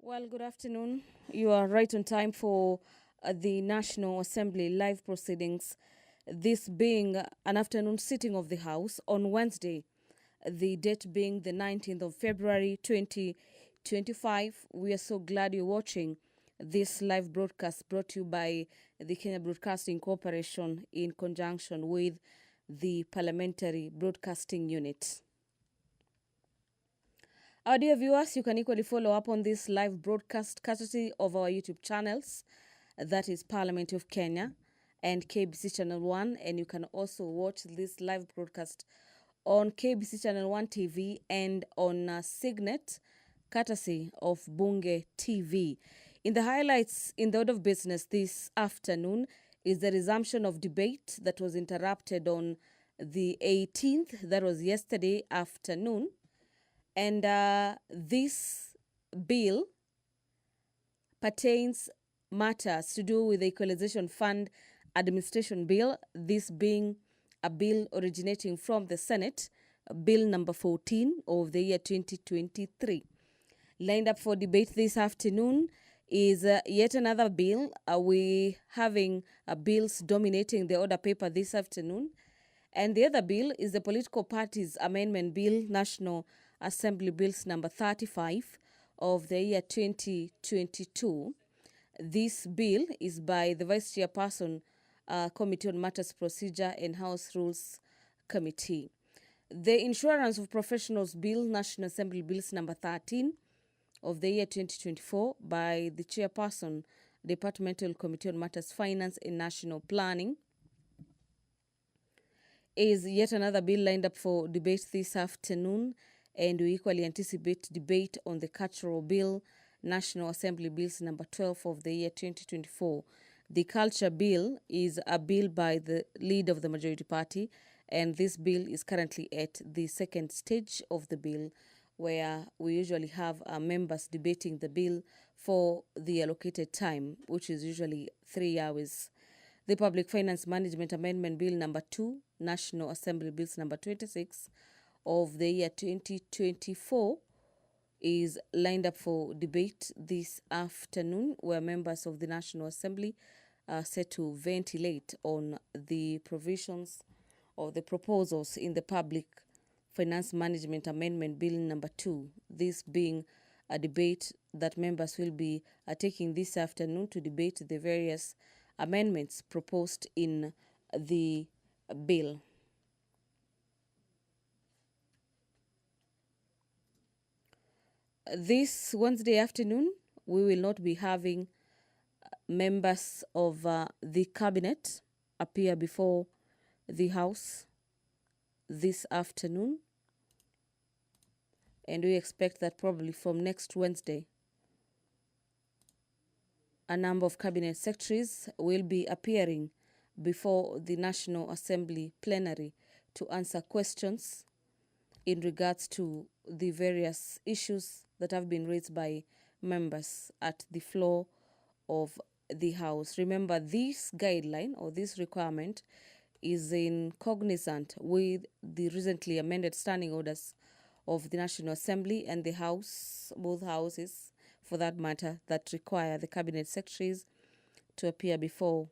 Well, good afternoon. You are right on time for the National Assembly live proceedings. This being an afternoon sitting of the House on Wednesday, the date being the 19th of February 2025. We are so glad you're watching this live broadcast brought to you by the Kenya Broadcasting Corporation in conjunction with the Parliamentary Broadcasting Unit. Our dear viewers, you can equally follow up on this live broadcast courtesy of our YouTube channels, that is Parliament of Kenya and KBC Channel 1, and you can also watch this live broadcast on KBC Channel 1 TV and on Signet, courtesy of Bunge TV. In the highlights in the order of business this afternoon is the resumption of debate that was interrupted on the 18th, that was yesterday afternoon. And this bill pertains matters to do with the Equalization Fund Administration Bill, this being a bill originating from the Senate, Bill number 14 of the year 2023. Lined up for debate this afternoon is yet another bill. We having bills dominating the order paper this afternoon. And the other bill is the Political Parties Amendment Bill, National Assembly Bills number 35 of the year 2022. This bill is by the Vice Chairperson, Committee on Matters Procedure and House Rules Committee. The Insurance of Professionals Bill, National Assembly Bills number 13 of the year 2024 by the Chairperson, Departmental Committee on Matters Finance and National Planning, is yet another bill lined up for debate this afternoon, and we equally anticipate debate on the Cultural Bill, National Assembly Bills number 12 of the year 2024. The Culture Bill is a bill by the lead of the majority party, and this bill is currently at the second stage of the bill, where we usually have members debating the bill for the allocated time, which is usually 3 hours. The Public Finance Management Amendment Bill number 2, National Assembly Bills number 26 of the year 2024 is lined up for debate this afternoon, where members of the National Assembly are set to ventilate on the provisions of the proposals in the Public Finance Management Amendment Bill number 2, this being a debate that members will be taking this afternoon to debate the various amendments proposed in the bill. This Wednesday afternoon, we will not be having members of the cabinet appear before the House this afternoon. And we expect that probably from next Wednesday, a number of cabinet secretaries will be appearing before the National Assembly plenary to answer questions in regards to the various issues that have been raised by members at the floor of the House. Remember, this guideline or this requirement is in cognizant with the recently amended standing orders of the National Assembly and the House, both houses for that matter, that require the cabinet secretaries to appear before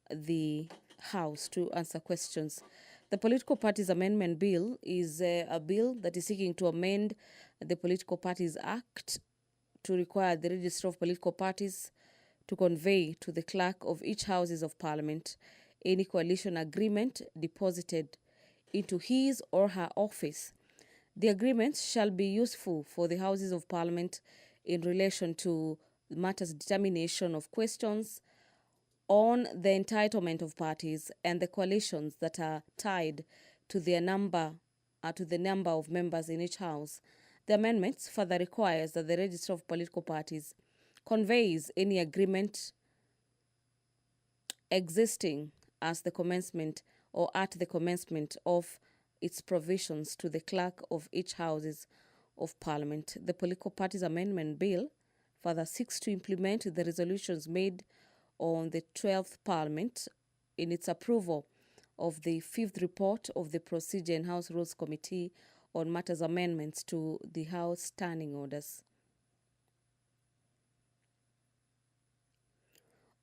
the House to answer questions. The Political Parties Amendment Bill is a bill that is seeking to amend the Political Parties Act to require the Register of Political Parties to convey to the clerk of each Houses of Parliament any coalition agreement deposited into his or her office. The agreements shall be useful for the Houses of Parliament in relation to matters determination of questions on the entitlement of parties and the coalitions that are tied to the number of members in each house. The amendments further requires that the Register of Political Parties conveys any agreement existing as the commencement or at the commencement of its provisions to the clerk of each houses of Parliament. The Political Parties Amendment Bill further seeks to implement the resolutions made on the 12th Parliament in its approval of the 5th report of the Procedure and House Rules Committee on matters amendments to the House Standing Orders.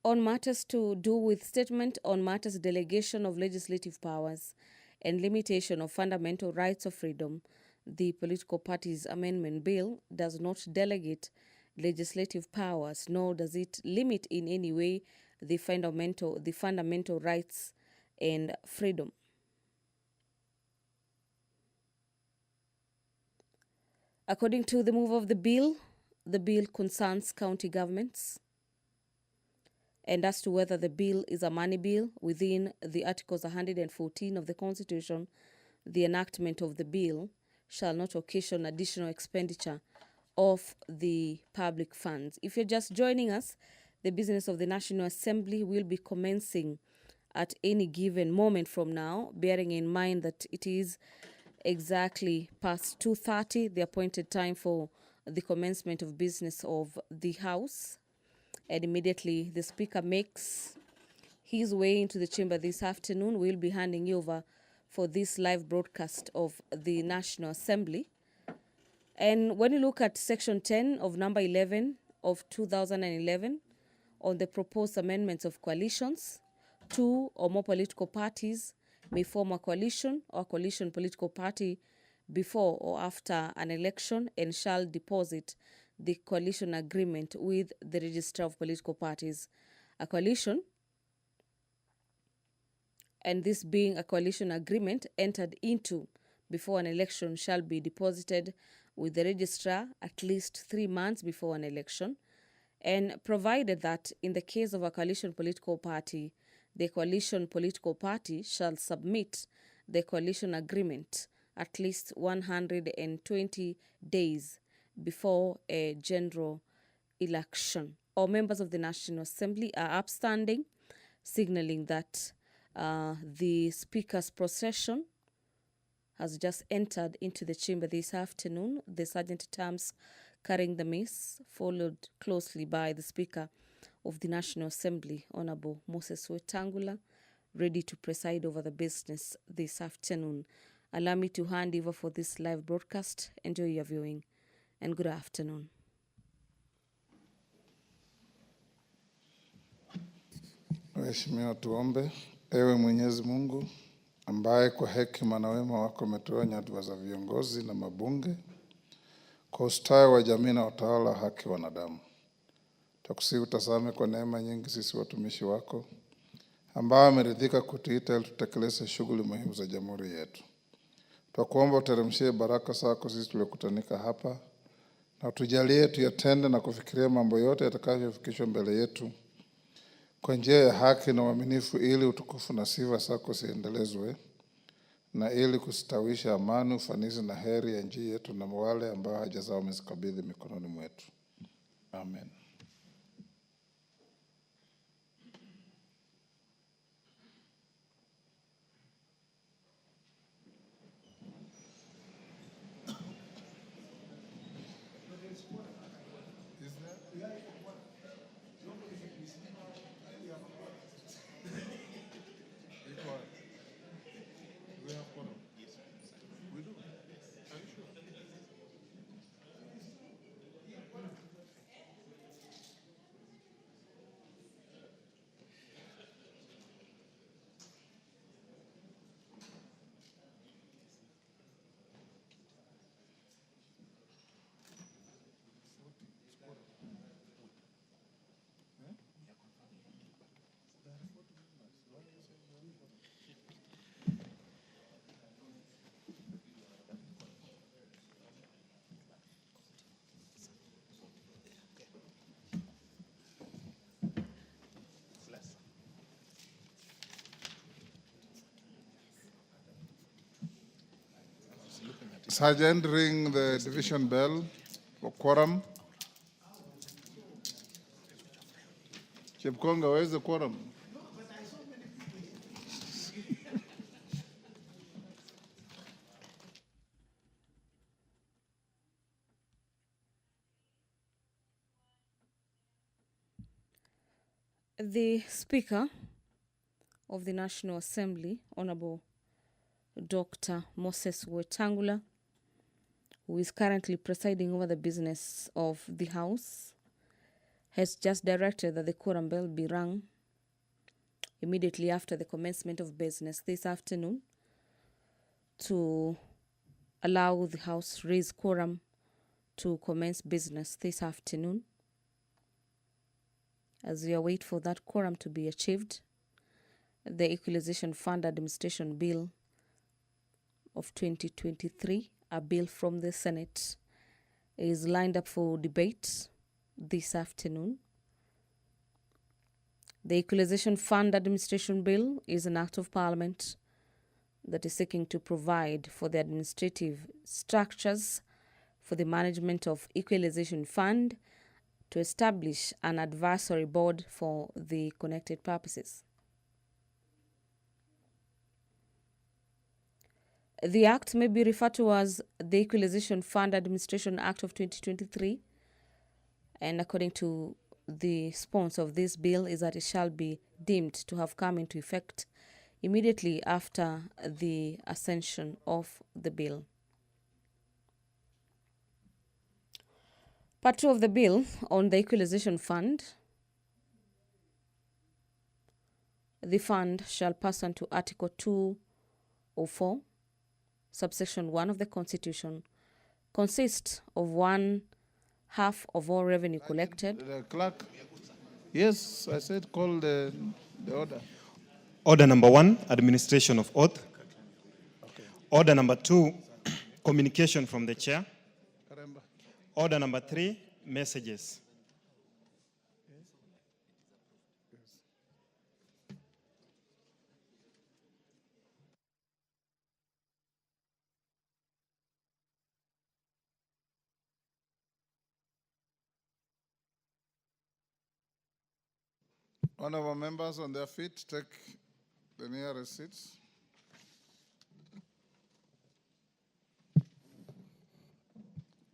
On matters to do with statement on matters delegation of legislative powers and limitation of fundamental rights of freedom, the Political Parties Amendment Bill does not delegate legislative powers, nor does it limit in any way the fundamental rights and freedom. According to the move of the bill concerns county governments. And as to whether the bill is a money bill, within the Articles 114 of the Constitution, the enactment of the bill shall not occasion additional expenditure of the public funds. If you're just joining us, the business of the National Assembly will be commencing at any given moment from now, bearing in mind that it is exactly past 2:30, the appointed time for the commencement of business of the House. And immediately the Speaker makes his way into the chamber this afternoon, we'll be handing you over for this live broadcast of the National Assembly. And when you look at Section 10 of Number 11 of 2011 on the proposed amendments of coalitions, 2 or more political parties may form a coalition or coalition political party before or after an election and shall deposit the coalition agreement with the Register of Political Parties. A coalition, and this being a coalition agreement entered into before an election, shall be deposited with the registrar at least 3 months before an election, and provided that in the case of a coalition political party, the coalition political party shall submit the coalition agreement at least 120 days before a general election. All members of the National Assembly are upstanding, signaling that the Speaker's procession has just entered into the chamber this afternoon. The Sergeant-at-Arms carrying the mace, followed closely by the Speaker of the National Assembly, Honorable Moses Wetangula, ready to preside over the business this afternoon. Allow me to hand over for this live broadcast. Enjoy your viewing and good afternoon. Mheshimiwa, tuombe. Ewe Mwenyezi Mungu ambaye kwa hekima na wema wako umetoa nyadhifa za viongozi na mabunge kwa ustawi wa jamii na utawala haki wanadamu, tukusihi utazame kwa neema nyingi sisi watumishi wako ambao ameridhika kutuita ili tutekeleze shughuli muhimu za jamhuri yetu. Tukuomba uteremshie baraka zako sisi tuliokutanika hapa, na utujalie tuyatende na kufikiria mambo yote yatakayofikishwa mbele yetu kwa njia ya haki na uaminifu, ili utukufu na sifa zako ziendelezwe, na ili kustawisha amani, ufanisi na heri ya nchi yetu na wale ambao haja zao umezikabidhi mikononi mwetu. Amen. Sergeant, ring the division bell for quorum. Chepkonga, where is the quorum? The Speaker of the National Assembly, Honorable Dr. Moses Wetangula, who is currently presiding over the business of the House, has just directed that the quorum bell be rung immediately after the commencement of business this afternoon to allow the House raise quorum to commence business this afternoon. As we await for that quorum to be achieved, the Equalization Fund Administration Bill of 2023, a bill from the Senate, is lined up for debate this afternoon. The Equalization Fund Administration Bill is an act of Parliament that is seeking to provide for the administrative structures for the management of Equalization Fund, to establish an advisory board for the connected purposes. The Act may be referred to as the Equalization Fund Administration Act of 2023, and according to the sponsor of this bill is that it shall be deemed to have come into effect immediately after the ascension of the bill. Part 2 of the bill on the Equalization Fund. The fund shall pursuant to Article 204, subsection 1 of the Constitution, consist of 1/2 of all revenue collected. The clerk. Yes, I said call the order. Order number 1, administration of oath. Okay. Order number 2, communication from the chair. Order number 3, messages. Honorable members on their feet, take the nearest seats.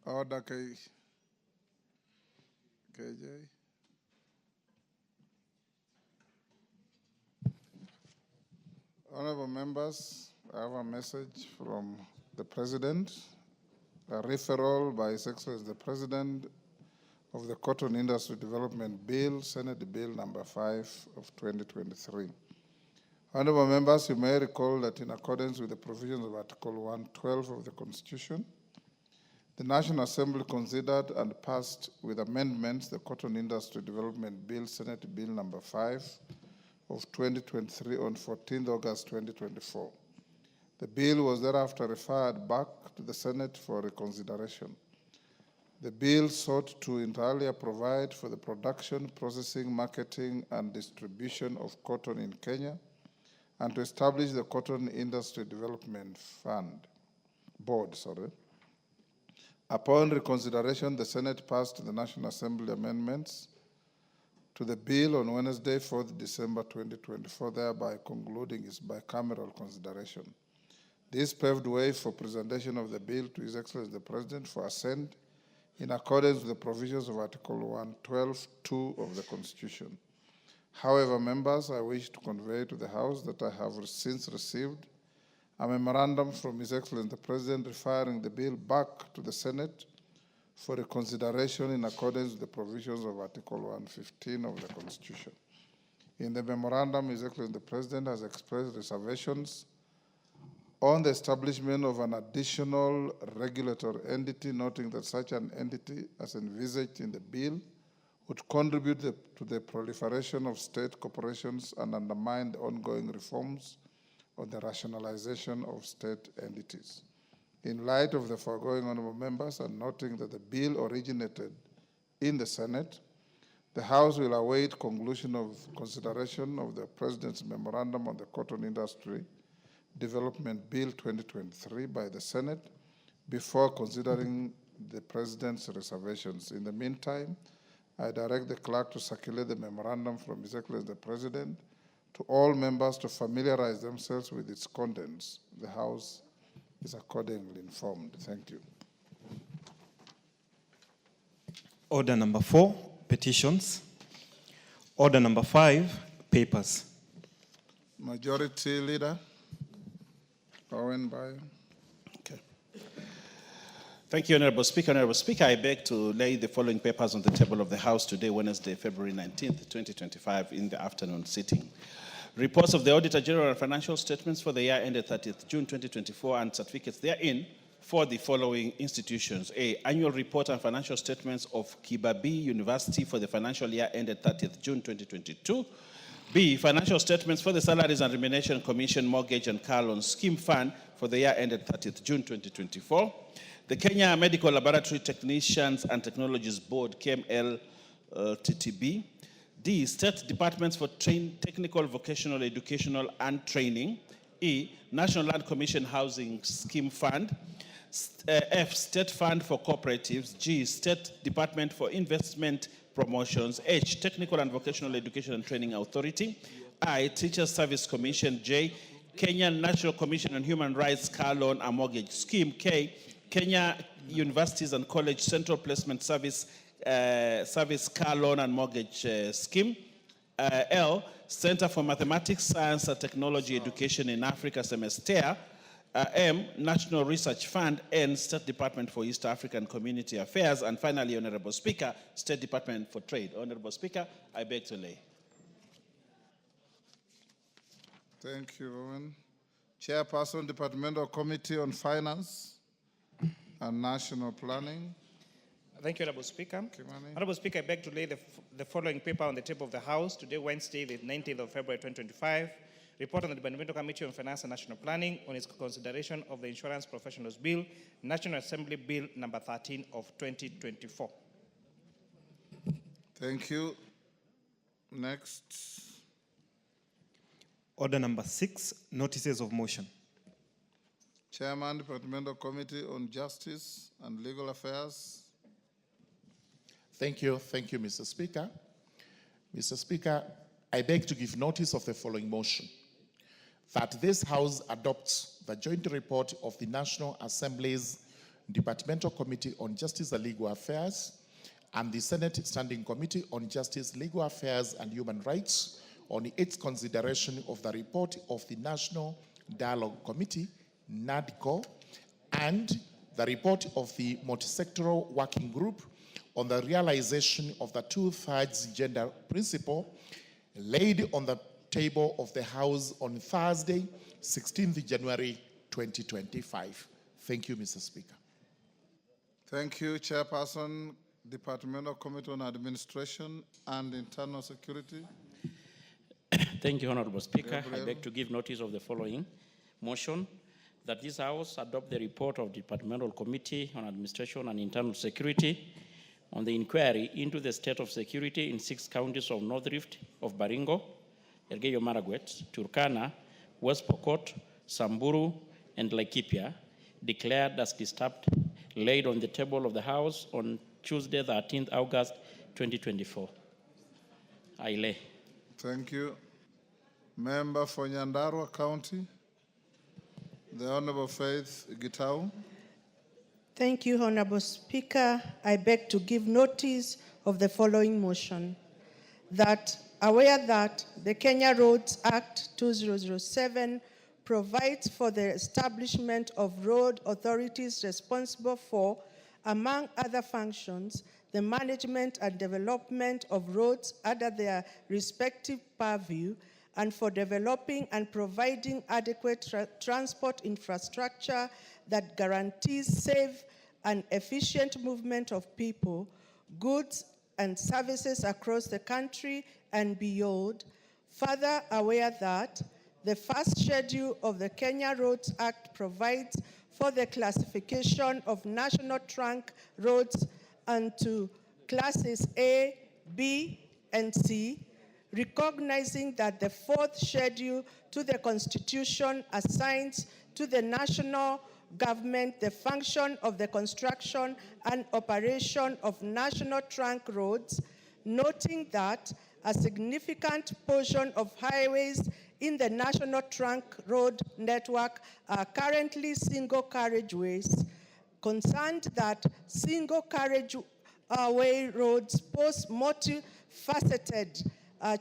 Order KJ. Honorable members, I have a message from the President, a referral by His Excellency the President of the Cotton Industry Development Bill, Senate Bill number 5 of 2023. Honorable members, you may recall that in accordance with the provisions of Article 112 of the Constitution, the National Assembly considered and passed with amendments the Cotton Industry Development Bill, Senate Bill number 5 of 2023 on 14th August 2024. The bill was thereafter referred back to the Senate for reconsideration. The bill sought to entirely provide for the production, processing, marketing, and distribution of cotton in Kenya, and to establish the Cotton Industry Development Board. Upon reconsideration, the Senate passed the National Assembly amendments to the bill on Wednesday, 4th December 2024, thereby concluding its bicameral consideration. This paved way for presentation of the bill to His Excellency the President for assent in accordance with the provisions of Article 112(2) of the Constitution. However, members, I wish to convey to the House that I have since received a memorandum from His Excellency the President referring the bill back to the Senate for reconsideration in accordance with the provisions of Article 115 of the Constitution. In the memorandum, His Excellency the President has expressed reservations on the establishment of an additional regulatory entity, noting that such an entity, as envisaged in the bill, would contribute to the proliferation of state corporations and undermine the ongoing reforms on the rationalization of state entities. In light of the foregoing, honorable members, and noting that the bill originated in the Senate, the House will await conclusion of consideration of the President's memorandum on the Cotton Industry Development Bill 2023 by the Senate before considering the President's reservations. In the meantime, I direct the clerk to circulate the memorandum from His Excellency the President to all members to familiarize themselves with its contents. The House is accordingly informed. Thank you. Order number 4, petitions. Order number 5, papers. Majority Leader Owen Bayo. Okay. Thank you, Honorable Speaker. Honorable Speaker, I beg to lay the following papers on the table of the House today, Wednesday, February 19th, 2025, in the afternoon sitting. Reports of the Auditor General and financial statements for the year ended 30th June 2024 and certificates therein for the following institutions. A. Annual report and financial statements of Kibabii University for the financial year ended 30th June 2022. B. Financial statements for the Salaries and Remuneration Commission Mortgage and Car Loan Scheme Fund for the year ended 30th June 2024. The Kenya Medical Laboratory Technicians and Technologies Board, KML TTB. D. State Departments for Technical, Vocational, Educational and Training. E. National Land Commission Housing Scheme Fund. F. State Fund for Cooperatives. G. State Department for Investment Promotions. H. Technical and Vocational Education and Training Authority. I. Teachers Service Commission. J. Kenya National Commission on Human Rights Car Loan and Mortgage Scheme. K. Kenya Universities and College Central Placement Service Car Loan and Mortgage Scheme. L. Center for Mathematics, Science and Technology Education in Africa Semester. M. National Research Fund. N. State Department for East African Community Affairs. And finally, Honorable Speaker, State Department for Trade. Honorable Speaker, I beg to lay. Thank you, Owen. Chairperson, Departmental Committee on Finance and National Planning. Thank you, Honorable Speaker. Kimani. Honorable Speaker, I beg to lay the following paper on the table of the House today, Wednesday, the 19th of February, 2025. Report on the Departmental Committee on Finance and National Planning on its consideration of the Insurance Professionals Bill, National Assembly Bill number 13 of 2024. Thank you. Next. Order number 6, notices of motion. Chairman, Departmental Committee on Justice and Legal Affairs. Thank you, Mr. Speaker. Mr. Speaker, I beg to give notice of the following motion. That this House adopts the joint report of the National Assembly's Departmental Committee on Justice and Legal Affairs and the Senate Standing Committee on Justice, Legal Affairs and Human Rights on its consideration of the report of the National Dialogue Committee, NADCO, and the report of the Multisectoral Working Group on the realization of the 2/3 gender principle laid on the table of the House on Thursday, 16th January 2025. Thank you, Mr. Speaker. Thank you, Chairperson, Departmental Committee on Administration and Internal Security. Thank you, Honorable Speaker. I beg to give notice of the following motion, that this House adopt the report of the Departmental Committee on Administration and Internal Security on the inquiry into the state of security in 6 counties of North Rift of Baringo, Elgeyo Marakwet, Turkana, West Pokot, Samburu, and Laikipia, declared as disturbed, laid on the table of the House on Tuesday, 13th August 2024. I lay. Thank you. Member for Nyandarua County, the Honorable Faith Gitau. Thank you, Honorable Speaker. I beg to give notice of the following motion. That, aware that the Kenya Roads Act 2007 provides for the establishment of road authorities responsible for, among other functions, the management and development of roads under their respective purview, and for developing and providing adequate transport infrastructure that guarantees safe and efficient movement of people, goods, and services across the country and beyond. Further, aware that the first schedule of the Kenya Roads Act provides for the classification of national trunk roads into classes A, B, and C, recognizing that the 4th schedule to the Constitution assigns to the national government the function of the construction and operation of national trunk roads, noting that a significant portion of highways in the national trunk road network are currently single carriageways, concerned that single carriageway roads pose multifaceted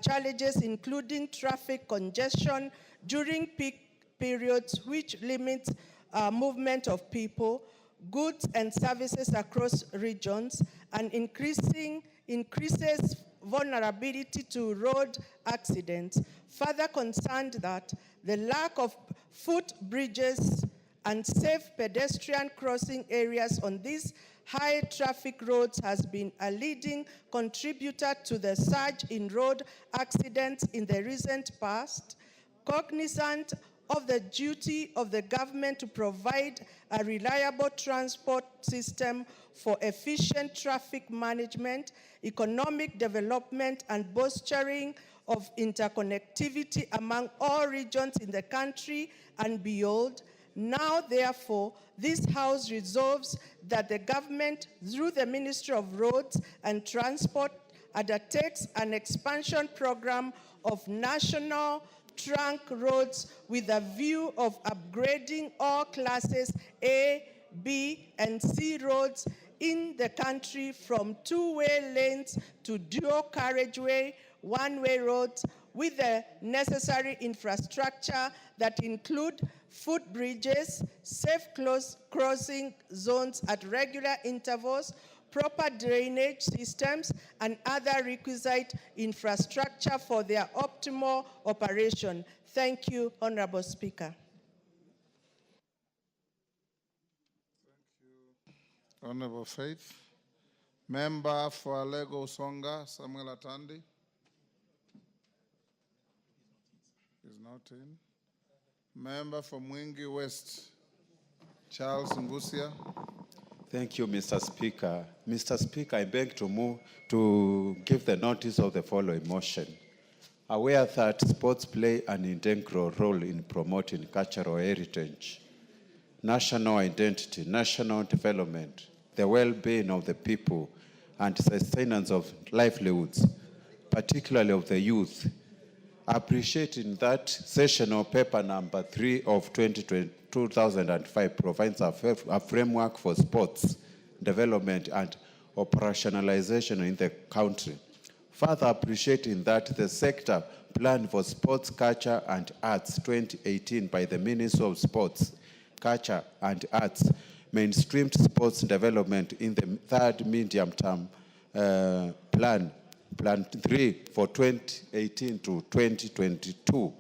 challenges, including traffic congestion during peak periods, which limits movement of people, goods and services across regions, and increases vulnerability to road accidents. Further concerned that the lack of footbridges and safe pedestrian crossing areas on these high traffic roads has been a leading contributor to the surge in road accidents in the recent past. Cognizant of the duty of the government to provide a reliable transport system for efficient traffic management, economic development, and bolstering of interconnectivity among all regions in the country and beyond. Now, therefore, this House resolves that the government, through the Ministry of Roads and Transport, undertakes an expansion program of national trunk roads with a view of upgrading all classes A, B, and C roads in the country from two-way lanes to dual carriageway, one-way roads with the necessary infrastructure that include footbridges, safe crossing zones at regular intervals, proper drainage systems, and other requisite infrastructure for their optimal operation. Thank you, Honorable Speaker. Honorable Faith. Member for Lego Songa, Samuel Atandi. Is not in. Member for Mwingi West, Charles Ngusia. Thank you, Mr. Speaker. Mr. Speaker, I beg to move to give the notice of the following motion. Aware that sports play an integral role in promoting cultural heritage, national identity, national development, the well-being of the people, and sustenance of livelihoods, particularly of the youth, appreciating that sessional paper number 3 of 2005 provides a framework for sports development and operationalization in the country. Further appreciating that the sector plan for sports, culture, and arts 2018 by the Ministry of Sports, Culture, and Arts mainstreamed sports development in the third medium-term plan 3 for 2018 to 2022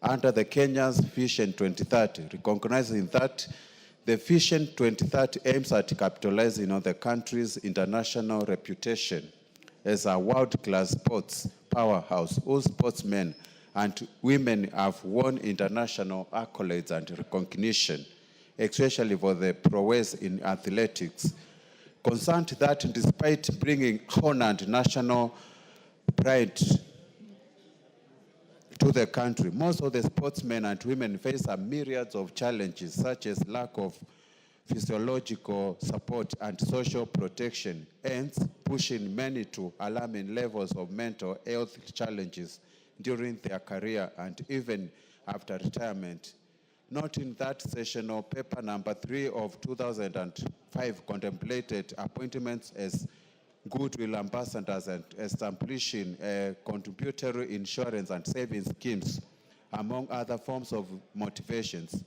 under the Kenya's Vision 2030, recognizing that the Vision 2030 aims at capitalizing on the country's international reputation as a world-class sports powerhouse whose sportsmen and women have won international accolades and recognition, especially for the prowess in athletics. Concerned that despite bringing honor and national pride to the country, most of the sportsmen and women face a myriad of challenges such as lack of physiological support and social protection, hence pushing many to alarming levels of mental health challenges during their career and even after retirement. Noting that sessional paper number 3 of 2005 contemplated appointments as goodwill ambassadors and establishing contributory insurance and savings schemes, among other forms of motivations.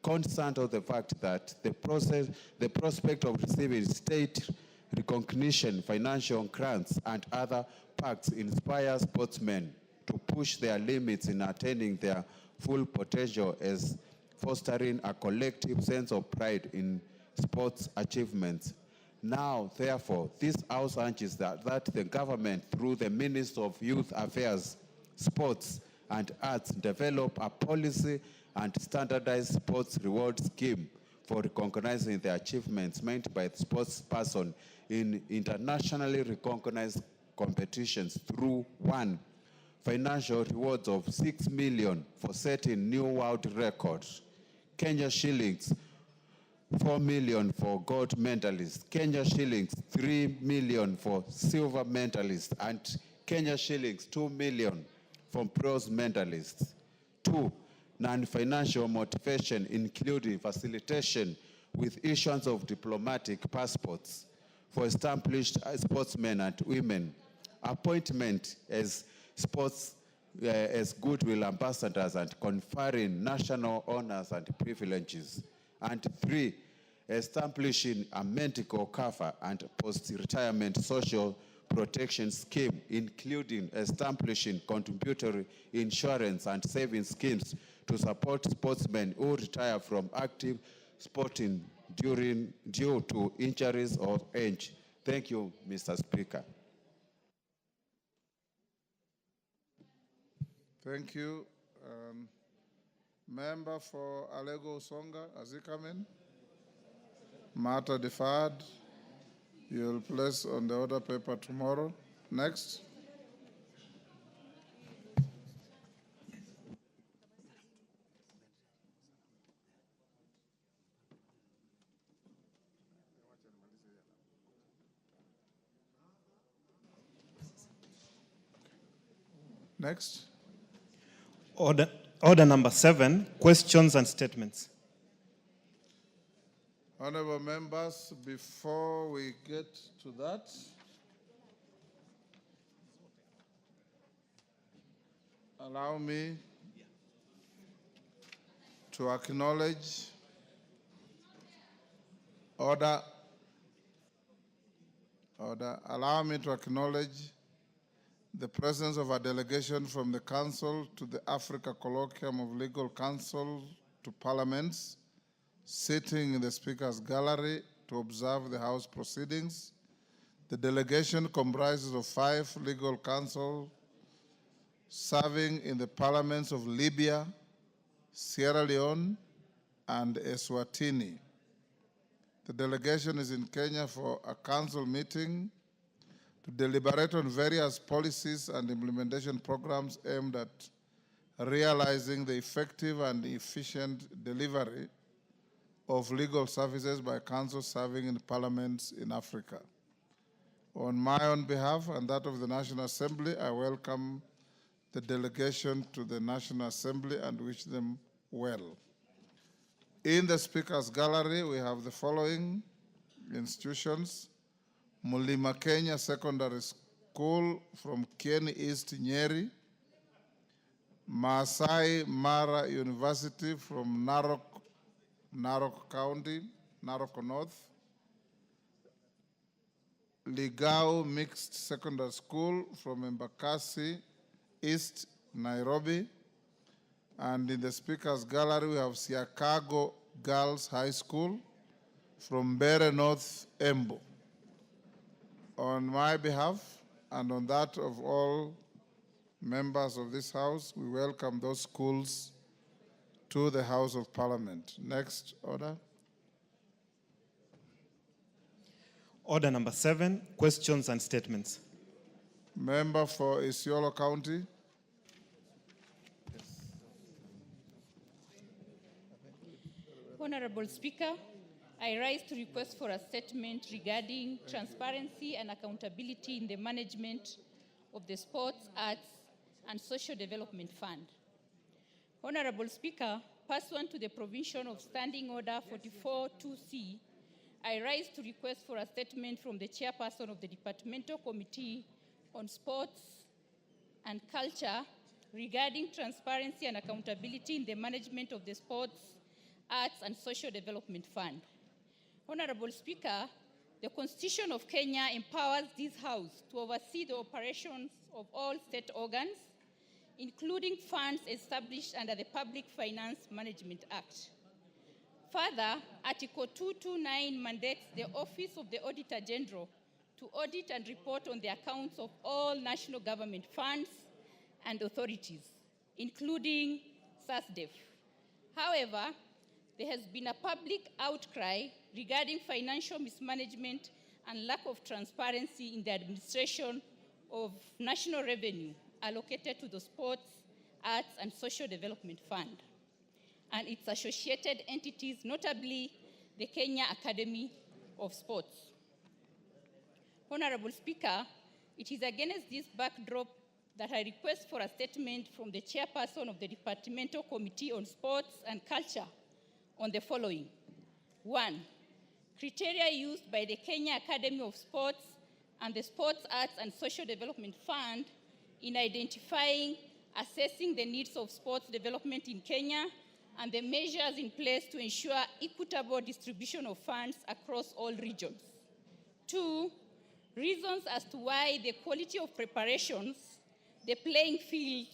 Concerned of the fact that the prospect of receiving state recognition, financial grants, and other perks inspires sportsmen to push their limits in attaining their full potential, as fostering a collective sense of pride in sports achievements. Now, therefore, this House urges that the government, through the Minister of Youth Affairs, Sports, and Arts, develop a policy and standardized sports reward scheme for recognizing the achievements made by sports persons in internationally recognized competitions through 1. Financial rewards of 6 million for setting new world records, Kenya shillings 4 million for gold medalists, Kenya shillings 3 million for silver medalists, and Kenya shillings 2 million for bronze medalists. 2. Non-financial motivation, including facilitation with issuance of diplomatic passports for established sportsmen and women, appointment as sports as goodwill ambassadors, and conferring national honors and privileges. And 3, establishing a medical cover and post-retirement social protection scheme, including establishing contributory insurance and savings schemes to support sportsmen who retire from active sporting due to injuries or age. Thank you, Mr. Speaker. Thank you. Member for Alego Songa, has he come in? Matter deferred. You'll place on the order paper tomorrow. Next. Next. Order number 7, questions and statements. Honorable members, before we get to that, allow me to acknowledge order. Allow me to acknowledge the presence of a delegation from the Council to the Africa Colloquium of Legal Counsel to Parliaments, sitting in the Speaker's Gallery to observe the House proceedings. The delegation comprises of 5 legal counsel serving in the parliaments of Libya, Sierra Leone, and Eswatini. The delegation is in Kenya for a council meeting to deliberate on various policies and implementation programs aimed at realizing the effective and efficient delivery of legal services by councils serving in parliaments in Africa. On my own behalf and that of the National Assembly, I welcome the delegation to the National Assembly and wish them well. In the Speaker's Gallery, we have the following institutions: Mulima Kenya Secondary School from Kieni East, Nyeri; Masai Mara University from Narok County, Narok North; Ligao Mixed Secondary School from Embakasi East, Nairobi; and in the Speaker's Gallery we have Siakago Girls High School from Bere North, Embu. On my behalf and on that of all members of this House, we welcome those schools to the House of Parliament. Next order. Order number 7, questions and statements. Member for Isiolo County. Honorable Speaker, I rise to request for a statement regarding transparency and accountability in the management of the Sports, Arts, and Social Development Fund. Honorable Speaker, pursuant to the provision of Standing Order 44-2C, I rise to request for a statement from the Chairperson of the Departmental Committee on Sports and Culture regarding transparency and accountability in the management of the Sports, Arts, and Social Development Fund. Honorable Speaker, the Constitution of Kenya empowers this House to oversee the operations of all state organs, including funds established under the Public Finance Management Act. Further, Article 229 mandates the Office of the Auditor General to audit and report on the accounts of all national government funds and authorities, including SASDEF. However, there has been a public outcry regarding financial mismanagement and lack of transparency in the administration of national revenue allocated to the Sports, Arts, and Social Development Fund and its associated entities, notably the Kenya Academy of Sports. Honorable Speaker, it is against this backdrop that I request for a statement from the Chairperson of the Departmental Committee on Sports and Culture on the following. 1. Criteria used by the Kenya Academy of Sports and the Sports, Arts, and Social Development Fund in identifying, assessing the needs of sports development in Kenya and the measures in place to ensure equitable distribution of funds across all regions. 2, reasons as to why the quality of preparations, the playing field,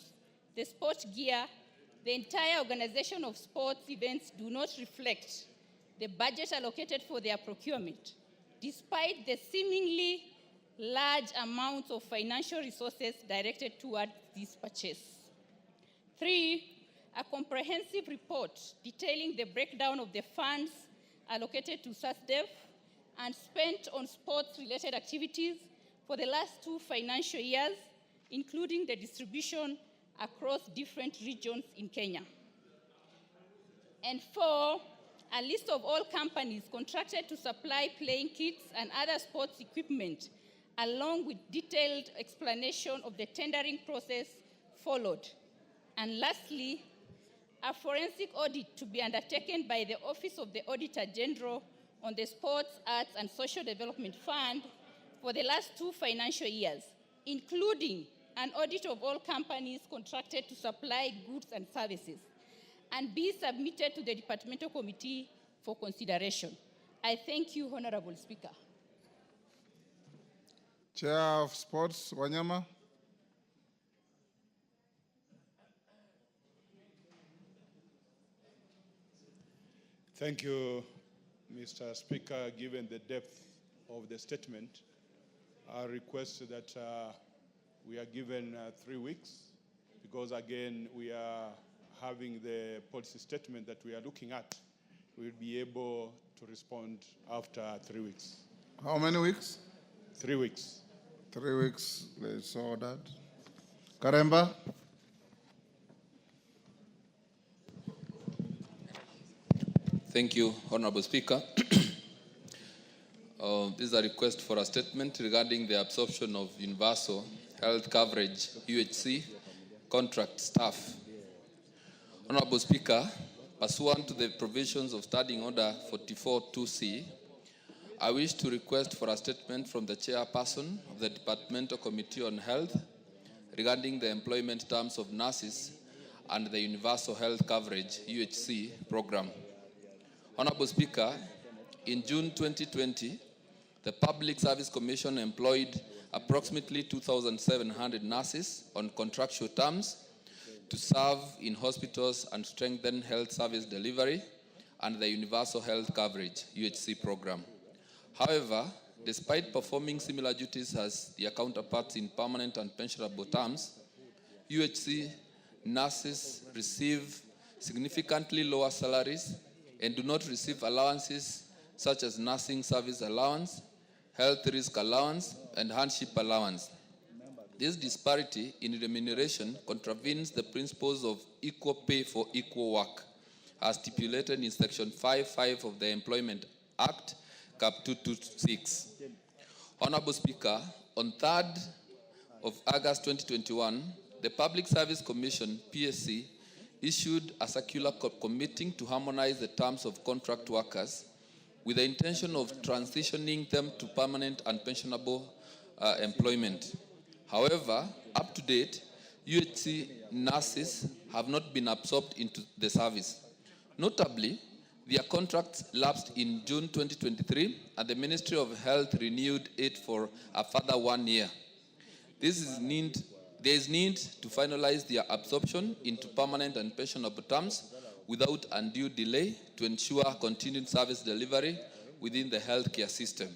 the sport gear, the entire organization of sports events do not reflect the budget allocated for their procurement, despite the seemingly large amounts of financial resources directed towards this purchase. 3, a comprehensive report detailing the breakdown of the funds allocated to SASDEV and spent on sports-related activities for the last 2 financial years, including the distribution across different regions in Kenya. And 4, a list of all companies contracted to supply playing kits and other sports equipment, along with detailed explanation of the tendering process followed. And lastly, a forensic audit to be undertaken by the Office of the Auditor General on the Sports, Arts and Social Development Fund for the last 2 financial years, including an audit of all companies contracted to supply goods and services, and be submitted to the Departmental Committee for consideration. I thank you, Honorable Speaker. Chair of Sports, Wanyama. Thank you, Mr. Speaker. Given the depth of the statement, I request that we are given 3 weeks, because again, we are having the policy statement that we are looking at. We'll be able to respond after 3 weeks. How many weeks? 3 weeks. 3 weeks, let's order. Karemba. Thank you, Honorable Speaker. This is a request for a statement regarding the absorption of universal health coverage, UHC, contract staff. Honorable Speaker, pursuant to the provisions of Standing Order 44-2C, I wish to request for a statement from the chairperson of the Departmental Committee on Health regarding the employment terms of nurses and the Universal Health Coverage, UHC, program. Honorable Speaker, in June 2020, the Public Service Commission employed approximately 2,700 nurses on contractual terms to serve in hospitals and strengthen health service delivery and the Universal Health Coverage, UHC program. However, despite performing similar duties as their counterparts in permanent and pensionable terms, UHC nurses receive significantly lower salaries and do not receive allowances such as nursing service allowance, health risk allowance, and hardship allowance. This disparity in remuneration contravenes the principles of equal pay for equal work, as stipulated in Section 5.5 of the Employment Act, Cap 226. Honorable Speaker, on 3rd of August 2021, the Public Service Commission, PSC, issued a circular committing to harmonize the terms of contract workers with the intention of transitioning them to permanent and pensionable employment. However, up to date, UHC nurses have not been absorbed into the service. Notably, their contracts lapsed in June 2023, and the Ministry of Health renewed it for a further 1 year. There is need to finalize their absorption into permanent and pensionable terms without undue delay to ensure continued service delivery within the healthcare system.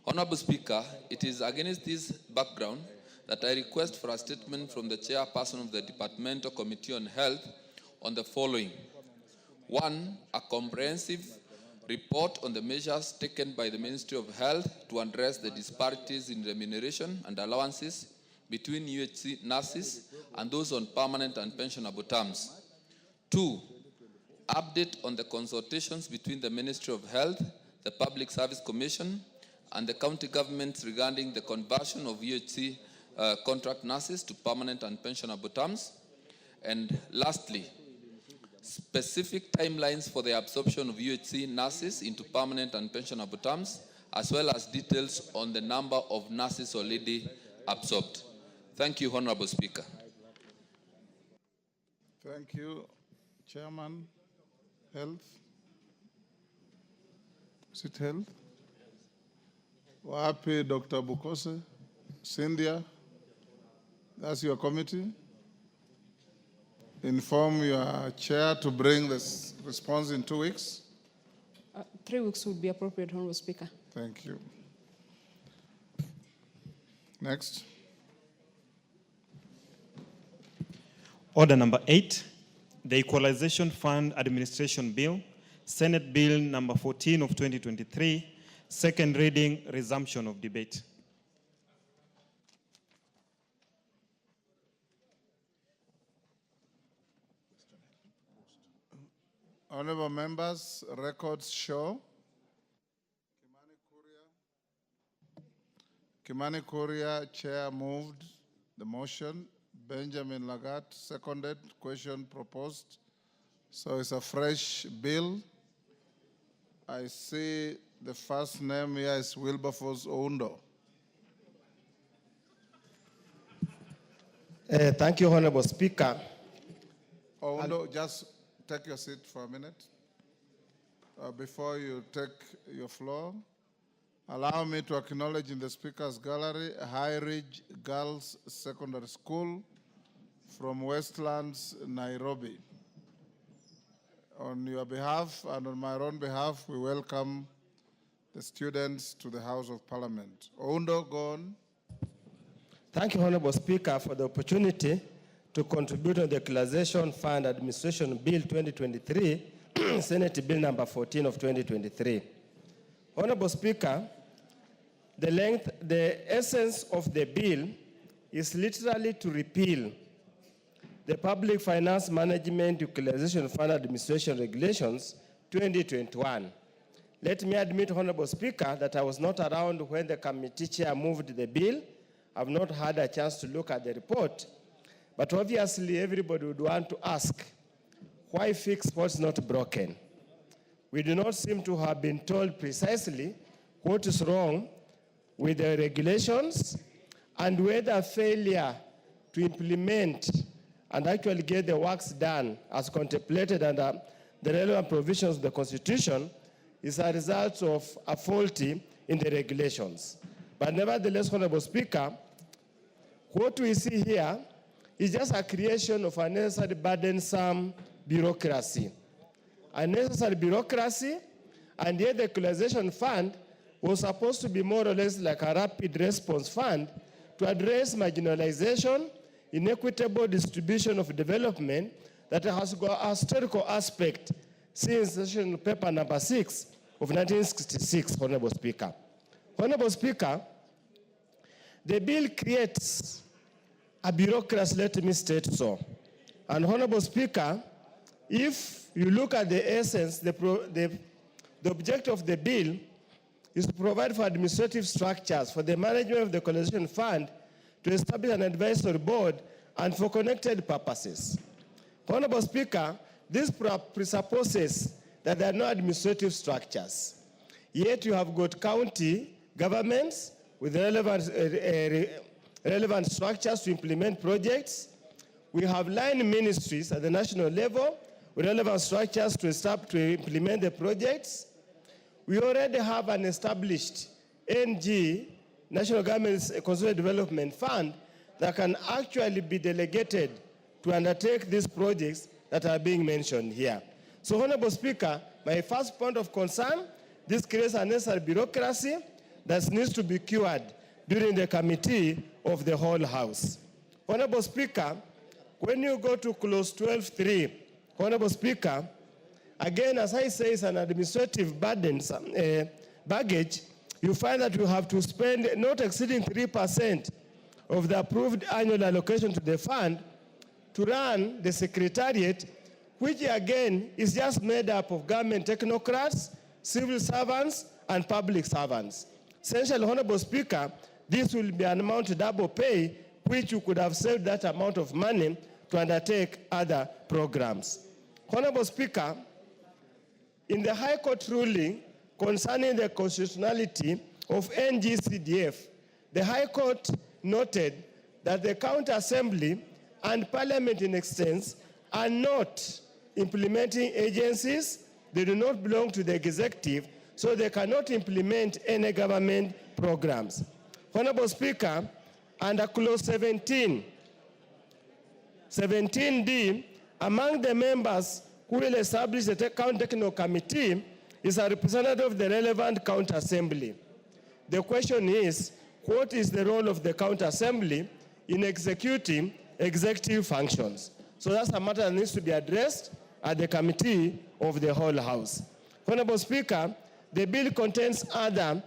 Honorable Speaker, it is against this background that I request for a statement from the chairperson of the Departmental Committee on Health on the following. 1, a comprehensive report on the measures taken by the Ministry of Health to address the disparities in remuneration and allowances between UHC nurses and those on permanent and pensionable terms. 2, update on the consultations between the Ministry of Health, the Public Service Commission, and the county governments regarding the conversion of UHC contract nurses to permanent and pensionable terms. And lastly, specific timelines for the absorption of UHC nurses into permanent and pensionable terms, as well as details on the number of nurses already absorbed. Thank you, Honorable Speaker. Thank you, Chairman. Health? Is it health? Wapi, Dr. Bukose? Cynthia? That's your committee? Inform your chair to bring this response in 2 weeks. 3 weeks would be appropriate, Honorable Speaker. Thank you. Next. Order number 8, the Equalization Fund Administration Bill, Senate Bill number 14 of 2023, second reading, resumption of debate. Honorable members, records show Kimani Kuria, chair, moved the motion. Benjamin Lagat seconded. Question proposed. So it's a fresh bill. I see the first name here is Wilberforce Oundo. Thank you, Honorable Speaker. Oundo, just take your seat for a minute. Before you take your floor, allow me to acknowledge in the Speaker's Gallery High Ridge Girls Secondary School from Westlands, Nairobi. On your behalf and on my own behalf, we welcome the students to the House of Parliament. Oundo, go on. Thank you, Honorable Speaker, for the opportunity to contribute on the Equalization Fund Administration Bill 2023, Senate Bill number 14 of 2023. Honorable Speaker, the essence of the bill is literally to repeal the Public Finance Management Equalization Fund Administration Regulations 2021. Let me admit, Honorable Speaker, that I was not around when the committee chair moved the bill. I've not had a chance to look at the report, but obviously everybody would want to ask, why fix what's not broken? We do not seem to have been told precisely what is wrong with the regulations and whether failure to implement and actually get the works done as contemplated under the relevant provisions of the Constitution is a result of a faulty in the regulations. But nevertheless, Honorable Speaker, what we see here is just a creation of unnecessary burdensome bureaucracy. Unnecessary bureaucracy, and yet the Equalization Fund was supposed to be more or less like a rapid response fund to address marginalization, inequitable distribution of development that has got a historical aspect since Session Paper number 6 of 1966, Honorable Speaker. Honorable Speaker, the bill creates a bureaucracy, let me state so. And Honorable Speaker, if you look at the essence, the objective of the bill is to provide for administrative structures for the management of the Equalization Fund to establish an advisory board and for connected purposes. Honorable Speaker, this presupposes that there are no administrative structures. Yet you have got county governments with relevant structures to implement projects. We have line ministries at the national level with relevant structures to implement the projects. We already have an established NG, National Government's Consolidated Development Fund, that can actually be delegated to undertake these projects that are being mentioned here. So, Honorable Speaker, my first point of concern, this creates unnecessary bureaucracy that needs to be cured during the committee of the whole House. Honorable Speaker, when you go to clause 12.3, Honorable Speaker, again, as I say, it's an administrative baggage. You find that you have to spend not exceeding 3% of the approved annual allocation to the fund to run the secretariat, which again is just made up of government technocrats, civil servants, and public servants. Essentially, Honorable Speaker, this will be an amount of double pay, which you could have saved that amount of money to undertake other programs. Honorable Speaker, in the High Court ruling concerning the constitutionality of NGCDF, the High Court noted that the County Assembly and Parliament in extent are not implementing agencies. They do not belong to the executive, so they cannot implement any government programs. Honorable Speaker, under clause 17D, among the members who will establish the County Technical Committee is a representative of the relevant county assembly. The question is, what is the role of the county assembly in executing executive functions? So that's a matter that needs to be addressed at the committee of the whole house. Honorable Speaker, the bill contains other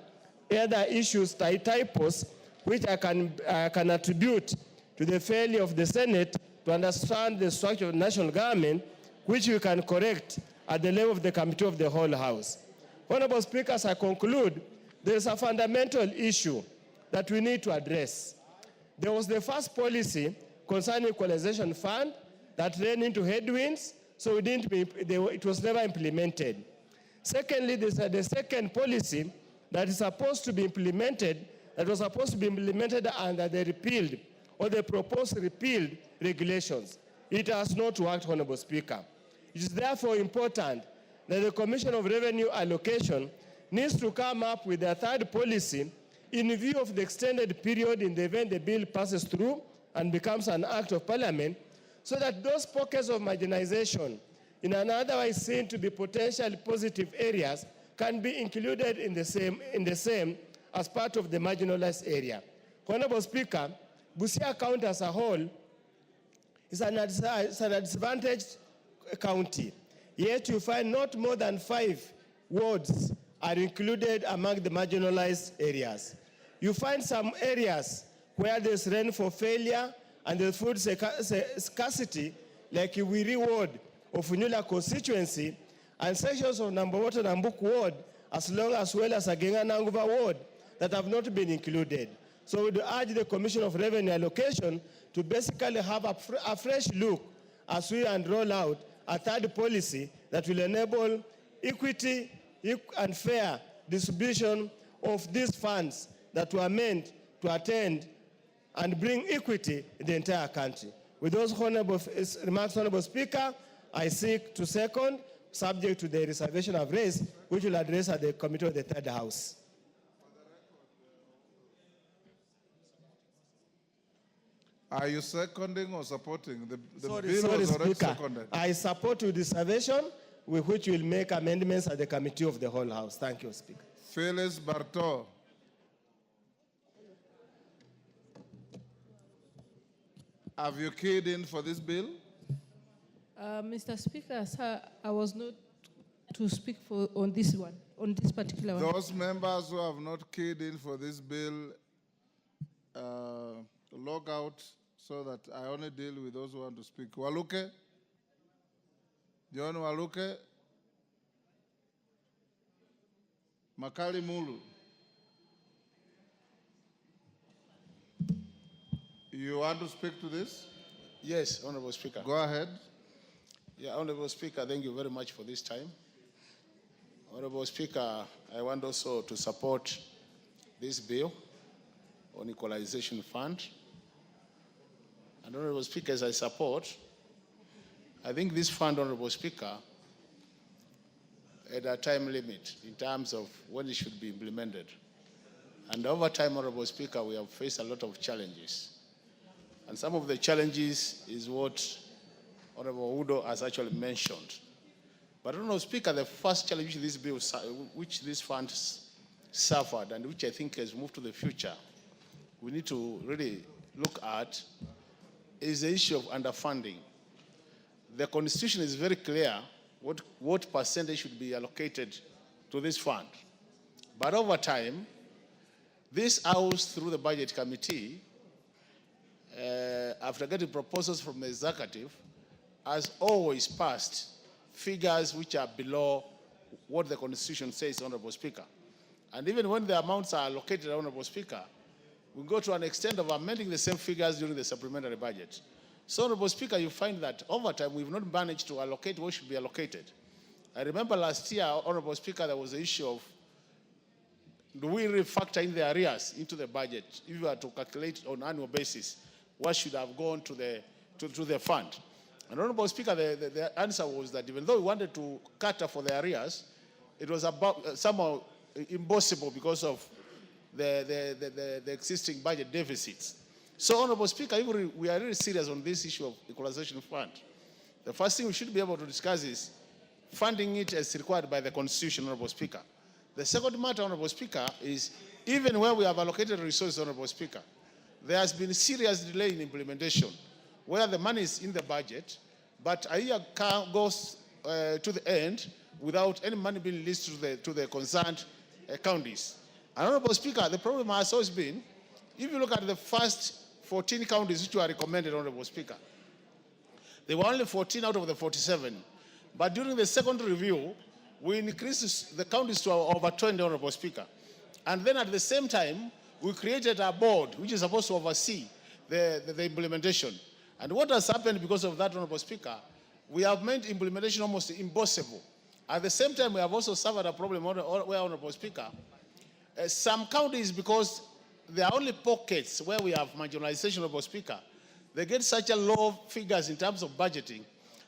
issues, typos, which I can attribute to the failure of the Senate to understand the structure of national government, which we can correct at the level of the committee of the whole house. Honorable Speaker, as I conclude, there is a fundamental issue that we need to address. There was the first policy concerning Equalization Fund that ran into headwinds, so it was never implemented. Secondly, there's the second policy that is supposed to be implemented, that was supposed to be implemented under the repealed or the proposed repealed regulations. It has not worked, Honorable Speaker. It is therefore important that the Commission of Revenue Allocation needs to come up with a third policy in view of the extended period in the event the bill passes through and becomes an act of parliament, so that those pockets of marginalization in an otherwise seen to be potentially positive areas can be included in the same as part of the marginalized area. Honorable Speaker, Busia County as a whole is an disadvantaged county, yet you find not more than 5 wards are included among the marginalized areas. You find some areas where there's rainfall failure and there's food scarcity, like Wiri ward of Unyula constituency, and sections of Nambawoto Nambuk ward, as well as Agenga Nanguva ward, that have not been included. So we would urge the Commission of Revenue Allocation to basically have a fresh look as we roll out a third policy that will enable equity and fair distribution of these funds that were meant to attend and bring equity in the entire country. With those remarks, Honorable Speaker, I seek to second, subject to the reservation I've raised, which will address at the Committee of the Third House. Are you seconding or supporting? The bill Sorry, was already Speaker. seconded. I support with reservation, with which we'll make amendments at the Committee of the whole House. Thank you, Speaker. Phyllis Barto. Have you keyed in for this bill? Mr. Speaker, sir, I was not to speak on this particular one. Those members who have not keyed in for this bill, log out so that I only deal with those who want to speak. Waluke? John Waluke? Makali Mulu? You want to speak to this? Yes, Honorable Speaker. Go ahead. Yeah, Honorable Speaker, thank you very much for this time. Honorable Speaker, I want also to support this bill on Equalization Fund. And Honorable Speaker, as I support, I think this fund, Honorable Speaker, had a time limit in terms of when it should be implemented. And over time, Honorable Speaker, we have faced a lot of challenges. And some of the challenges is what Honorable Udo has actually mentioned. But Honorable Speaker, the first challenge which this fund suffered and which I think has moved to the future, we need to really look at is the issue of underfunding. The Constitution is very clear what percentage should be allocated to this fund. But over time, this House, through the Budget Committee, after getting proposals from the executive, has always passed figures which are below what the Constitution says, Honorable Speaker. And even when the amounts are allocated, Honorable Speaker, we go to an extent of amending the same figures during the supplementary budget. So, Honorable Speaker, you find that over time we've not managed to allocate what should be allocated. I remember last year, Honorable Speaker, there was the issue of do we really factor in the arrears into the budget if we were to calculate on an annual basis what should have gone to the fund. And Honorable Speaker, the answer was that even though we wanted to cater for the arrears, it was about somehow impossible because of the existing budget deficits. So, Honorable Speaker, if we are really serious on this issue of equalization fund, the first thing we should be able to discuss is funding it as required by the Constitution, Honorable Speaker. The second matter, Honorable Speaker, is even where we have allocated resources, Honorable Speaker, there has been serious delay in implementation, where the money is in the budget, but a year goes to the end without any money being released to the concerned counties. And Honorable Speaker, the problem has always been, if you look at the first 14 counties which were recommended, Honorable Speaker, there were only 14 out of the 47. But during the second review, we increased the counties to over 20, Honorable Speaker. And then at the same time, we created a board which is supposed to oversee the implementation. And what has happened because of that, Honorable Speaker, we have made implementation almost impossible. At the same time, we have also suffered a problem where, Honorable Speaker, some counties, because there are only pockets where we have marginalization, Honorable Speaker, they get such a low figures in terms of budgeting.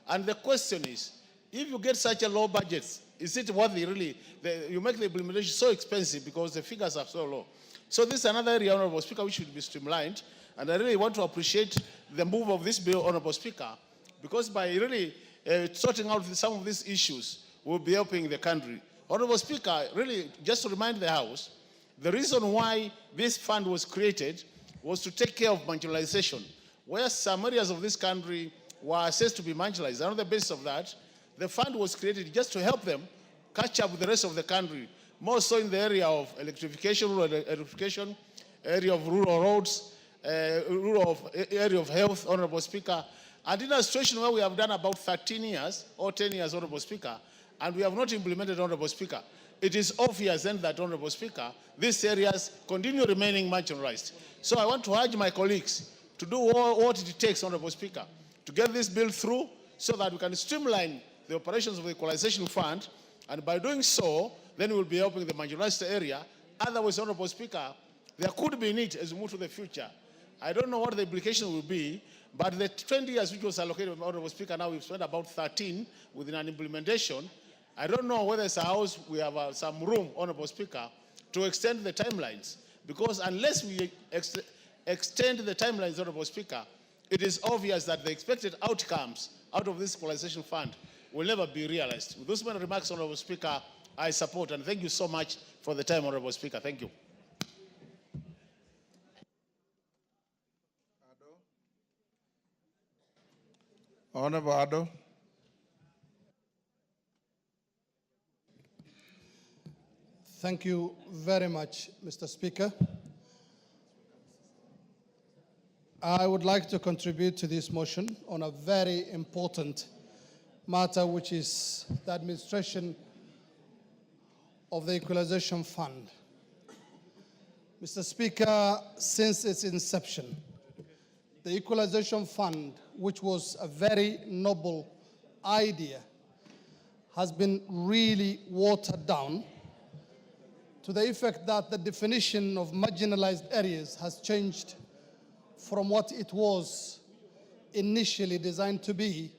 And the question is, if you get such a low budget, is it worth it really? You make the implementation so expensive because the figures are so low. So this is another area, Honorable Speaker, which should be streamlined. And I really want to appreciate the move of this bill, Honorable Speaker, because by really sorting out some of these issues, we'll be helping the country. Honorable Speaker, really, just to remind the House, the reason why this fund was created was to take care of marginalization, where some areas of this country were assessed to be marginalized. And on the basis of that, the fund was created just to help them catch up with the rest of the country, more so in the area of electrification, rural electrification, area of rural roads, area of health, Honorable Speaker. And in a situation where we have done about 13 years or 10 years, Honorable Speaker, and we have not implemented, Honorable Speaker, it is obvious then that, Honorable Speaker, these areas continue remaining marginalized. So I want to urge my colleagues to do what it takes, Honorable Speaker, to get this bill through so that we can streamline the operations of the Equalization Fund, and by doing so, then we will be helping the marginalized area. Otherwise, Honorable Speaker, there could be need as we move to the future. I don't know what the implication will be, but the 20 years which was allocated, Honorable Speaker, now we've spent about 13 within an implementation. I don't know whether as a House we have some room, Honorable Speaker, to extend the timelines. Because unless we extend the timelines, Honorable Speaker, it is obvious that the expected outcomes out of this Equalization Fund will never be realized. With those many remarks, Honorable Speaker, I support, and thank you so much for the time, Honorable Speaker. Thank you. Honorable Addo. Thank you very much, Mr. Speaker. I would like to contribute to this motion on a very important matter, which is the administration of the Equalization Fund. Mr. Speaker, since its inception, the Equalization Fund, which was a very noble idea, has been really watered down to the effect that the definition of marginalized areas has changed from what it was initially designed to be,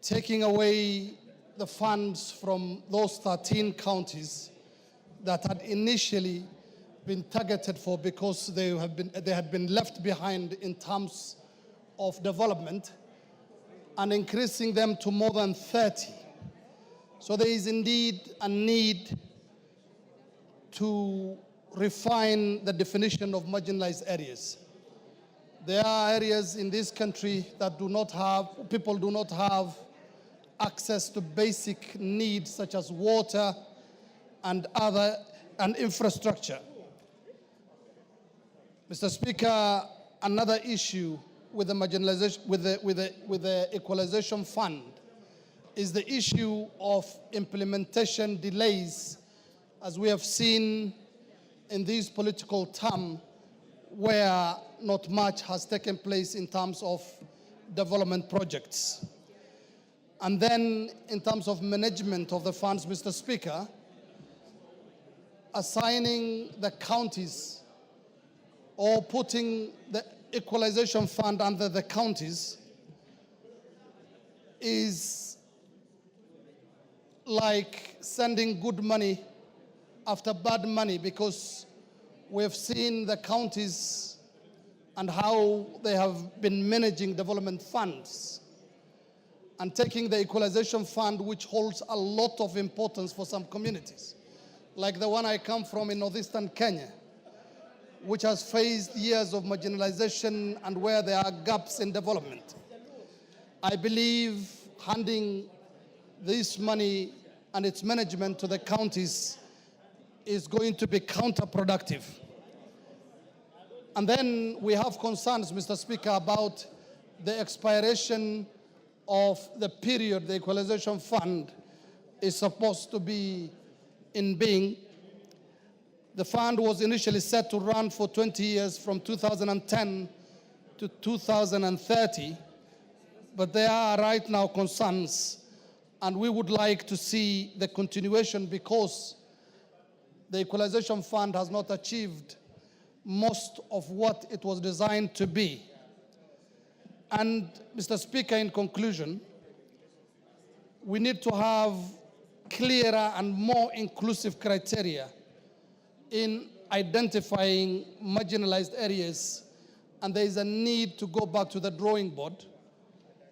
taking away the funds from those 13 counties that had initially been targeted for because they had been left behind in terms of development, and increasing them to more than 30. So there is indeed a need to refine the definition of marginalized areas. There are areas in this country that people do not have access to basic needs such as water and infrastructure. Mr. Speaker, another issue with the marginalization, with the Equalization Fund is the issue of implementation delays, as we have seen in this political term, where not much has taken place in terms of development projects. And then in terms of management of the funds, Mr. Speaker, assigning the counties or putting the Equalization Fund under the counties is like sending good money after bad money, because we've seen the counties and how they have been managing development funds and taking the equalization fund, which holds a lot of importance for some communities, like the one I come from in northeastern Kenya, which has faced years of marginalization and where there are gaps in development. I believe handing this money and its management to the counties is going to be counterproductive. And then we have concerns, Mr. Speaker, about the expiration of the period the Equalization Fund is supposed to be in being. The fund was initially set to run for 20 years from 2010 to 2030, but there are right now concerns, and we would like to see the continuation because the Equalization Fund has not achieved most of what it was designed to be. And Mr. Speaker, in conclusion, we need to have clearer and more inclusive criteria in identifying marginalized areas, and there is a need to go back to the drawing board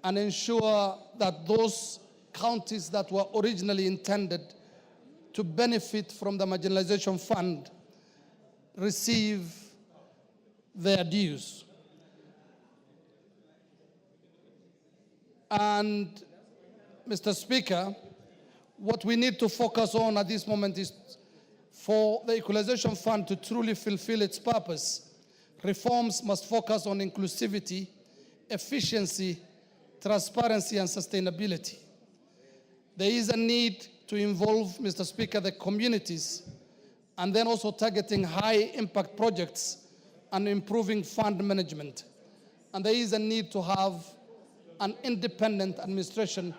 and ensure that those counties that were originally intended to benefit from the marginalization fund receive their dues. And Mr. Speaker, what we need to focus on at this moment is for the Equalization Fund to truly fulfill its purpose, reforms must focus on inclusivity, efficiency, transparency, and sustainability. There is a need to involve, Mr. Speaker, the communities, and then also targeting high-impact projects and improving fund management. And there is a need to have an independent administration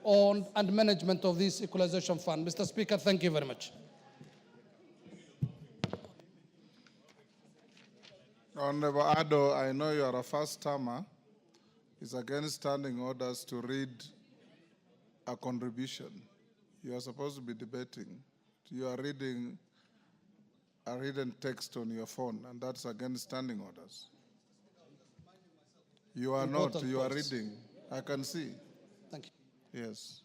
on and management of this Equalization Fund. Mr. Speaker, thank you very much. Honorable Addo, I know you are a first-timer. It's against standing orders to read a contribution. You are supposed to be debating. You are reading a hidden text on your phone, and that's against standing orders. You are not, you are reading. I can see. Thank you. Yes.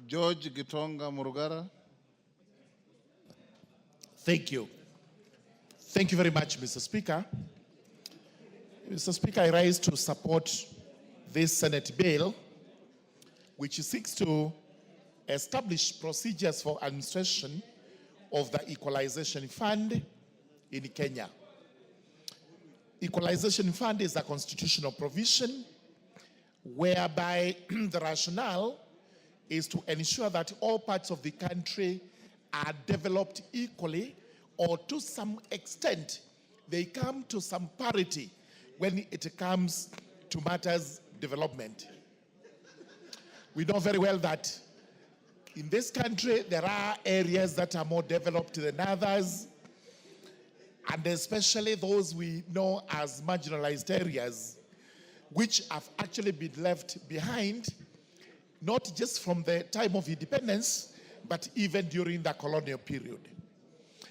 George Gitonga Murugara. Thank you. Thank you very much, Mr. Speaker. Mr. Speaker, I rise to support this Senate bill, which seeks to establish procedures for administration of the Equalization Fund in Kenya. Equalization Fund is a constitutional provision whereby the rationale is to ensure that all parts of the country are developed equally, or to some extent they come to some parity when it comes to matters development. We know very well that in this country there are areas that are more developed than others, and especially those we know as marginalized areas, which have actually been left behind, not just from the time of independence, but even during the colonial period.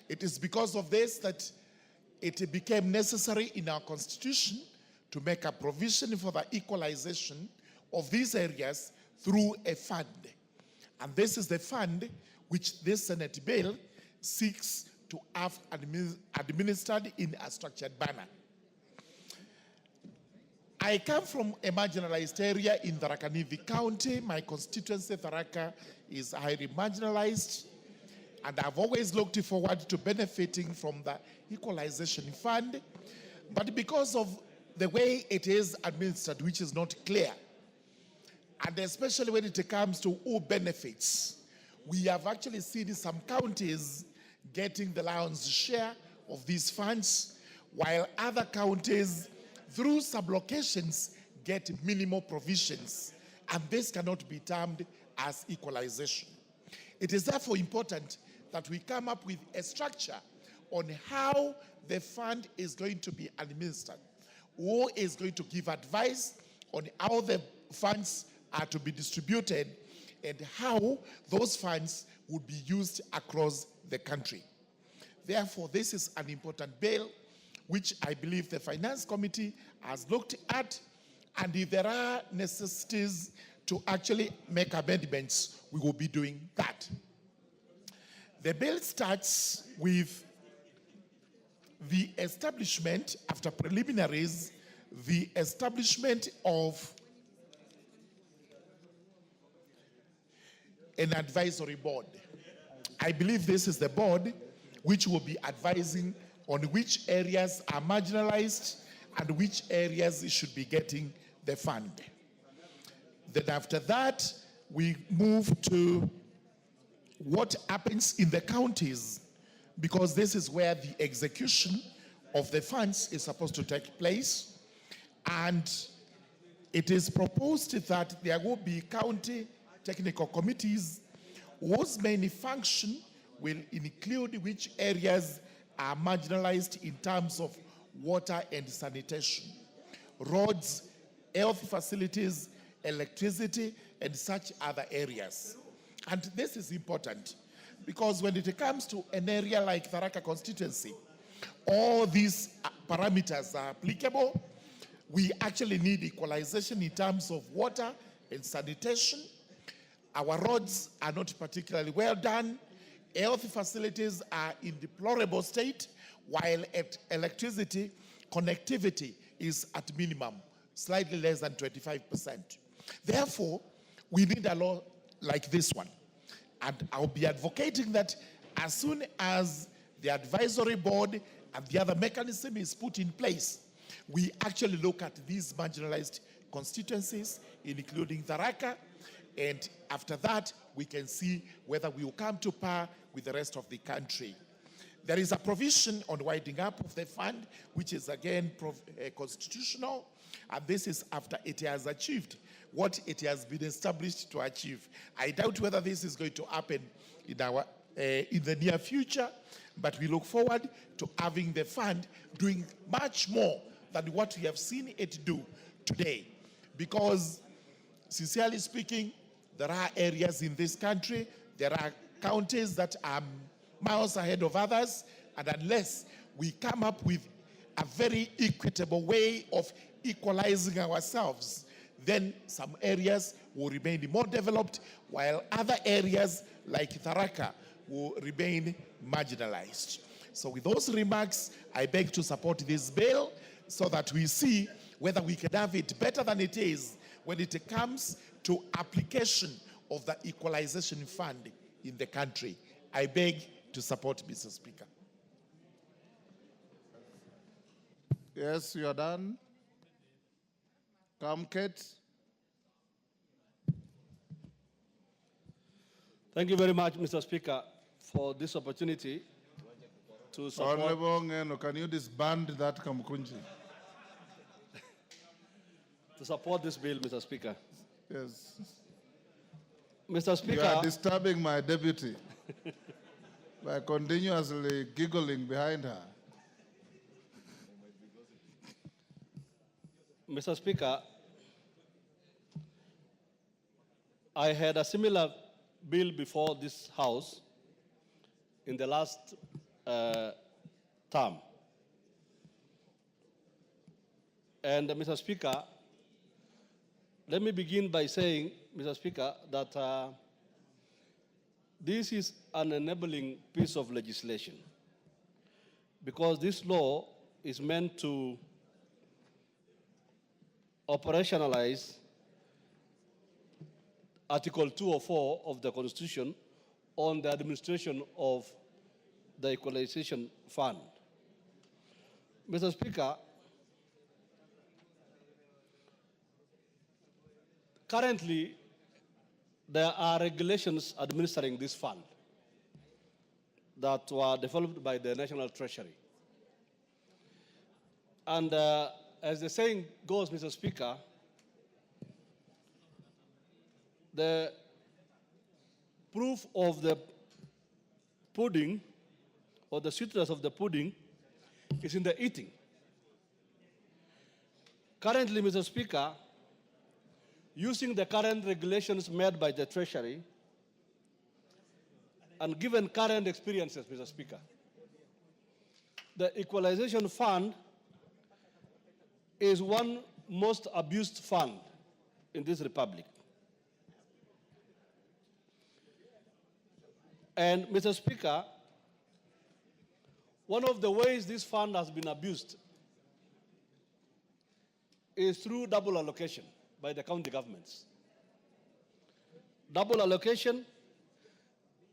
It is because of this that it became necessary in our constitution to make a provision for the equalization of these areas through a fund. And this is the fund which this Senate bill seeks to have administered in a structured manner. I come from a marginalized area in Tharaka Nithi County. My constituency, Tharaka, is highly marginalized, and I've always looked forward to benefiting from the Equalization Fund. But because of the way it is administered, which is not clear, and especially when it comes to who benefits, we have actually seen some counties getting the lion's share of these funds, while other counties, through sublocations, get minimal provisions, and this cannot be termed as equalization. It is therefore important that we come up with a structure on how the fund is going to be administered, who is going to give advice on how the funds are to be distributed and how those funds would be used across the country. Therefore, this is an important bill which I believe the Finance Committee has looked at, and if there are necessities to actually make amendments, we will be doing that. The bill starts with the establishment, after preliminaries, the establishment of an advisory board. I believe this is the board which will be advising on which areas are marginalized and which areas should be getting the fund. Then after that, we move to what happens in the counties, because this is where the execution of the funds is supposed to take place. And it is proposed that there will be county technical committees whose main function will include which areas are marginalized in terms of water and sanitation, roads, health facilities, electricity, and such other areas. And this is important because when it comes to an area like Tharaka constituency, all these parameters are applicable. We actually need equalization in terms of water and sanitation. Our roads are not particularly well done. Health facilities are in deplorable state, while electricity connectivity is at minimum, slightly less than 25%. Therefore, we need a law like this one. And I'll be advocating that as soon as the advisory board and the other mechanism is put in place, we actually look at these marginalized constituencies, including Tharaka, and after that, we can see whether we will come to par with the rest of the country. There is a provision on winding up of the fund, which is again constitutional, and this is after it has achieved what it has been established to achieve. I doubt whether this is going to happen in the near future, but we look forward to having the fund doing much more than what we have seen it do today. Because, sincerely speaking, there are areas in this country, there are counties that are miles ahead of others, and unless we come up with a very equitable way of equalizing ourselves, then some areas will remain more developed, while other areas like Tharaka will remain marginalized. So with those remarks, I beg to support this bill so that we see whether we can have it better than it is when it comes to application of the Equalization Fund in the country. I beg to support, Mr. Speaker. Yes, you are done. Come, Kate. Thank you very much, Mr. Speaker, for this opportunity to support. Honorable Ngeno, can you disband that Kamkunji? To support this bill, Mr. Speaker. Yes. Mr. Speaker. You are disturbing my deputy by continuously giggling behind her. Mr. Speaker, I had a similar bill before this House in the last term. And Mr. Speaker, let me begin by saying, Mr. Speaker, that this is an enabling piece of legislation because this law is meant to operationalize Article 204 of the Constitution on the administration of the Equalization Fund. Mr. Speaker, currently there are regulations administering this fund that were developed by the National Treasury. And as the saying goes, Mr. Speaker, the proof of the pudding or the sweetness of the pudding is in the eating. Currently, Mr. Speaker, using the current regulations made by the Treasury and given current experiences, Mr. Speaker, the Equalization Fund is one most abused fund in this republic. And, Mr. Speaker, one of the ways this fund has been abused is through double allocation by the county governments. Double allocation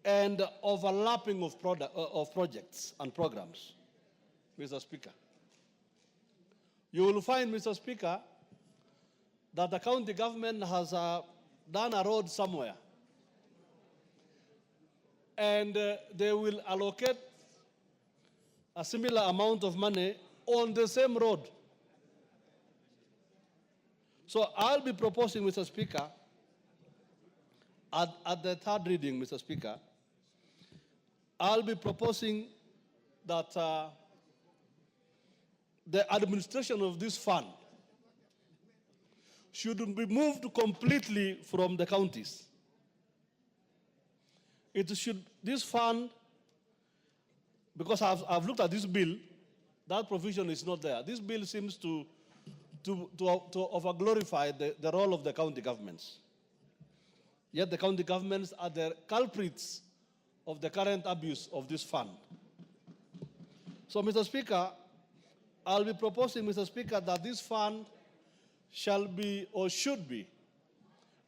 and overlapping of projects and programs, Mr. Speaker. You will find, Mr. Speaker, that the county government has done a road somewhere, and they will allocate a similar amount of money on the same road. So I'll be proposing, Mr. Speaker, at the third reading, Mr. Speaker, I'll be proposing that the administration of this fund should be moved completely from the counties. This fund, because I've looked at this bill, that provision is not there. This bill seems to over-glorify the role of the county governments. Yet the county governments are the culprits of the current abuse of this fund. So, Mr. Speaker, I'll be proposing, Mr. Speaker, that this fund shall be or should be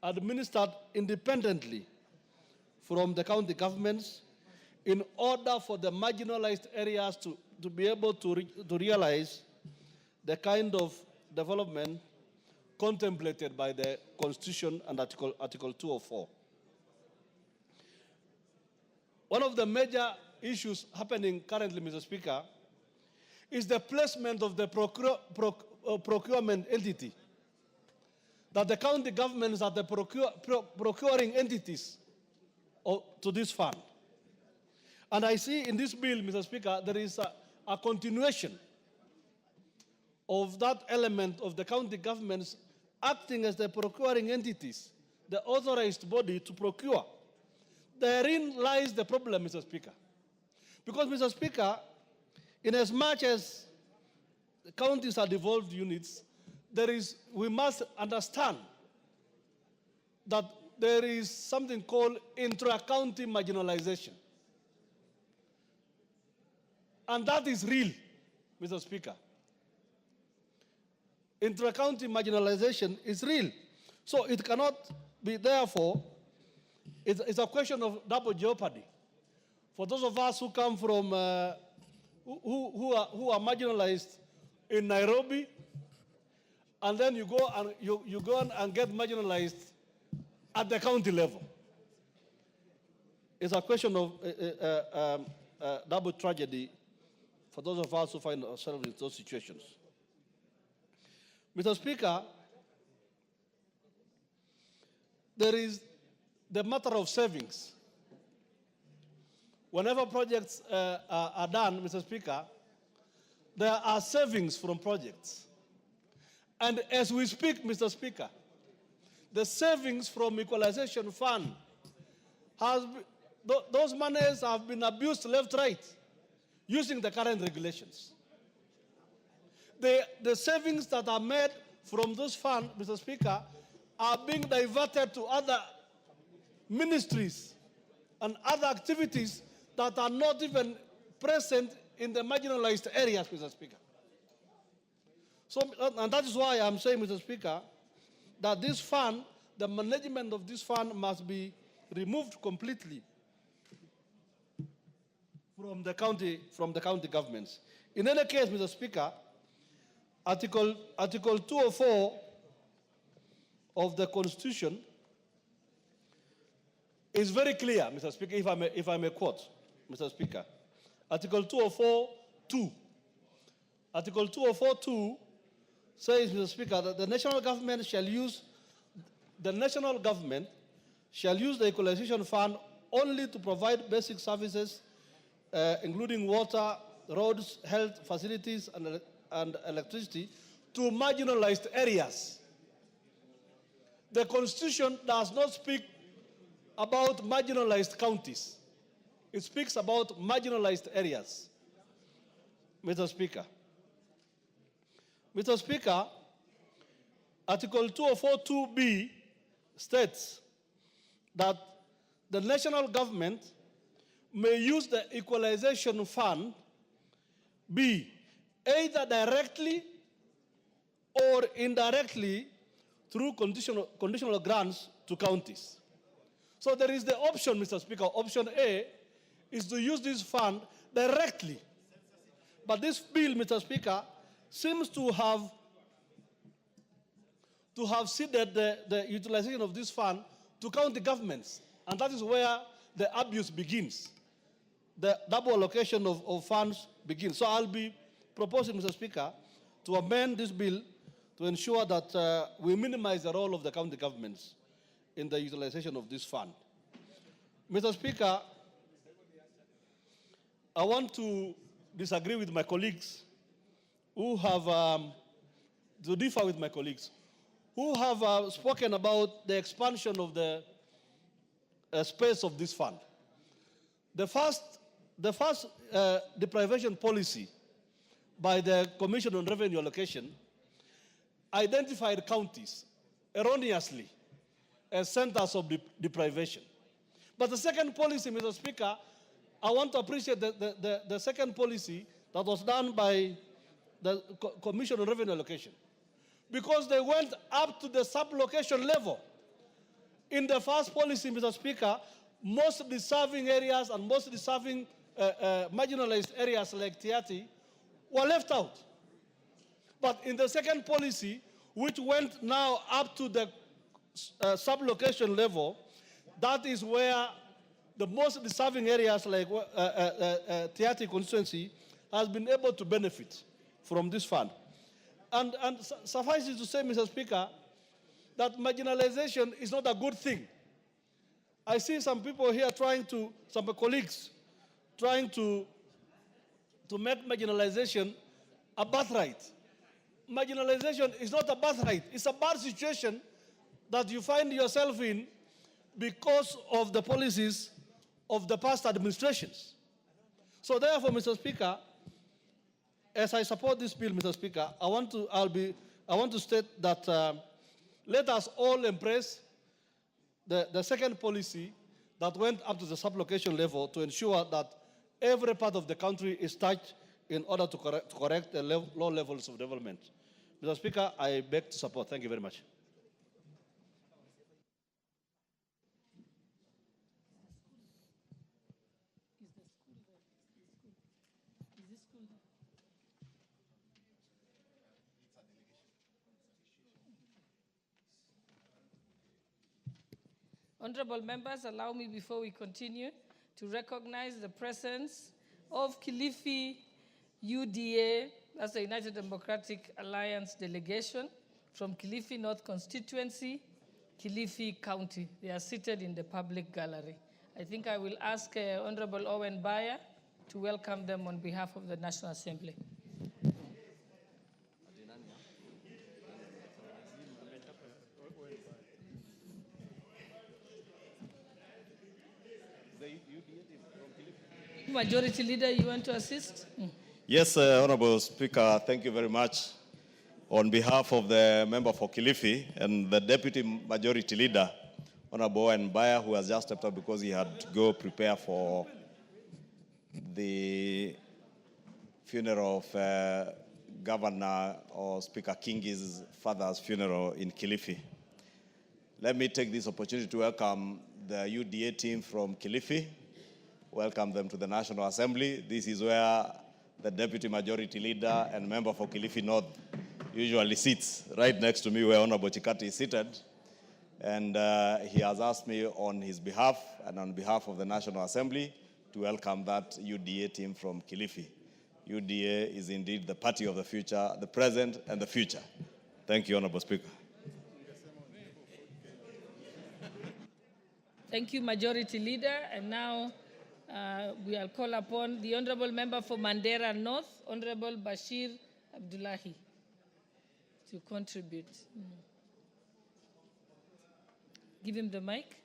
administered independently from the county governments in order for the marginalized areas to be able to realize the kind of development contemplated by the Constitution and Article 204. One of the major issues happening currently, Mr. Speaker, is the placement of the procurement entity. That the county governments are the procuring entities to this fund. And I see in this bill, Mr. Speaker, there is a continuation of that element of the county governments acting as the procuring entities, the authorized body to procure. Therein lies the problem, Mr. Speaker. Because, Mr. Speaker, in as much as the counties are devolved units, we must understand that there is something called intra-county marginalization. And that is real, Mr. Speaker. Intra-county marginalization is real. So it cannot be, therefore, it's a question of double jeopardy. For those of us who come from, who are marginalized in Nairobi, and then you go and get marginalized at the county level. It's a question of double tragedy for those of us who find ourselves in those situations. Mr. Speaker, there is the matter of savings. Whenever projects are done, Mr. Speaker, there are savings from projects. And as we speak, Mr. Speaker, the savings from Equalization Fund, those monies have been abused left, right, using the current regulations. The savings that are made from those funds, Mr. Speaker, are being diverted to other ministries and other activities that are not even present in the marginalized areas, Mr. Speaker. So, and that is why I'm saying, Mr. Speaker, that this fund, the management of this fund must be removed completely from the county governments. In any case, Mr. Speaker, Article 204 of the Constitution is very clear, Mr. Speaker, if I may quote, Mr. Speaker. Article 204(2). Article 204(2) says, Mr. Speaker, that the national government shall use the Equalization Fund only to provide basic services, including water, roads, health facilities, and electricity to marginalized areas. the Constitution does not speak about marginalized counties. It speaks about marginalized areas, Mr. Speaker. Mr. Speaker, Article 2042B states that the national government may use the Equalization Fund, B, either directly or indirectly through conditional grants to counties. So there is the option, Mr. Speaker. Option A is to use this fund directly. But this bill, Mr. Speaker, seems to have ceded the utilization of this fund to county governments. And that is where the abuse begins. The double allocation of funds begins. So I'll be proposing, Mr. Speaker, to amend this bill to ensure that we minimize the role of the county governments in the utilization of this fund. Mr. Speaker, I want to disagree with my colleagues who have, to differ with my colleagues, who have spoken about the expansion of the space of this fund. The first deprivation policy by the Commission on Revenue Allocation identified counties erroneously as centers of deprivation. But the second policy, Mr. Speaker, I want to appreciate the second policy that was done by the Commission on Revenue Allocation, because they went up to the sub-location level. In the first policy, Mr. Speaker, most deserving areas and most deserving marginalized areas like Tiati were left out. But in the second policy, which went now up to the sub-location level, that is where the most deserving areas like Tiati constituency has been able to benefit from this fund. And suffice it to say, Mr. Speaker, that marginalization is not a good thing. I see some people here some colleagues trying to make marginalization a birthright. Marginalization is not a birthright. It's a bad situation that you find yourself in because of the policies of the past administrations. So therefore, Mr. Speaker, as I support this bill, Mr. Speaker, I want to state that let us all embrace the second policy that went up to the sub-location level to ensure that every part of the country is touched in order to correct the low levels of development. Mr. Speaker, I beg to support. Thank you very much. Honorable members, allow me before we continue to recognize the presence of Kilifi UDA, that's the United Democratic Alliance delegation from Kilifi North Constituency, Kilifi County. They are seated in the public gallery. I think I will ask Honorable Owen Baya to welcome them on behalf of the National Assembly. Majority Leader, you want to assist? Yes, Honorable Speaker, thank you very much. On behalf of the member for Kilifi and the Deputy Majority Leader, Honorable Owen Baya, who has just stepped up because he had to go prepare for the funeral of Governor or Speaker Kingi's father's funeral in Kilifi. Let me take this opportunity to welcome the UDA team from Kilifi. Welcome them to the National Assembly. This is where the Deputy Majority Leader and member for Kilifi North usually sits, right next to me where Honorable Chikati is seated. And he has asked me on his behalf and on behalf of the National Assembly to welcome that UDA team from Kilifi. UDA is indeed the party of the future, the present and the future. Thank you, Honorable Speaker. Thank you, Majority Leader. And now we'll call upon the Honorable Member for Mandera North, Honorable Bashir Abdullahi, to contribute. Give him the mic.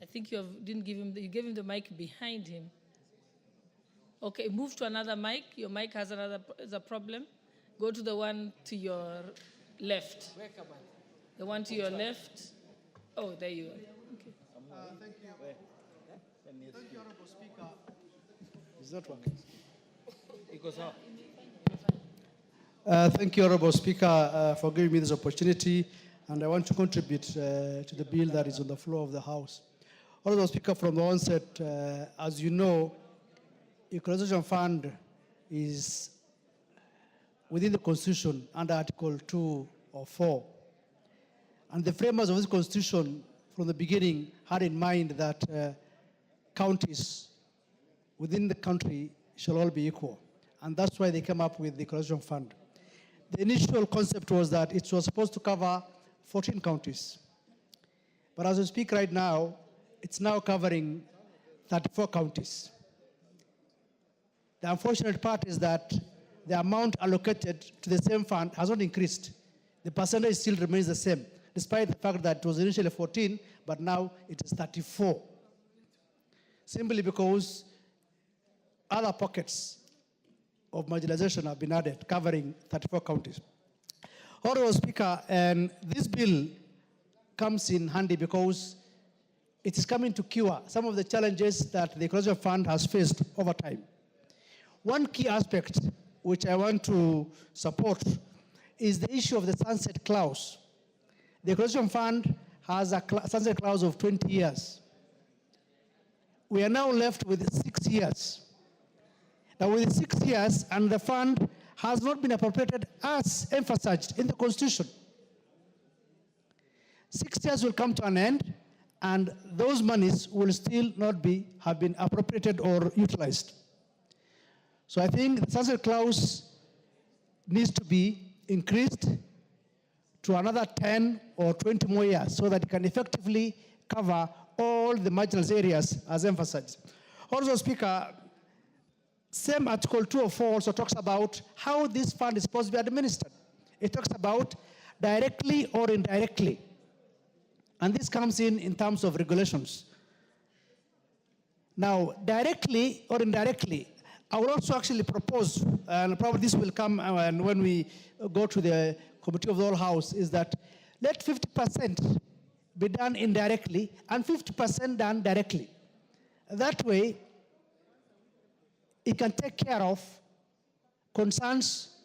I think didn't give him, you gave him the mic behind him. Okay, move to another mic. Your mic has a problem. Go to the one to your left. The one to your left. Oh, there you are. Okay. Thank you. Thank you, Honorable Speaker. Is that working? It goes up. Thank you, Honorable Speaker, for giving me this opportunity, and I want to contribute to the bill that is on the floor of the House. Honorable Speaker, from the onset, as you know, Equalization Fund is within the Constitution under Article 2 or 4. And the framers of this Constitution from the beginning had in mind that counties within the country shall all be equal. And that's why they came up with the Equalization Fund. The initial concept was that it was supposed to cover 14 counties. But as we speak right now, it's now covering 34 counties. The unfortunate part is that the amount allocated to the same fund has not increased. The percentage still remains the same, despite the fact that it was initially 14, but now it is 34. Simply because other pockets of marginalization have been added, covering 34 counties. Honorable Speaker, and this bill comes in handy because it is coming to cure some of the challenges that the Equalization Fund has faced over time. One key aspect which I want to support is the issue of the sunset clause. The Equalization Fund has a sunset clause of 20 years. We are now left with 6 years. Now with 6 years, and the fund has not been appropriated as emphasized in the Constitution. 6 years will come to an end, and those monies will still not have been appropriated or utilized. So I think the sunset clause needs to be increased to another 10 or 20 more years so that it can effectively cover all the marginal areas as emphasized. Also, Speaker, same Article 204 also talks about how this fund is supposed to be administered. It talks about directly or indirectly. And this comes in terms of regulations. Now, directly or indirectly, I will also actually propose, and probably this will come when we go to the Committee of the Whole House, is that let 50% be done indirectly and 50% done directly. That way, it can take care of concerns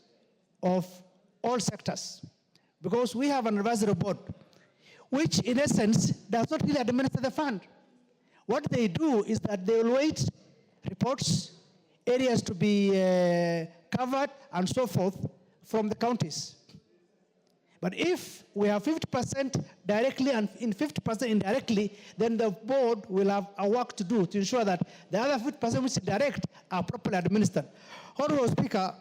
of all sectors. Because we have an advisory board, which in essence does not really administer the fund. What they do is that they will wait reports, areas to be covered, and so forth from the counties. But if we have 50% directly and 50% indirectly, then the board will have a work to do to ensure that the other 50% which is direct are properly administered. Honorable Speaker,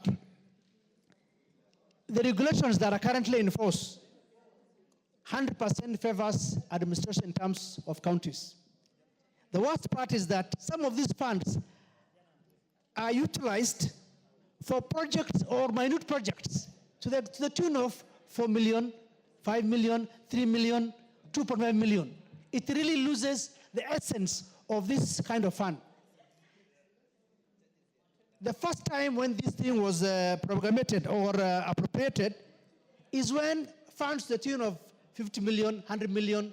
the regulations that are currently in force 100% favors administration in terms of counties. The worst part is that some of these funds are utilized for projects or minute projects to the tune of 4 million, 5 million, 3 million, 2.5 million. It really loses the essence of this kind of fund. The first time when this thing was programmed or appropriated is when funds to the tune of 50 million, 100 million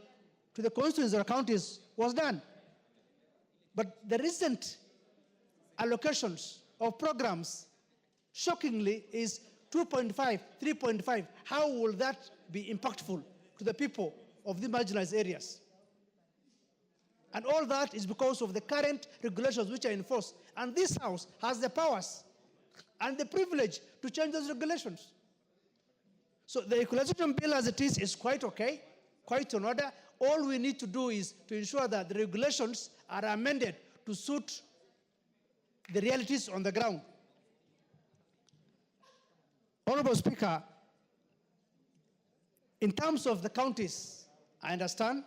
to the constituencies or counties was done. But the recent allocations of programs, shockingly, is 2.5, 3.5. How will that be impactful to the people of the marginalized areas? And all that is because of the current regulations which are in force. And this House has the powers and the privilege to change those regulations. So the Equalization Bill as it is quite okay, quite in order. All we need to do is to ensure that the regulations are amended to suit the realities on the ground. Honorable Speaker, in terms of the counties, I understand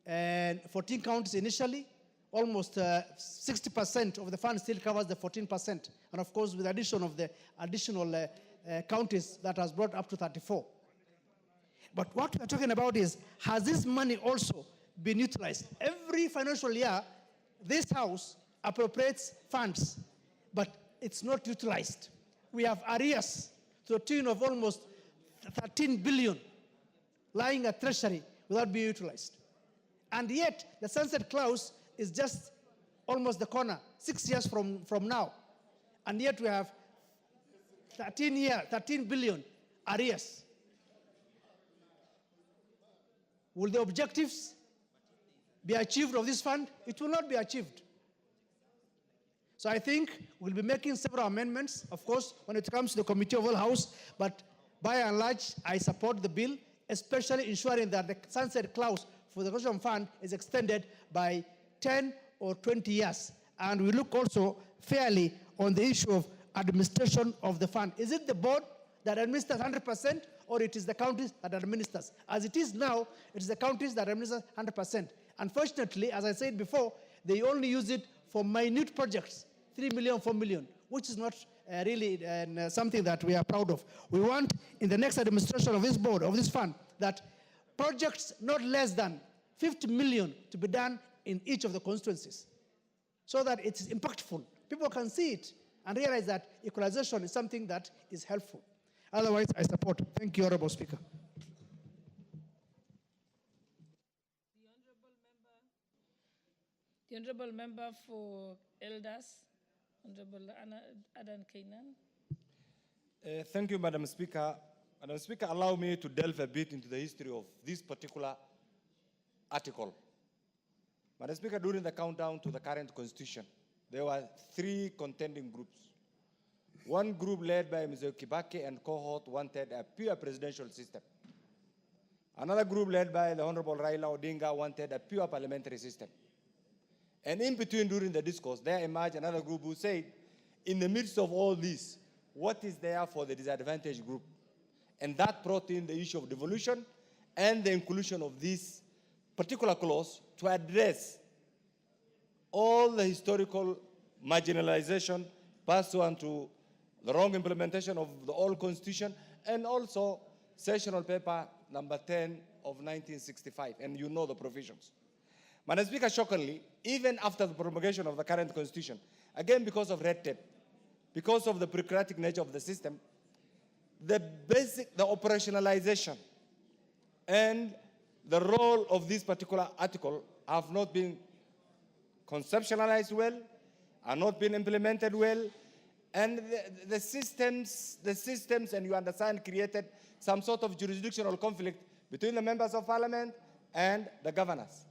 and 14 counties initially. Almost 60% of the fund still covers the 14%. And of course, with addition of the additional counties that has brought up to 34. But what we're talking about is, has this money also been utilized? Every financial year, this House appropriates funds, but it's not utilized. We have arrears to the tune of almost 13 billion lying at Treasury without being utilized. And yet, the sunset clause is just almost the corner, 6 years from now. And yet we have 13 billion arrears. Will the objectives be achieved of this fund? It will not be achieved. So I think we'll be making several amendments, of course, when it comes to the Committee of All House, but by and large, I support the bill, especially ensuring that the sunset clause for the Constitution Fund is extended by 10 or 20 years. And we look also fairly on the issue of administration of the fund. Is it the board that administers 100%, or it is the counties that administers? As it is now, it is the counties that administer 100%. Unfortunately, as I said before, they only use it for minute projects, 3 million, 4 million, which is not really something that we are proud of. We want, in the next administration of this board, of this fund, that projects not less than 50 million to be done in each of the constituencies, so that it's impactful. People can see it and realize that equalization is something that is helpful. Otherwise, I support. Thank you, Honorable Speaker. The Honorable Member for Elders, Honorable Adan Kainan. Thank you, Madam Speaker. Madam Speaker, allow me to delve a bit into the history of this particular article. Madam Speaker, during the countdown to the current constitution, there were 3 contending groups. One group led by Mr. Kibaki and cohort wanted a pure presidential system. Another group led by the Honorable Raila Odinga wanted a pure parliamentary system. And in between, during the discourse, there emerged another group who said, in the midst of all this, what is there for the disadvantaged group? And that brought in the issue of devolution and the inclusion of this particular clause to address all the historical marginalization pursuant to the wrong implementation of the old constitution, and also sessional paper number 10 of 1965, and you know the provisions. Madam Speaker, shockingly, even after the promulgation of the current constitution, again because of red tape, because of the bureaucratic nature of the system, the operationalization and the role of this particular article have not been conceptualized well, are not being implemented well, and the systems, and you understand, created some sort of jurisdictional conflict between the members of parliament and the governors.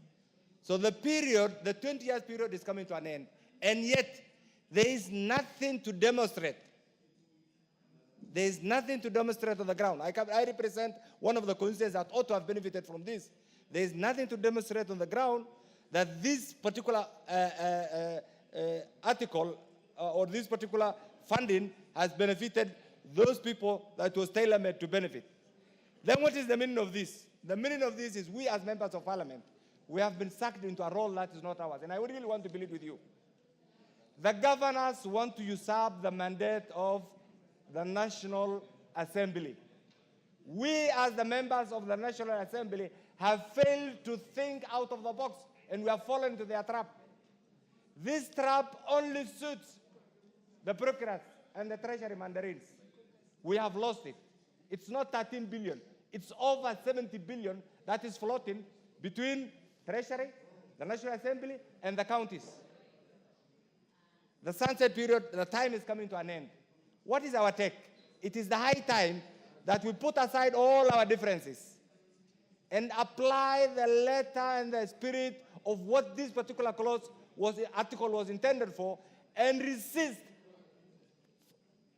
So the period, the 20 years period is coming to an end, and yet there is nothing to demonstrate. There is nothing to demonstrate on the ground. I represent one of the constituencies that ought to have benefited from this. There is nothing to demonstrate on the ground that this particular article or this particular funding has benefited those people that was tailor-made to benefit. Then what is the meaning of this? The meaning of this is we as members of parliament, we have been sucked into a role that is not ours. And I really want to believe with you. The governors want to usurp the mandate of the National Assembly. We as the members of the National Assembly have failed to think out of the box, and we have fallen into their trap. This trap only suits the bureaucrats and the treasury mandarins. We have lost it. It's not 13 billion. It's over 70 billion that is floating between treasury, the National Assembly, and the counties. The sunset period, the time is coming to an end. What is our take? It is the high time that we put aside all our differences and apply the letter and the spirit of what this particular clause article was intended for, and resist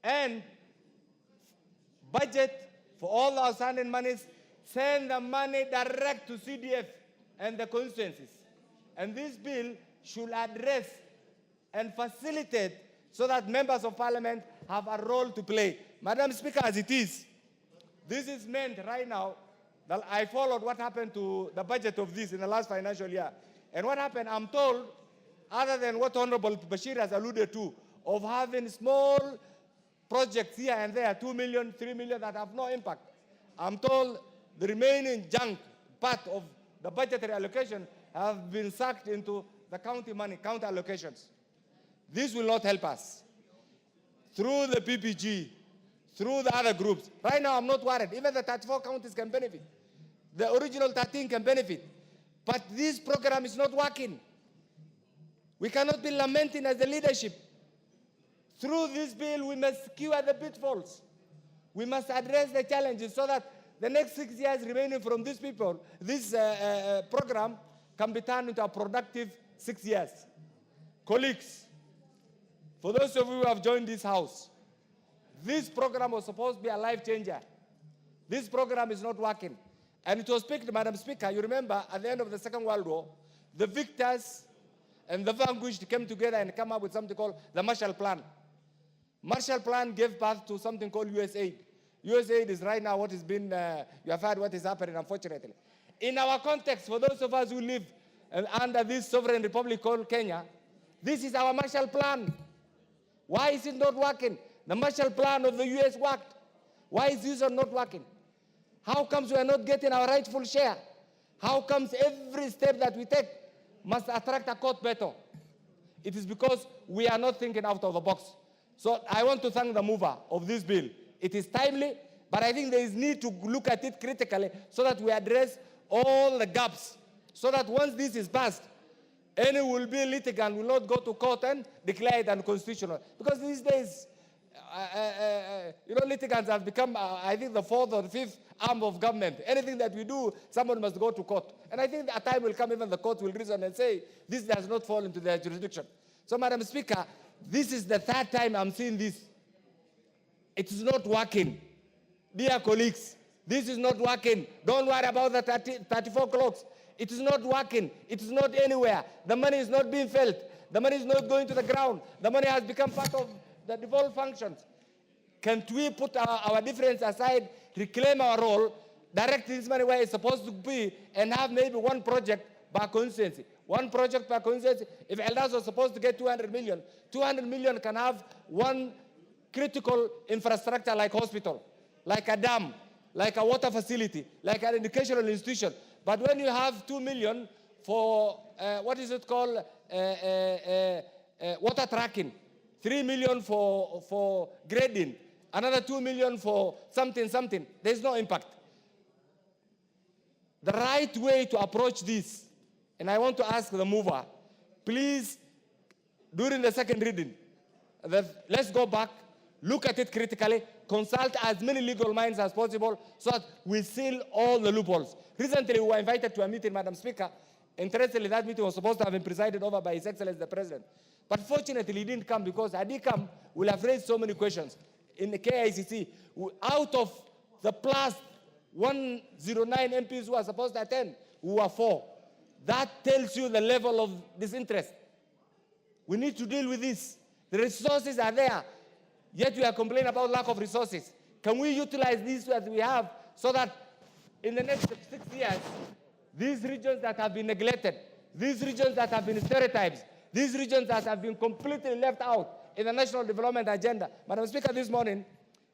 and budget for all the outstanding monies, send the money direct to CDF and the constituencies. And this bill should address and facilitate so that members of parliament have a role to play. Madam Speaker, as it is, this is meant right now I followed what happened to the budget of this in the last financial year. And what happened, I'm told, other than what Honorable Bashir has alluded to, of having small projects here and there, 2 million, 3 million, that have no impact. I'm told the remaining junk part of the budgetary allocation have been sucked into the county money, county allocations. This will not help us. Through the PPG, through the other groups. Right now, I'm not worried. Even the 34 counties can benefit. The original 13 can benefit. But this program is not working. We cannot be lamenting as the leadership. Through this bill, we must cure the pitfalls. We must address the challenges so that the next 6 years remaining from these people, this program can be turned into a productive 6 years. Colleagues, for those of you who have joined this house, this program was supposed to be a life changer. This program is not working. And it was picked, Madam Speaker, you remember at the end of the Second World War, the victors and the vanquished came together and came up with something called the Marshall Plan. Marshall Plan gave birth to something called USAID. USAID is right now what has been, you have heard what is happening, unfortunately. In our context, for those of us who live under this sovereign republic called Kenya, this is our Marshall Plan. Why is it not working? The Marshall Plan of the US worked. Why is this not working? How comes we are not getting our rightful share? How comes every step that we take must attract a court battle? It is because we are not thinking out of the box. So I want to thank the mover of this bill. It is timely, but I think there is need to look at it critically so that we address all the gaps, so that once this is passed, any will be litigant will not go to court and declare it unconstitutional. Because these days, litigants have become, I think, the fourth or the fifth arm of government. Anything that we do, someone must go to court. And I think a time will come, even the court will reason and say, this does not fall into their jurisdiction. So, Madam Speaker, this is the third time I'm seeing this. It is not working. Dear colleagues, this is not working. Don't worry about the 34 clocks. It is not working. It is not anywhere. The money is not being felt. The money is not going to the ground. The money has become part of the devolved functions. Can't we put our difference aside, reclaim our role, direct this money where it's supposed to be, and have maybe one project per constituency? One project per constituency. If Elders was supposed to get 200 million, 200 million can have one critical infrastructure like hospital, like a dam, like a water facility, like an educational institution. But when you have 2 million for, what is it called, water tracking, 3 million for grading, another 2 million for something, there's no impact. The right way to approach this, and I want to ask the mover, please, during the second reading, let's go back, look at it critically, consult as many legal minds as possible so that we seal all the loopholes. Recently, we were invited to a meeting, Madam Speaker. Interestingly, that meeting was supposed to have been presided over by His Excellency the President. But fortunately, he didn't come because had he come, we'll have raised so many questions. In the KICC, out of the plus 109 MPs who are supposed to attend, we were 4. That tells you the level of disinterest. We need to deal with this. The resources are there, yet we are complaining about lack of resources. Can we utilize these that we have so that in the next 6 years, these regions that have been neglected, these regions that have been stereotypes, these regions that have been completely left out in the National Development Agenda. Madam Speaker, this morning,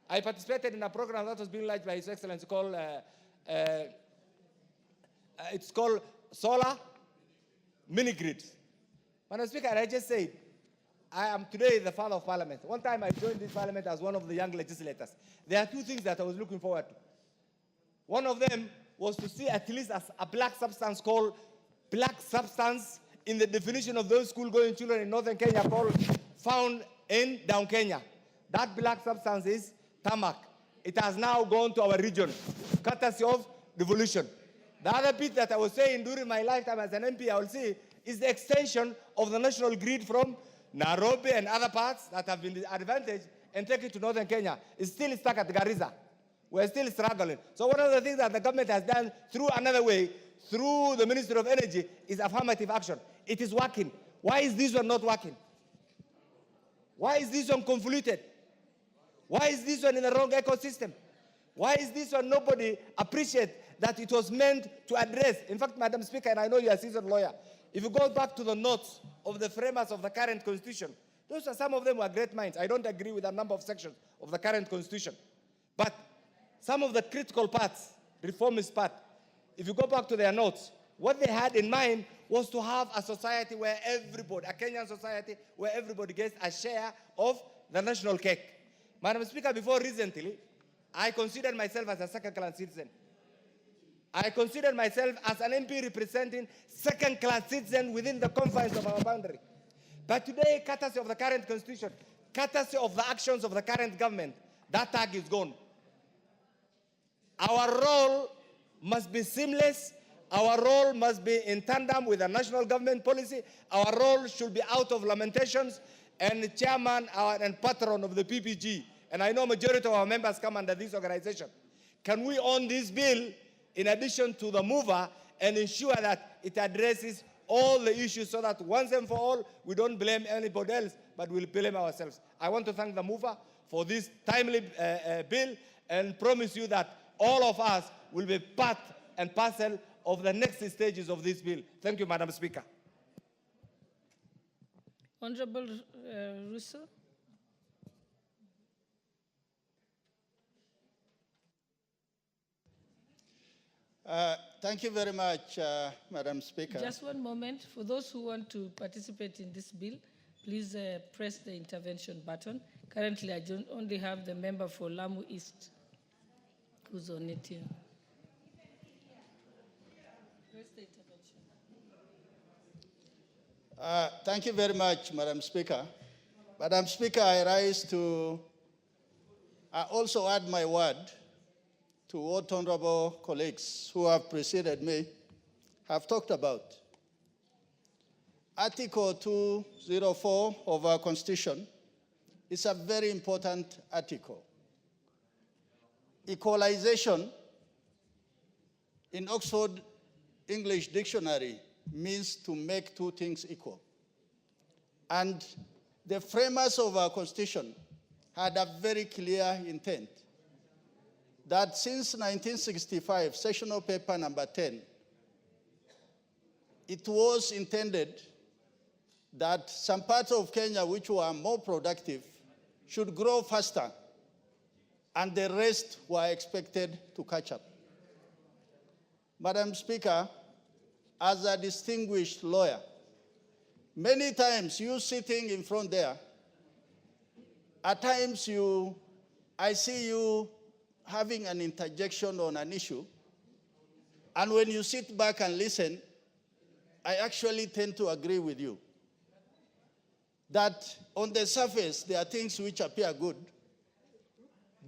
I participated in a program that was being launched by His Excellency called, it's called Solar Mini-Grids. Madam Speaker, I just said, I am today the father of Parliament. One time I joined this Parliament as one of the young legislators. There are 2 things that I was looking forward to. One of them was to see at least a black substance called black substance in the definition of those school-going children in northern Kenya found in down Kenya. That black substance is tarmac. It has now gone to our region, courtesy of devolution. The other bit that I was saying during my lifetime as an MP, I will see, is the extension of the national grid from Nairobi and other parts that have been advantaged and take it to northern Kenya. It's still stuck at Garissa. We're still struggling. So one of the things that the government has done through another way, through the Ministry of Energy, is affirmative action. It is working. Why is this one not working? Why is this one convoluted? Why is this one in the wrong ecosystem? Why is this one nobody appreciates that it was meant to address. In fact, Madam Speaker, and I know you're a seasoned lawyer, if you go back to the notes of the framers of the current constitution, those are, some of them were great minds. I don't agree with a number of sections of the current constitution. But some of the critical parts, reformist part, if you go back to their notes, what they had in mind was to have a society where everybody, a Kenyan society, where everybody gets a share of the national cake. Madam Speaker, before recently, I considered myself as a second-class citizen. I considered myself as an MP representing second-class citizen within the confines of our boundary. But today, courtesy of the current constitution, courtesy of the actions of the current government, that tag is gone. Our role must be seamless. Our role must be in tandem with the national government policy. Our role should be out of lamentations. And chairman and patron of the PPG, and I know majority of our members come under this organization, can we own this bill in addition to the mover and ensure that it addresses all the issues so that once and for all, we don't blame anybody else, but we'll blame ourselves. I want to thank the mover for this timely bill and promise you that all of us will be part and parcel of the next stages of this bill. Thank you, Madam Speaker. Honorable Russo. Thank you very much, Madam Speaker. Just one moment. For those who want to participate in this bill, please press the intervention button. Currently, I only have the member for Lamu East who's on it here. Press the intervention. Thank you very much, Madam Speaker. Madam Speaker, I rise to also add my word to what honorable colleagues who have preceded me have talked about. Article 204 of our Constitution is a very important article. Equalization in Oxford English Dictionary means to make two things equal. And the framers of our Constitution had a very clear intent that since 1965, Sessional Paper number 10, it was intended that some parts of Kenya which were more productive should grow faster, and the rest were expected to catch up. Madam Speaker, as a distinguished lawyer, many times you sitting in front there, at times I see you having an interjection on an issue, and when you sit back and listen, I actually tend to agree with you. That on the surface, there are things which appear good,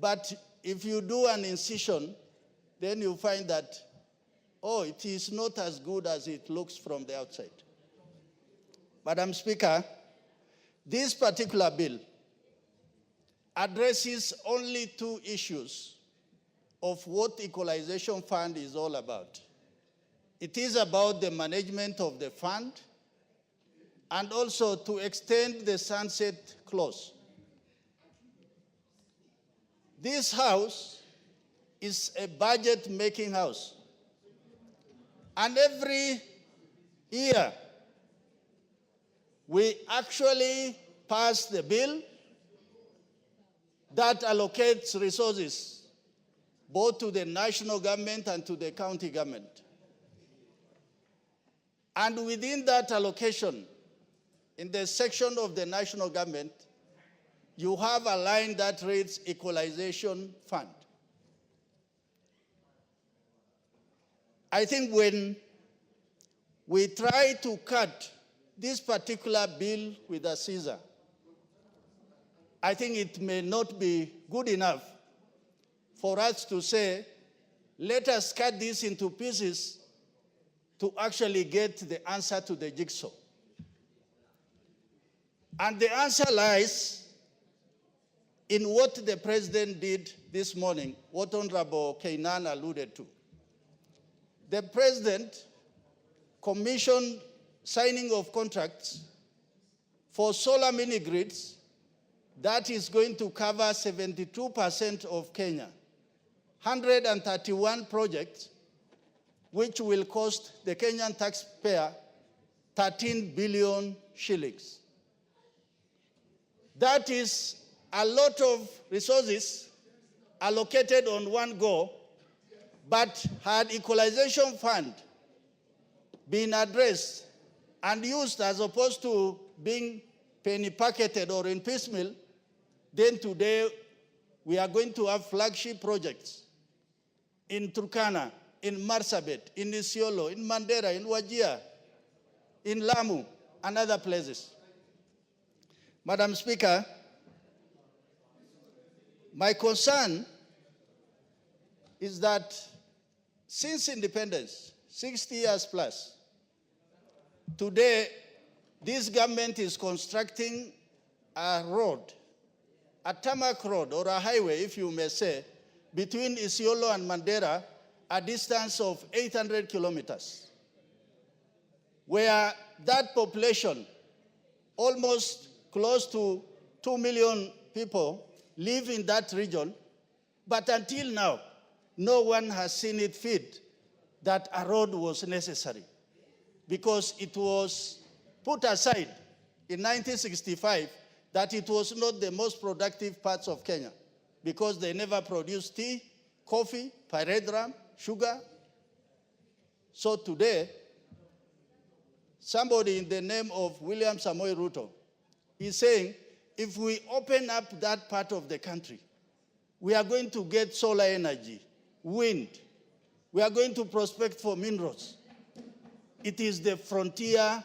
but if you do an incision, then you find that, oh, it is not as good as it looks from the outside. Madam Speaker, this particular bill addresses only two issues of what Equalization Fund is all about. It is about the management of the fund and also to extend the sunset clause. This house is a budget-making house. And every year, we actually pass the bill that allocates resources both to the national government and to the county government. And within that allocation, in the section of the national government, you have a line that reads Equalization Fund. I think when we try to cut this particular bill with a scissor, I think it may not be good enough for us to say, let us cut this into pieces to actually get the answer to the jigsaw. And the answer lies in what the president did this morning, what Honorable Kainan alluded to. The president commissioned signing of contracts for solar mini grids that is going to cover 72% of Kenya. 131 projects which will cost the Kenyan taxpayer 13 billion shillings. That is a lot of resources allocated on one go, but had Equalization Fund been addressed and used as opposed to being penny pocketed or in piecemeal, then today we are going to have flagship projects in Turkana, in Marsabit, in Isiolo, in Mandera, in Wajir, in Lamu, and other places. Madam Speaker, my concern is that since independence, 60 years plus, today this government is constructing a road, a tarmac road or a highway, if you may say, between Isiolo and Mandera, a distance of 800 kilometers, where that population, almost close to 2 million people, live in that region, but until now, no one has seen it fit that a road was necessary, because it was put aside in 1965 that it was not the most productive parts of Kenya, because they never produced tea, coffee, pyrethrum, sugar. So today, somebody in the name of William Samoei Ruto is saying, if we open up that part of the country, we are going to get solar energy, wind. We are going to prospect for minerals. It is the frontier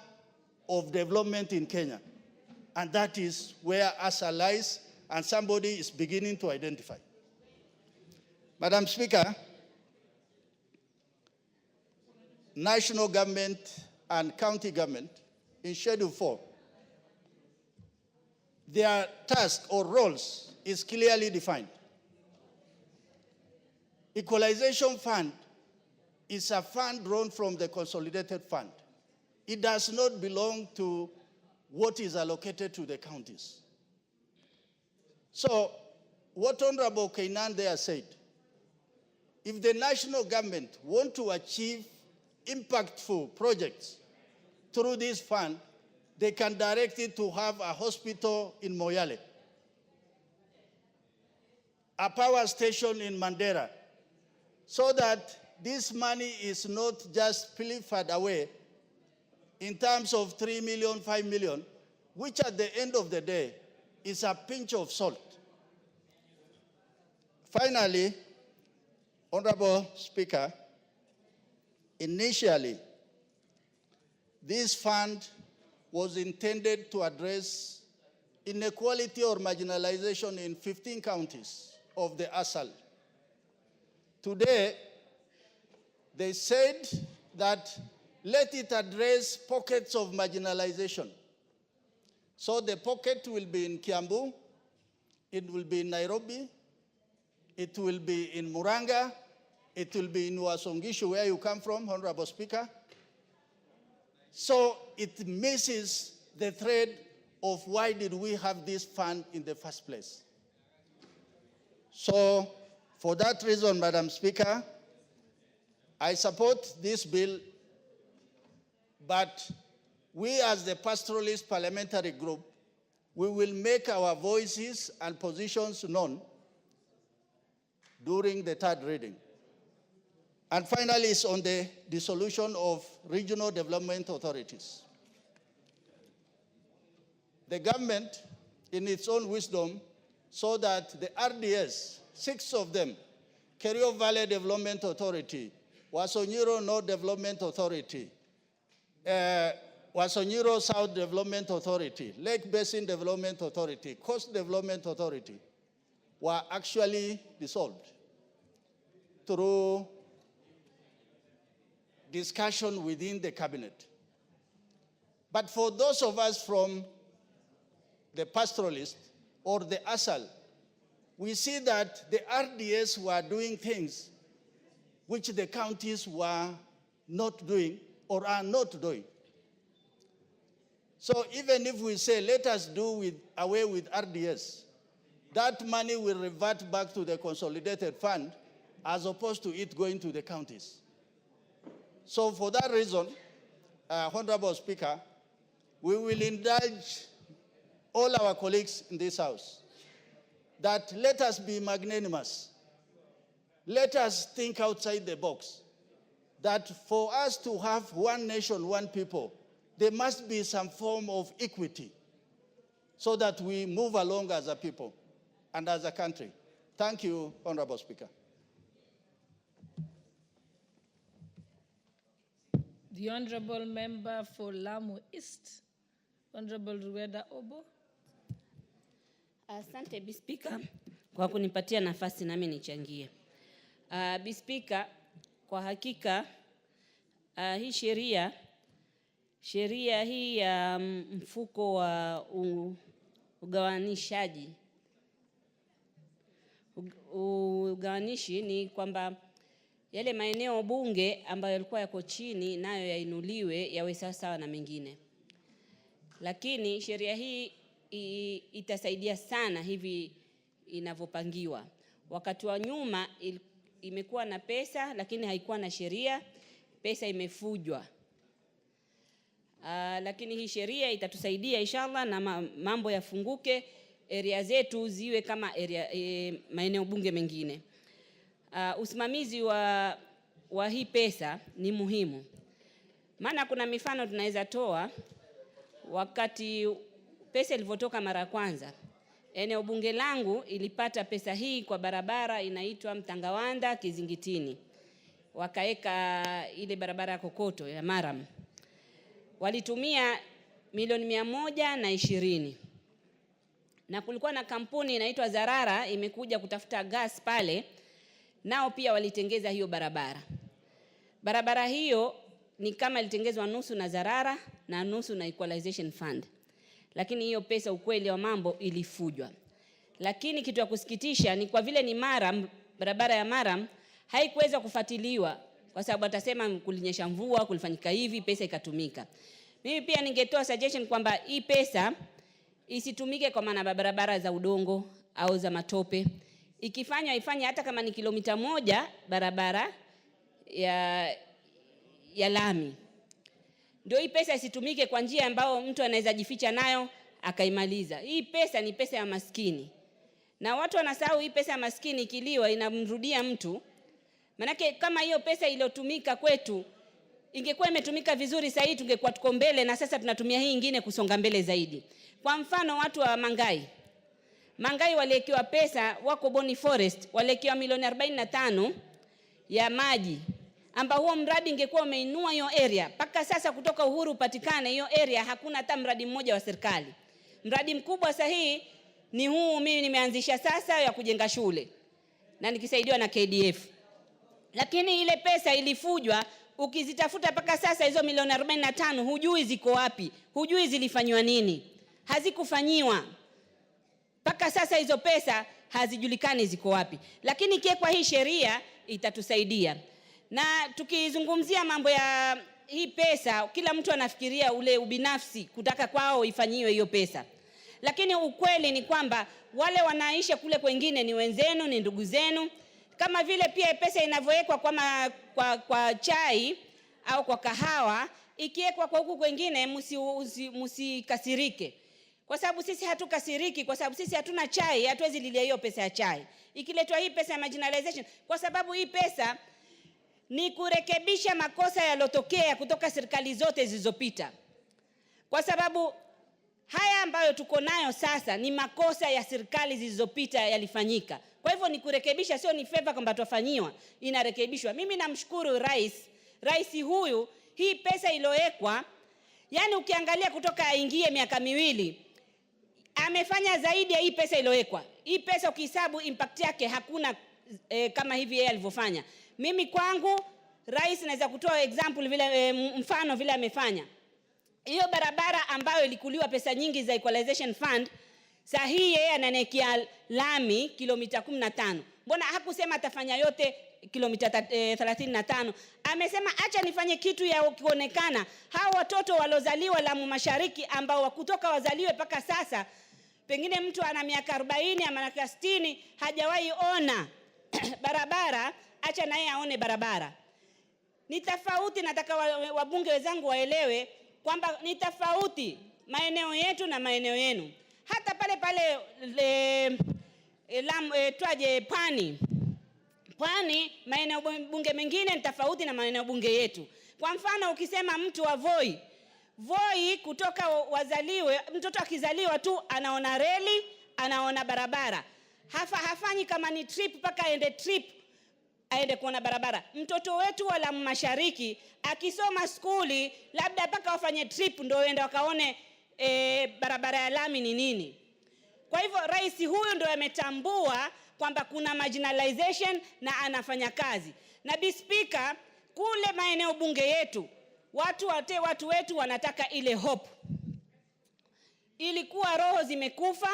of development in Kenya. And that is where ASA lies, and somebody is beginning to identify. Madam Speaker, national government and county government in Schedule 4, their task or roles is clearly defined. Equalization Fund is a fund drawn from the consolidated fund. It does not belong to what is allocated to the counties. So, what Honorable Kainan there said, if the national government want to achieve impactful projects through this fund, they can direct it to have a hospital in Moyale, a power station in Mandera, so that this money is not just pilfered away in terms of 3 million, 5 million, which at the end of the day is a pinch of salt. Finally, Honorable Speaker, initially, this fund was intended to address inequality or marginalization in 15 counties of the ASAL. Today, they said that let it address pockets of marginalization. So the pocket will be in Kiambu, it will be in Nairobi, it will be in Muranga, it will be in Uasin-Gishu, where you come from, Honorable Speaker. So it misses the thread of why did we have this fund in the first place. So for that reason, Madam Speaker, I support this bill, but we as the Pastoralist Parliamentary Group, we will make our voices and positions known during the third reading. And finally, it's on the dissolution of regional development authorities. The government, in its own wisdom, saw that the RDS, 6 of them, Kerio Valley Development Authority, Wasonyiro North Development Authority, Wasonyiro South Development Authority, Lake Basin Development Authority, Coast Development Authority, were actually dissolved through discussion within the cabinet. But for those of us from the pastoralist or the ASAL, we see that the RDS were doing things which the counties were not doing or are not doing. So even if we say, let us do away with RDS, that money will revert back to the consolidated fund as opposed to it going to the counties. So for that reason, Honorable Speaker, we will indulge all our colleagues in this House that let us be magnanimous. Let us think outside the box. That for us to have one nation, one people, there must be some form of equity so that we move along as a people and as a country. Thank you, Honorable Speaker. The Honorable Member for Lamu East, Honorable Rueda Obo. Asante Bispika kwa kunipatia nafasi nami nichangie. Bispika, kwa hakika hii sheria hii ya mfuko wa ugawanishi ni kwamba yale maeneo bunge ambayo yalikuwa yako chini nayo yainuliwe yawe sawa na mengine. Lakini sheria hii itasaidia sana hivi inavyopangiwa. Wakati wa nyuma imekuwa na pesa lakini haikuwa na sheria, pesa imefujwa. Lakini hii sheria itatusaidia inshallah na mambo yafunguke, area zetu ziwe kama maeneo bunge mengine. Usimamizi wa hii pesa ni muhimu. Maana kuna mifano tunaweza toa. Wakati pesa ilivyotoka mara kwanza, eneo bunge langu ilipata pesa hii kwa barabara inaitwa Mtangawanda Kizingitini. Wakaeka ile barabara ya kokoto ya Maram. Walitumia milioni 120. Na kulikuwa na kampuni inaitwa Zarara imekuja kutafuta gas pale, nao pia walitengeza hiyo barabara. Barabara hiyo ni kama ilitengezwa nusu na Zarara na nusu na Equalization Fund. Lakini hiyo pesa ukweli wa mambo ilifujwa. Lakini kitu ya kusikitisha ni kwa vile ni Maram, barabara ya Maram haikuweza kufuatiliwa kwa sababu atasema kulinyesha mvua, kulifanyika hivi, pesa ikatumika. Mimi pia ningetoa suggestion kwamba hii pesa isitumike kwa maana barabara za udongo au za matope. Ikifanywa ifanye hata kama ni kilomita 1 barabara ya lami. Ndio hii pesa isitumike kwa njia ambayo mtu anaweza jificha nayo akaimaliza. Hii pesa ni pesa ya maskini. Na watu wanasahau hii pesa ya maskini ikiliwa inamrudia mtu. Manake kama hiyo pesa iliyotumika kwetu ingekuwa imetumika vizuri sasa hivi tungekuwa tuko mbele na sasa tunatumia hii nyingine kusonga mbele zaidi. Kwa mfano watu wa Mangai waliwekewa pesa, wako Boni Forest waliwekewa milioni 45 ya maji ambao huo mradi ingekuwa umeinua hiyo area. Paka sasa kutoka uhuru upatikane hiyo area hakuna hata mradi mmoja wa serikali. Mradi mkubwa sahihi ni huu mimi nimeanzisha sasa ya kujenga shule na nikisaidiwa na KDF. Lakini ile pesa ilifujwa, ukizitafuta paka sasa hizo milioni 45 hujui ziko wapi, hujui zilifanywa nini. Hazikufanyiwa. Paka sasa hizo pesa hazijulikani ziko wapi. Lakini kwa hii sheria itatusaidia. Na tukizungumzia mambo ya hii pesa, kila mtu anafikiria ule ubinafsi kutaka kwao ifanyiwe hiyo pesa. Lakini ukweli ni kwamba wale wanaisha kule kwingine ni wenzenu, ni ndugu zenu. Kama vile pia pesa inavyowekwa kwa chai au kwa kahawa, ikiwekwa kwa huku kwingine msikasirike. Kwa sababu sisi hatukasiriki, kwa sababu sisi hatuna chai, hatuwezi lilia hiyo pesa ya chai. Ikiletwa hii pesa ya marginalization, kwa sababu hii pesa ni kurekebisha makosa yalotokea kutoka serikali zote zilizopita. Kwa sababu haya ambayo tuko nayo sasa ni makosa ya serikali zilizopita yalifanyika. Kwa hivyo ni kurekebisha, sio ni favor kwamba tufanyiwa, inarekebishwa. Mimi namshukuru rais huyu, hii pesa iliyowekwa, yani ukiangalia kutoka aingie miaka 2 amefanya zaidi ya hii pesa iliyowekwa. Hii pesa ukihesabu impact yake hakuna kama hivi yeye alivyofanya. Mimi kwangu rais naweza kutoa example vile mfano vile amefanya. Hiyo barabara ambayo ilikuliwa pesa nyingi za Equalization Fund, sahihi yeye ananekea lami kilomita 15. Mbona hakusema atafanya yote kilomita 35? Amesema acha nifanye kitu ya kuonekana. Hao watoto walozaliwa Lamu Mashariki ambao kutoka wazaliwe paka sasa, pengine mtu ana miaka 40 ama miaka 60 hajawahi ona barabara, acha na yeye aone barabara. Ni tofauti, nataka wabunge wenzangu waelewe kwamba ni tofauti maeneo yetu na maeneo yenu. Hata pale Pwani maeneo bunge mengine ni tofauti na maeneo bunge yetu. Kwa mfano ukisema mtu wa Voi kutoka wazaliwe, mtoto akizaliwa tu anaona reli, anaona barabara. Hafanyi kama ni trip paka aende kuona barabara. Mtoto wetu wa Lamu Mashariki akisoma skuli labda paka wafanye trip ndio waende wakaone barabara ya lami ni nini. Kwa hivyo rais huyu ndio ametambua kwamba kuna marginalization na anafanya kazi. Na Bi Speaker, kule maeneo bunge yetu watu wetu wanataka ile hope. Ilikuwa roho zimekufa,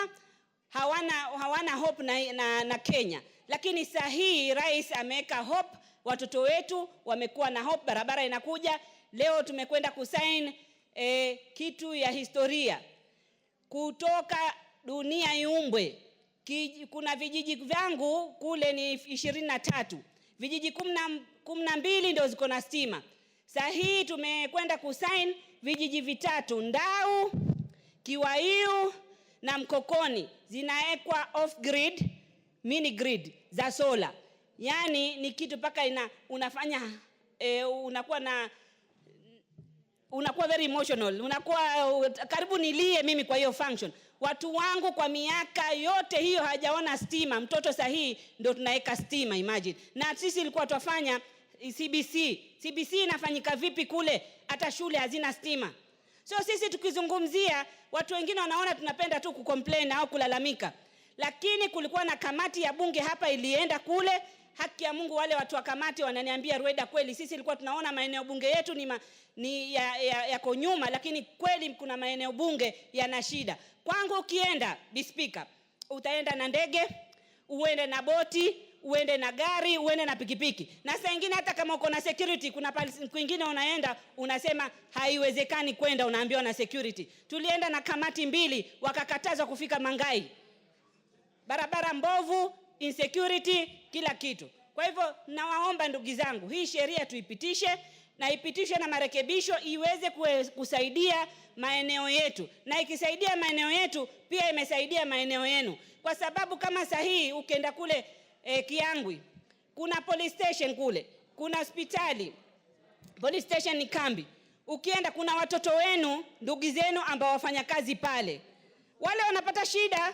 hawana hope na Kenya. Lakini sahihi rais ameweka hope, watoto wetu wamekuwa na hope, barabara inakuja. Leo tumekwenda kusign kitu ya historia. Kutoka dunia iumbwe. Kuna vijiji vyangu kule ni 23. Vijiji 12 ndio ziko na stima. Sahihi tumekwenda kusign vijiji 3, Ndau, Kiwaiu na Mkokoni zinaekwa off grid, mini grid za solar. Yani ni kitu paka unafanya unakuwa very emotional, unakuwa karibu nilie mimi kwa hiyo function. Watu wangu kwa miaka yote hiyo hajaona stima, mtoto sahihi ndio tunaweka stima, imagine. Na sisi ilikuwa tuwafanya CBC inafanyika vipi kule, hata shule hazina stima. So sisi tukizungumzia, watu wengine wanaona tunapenda tu kucomplain au kulalamika. Lakini kulikuwa na kamati ya bunge hapa ilienda kule, haki ya Mungu wale watu wa kamati wananiambia Rweda, kweli sisi ilikuwa tunaona maeneo bunge yetu ni yako nyuma, lakini kweli kuna maeneo bunge yana shida. Kwangu ukienda, Bi Speaker, utaenda na ndege, uende na boti, uende na gari, uende na pikipiki. Na saa nyingine hata kama uko na security, kuna kwingine unaenda unasema haiwezekani kwenda, unaambiwa na security. Tulienda na kamati 2 wakakatazwa kufika Mangai. Barabara mbovu, insecurity, kila kitu. Kwa hivyo nawaomba ndugu zangu, hii sheria tuipitishe na ipitishwe na marekebisho iweze kusaidia maeneo yetu. Na ikisaidia maeneo yetu pia imesaidia maeneo yenu. Kwa sababu kama sahihi ukienda kule Kiangwi, kuna police station kule, kuna hospitali. Police station ni kambi. Ukienda kuna watoto wenu, ndugu zenu ambao wafanya kazi pale. Wale wanapata shida,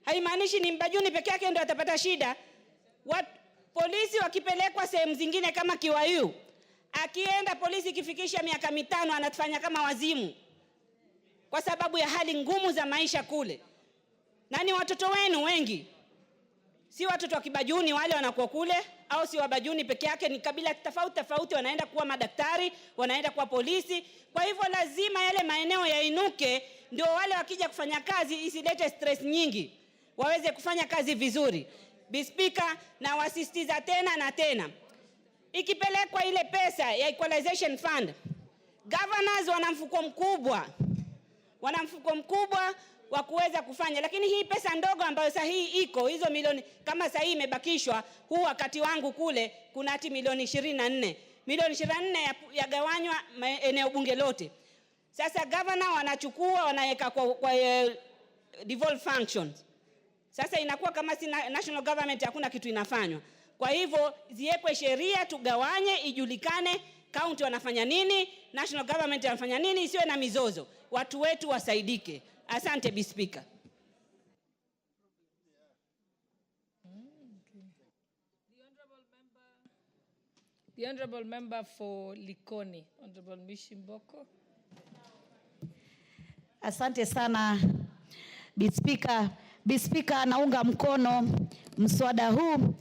haimaanishi ni Mbajuni peke yake ndio atapata shida. Polisi wakipelekwa sehemu zingine kama Kiwaiu, akienda polisi kifikisha miaka 5 anatufanya kama wazimu. Kwa sababu ya hali ngumu za maisha kule. Na ni watoto wenu wengi. Si watoto wa Kibajuni wale wanakuwa kule, au si Wabajuni peke yake, ni kabila tofauti wanaenda kuwa madaktari, wanaenda kuwa polisi. Kwa hivyo lazima yale maeneo yainuke, ndio wale wakija kufanya kazi isilete stress nyingi, waweze kufanya kazi vizuri. Bi Speaker, na wasisitiza tena na tena, ikipelekwa ile pesa ya Equalization Fund, governors wana mfuko mkubwa wa kuweza kufanya. Lakini hii pesa ndogo ambayo sahihi iko, hizo milioni kama sahihi imebakishwa, huu wakati wangu kule kuna hati milioni 24. Milioni 24 yagawanywa eneo bunge lote. Sasa governor wanachukua wanaweka kwa devolved functions. Sasa inakuwa kama si national government, hakuna kitu inafanywa. Kwa hivyo ziwekwe sheria, tugawanye, ijulikane county wanafanya nini, national government wanafanya nini, isiwe na mizozo. Watu wetu wasaidike. Asante Bi Speaker. The Honorable Member for Likoni, Honorable Mishimboko. Asante sana Bi Speaker. Bi Speaker, naunga mkono mswada huu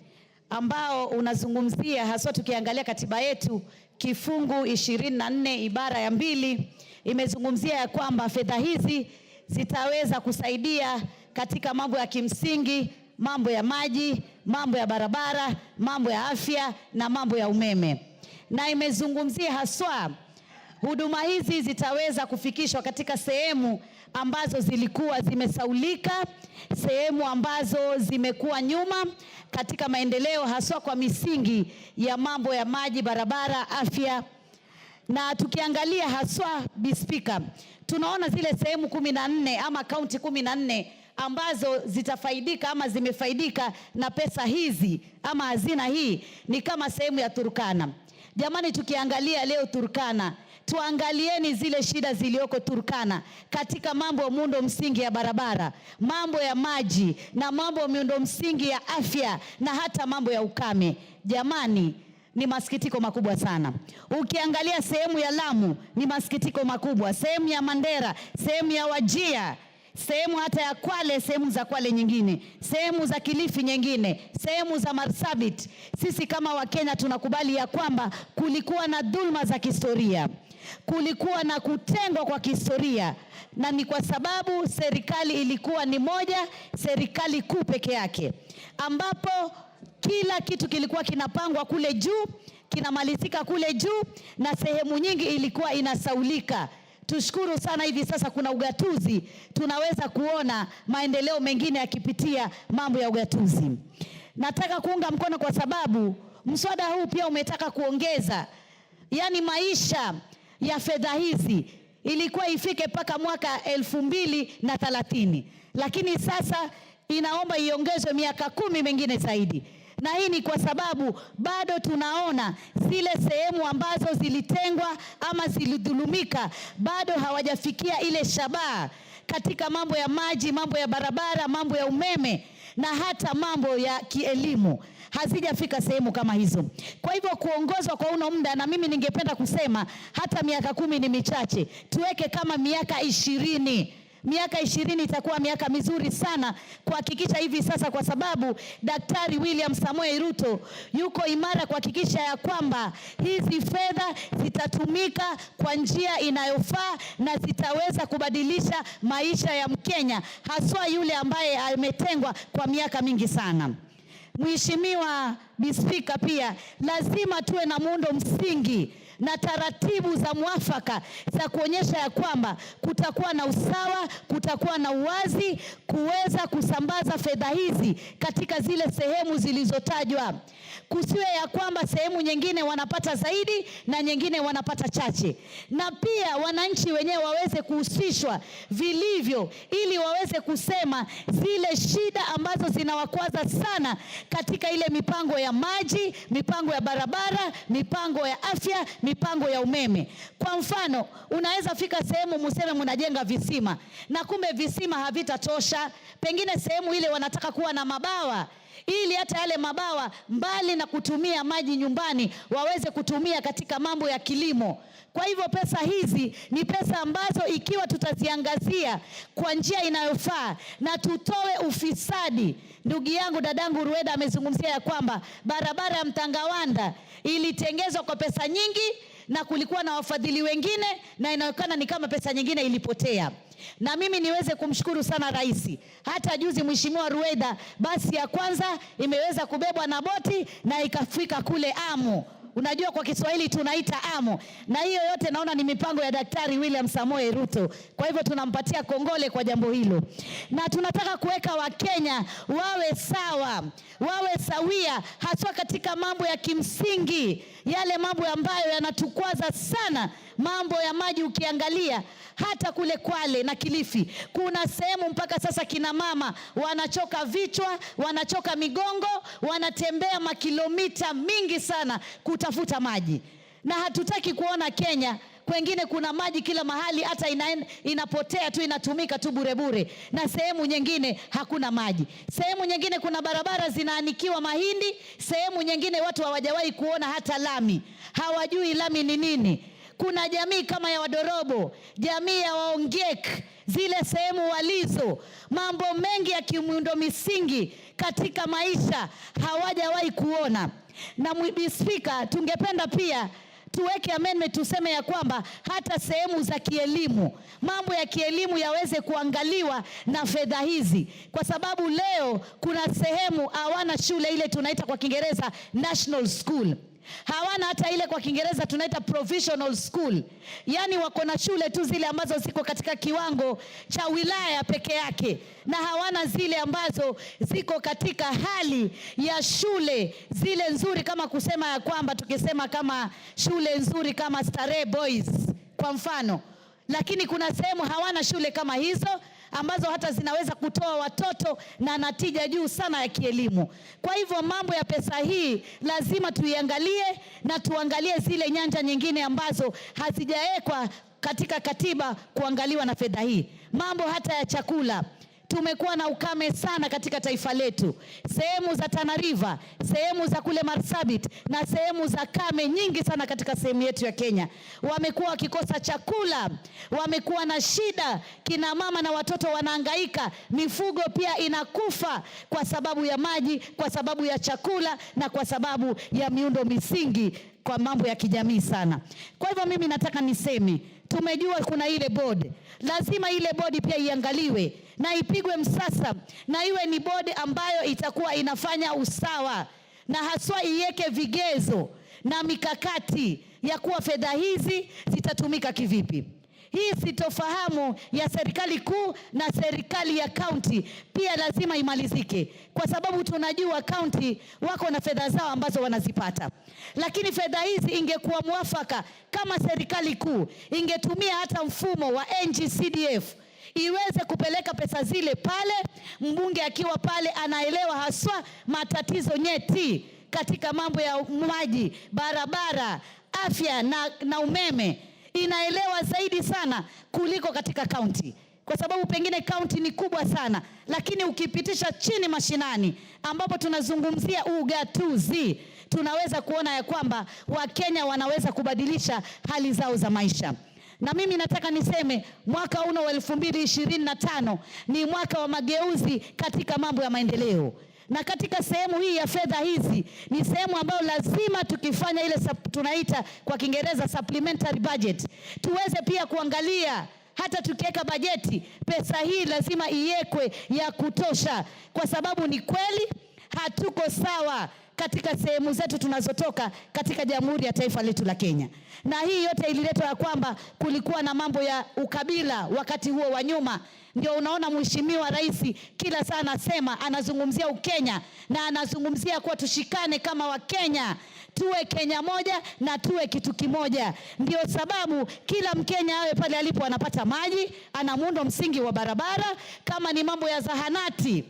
ambao unazungumzia, haswa tukiangalia katiba yetu kifungu 24 ibara ya 2 imezungumzia ya kwamba fedha hizi zitaweza kusaidia katika mambo ya kimsingi, mambo ya maji, mambo ya barabara, mambo ya afya na mambo ya umeme. Na imezungumzia haswa huduma hizi zitaweza kufikishwa katika sehemu ambazo zilikuwa zimesaulika, sehemu ambazo zimekuwa nyuma katika maendeleo, haswa kwa misingi ya mambo ya maji, barabara, afya. Na tukiangalia haswa, Speaker, tunaona zile sehemu 14 ama kaunti 14 ambazo zitafaidika ama zimefaidika na pesa hizi ama hazina hii ni kama sehemu ya Turkana. Jamani, tukiangalia leo Turkana, tuangalieni zile shida zilioko Turkana katika mambo ya muundo msingi ya barabara, mambo ya maji na mambo ya miundo msingi ya afya na hata mambo ya ukame. Jamani, ni masikitiko makubwa sana. Ukiangalia sehemu ya Lamu ni masikitiko makubwa, sehemu ya Mandera, sehemu ya Wajia, sehemu hata ya Kwale, sehemu za Kwale nyingine, sehemu za Kilifi nyingine, sehemu za Marsabit. Sisi kama Wakenya tunakubali ya kwamba kulikuwa na dhulma za kihistoria, kulikuwa na kutengwa kwa kihistoria, na ni kwa sababu serikali ilikuwa ni moja, serikali kuu peke yake, ambapo kila kitu kilikuwa kinapangwa kule juu, kinamalizika kule juu, na sehemu nyingi ilikuwa inasaulika. Tushukuru sana hivi sasa kuna ugatuzi, tunaweza kuona maendeleo mengine yakipitia mambo ya ugatuzi. Nataka kuunga mkono kwa sababu mswada huu pia umetaka kuongeza, yani maisha ya fedha hizi ilikuwa ifike mpaka mwaka 2030, lakini sasa inaomba iongezwe miaka 10 mengine zaidi. Na hii ni kwa sababu bado tunaona zile sehemu ambazo zilitengwa ama zilidhulumika bado hawajafikia ile shabaha katika mambo ya maji, mambo ya barabara, mambo ya umeme na hata mambo ya kielimu. Hazijafika sehemu kama hizo. Kwa hivyo kuongozwa kwa uno muda, na mimi ningependa kusema hata miaka 10 ni michache, tuweke kama miaka 20. Miaka 20 itakuwa miaka mizuri sana kuhakikisha hivi sasa, kwa sababu Daktari William Samoei Ruto yuko imara kuhakikisha ya kwamba hizi fedha zitatumika kwa njia inayofaa na zitaweza kubadilisha maisha ya Mkenya, haswa yule ambaye ametengwa kwa miaka mingi sana. Mheshimiwa Speaker, pia lazima tuwe na muundo msingi na taratibu za mwafaka za kuonyesha ya kwamba kutakuwa na usawa, kutakuwa na uwazi, kuweza kusambaza fedha hizi katika zile sehemu zilizotajwa. Kusiwe ya kwamba sehemu nyingine wanapata zaidi na nyingine wanapata chache. Na pia wananchi wenyewe waweze kuhusishwa vilivyo ili waweze kusema zile shida ambazo zinawakwaza sana katika ile mipango ya maji, mipango ya barabara, mipango ya afya, mipango ya umeme. Kwa mfano, unaweza fika sehemu museme mnajenga visima na kumbe visima havitatosha. Pengine sehemu ile wanataka kuwa na mabawa ili hata yale mabawa mbali na kutumia maji nyumbani waweze kutumia katika mambo ya kilimo. Kwa hivyo pesa hizi ni pesa ambazo ikiwa tutaziangazia kwa njia inayofaa na tutoe ufisadi. Ndugu yangu dadangu Rueda amezungumzia ya kwamba barabara ya Mtangawanda ilitengezwa kwa pesa nyingi na kulikuwa na wafadhili wengine na inaonekana ni kama pesa nyingine ilipotea. Na mimi niweze kumshukuru sana rais. Hata juzi Mheshimiwa Rueda basi ya kwanza imeweza kubebwa na boti na ikafika kule Amu. Unajua kwa Kiswahili tunaita Amu. Na hiyo yote naona ni mipango ya Daktari William Samoei Ruto. Kwa hivyo tunampatia kongole kwa jambo hilo. Na tunataka kuweka Wakenya wawe sawa, wawe sawia, haswa katika mambo ya kimsingi, yale mambo ambayo yanatukwaza sana. Mambo ya maji ukiangalia hata kule Kwale na Kilifi kuna sehemu mpaka sasa kina mama wanachoka vichwa, wanachoka migongo, wanatembea makilomita mingi sana kutafuta maji. Na hatutaki kuona Kenya kwengine kuna maji kila mahali, hata inapotea tu, inatumika tu bure bure, na sehemu nyingine hakuna maji. Sehemu nyingine kuna barabara zinaanikiwa mahindi, sehemu nyingine watu hawajawahi kuona hata lami, hawajui lami ni nini. Kuna jamii kama ya Wadorobo, jamii ya Waongek, zile sehemu walizo mambo mengi ya kimuundo misingi katika maisha hawajawahi kuona. Na Speaker, tungependa pia tuweke amendment tuseme ya kwamba hata sehemu za kielimu, mambo ya kielimu yaweze kuangaliwa na fedha hizi, kwa sababu leo kuna sehemu hawana shule ile tunaita kwa Kiingereza national school. Hawana hata ile kwa Kiingereza tunaita provisional school. Yaani wako na shule tu zile ambazo ziko katika kiwango cha wilaya peke yake, na hawana zile ambazo ziko katika hali ya shule zile nzuri, kama kusema ya kwamba tukisema kama shule nzuri kama Starehe Boys kwa mfano. Lakini kuna sehemu hawana shule kama hizo ambazo hata zinaweza kutoa watoto na natija juu sana ya kielimu. Kwa hivyo mambo ya pesa hii lazima tuiangalie, na tuangalie zile nyanja nyingine ambazo hazijawekwa katika katiba kuangaliwa na fedha hii. Mambo hata ya chakula. Tumekuwa na ukame sana katika taifa letu. Sehemu za Tana River, sehemu za kule Marsabit na sehemu za kame nyingi sana katika sehemu yetu ya Kenya. Wamekuwa wakikosa chakula, wamekuwa na shida, kina mama na watoto wanahangaika, mifugo pia inakufa kwa sababu ya maji, kwa sababu ya chakula na kwa sababu ya miundo misingi kwa mambo ya kijamii sana. Kwa hivyo mimi nataka niseme, tumejua kuna ile board. Lazima ile board pia iangaliwe na ipigwe msasa, na iwe ni board ambayo itakuwa inafanya usawa, na haswa iweke vigezo na mikakati ya kuwa fedha hizi zitatumika kivipi. Hii sitofahamu ya serikali kuu na serikali ya kaunti pia lazima imalizike, kwa sababu tunajua kaunti wako na fedha zao ambazo wanazipata. Lakini fedha hizi ingekuwa mwafaka kama serikali kuu ingetumia hata mfumo wa NGCDF, iweze kupeleka pesa zile pale, mbunge akiwa pale anaelewa haswa matatizo nyeti katika mambo ya maji, barabara, afya na umeme. Inaelewa zaidi sana kuliko katika kaunti, kwa sababu pengine kaunti ni kubwa sana, lakini ukipitisha chini mashinani ambapo tunazungumzia ugatuzi, tunaweza kuona ya kwamba Wakenya wanaweza kubadilisha hali zao za maisha. Na mimi nataka niseme mwaka huu wa 2025 ni mwaka wa mageuzi katika mambo ya maendeleo. Na katika sehemu hii ya fedha hizi ni sehemu ambayo lazima tukifanya ile tunaita kwa Kiingereza supplementary budget, tuweze pia kuangalia hata tukiweka bajeti, pesa hii lazima iwekwe ya kutosha, kwa sababu ni kweli hatuko sawa katika sehemu zetu tunazotoka katika Jamhuri ya Taifa letu la Kenya. Na hii yote ililetwa ya kwamba kulikuwa na mambo ya ukabila wakati huo wa nyuma. Ndio unaona Mheshimiwa Rais kila saa anasema, anazungumzia Ukenya na anazungumzia kuwa tushikane kama Wakenya, tuwe Kenya moja na tuwe kitu kimoja. Ndio sababu kila Mkenya awe pale alipo anapata maji, ana muundo msingi wa barabara, kama ni mambo ya zahanati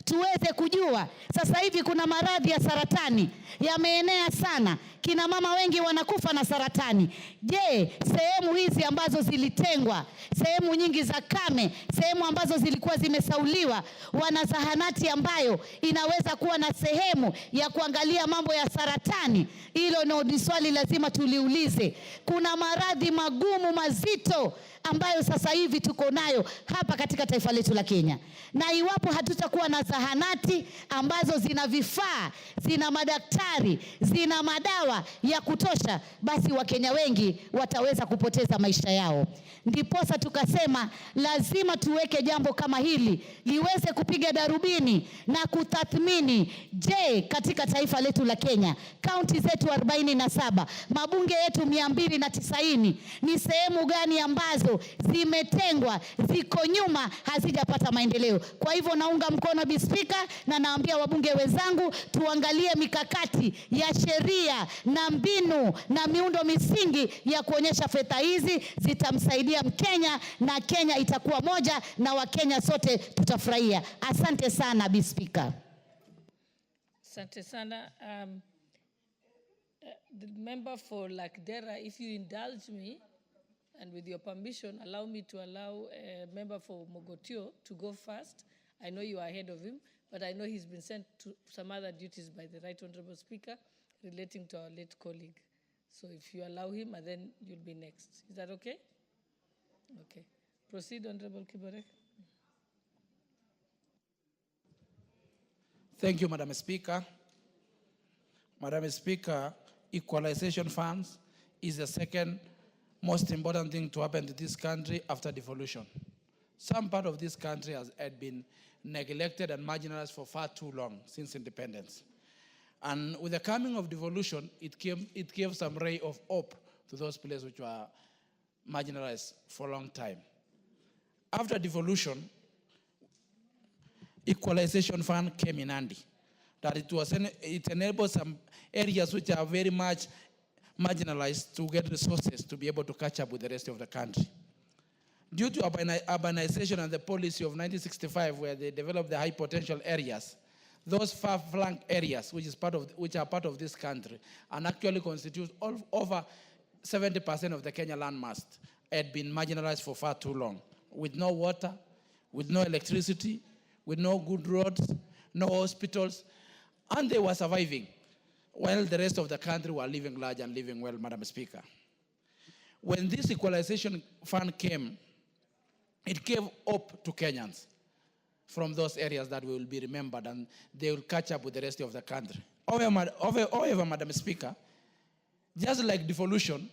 tuweze kujua. Sasa hivi kuna maradhi ya saratani yameenea sana, kina mama wengi wanakufa na saratani. Je, sehemu hizi ambazo zilitengwa, sehemu nyingi za kame, sehemu ambazo zilikuwa zimesauliwa, wana zahanati ambayo inaweza kuwa na sehemu ya kuangalia mambo ya saratani? Hilo ni swali lazima tuliulize. Kuna maradhi magumu mazito ambayo sasa hivi tuko nayo hapa katika taifa letu la Kenya, na iwapo hatutakuwa na zahanati ambazo zina vifaa, zina madaktari, zina madawa ya kutosha, basi Wakenya wengi wataweza kupoteza maisha yao. Ndiposa tukasema lazima tuweke jambo kama hili liweze kupiga darubini na kutathmini, je, katika taifa letu la Kenya, kaunti zetu 47, mabunge yetu 290, ni sehemu gani ambazo zimetengwa, ziko nyuma, hazijapata maendeleo? Kwa hivyo naunga mkono Bi Spika, na naambia wabunge wenzangu tuangalie mikakati ya sheria na mbinu na miundo misingi ya kuonyesha fedha hizi zitamsaidia Mkenya, na Kenya itakuwa moja na Wakenya sote tutafurahia. Asante sana Bi Spika. Asante sana. The member for Lakdera, if you indulge me, and with your permission, allow me to allow a member for Mogotio to go first. I know you are ahead of him, but I know he's been sent to some other duties by the Right Honorable Speaker relating to our late colleague. So if you allow him, and then you'll be next. Is that okay? Okay. Proceed, Honorable Kiborek. Thank you, Madam Speaker. Madam Speaker, equalization funds is the second most important thing to happen to this country after devolution. Some part of this country had been neglected and marginalized for far too long since independence. And with the coming of devolution, it gave some ray of hope to those places which were marginalized for a long time. After devolution, Equalization Fund came in handy. That it enabled some areas which are very much marginalized to get resources to be able to catch up with the rest of the country. Due to urbanization and the policy of 1965, where they developed the high potential areas, those far-flung areas, which are part of this country, and actually constitute over 70% of the Kenya landmass, had been marginalized for far too long, with no water, with no electricity, with no good roads, no hospitals, and they were surviving, while the rest of the country were living large and living well, Madam Speaker. When this Equalization Fund came, it gave hope to Kenyans from those areas that will be remembered, and they will catch up with the rest of the country. However, Madam Speaker, just like devolution,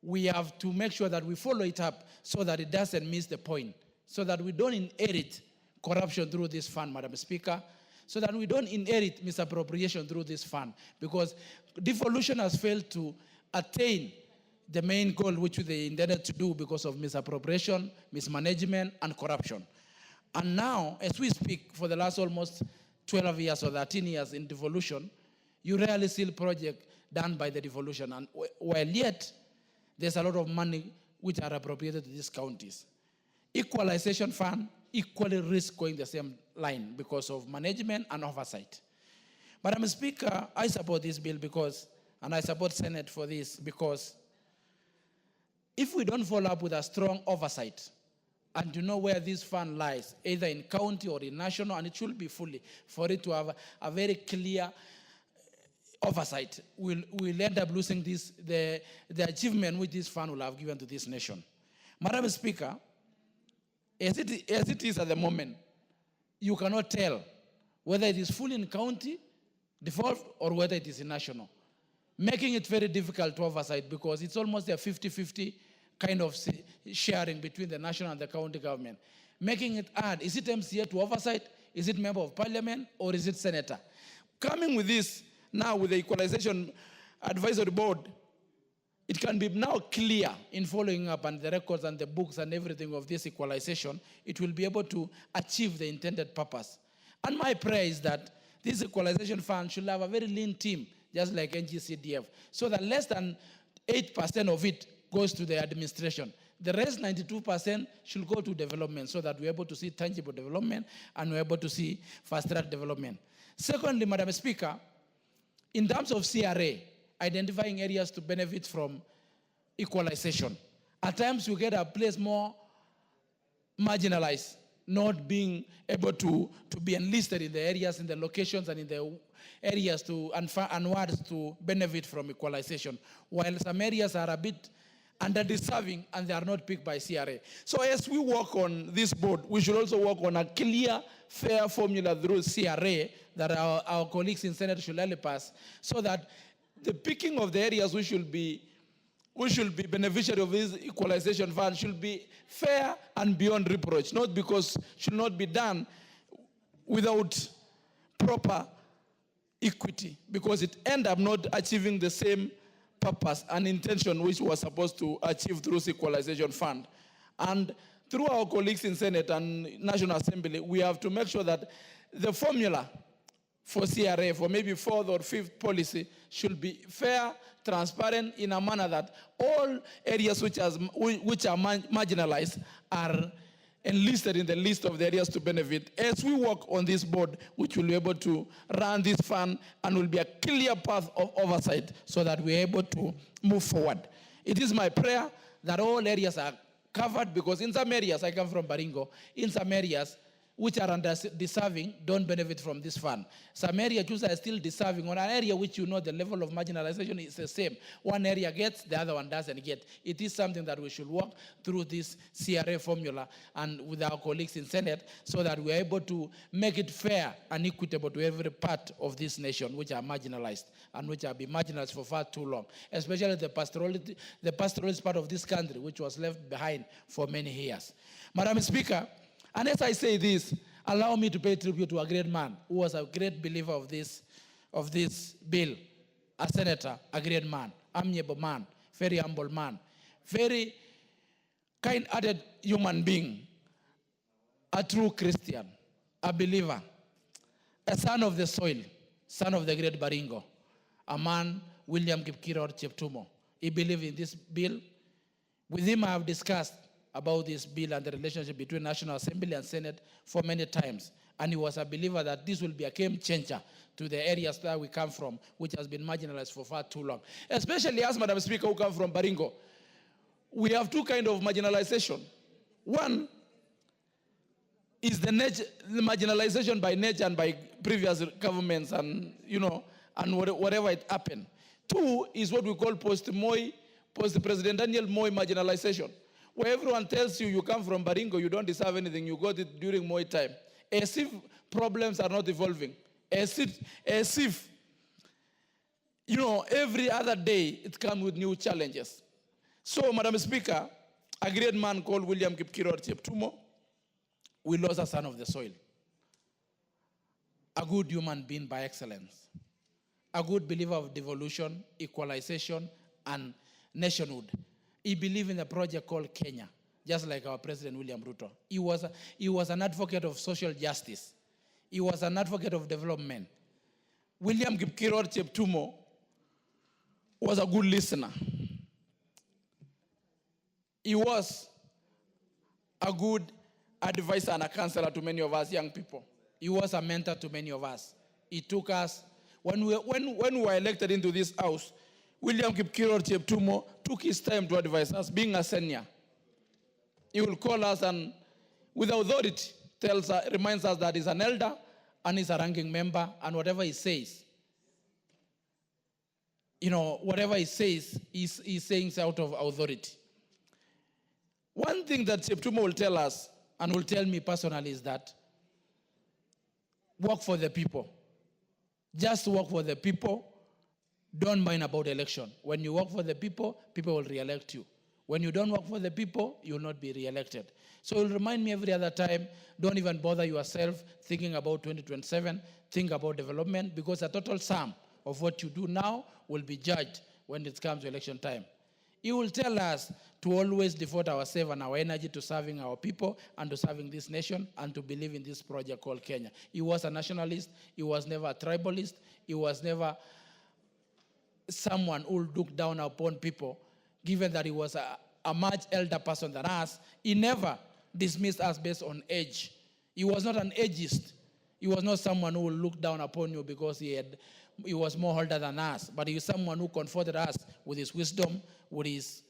we have to make sure that we follow it up so that it doesn't miss the point, so that we don't inherit corruption through this fund, Madam Speaker, so that we don't inherit misappropriation through this fund, because devolution has failed to attain the main goal which they intended to do because of misappropriation, mismanagement, and corruption. And now, as we speak, for the last almost 12 years or 13 years in devolution, you rarely see a project done by the devolution. And while yet, there's a lot of money which are appropriated to these counties. Equalization Fund equally risk going the same line because of management and oversight. Madam Speaker, I support this bill because, and I support Senate for this, because if we don't follow up with a strong oversight and to know where this fund lies, either in county or in national, and it should be fully, for it to have a very clear oversight, we'll end up losing the achievement which this fund will have given to this nation. Madam Speaker, as it is at the moment, you cannot tell whether it is fully in county, devolved, or whether it is in national, making it very difficult to oversight because it's almost a 50-50 kind of sharing between the national and the county government, making it hard. Is it MCA to oversight? Is it member of parliament? Or is it senator? Coming with this, now with the Equalization Advisory Board, it can be now clear in following up on the records and the books and everything of this equalization, it will be able to achieve the intended purpose. And my prayer is that this Equalization Fund should have a very lean team, just like NGCDF, so that less than 8% of it goes to the administration. The rest, 92%, should go to development so that we're able to see tangible development and we're able to see fast-track development. Secondly, Madam Speaker, in terms of CRA, identifying areas to benefit from equalization, at times you get a place more marginalized, not being able to be enlisted in the areas, in the locations, and in the areas and wards to benefit from equalization, while some areas are a bit under-deserving and they are not picked by CRA. So as we work on this board, we should also work on a clear, fair formula through CRA that our colleagues in Senate should help us, so that the picking of the areas we should be beneficiary of this equalization fund should be fair and beyond reproach, should not be done without proper equity, because it end up not achieving the same purpose and intention which was supposed to achieve through this equalization fund. And through our colleagues in Senate and National Assembly, we have to make sure that the formula for CRA, for maybe fourth or fifth policy, should be fair, transparent, in a manner that all areas which are marginalized are enlisted in the list of the areas to benefit. As we work on this board, which will be able to run this fund and will be a clear path of oversight so that we're able to move forward. It is my prayer that all areas are covered, because in some areas, I come from Baringo, in some areas which are under-deserving don't benefit from this fund. Some areas are still deserving. On an area which you know the level of marginalization is the same. One area gets, the other one doesn't get. It is something that we should work through this CRA formula and with our colleagues in Senate, so that we are able to make it fair and equitable to every part of this nation which are marginalized and which have been marginalized for far too long, especially the pastoralist part of this country, which was left behind for many years. Madam Speaker, and as I say this, allow me to pay tribute to a great man who was a great believer of of this bill, a senator, a great man, amiable man, very humble man, very kind-hearted human being, a true Christian, a believer, a son of the soil, son of the great Baringo, a man, William Kipkiror Cheptumo. He believed in this bill. With him, I have discussed about this bill and the relationship between National Assembly and Senate for many times. And he was a believer that this will be a game changer to the areas that we come from, which has been marginalized for far too long. Especially as Madam Speaker, who come from Baringo. We have two kinds of marginalization. One is the marginalization by nature and by previous governments and, and whatever it happened. Two is what we call post-President Daniel Moi marginalization, where everyone tells you come from Baringo, you don't deserve anything, you got it during Moi time. As if problems are not evolving. As if every other day it comes with new challenges. So, Madam Speaker, a great man called William Kipkiror Cheptumo, we lost a son of the soil. A good human being by excellence. A good believer of devolution, equalization, and nationhood. He believed in a project called Kenya, just like our President William Ruto. He was an advocate of social justice. He was an advocate of development. William Kipkiror Cheptumo was a good listener. He was a good advisor and a counselor to many of us young people. He was a mentor to many of us. He took us, when we were elected into this house, William Kipkiror Cheptumo took his time to advise us, being a senior. He will call us and with authority reminds us that he's an elder and he's a ranking member, and whatever he says, whatever he says, he's saying out of authority. One thing that Cheptumo will tell us, and will tell me personally, is that work for the people. Just work for the people. Don't mind about election. When you work for the people, people will re-elect you. When you don't work for the people, you will not be re-elected. So it will remind me every other time, don't even bother yourself thinking about 2027, think about development, because a total sum of what you do now will be judged when it comes to election time. He will tell us to always devote ourselves and our energy to serving our people and to serving this nation and to believe in this project called Kenya. He was a nationalist. He was never a tribalist. He was never someone who would look down upon people, given that he was a much elder person than us. He never dismissed us based on age. He was not an ageist. He was not someone who would look down upon you because he was more older than us, but he was someone who comforted us with his wisdom, with his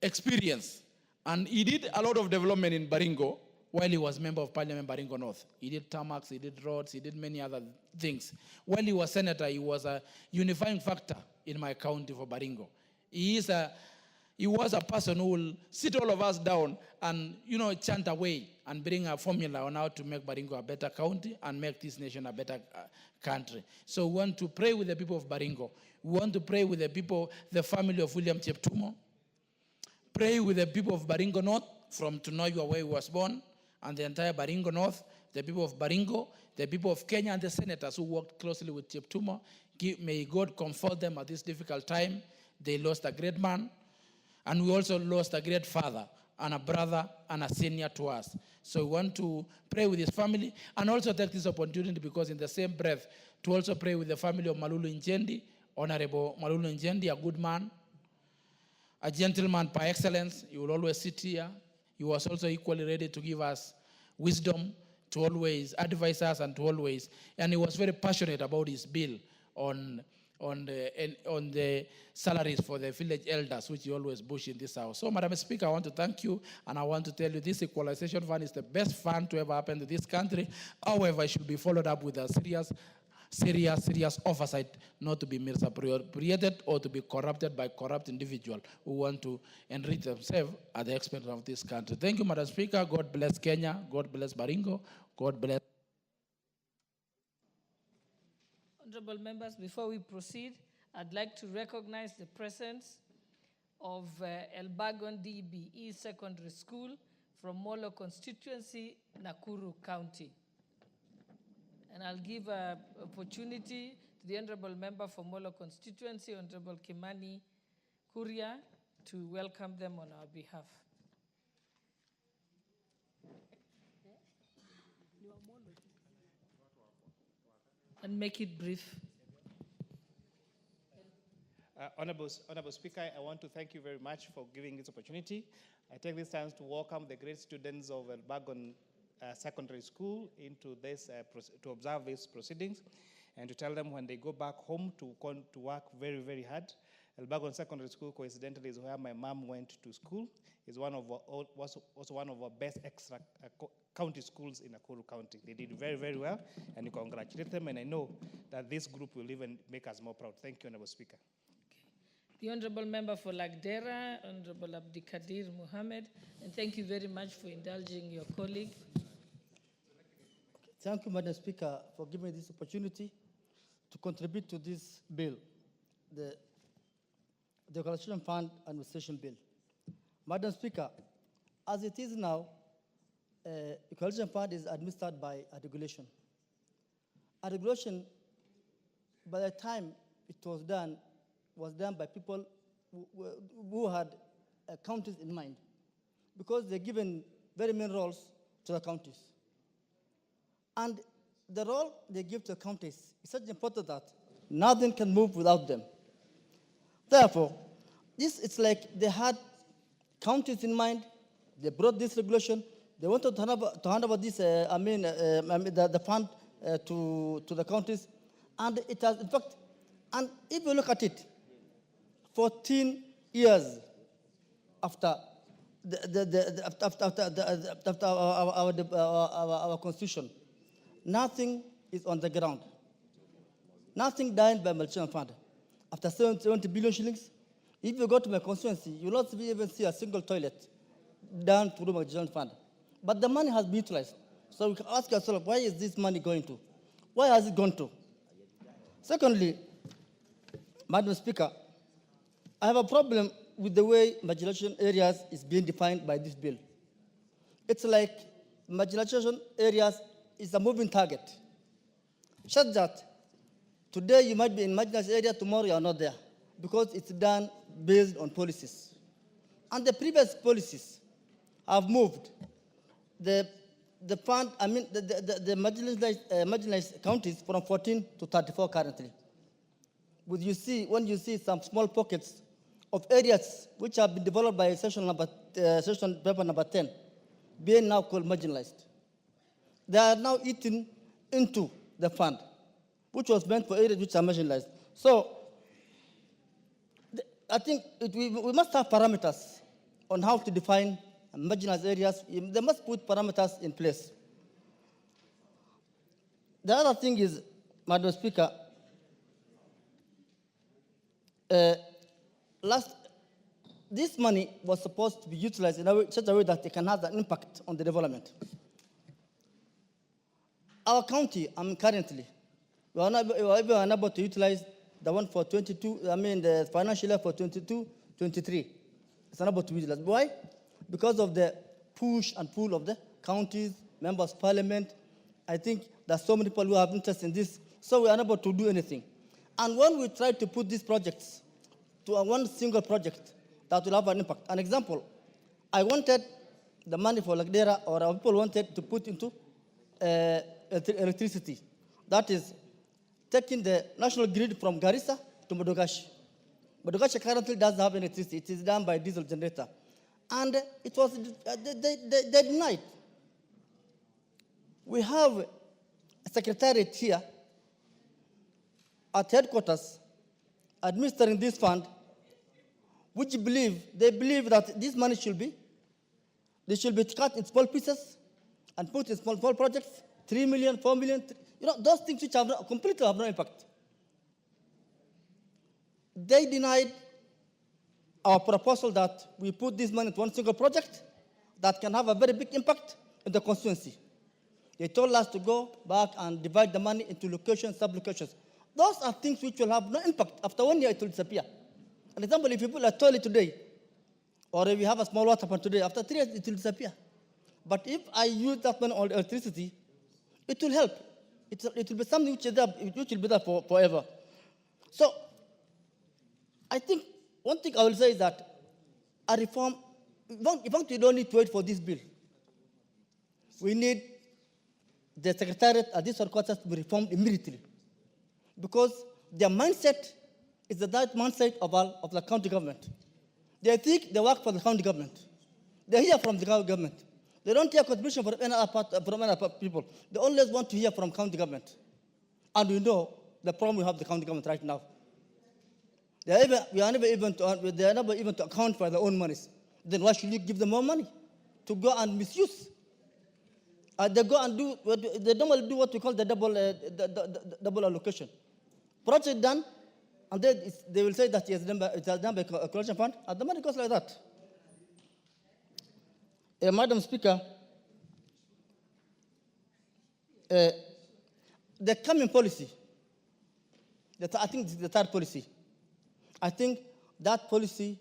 experience. And he did a lot of development in Baringo while he was member of parliament Baringo North. He did tarmacs, he did roads, he did many other things. While he was senator, he was a unifying factor in my county for Baringo. He was a person who will sit all of us down and, chant away and bring a formula on how to make Baringo a better county and make this nation a better country. So we want to pray with the people of Baringo. We want to pray with the people, the family of William Cheptumo. Pray with the people of Baringo North, from Tunoyua where he was born, and the entire Baringo North, the people of Baringo, the people of Kenya, and the senators who worked closely with Cheptumo. May God comfort them at this difficult time. They lost a great man, and we also lost a great father and a brother and a senior to us. So we want to pray with his family and also take this opportunity, because in the same breath, to also pray with the family of Malulu Njendi, Honorable Malulu Njendi, a good man, a gentleman by excellence. He will always sit here. He was also equally ready to give us wisdom, to always advise us, and he was very passionate about his bill on the salaries for the village elders, which you always push in this house. So, Madam Speaker, I want to thank you, and I want to tell you this Equalization Fund is the best fund to ever happen to this country. However, it should be followed up with a serious oversight, not to be misappropriated or to be corrupted by corrupt individuals who want to enrich themselves at the expense of this country. Thank you, Madam Speaker. God bless Kenya. God bless Baringo. God bless. Honorable members, before we proceed, I'd like to recognize the presence of Elbagon DBE Secondary School from Molo constituency, Nakuru County. And I'll give an opportunity to the Honorable Member for Molo Constituency, Honorable Kimani Kuria, to welcome them on our behalf. And make it brief. Honorable Speaker, I want to thank you very much for giving this opportunity. I take this chance to welcome the great students of Elbagon Secondary School into this, to observe these proceedings, and to tell them when they go back home to work very, very hard. Elbagon Secondary School, coincidentally, is where my mom went to school. It's was one of our best extra county schools in Nakuru County. They did very, very well, and we congratulate them, and I know that this group will even make us more proud. Thank you, Honorable Speaker. The Honorable Member for Lagdera, Honorable Abdikadir Mohammed, and thank you very much for indulging your colleague. Thank you, Madam Speaker, for giving me this opportunity to contribute to this bill, the Equalization Fund Administration Bill. Madam Speaker, as it is now, Equalization Fund is administered by a regulation. A regulation, by the time it was done by people who had counties in mind, because they're given very many roles to the counties. And the role they give to the counties is such important that nothing can move without them. Therefore, it's like they had counties in mind. They brought this regulation. They wanted to hand over this, the fund to the counties. And it has, in fact, and if you look at it, 14 years after our constitution, nothing is on the ground. Nothing done by Malchan Fund. After 70 billion shillings, if you go to my constituency, you will not even see a single toilet done through Malchan Fund. But the money has been utilized. So we can ask ourselves, where is this money going to? Where has it gone to? Secondly, Madam Speaker, I have a problem with the way marginalization areas is being defined by this bill. It's like marginalization areas is a moving target. Such that today you might be in marginalized area, tomorrow you are not there, because it's done based on policies. And the previous policies have moved the fund, the marginalized counties from 14 to 34 currently. When you see some small pockets of areas which have been developed by session paper number 10, being now called marginalized. They are now eaten into the fund, which was meant for areas which are marginalized. So I think we must have parameters on how to define marginalized areas. They must put parameters in place. The other thing is, Madam Speaker, this money was supposed to be utilized in such a way that it can have an impact on the development. Our county, currently, we are unable to utilize the one for the financial year for 22-23. It's unable to be utilized. Why? Because of the push and pull of the counties, members of parliament. I think there's so many people who have interest in this, so we are unable to do anything. And when we try to put these projects to one single project that will have an impact. An example, I wanted the money for Lagdera, or our people wanted to put into electricity. That is, taking the national grid from Garissa to Modogashi. Modogashi currently doesn't have electricity. It is done by diesel generator. And it was, they denied. We have a secretariat here at headquarters administering this fund, which they believe that this money should be cut in small pieces and put in small projects, 3 million, 4 million, those things which completely have no impact. They denied our proposal that we put this money into one single project that can have a very big impact in the constituency. They told us to go back and divide the money into locations, sub-locations. Those are things which will have no impact. After 1 year, it will disappear. For example, if you put a toilet today, or if you have a small water pump today, after 3 years, it will disappear. But if I use that money on electricity, it will help. It will be something which will be there forever. So I think one thing I will say is that a reform, in fact, we don't need to wait for this bill. We need the Secretariat at this headquarters to be reformed immediately, because their mindset is the that mindset of the county government. They think they work for the county government. They hear from the county government. They don't hear contribution from any other people. They always want to hear from county government. And we know the problem we have with the county government right now. They are never even to account for their own monies. Then why should you give them more money to go and misuse? They go and they normally do what we call the double allocation. Project done, and then they will say that it's done by a collection fund, and the money goes like that. Madam Speaker, the coming policy, I think this is the third policy. I think that policy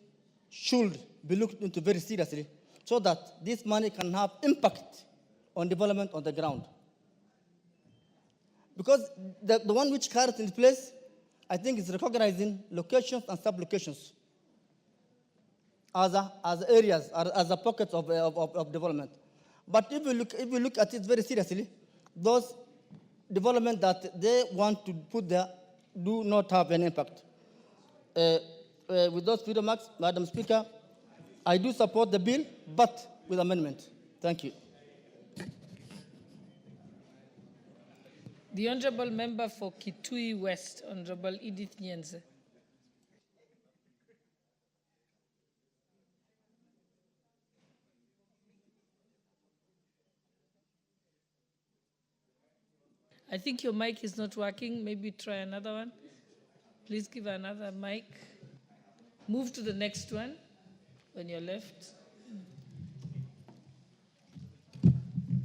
should be looked into very seriously so that this money can have impact on development on the ground. Because the one which carries in place, I think, is recognizing locations and sub-locations as areas, as a pockets of development. But if we look at it very seriously, those development that they want to put there do not have an impact. With those few remarks, Madam Speaker, I do support the bill, but with amendment. Thank you. The Honourable Member for Kitui West, Honourable Edith Nyenze. I think your mic is not working. Maybe try another one. Please give another mic. Move to the next one on your left.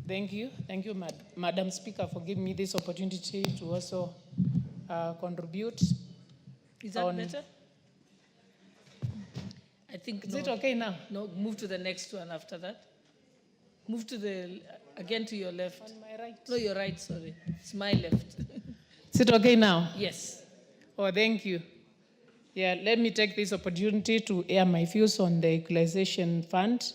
Thank you. Thank you, Madam Speaker, for giving me this opportunity to also contribute. Is that better? I think. Is it okay now? No, move to the next one after that. Move to again to your left. On my right. No, your right, sorry. It's my left. Is it okay now? Yes. Oh, thank you. Yeah, let me take this opportunity to air my views on the Equalization Fund,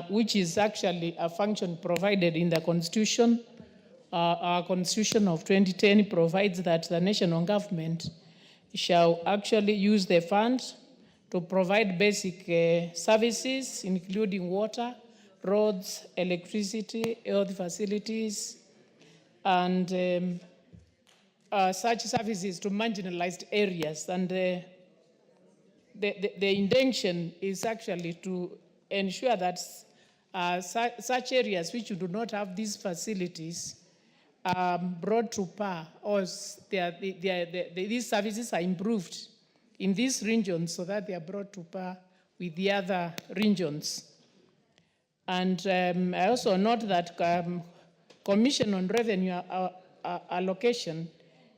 which is actually a function provided in the Constitution. Our Constitution of 2010 provides that the national government shall actually use the fund to provide basic services, including water, roads, electricity, health facilities, and such services to marginalized areas. And the intention is actually to ensure that such areas which do not have these facilities are brought to par, or these services are improved in these regions so that they are brought to par with the other regions. And I also note that Commission on Revenue Allocation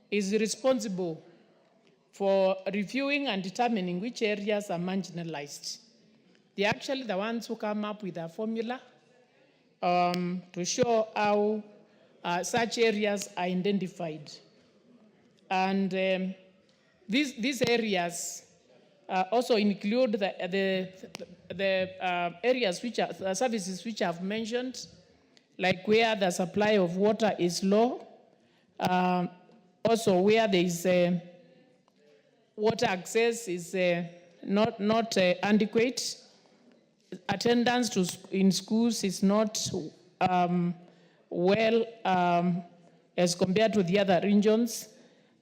is responsible for reviewing and determining which areas are marginalized. They're actually the ones who come up with a formula to show how such areas are identified. And these areas also include the areas which are the services which I've mentioned, like where the supply of water is low, also where there is water access is not adequate, attendance in schools is not well as compared to the other regions,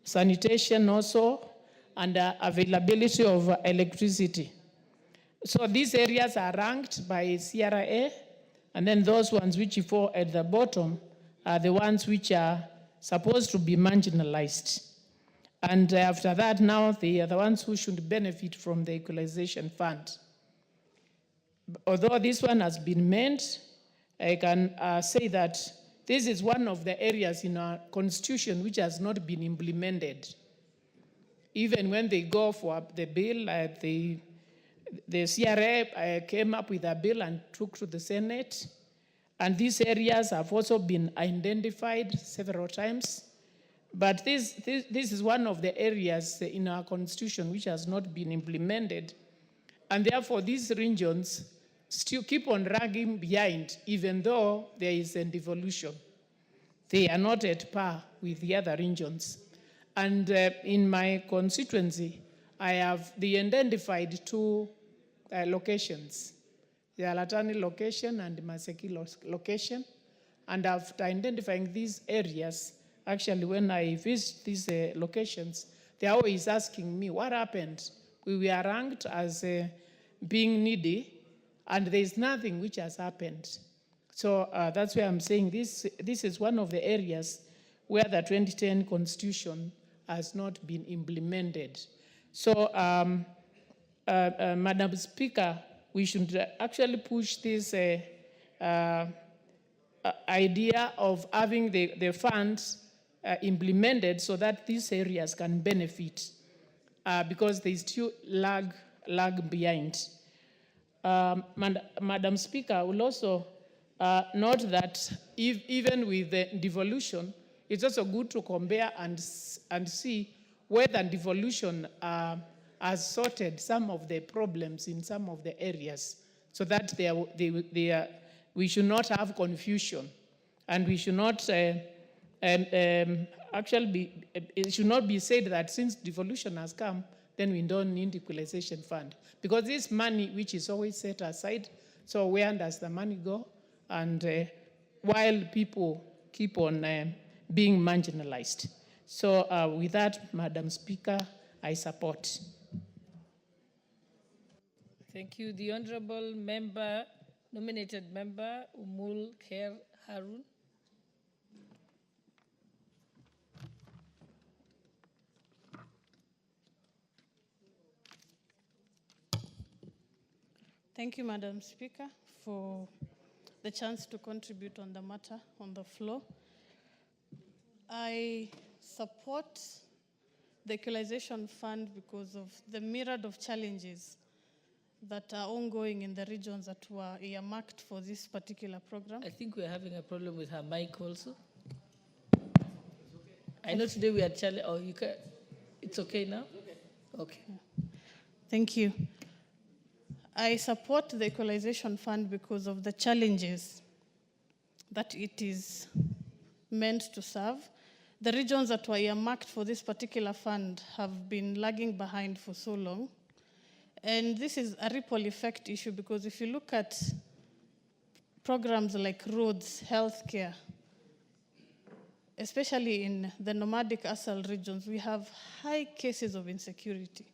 sanitation also, and availability of electricity. So these areas are ranked by CRA, and then those ones which fall at the bottom are the ones which are supposed to be marginalized. And after that, now they are the ones who should benefit from the Equalization Fund. Although this one has been meant, I can say that this is one of the areas in our Constitution which has not been implemented. Even when they go for the bill, the CRA came up with a bill and took to the Senate. And these areas have also been identified several times But this is one of the areas in our constitution which has not been implemented. And therefore, these regions still keep on lagging behind, even though there is a devolution. They are not at par with the other regions. And in my constituency, I have identified two locations, the Alatani location and the Maseki location. And after identifying these areas, actually when I visit these locations, they're always asking me, what happened? We were ranked as being needy, and there's nothing which has happened. So that's why I'm saying this is one of the areas where the 2010 Constitution has not been implemented. So, Madam Speaker, we should actually push this idea of having the funds implemented so that these areas can benefit, because they still lag behind. Madam Speaker, I will also note that even with the devolution, it's also good to compare and see whether devolution has sorted some of the problems in some of the areas, so that we should not have confusion, and we should not it should not be said that since devolution has come, then we don't need equalization fund, because this money which is always set aside, so where does the money go? And while people keep on being marginalized. So with that, Madam Speaker, I support. Thank you. The Honorable Member, nominated Member, Umul Khair Harun. Thank you, Madam Speaker, for the chance to contribute on the matter on the floor. I support the Equalization Fund because of the myriad of challenges that are ongoing in the regions that were earmarked for this particular program. I think we're having a problem with her mic also. I know today we are challenged. Oh, it's okay now? Okay. Thank you. I support the Equalization Fund because of the challenges that it is meant to serve. The regions that were earmarked for this particular fund have been lagging behind for so long. And this is a ripple effect issue, because if you look at programs like roads, healthcare, especially in the nomadic ASAL regions, we have high cases of insecurity,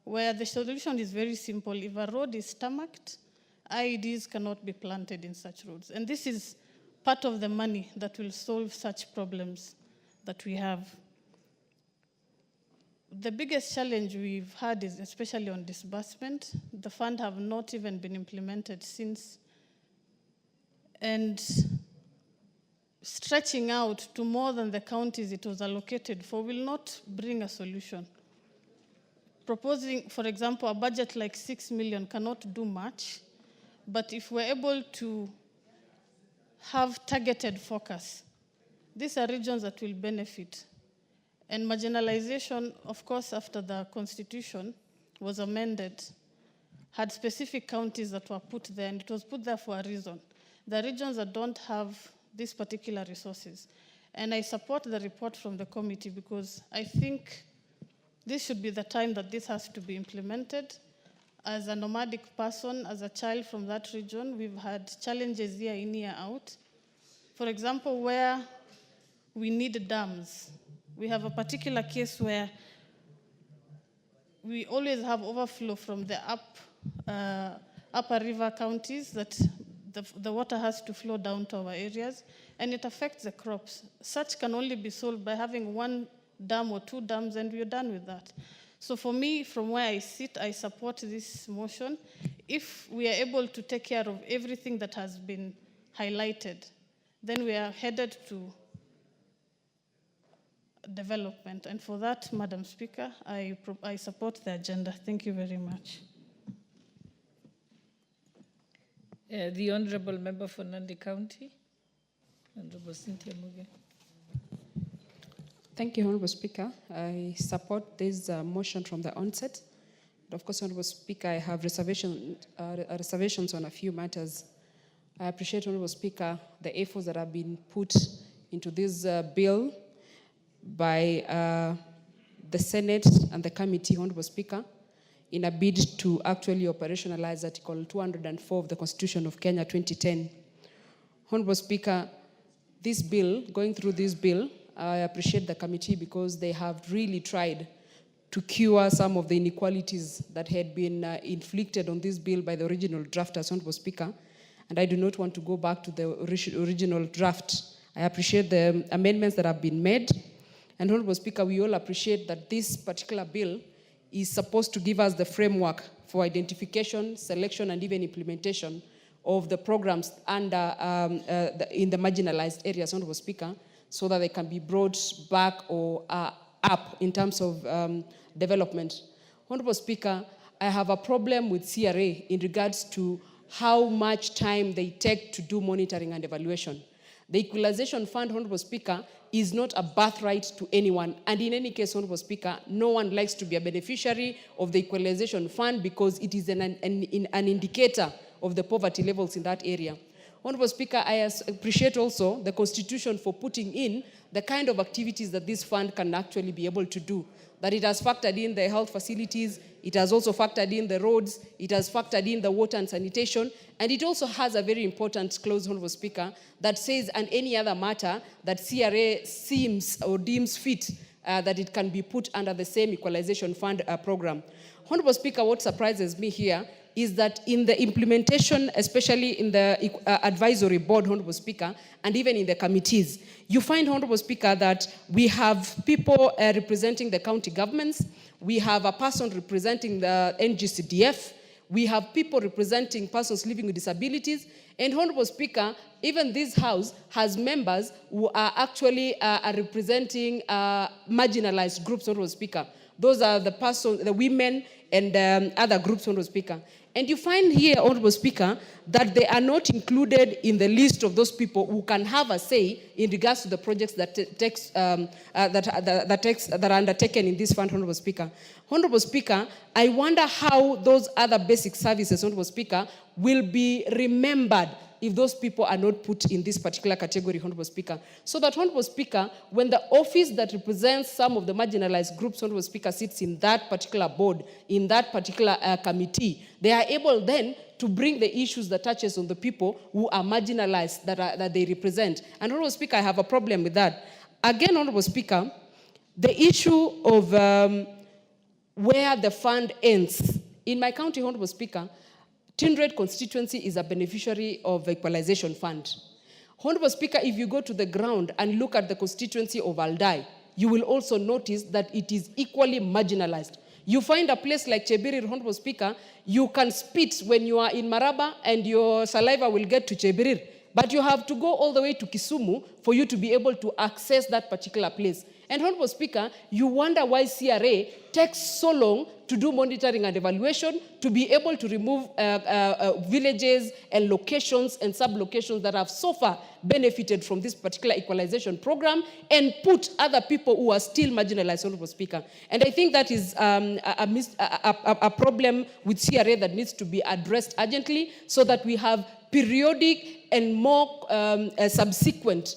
where the solution is very simple. If a road is tarmacked, IEDs cannot be planted in such roads. And this is part of the money that will solve such problems that we have. The biggest challenge we've had is especially on disbursement. The fund have not even been implemented since. And stretching out to more than the counties it was allocated for will not bring a solution. Proposing, for example, a budget like 6 million cannot do much, but if we're able to have targeted focus, these are regions that will benefit. And marginalization, of course, after the Constitution was amended, had specific counties that were put there, and it was put there for a reason. The regions that don't have these particular resources. And I support the report from the committee because I think this should be the time that this has to be implemented. As a nomadic person, as a child from that region, we've had challenges year in, year out. For example, where we need dams. We have a particular case where we always have overflow from the upper river counties that the water has to flow down to our areas, and it affects the crops. Such can only be solved by having one dam or two dams, and we're done with that. So for me, from where I sit, I support this motion. If we are able to take care of everything that has been highlighted, then we are headed to development. And for that, Madam Speaker, I support the agenda. Thank you very much. The Honorable Member for Nandi County, Honorable Cynthia Muge. Thank you, Honorable Speaker. I support this motion from the onset. But of course, Honorable Speaker, I have reservations on a few matters. I appreciate, Honorable Speaker, the efforts that have been put into this bill by the Senate and the committee, Honorable Speaker, in a bid to actually operationalize Article 204 of the Constitution of Kenya 2010. Honorable Speaker, this bill, going through this bill, I appreciate the committee because they have really tried to cure some of the inequalities that had been inflicted on this bill by the original drafters, Honorable Speaker. And I do not want to go back to the original draft. I appreciate the amendments that have been made. And Honorable Speaker, we all appreciate that this particular bill is supposed to give us the framework for identification, selection, and even implementation of the programs under in the marginalized areas, Honorable Speaker, so that they can be brought back or up in terms of development. Honorable Speaker, I have a problem with CRA in regards to how much time they take to do monitoring and evaluation. The Equalization Fund, Honorable Speaker, is not a birthright to anyone. And in any case, Honorable Speaker, no one likes to be a beneficiary of the Equalization Fund because it is an indicator of the poverty levels in that area. Honorable Speaker, I appreciate also the Constitution for putting in the kind of activities that this fund can actually be able to do. That it has factored in the health facilities, it has also factored in the roads, it has factored in the water and sanitation, and it also has a very important clause, Honorable Speaker, that says, and any other matter that CRA seems or deems fit, that it can be put under the same Equalization Fund program. Honorable Speaker, what surprises me here is that in the implementation, especially in the advisory board, Honorable Speaker, and even in the committees, you find, Honorable Speaker, that we have people representing the county governments, we have a person representing the NGCDF, we have people representing persons living with disabilities, and Honorable Speaker, even this House has members who are actually representing marginalized groups, Honorable Speaker. Those are the women and other groups, Honorable Speaker. And you find here, Honorable Speaker, that they are not included in the list of those people who can have a say in regards to the projects that are undertaken in this fund, Honorable Speaker. Honorable Speaker, I wonder how those other basic services, Honorable Speaker, will be remembered if those people are not put in this particular category, Honorable Speaker. So that, Honorable Speaker, when the office that represents some of the marginalized groups, Honorable Speaker, sits in that particular board, in that particular committee, they are able then to bring the issues that touches on the people who are marginalized that they represent. And Honorable Speaker, I have a problem with that. Again, Honorable Speaker, the issue of where the fund ends. In my county, Honorable Speaker, Tindred constituency is a beneficiary of the Equalization Fund. Honorable Speaker, if you go to the ground and look at the constituency of Aldai, you will also notice that it is equally marginalized. You find a place like Chebirir, Honorable Speaker, you can spit when you are in Maraba and your saliva will get to Chebirir, but you have to go all the way to Kisumu for you to be able to access that particular place. And Honorable Speaker, you wonder why CRA takes so long to do monitoring and evaluation, to be able to remove villages and locations and sub-locations that have so far benefited from this particular equalization program and put other people who are still marginalized, Honorable Speaker. And I think that is a problem with CRA that needs to be addressed urgently so that we have periodic and more subsequent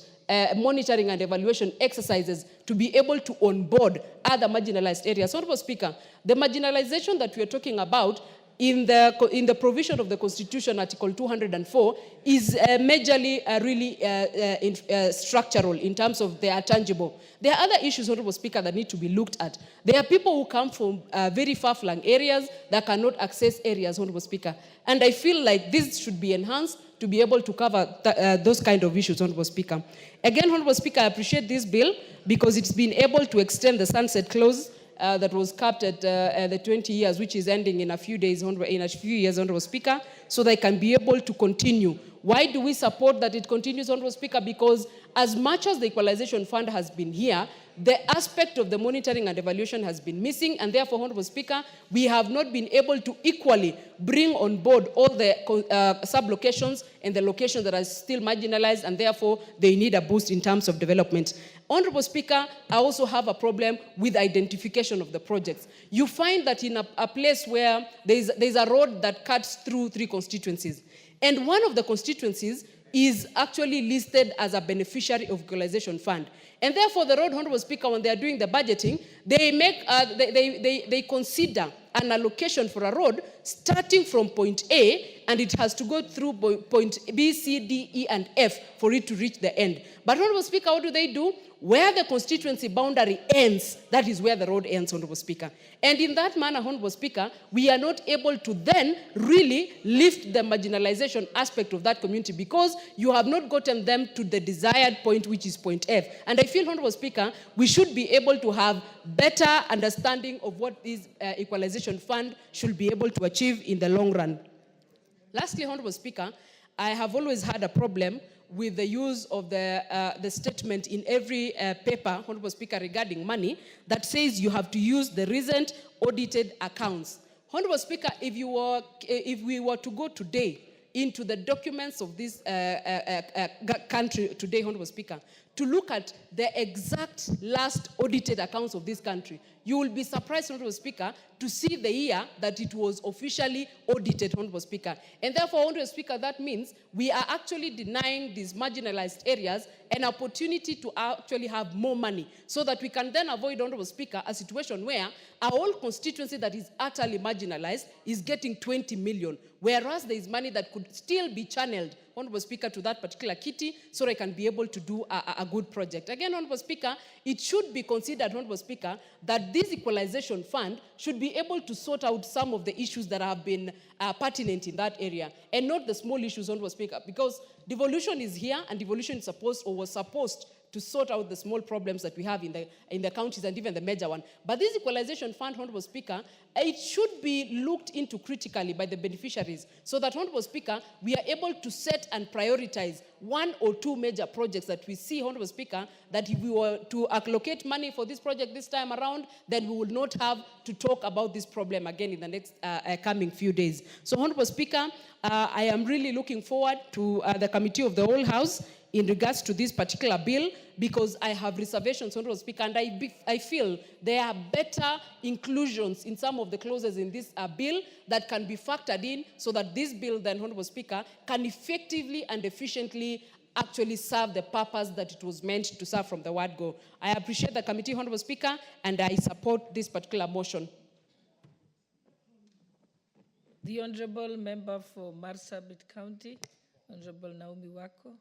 monitoring and evaluation exercises to be able to onboard other marginalized areas. Honorable Speaker, the marginalization that we are talking about in the provision of the Constitution, Article 204, is majorly really structural in terms of they are tangible. There are other issues, Honorable Speaker, that need to be looked at. There are people who come from very far-flung areas that cannot access areas, Honorable Speaker. And I feel like this should be enhanced to be able to cover those kind of issues, Honorable Speaker. Again, Honorable Speaker, I appreciate this bill because it's been able to extend the sunset clause that was capped at the 20 years, which is ending in a few days, in a few years, Honorable Speaker, so they can be able to continue. Why do we support that it continues, Honorable Speaker? Because as much as the Equalization Fund has been here, the aspect of the monitoring and evaluation has been missing, and therefore, Honorable Speaker, we have not been able to equally bring on board all the sub-locations and the locations that are still marginalized, and therefore, they need a boost in terms of development. Honorable Speaker, I also have a problem with identification of the projects. You find that in a place where there's a road that cuts through 3 constituencies, and one of the constituencies is actually listed as a beneficiary of Equalization Fund. And therefore, the road, Honorable Speaker, when they are doing the budgeting, they consider an allocation for a road starting from point A, and it has to go through point B, C, D, E, and F for it to reach the end. But Honorable Speaker, what do? Where the constituency boundary ends, that is where the road ends, Honorable Speaker. And in that manner, Honorable Speaker, we are not able to then really lift the marginalization aspect of that community because you have not gotten them to the desired point, which is point F. And I feel, Honorable Speaker, we should be able to have better understanding of what this Equalization Fund should be able to achieve in the long run. Lastly, Honorable Speaker, I have always had a problem with the use of the statement in every paper, Honorable Speaker, regarding money that says you have to use the recent audited accounts. Honorable Speaker, if we were to go today into the documents of this country today, Honorable Speaker, to look at the exact last audited accounts of this country, you will be surprised, Honorable Speaker, to see the year that it was officially audited, Honorable Speaker. And therefore, Honorable Speaker, that means we are actually denying these marginalized areas an opportunity to actually have more money so that we can then avoid, Honorable Speaker, a situation where our whole constituency that is utterly marginalized is getting 20 million, whereas there is money that could still be channeled, Honorable Speaker, to that particular kitty so they can be able to do a good project. Again, Honorable Speaker, it should be considered, Honorable Speaker, that this Equalization Fund should be able to sort out some of the issues that have been pertinent in that area and not the small issues, Honorable Speaker, because devolution is here and devolution is was supposed to sort out the small problems that we have in the counties and even the major one. But this Equalization Fund, Honorable Speaker, it should be looked into critically by the beneficiaries so that, Honorable Speaker, we are able to set and prioritize 1 or 2 major projects that we see, Honorable Speaker, that if we were to allocate money for this project this time around, then we will not have to talk about this problem again in the next coming few days. So, Honorable Speaker, I am really looking forward to the Committee of the Whole House in regards to this particular bill, because I have reservations, Honorable Speaker, and I feel there are better inclusions in some of the clauses in this bill that can be factored in so that this bill then, Honorable Speaker, can effectively and efficiently actually serve the purpose that it was meant to serve from the word go. I appreciate the committee, Honorable Speaker, and I support this particular motion. The Honorable Member for Marsabit County, Honorable Naomi Wako.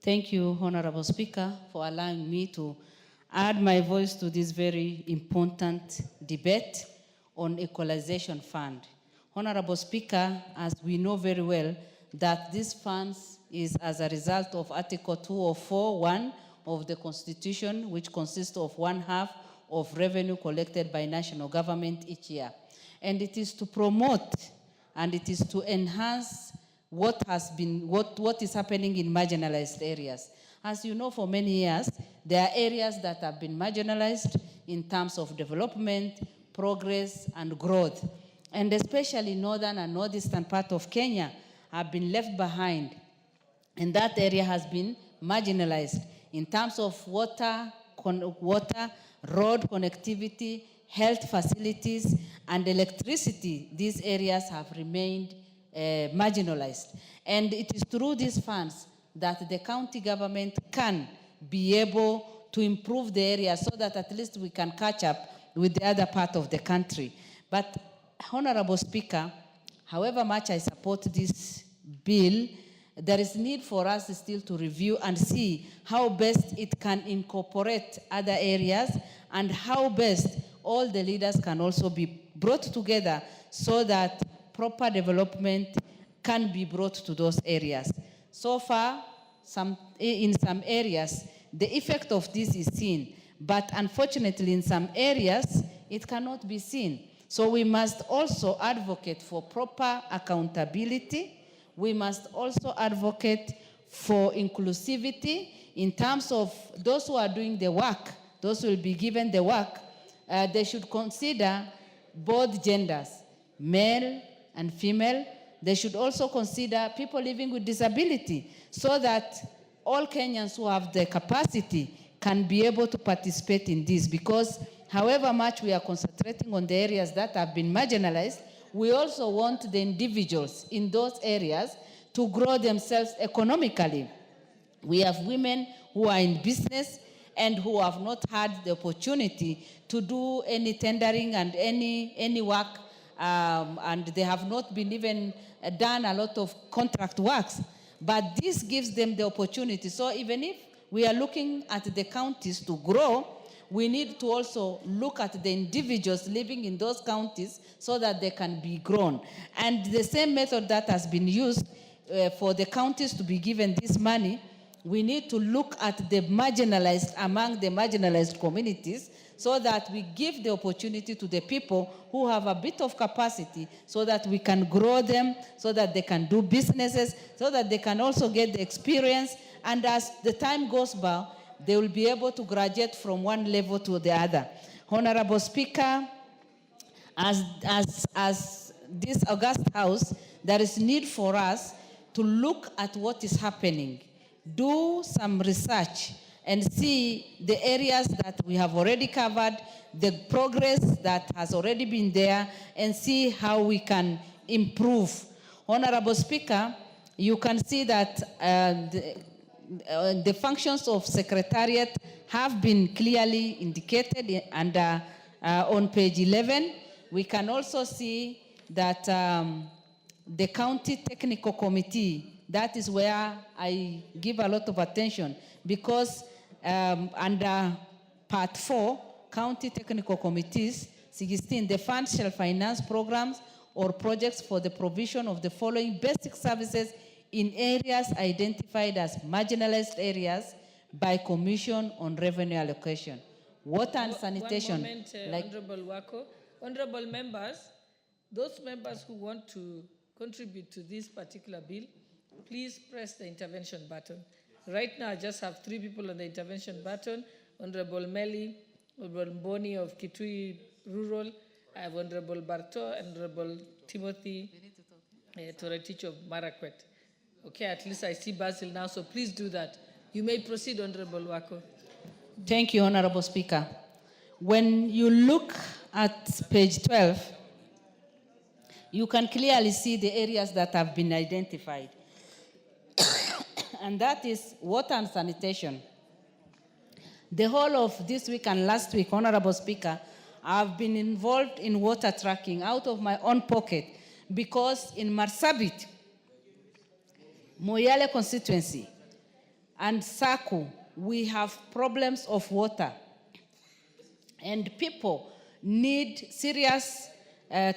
Thank you, Honorable Speaker, for allowing me to add my voice to this very important debate on Equalization Fund. Honorable Speaker, as we know very well, that this fund is as a result of Article 204(1) of the Constitution, which consists of 1/2 of revenue collected by national government each year. And it is to promote and it is to enhance what is happening in marginalized areas. As you know, for many years, there are areas that have been marginalized in terms of development, progress, and growth. And especially northern and northeastern part of Kenya have been left behind. And that area has been marginalized in terms of water, road connectivity, health facilities, and electricity. These areas have remained marginalized. And it is through these funds that the county government can be able to improve the area so that at least we can catch up with the other part of the country. But, Honorable Speaker, however much I support this bill, there is need for us still to review and see how best it can incorporate other areas and how best all the leaders can also be brought together so that proper development can be brought to those areas. So far, in some areas, the effect of this is seen, but unfortunately in some areas, it cannot be seen. So we must also advocate for proper accountability. We must also advocate for inclusivity in terms of those who are doing the work, those who will be given the work, they should consider both genders, male and female. They should also consider people living with disability so that all Kenyans who have the capacity can be able to participate in this, because however much we are concentrating on the areas that have been marginalized, we also want the individuals in those areas to grow themselves economically. We have women who are in business and who have not had the opportunity to do any tendering and any work, and they have not been even done a lot of contract works. But this gives them the opportunity. So even if we are looking at the counties to grow, we need to also look at the individuals living in those counties so that they can be grown. And the same method that has been used for the counties to be given this money, we need to look at the marginalized among the marginalized communities so that we give the opportunity to the people who have a bit of capacity so that we can grow them, so that they can do businesses, so that they can also get the experience. And as the time goes by, they will be able to graduate from one level to the other. Honorable Speaker, as this august house, there is need for us to look at what is happening, do some research and see the areas that we have already covered, the progress that has already been there, and see how we can improve. Honorable Speaker, you can see that the functions of Secretariat have been clearly indicated under on page 11. We can also see that the County Technical Committee, that is where I give a lot of attention, because under Part 4, County Technical Committees, 16, the fund shall finance programs or projects for the provision of the following basic services in areas identified as marginalized areas by Commission on Revenue Allocation. Water and sanitation. One moment, Honorable Wako. Honorable members, those members who want to contribute to this particular bill, please press the intervention button. Right now, I just have 3 people on the intervention button: Honorable Meli, Honorable Boni of Kitui Rural, I have Honorable Barto, and Honorable Timothy Toretich of Marakwet. Okay, at least I see Basil now, so please do that. You may proceed, Honorable Wako. Thank you, Honorable Speaker. When you look at page 12, you can clearly see the areas that have been identified. And that is water and sanitation. The whole of this week and last week, Honorable Speaker, I've been involved in water tracking out of my own pocket, because in Marsabit, Moyale constituency, and Saku, we have problems of water. And people need serious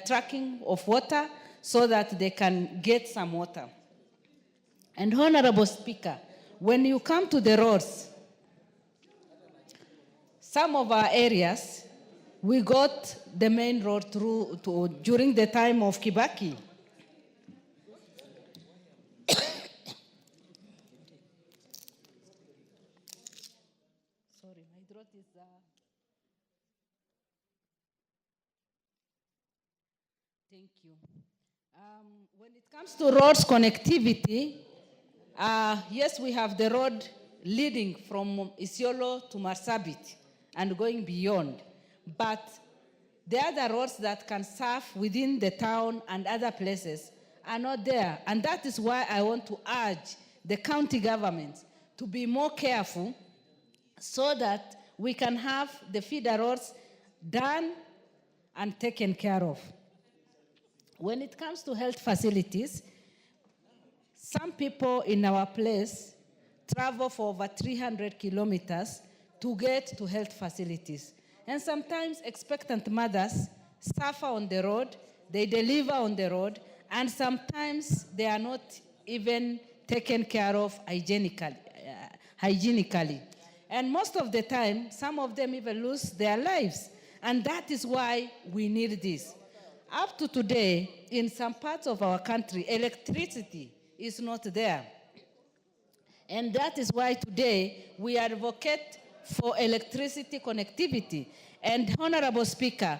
tracking of water so that they can get some water. And Honorable Speaker, when you come to the roads, some of our areas, we got the main road through during the time of Kibaki. Sorry, my throat is... Thank you. When it comes to roads connectivity, yes, we have the road leading from Isiolo to Marsabit and going beyond. But the other roads that can serve within the town and other places are not there. And that is why I want to urge the county government to be more careful so that we can have the feeder roads done and taken care of. When it comes to health facilities, some people in our place travel for over 300 kilometers to get to health facilities. And sometimes expectant mothers suffer on the road, they deliver on the road, and sometimes they are not even taken care of hygienically. And most of the time, some of them even lose their lives. And that is why we need this. Up to today, in some parts of our country, electricity is not there. And that is why today we advocate for electricity connectivity. And Honorable Speaker,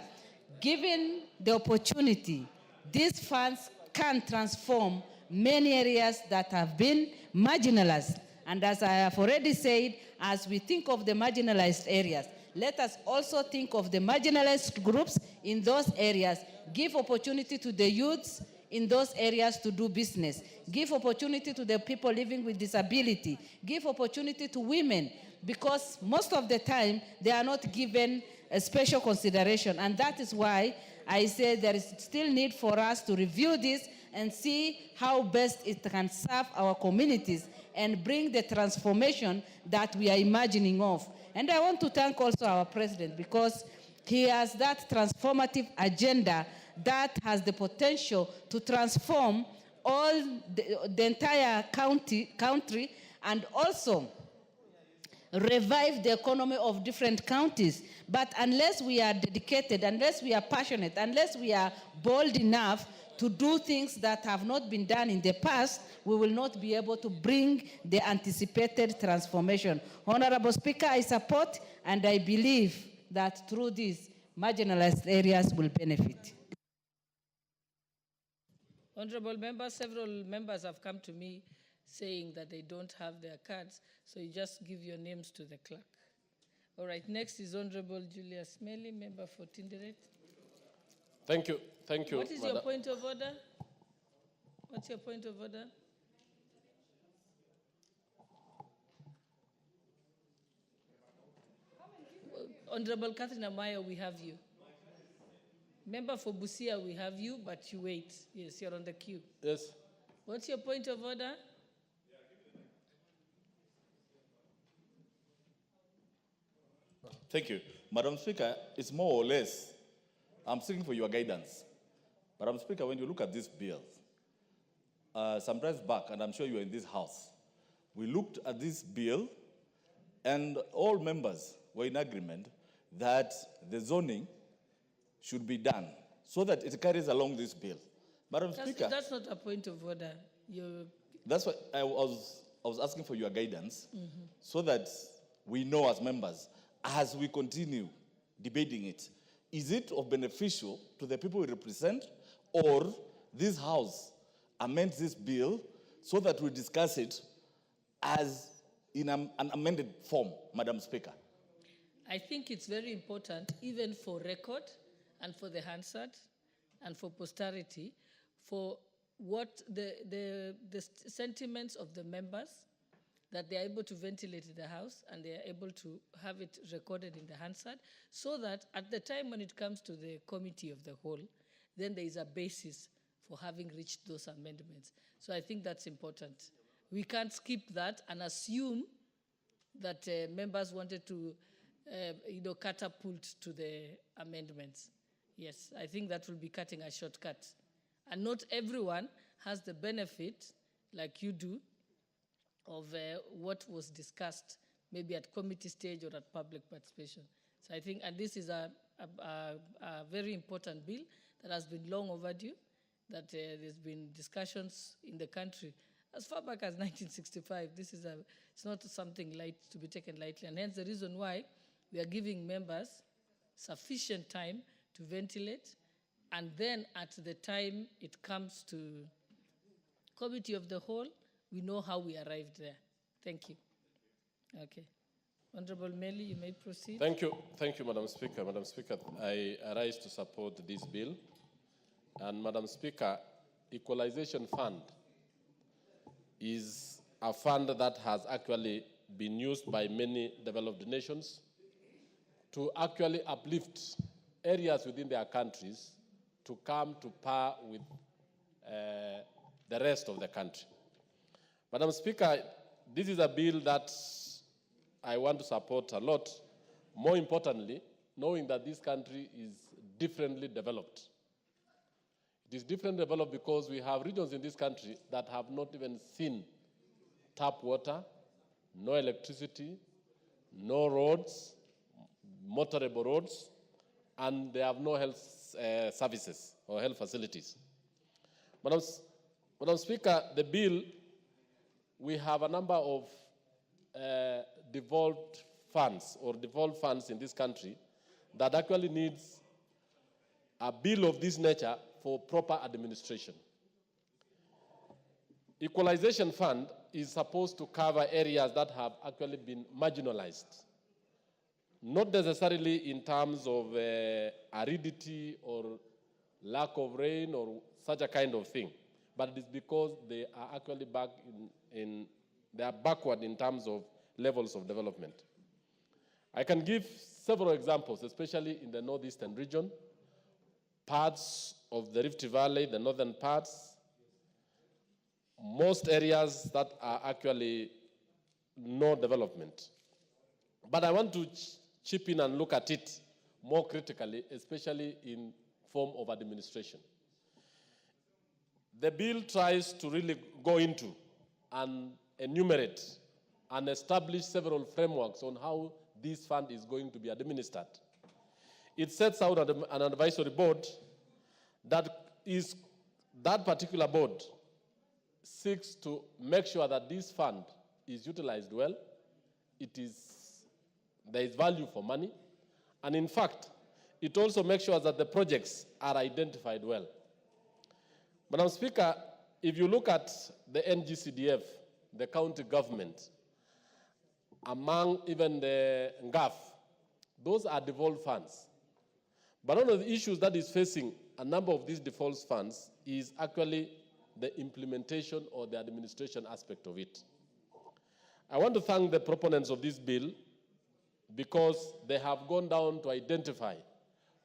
given the opportunity, these funds can transform many areas that have been marginalized. And as I have already said, as we think of the marginalized areas, let us also think of the marginalized groups in those areas, give opportunity to the youths in those areas to do business, give opportunity to the people living with disability, give opportunity to women, because most of the time they are not given a special consideration. And that is why I say there is still need for us to review this and see how best it can serve our communities and bring the transformation that we are imagining of. And I want to thank also our president, because he has that transformative agenda that has the potential to transform all the entire country and also revive the economy of different counties. But unless we are dedicated, unless we are passionate, unless we are bold enough to do things that have not been done in the past, we will not be able to bring the anticipated transformation. Honorable Speaker, I support and I believe that through this, marginalized areas will benefit. Honorable members, several members have come to me saying that they don't have their cards, so you just give your names to the clerk. All right, next is Honorable Julius Melly, member for Tinderet. Thank you. Thank you. What is your point of order? What's your point of order? Honorable Catherine Amaya, we have you. Member for Busia, we have you, but you wait. Yes, you're on the queue. Yes. What's your point of order? Thank you. Madam Speaker, it's more or less, I'm seeking for your guidance. Madam Speaker, when you look at this bill, some time back, and I'm sure you are in this house, we looked at this bill and all members were in agreement that the zoning should be done so that it carries along this bill. Madam Speaker. That's not a point of order. That's why I was asking for your guidance so that we know as members, as we continue debating it, is it of beneficial to the people we represent, or this House amends this bill so that we discuss it as in an amended form, Madam Speaker? I think it's very important, even for record and for the Hansard and for posterity, for what the sentiments of the members, that they are able to ventilate in the House and they are able to have it recorded in the Hansard, so that at the time when it comes to the committee of the whole, then there is a basis for having reached those amendments. So I think that's important. We can't skip that and assume that members wanted to catapult to the amendments. Yes, I think that will be cutting a shortcut. And not everyone has the benefit, like you do, of what was discussed, maybe at committee stage or at public participation. So I think, and this is a very important bill that has been long overdue, that there's been discussions in the country as far back as 1965. It's not something light to be taken lightly, and hence the reason why we are giving members sufficient time to ventilate, and then at the time it comes to committee of the whole, we know how we arrived there. Thank you. Okay. Honorable Melly, you may proceed. Thank you, Madam Speaker. Madam Speaker, I arise to support this bill. And Madam Speaker, Equalization Fund is a fund that has actually been used by many developed nations to actually uplift areas within their countries to come to par with the rest of the country. Madam Speaker, this is a bill that I want to support a lot, more importantly, knowing that this country is differently developed. It is differently developed because we have regions in this country that have not even seen tap water, no electricity, no roads, motorable roads, and they have no health services or health facilities. Madam Speaker, the bill we have a number of devolved funds in this country that actually needs a bill of this nature for proper administration. Equalization fund is supposed to cover areas that have actually been marginalized, not necessarily in terms of aridity or lack of rain or such a kind of thing, but it is because they are actually they are backward in terms of levels of development. I can give several examples, especially in the northeastern region, parts of the Rift Valley, the northern parts, most areas that are actually no development. But I want to chip in and look at it more critically, especially in form of administration. The bill tries to really go into and enumerate and establish several frameworks on how this fund is going to be administered. It sets out an advisory board that particular board seeks to make sure that this fund is utilized well, there is value for money, and in fact, it also makes sure that the projects are identified well. Madam Speaker, if you look at the NGCDF, the county government, among even the NGAF, those are devolved funds. But one of the issues that is facing a number of these devolved funds is actually the implementation or the administration aspect of it. I want to thank the proponents of this bill because they have gone down to identify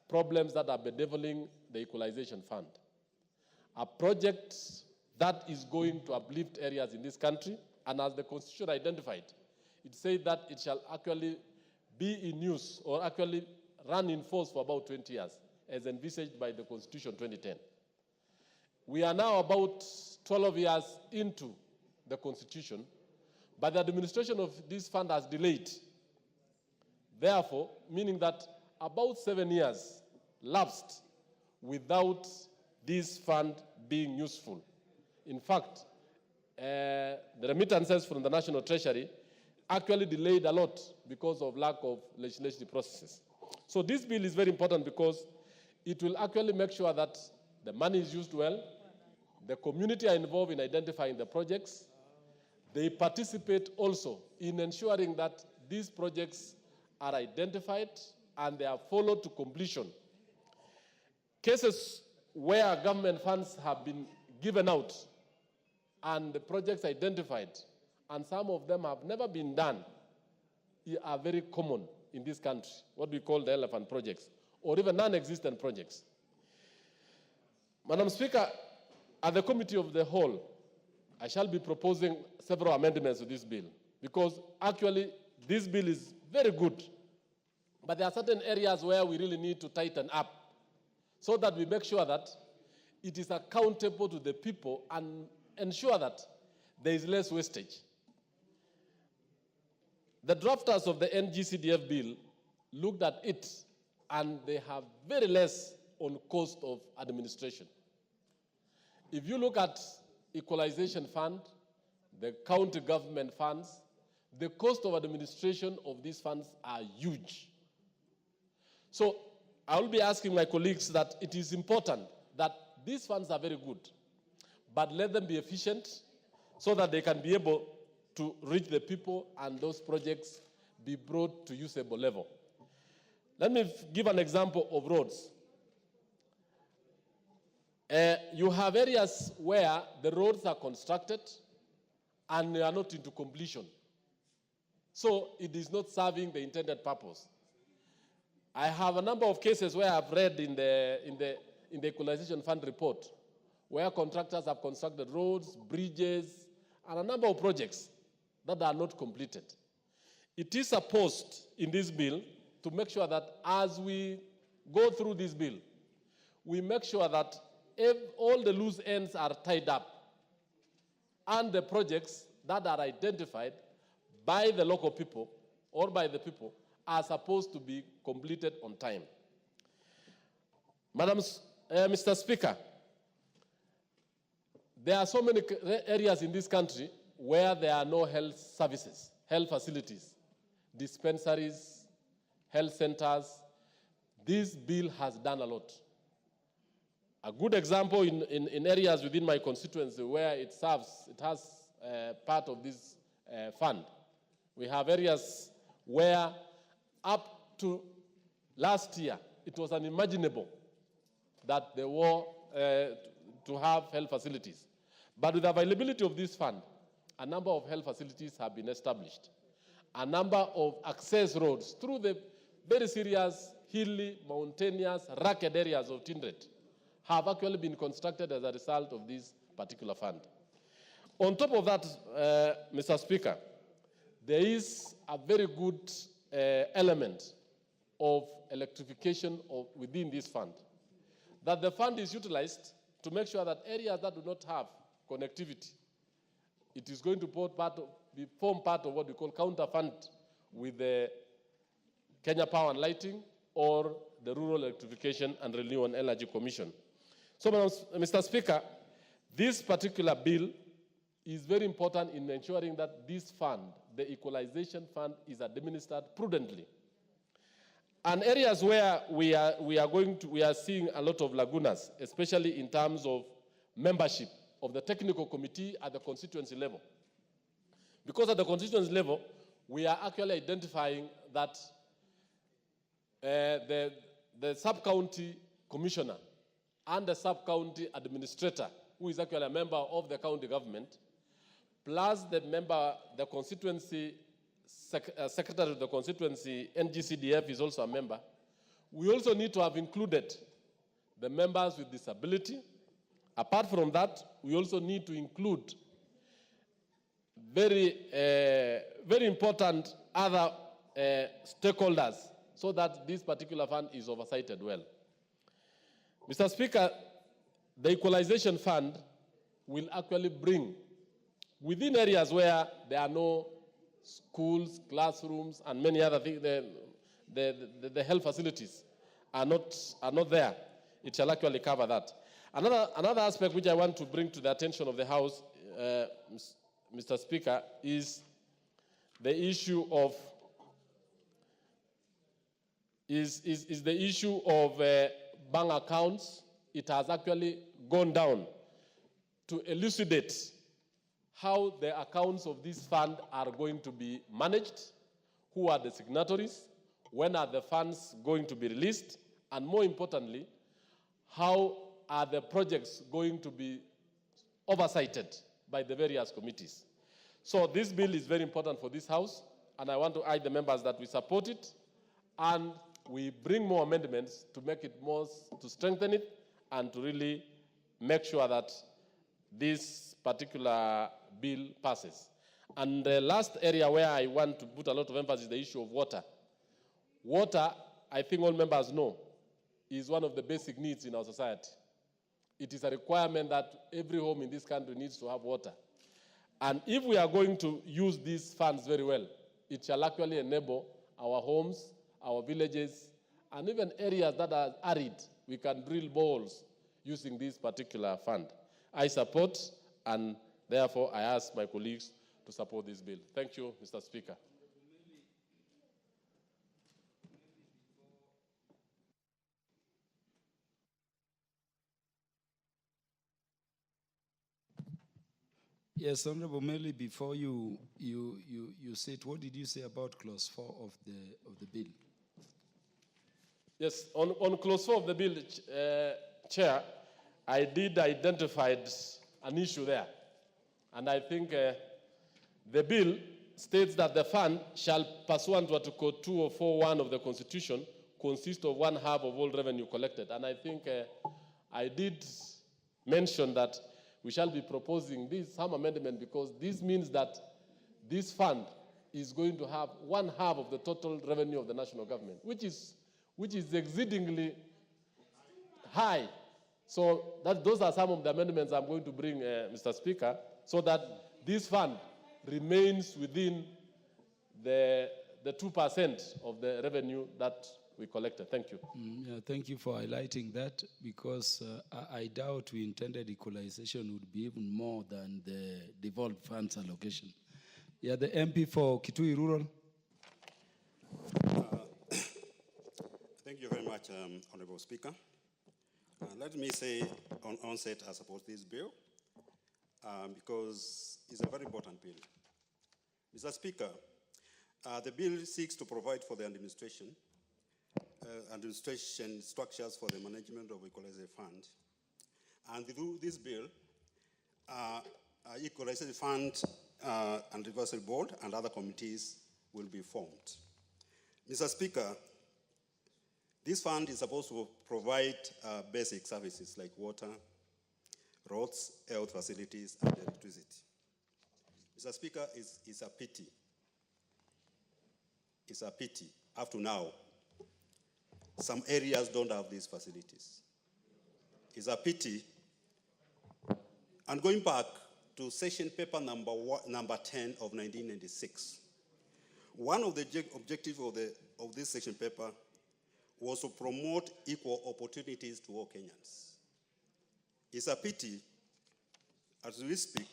problems that are bedeviling the Equalization Fund. A project that is going to uplift areas in this country, and as the Constitution identified, it says that it shall actually be in use or actually run in force for about 20 years, as envisaged by the Constitution 2010. We are now about 12 years into the Constitution, but the administration of this fund has delayed. Therefore, meaning that about 7 years lapsed without this fund being useful. In fact, the remittances from the National Treasury actually delayed a lot because of lack of legislative processes. So this bill is very important because it will actually make sure that the money is used well, the community are involved in identifying the projects, they participate also in ensuring that these projects are identified and they are followed to completion. Cases where government funds have been given out and the projects identified, and some of them have never been done, are very common in this country, what we call the elephant projects, or even non-existent projects. Madam Speaker, at the Committee of the Whole, I shall be proposing several amendments to this bill, because actually this bill is very good, but there are certain areas where we really need to tighten up so that we make sure that it is accountable to the people and ensure that there is less wastage. The drafters of the NGCDF bill looked at it and they have very less on cost of administration. If you look at Equalization Fund, the county government funds, the cost of administration of these funds are huge. So I will be asking my colleagues that it is important that these funds are very good, but let them be efficient so that they can be able to reach the people and those projects be brought to usable level. Let me give an example of roads. You have areas where the roads are constructed and they are not into completion. So it is not serving the intended purpose. I have a number of cases where I've read in the Equalization Fund report where contractors have constructed roads, bridges, and a number of projects that are not completed. It is supposed in this bill to make sure that as we go through this bill, we make sure that if all the loose ends are tied up and the projects that are identified by the local people or by the people are supposed to be completed on time. Mr. Speaker, there are so many areas in this country where there are no health services, health facilities, dispensaries, health centers, this bill has done a lot. A good example in areas within my constituency where it has part of this fund. We have areas where up to last year, it was unimaginable that there were to have health facilities. But with the availability of this fund, a number of health facilities have been established. A number of access roads through the very serious, hilly, mountainous, rugged areas of Tindret have actually been constructed as a result of this particular fund. On top of that, Mr. Speaker, there is a very good element of electrification within this fund. That the fund is utilized to make sure that areas that do not have connectivity, it is going to form part of what we call counter fund with the Kenya Power and Lighting or the Rural Electrification and Renewable Energy Commission. So, Mr. Speaker, this particular bill is very important in ensuring that this fund, the Equalization Fund, is administered prudently. And areas where we are seeing a lot of lagunas, especially in terms of membership of the technical committee at the constituency level. Because at the constituency level, we are actually identifying that the sub-county commissioner and the sub-county administrator, who is actually a member of the county government, plus the constituency secretary of the constituency, NGCDF, is also a member. We also need to have included the members with disability. Apart from that, we also need to include very important other stakeholders so that this particular fund is oversighted well. Mr. Speaker, the Equalization Fund will actually bring, within areas where there are no schools, classrooms, and many other things, the health facilities are not there. It shall actually cover that. Another aspect which I want to bring to the attention of the House, Mr. Speaker, is the issue of bank accounts. It has actually gone down to elucidate how the accounts of this fund are going to be managed, who are the signatories, when are the funds going to be released, and more importantly, how are the projects going to be oversighted by the various committees. So this bill is very important for this House, and I want to urge the members that we support it, and we bring more amendments to make it more, to strengthen it, and to really make sure that this particular bill passes. And the last area where I want to put a lot of emphasis is the issue of water. Water, I think all members know, is one of the basic needs in our society. It is a requirement that every home in this country needs to have water. And if we are going to use these funds very well, it shall actually enable our homes, our villages, and even areas that are arid. We can drill boreholes using this particular fund. I support, and therefore I ask my colleagues to support this bill. Thank you, Mr. Speaker. Yes, Honorable Meli, before you said, what did you say about clause 4 of the bill? Yes, on clause 4 of the bill, Chair, I did identify an issue there. And I think the bill states that the fund shall, pursuant to Article 2041 of the Constitution, consist of 1/2 of all revenue collected. And I think I did mention that we shall be proposing some amendment, because this means that this fund is going to have 1/2 of the total revenue of the national government, which is exceedingly high. So those are some of the amendments I'm going to bring, Mr. Speaker, so that this fund remains within the 2% of the revenue that we collected. Thank you. Yeah, thank you for highlighting that, because I doubt we intended equalization would be even more than the devolved funds allocation. Yeah, the MP for Kitui Rural. Thank you very much, Honorable Speaker. Let me say on onset, I support this bill because it's a very important bill. Mr. Speaker, the bill seeks to provide for the administration structures for the management of Equalization Fund. And through this bill, Equalization Fund and Reversal Board and other committees will be formed. Mr. Speaker, this fund is supposed to provide basic services like water, roads, health facilities, and electricity. Mr. Speaker, it's a pity. It's a pity. Up to now, some areas don't have these facilities. It's a pity. And going back to session paper number 10 of 1996, one of the objectives of this session paper was to promote equal opportunities to all Kenyans. It's a pity, as we speak,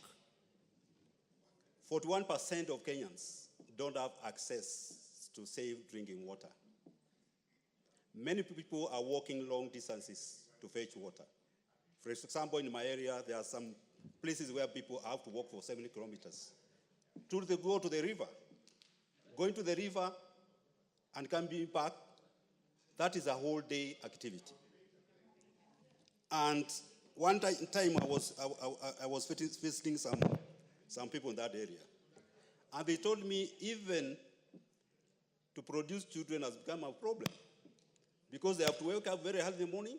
41% of Kenyans don't have access to safe drinking water. Many people are walking long distances to fetch water. For example, in my area, there are some places where people have to walk for 70 kilometers to go to the river. Going to the river and coming back, that is a whole day activity. And one time I was visiting some people in that area. And they told me even to produce children has become a problem because they have to wake up very early in the morning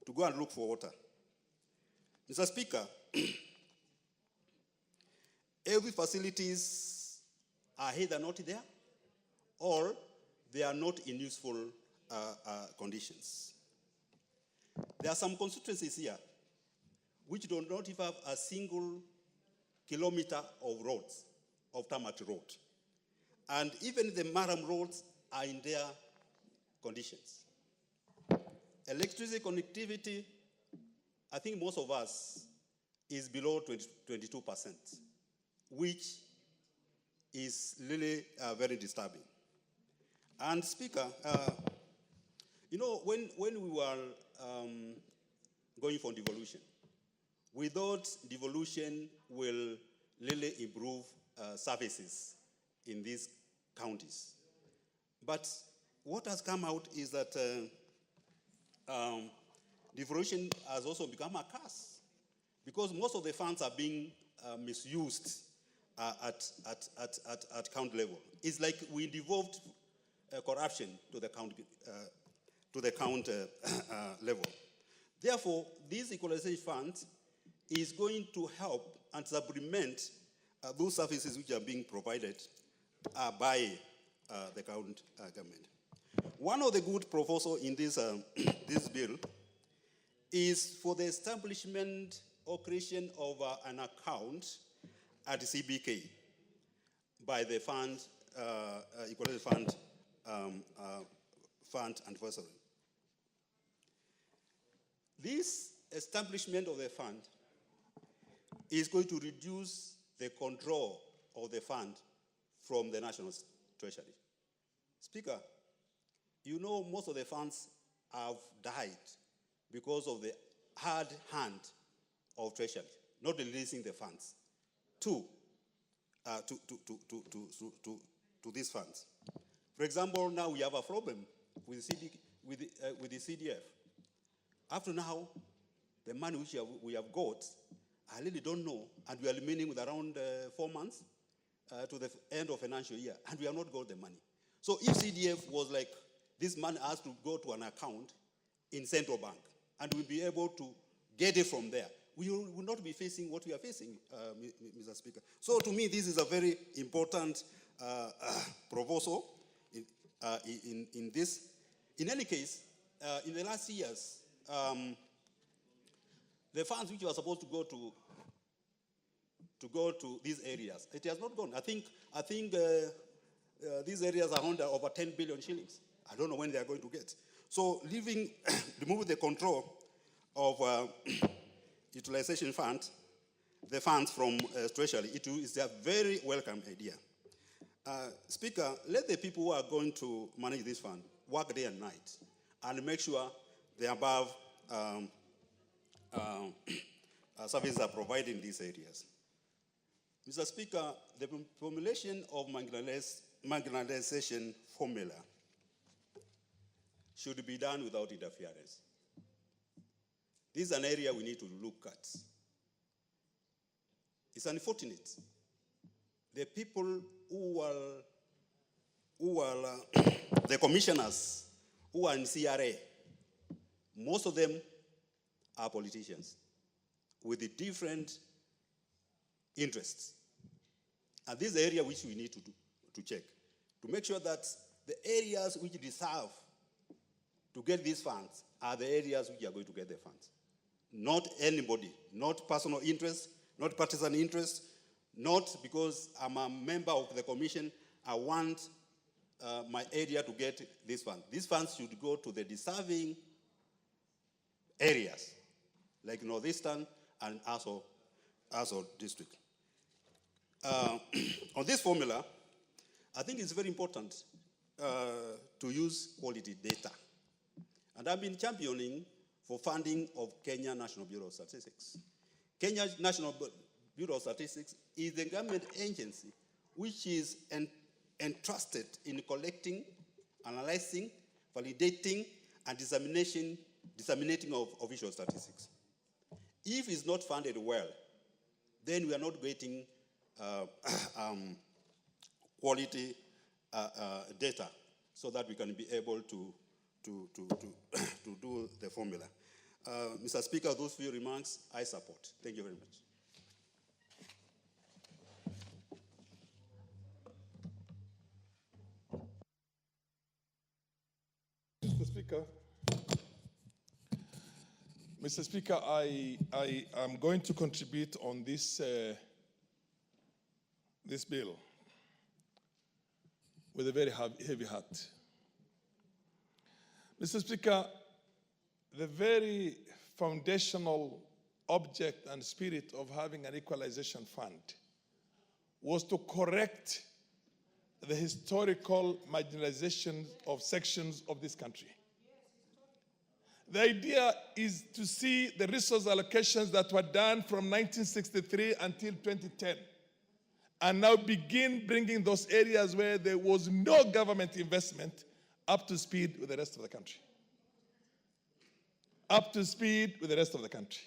to go and look for water. Mr. Speaker, every facilities are either not there or they are not in useful conditions. There are some constituencies here which do not even have a single kilometer of roads, of tarmac road. And even the Maram roads are in their conditions. Electricity connectivity, I think most of us is below 22%, which is really very disturbing. And Speaker, you know, when we were going for devolution, we thought devolution will really improve services in these counties. But what has come out is that devolution has also become a curse because most of the funds are being misused at county level. It's like we devolved corruption to the county level. Therefore, this equalization fund is going to help and supplement those services which are being provided by the county government. One of the good proposals in this, this bill is for the establishment or creation of an account at CBK by the fund, Equalization Fund Anniversary. This establishment of the fund is going to reduce the control of the fund from the National Treasury. Speaker, you know most of the funds have died because of the hard hand of Treasury, not releasing the funds to these funds. For example, now we have a problem with the CDF. Up to now, the money which we have got, I really don't know, and we are remaining with around 4 months to the end of financial year, and we have not got the money. So if CDF was like, this money has to go to an account in central bank, and we'll be able to get it from there, we will not be facing what we are facing, Mr. Speaker. So to me, this is a very important proposal in this. In any case, in the last years, the funds which were supposed to go to these areas, it has not gone. I think these areas are under over 10 billion shillings. I don't know when they are going to get. So removing the control of utilization fund, the funds from Treasury, it is a very welcome idea. Speaker, let the people who are going to manage this fund work day and night and make sure the above services are provided in these areas. Mr. Speaker, the formulation of marginalization formula should be done without interference. This is an area we need to look at. It's unfortunate. The people who are the commissioners who are in CRA, most of them are politicians with the different interests. And this is the area which we need to check, to make sure that the areas which deserve to get these funds are the areas which are going to get the funds. Not anybody, not personal interest, not partisan interest, not because I'm a member of the commission, I want my area to get this fund. These funds should go to the deserving areas, like Northeastern and also district. On this formula, I think it's very important to use quality data. And I've been championing for funding of Kenya National Bureau of Statistics. Kenya National Bureau of Statistics is the government agency which is entrusted in collecting, analyzing, validating, and disseminating of official statistics. If it's not funded well, then we are not getting quality data so that we can be able to do the formula. Mr. Speaker, those few remarks I support. Thank you very much. Mr. Speaker, I am going to contribute on this this bill with a very heavy heart. Mr. Speaker, the very foundational object and spirit of having an equalization fund was to correct the historical marginalization of sections of this country. The idea is to see the resource allocations that were done from 1963 until 2010 and now begin bringing those areas where there was no government investment up to speed with the rest of the country. Up to speed with the rest of the country.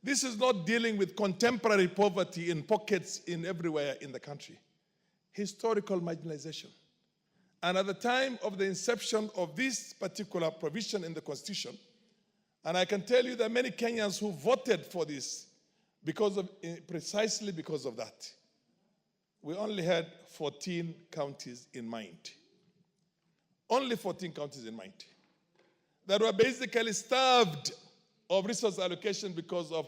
This is not dealing with contemporary poverty in pockets in everywhere in the country. Historical marginalization. And at the time of the inception of this particular provision in the Constitution, and I can tell you that many Kenyans who voted for this precisely because of that, we only had 14 counties in mind. Only 14 counties in mind that were basically starved of resource allocation because of,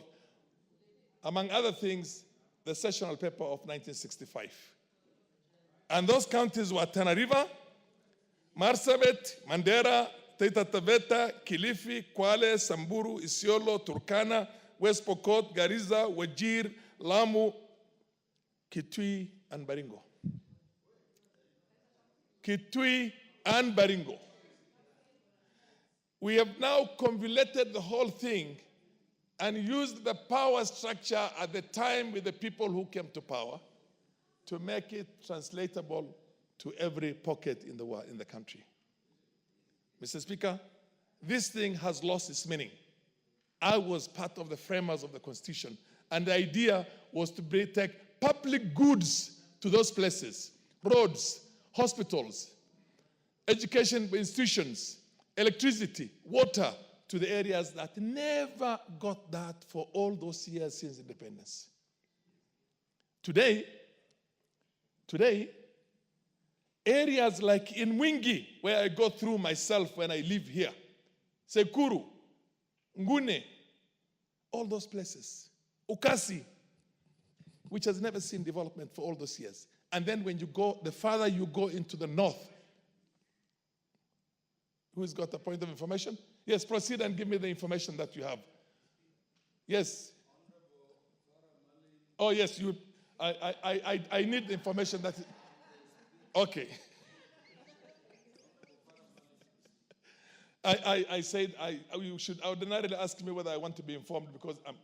among other things, the sessional paper of 1965. And those counties were Tana River, Marsabit, Mandera, Taita Taveta, Kilifi, Kwale, Samburu, Isiolo, Turkana, West Pokot, Garissa, Wajir, Lamu, Kitui, and Baringo. Kitui and Baringo. We have now convoluted the whole thing and used the power structure at the time with the people who came to power to make it translatable to every pocket in the country. Mr. Speaker, this thing has lost its meaning. I was part of the framers of the Constitution, and the idea was to take public goods to those places, roads, hospitals, education institutions, electricity, water, to the areas that never got that for all those years since independence. Today, areas like in Mwingi, where I go through myself when I live here, Sekuru, Ngune, all those places, Ukasi, which has never seen development for all those years. And then when you go, the farther you go into the north, Who's got a point of information? Yes, proceed and give me the information that you have. Yes. Oh, yes, you. I need the information that. Okay. I said you should ordinarily ask me whether I want to be informed because I'm.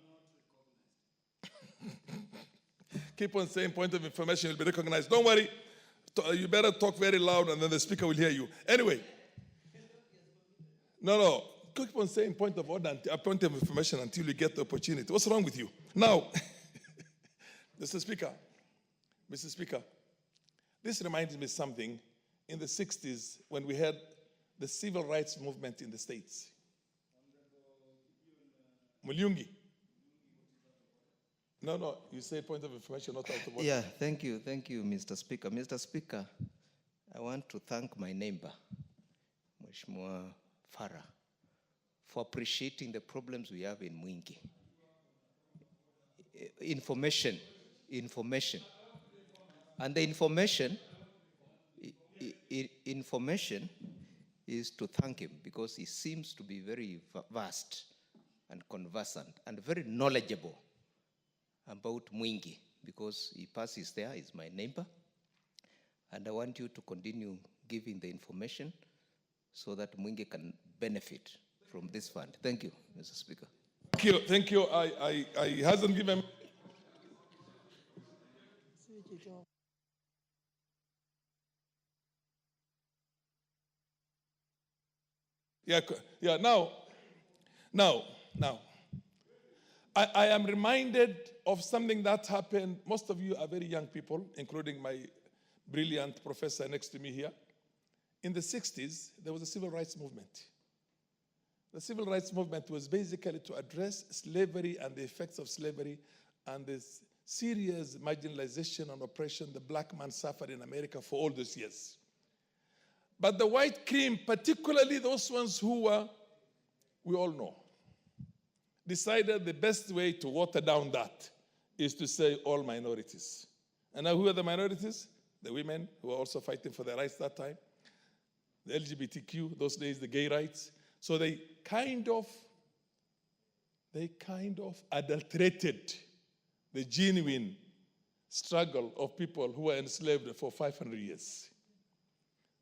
Keep on saying point of information, you'll be recognized. Don't worry. You better talk very loud and then the speaker will hear you. Anyway. No. Keep on saying point of order, point of information until you get the opportunity. What's wrong with you? Now, Mr. Speaker, this reminds me of something in the 60s when we had the civil rights movement in the States. Mulyungi. No, you say point of information, not out of order. Yeah, thank you, Mr. Speaker. Mr. Speaker, I want to thank my neighbor, Mheshimiwa Farah, for appreciating the problems we have in Mwingi. Information. And the information is to thank him because he seems to be very vast and conversant and very knowledgeable about Mwingi because he passes there, he's my neighbor. And I want you to continue giving the information so that Mwingi can benefit from this fund. Thank you, Mr. Speaker. Thank you. I hasn't given. Yeah. Now. I am reminded of something that happened. Most of you are very young people, including my brilliant professor next to me here. In the 60s, there was a civil rights movement. The civil rights movement was basically to address slavery and the effects of slavery and the serious marginalization and oppression the black man suffered in America for all those years. But the white cream, particularly those ones who were, we all know, decided the best way to water down that is to say all minorities. And now who are the minorities? The women who were also fighting for their rights that time, the LGBTQ, those days the gay rights. So they kind of adulterated the genuine struggle of people who were enslaved for 500 years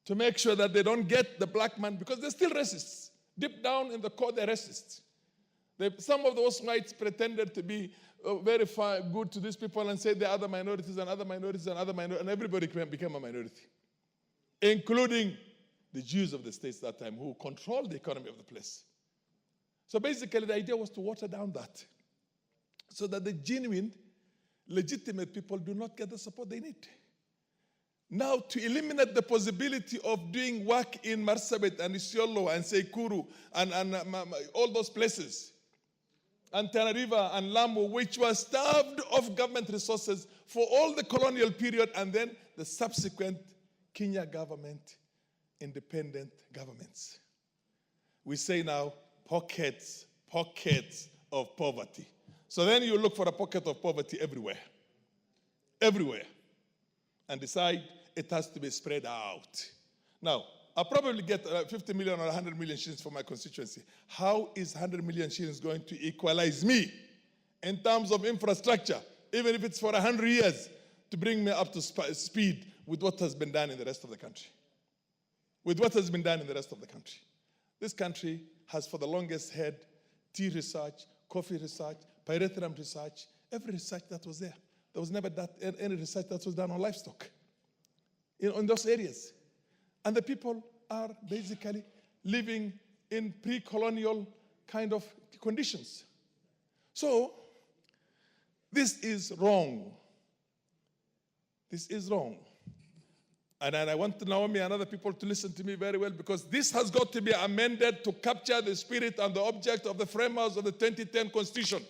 to make sure that they don't get the black man, because they're still racists. Deep down in the core, they're racists. Some of those whites pretended to be very good to these people and said there are other minorities and other minorities and other minorities, and everybody became a minority, including the Jews of the States that time who controlled the economy of the place. So basically the idea was to water down that so that the genuine, legitimate people do not get the support they need. Now, to eliminate the possibility of doing work in Marsabit and Isiolo and Sekuru and all those places, and Tana River and Lamu, which were starved of government resources for all the colonial period and then the subsequent Kenya government, independent governments. We say now, pockets of poverty. So then you look for a pocket of poverty everywhere, and decide it has to be spread out. Now, I'll probably get 50 million or 100 million shillings for my constituency. How is 100 million shillings going to equalize me in terms of infrastructure, even if it's for 100 years, to bring me up to speed with what has been done in the rest of the country? This country has for the longest had tea research, coffee research, pyrethrum research, every research that was there. There was never any research that was done on livestock in those areas. And the people are basically living in pre-colonial kind of conditions. So, this is wrong. And I want Naomi and other people to listen to me very well, because this has got to be amended to capture the spirit and the object of the framers of the 2010 Constitution,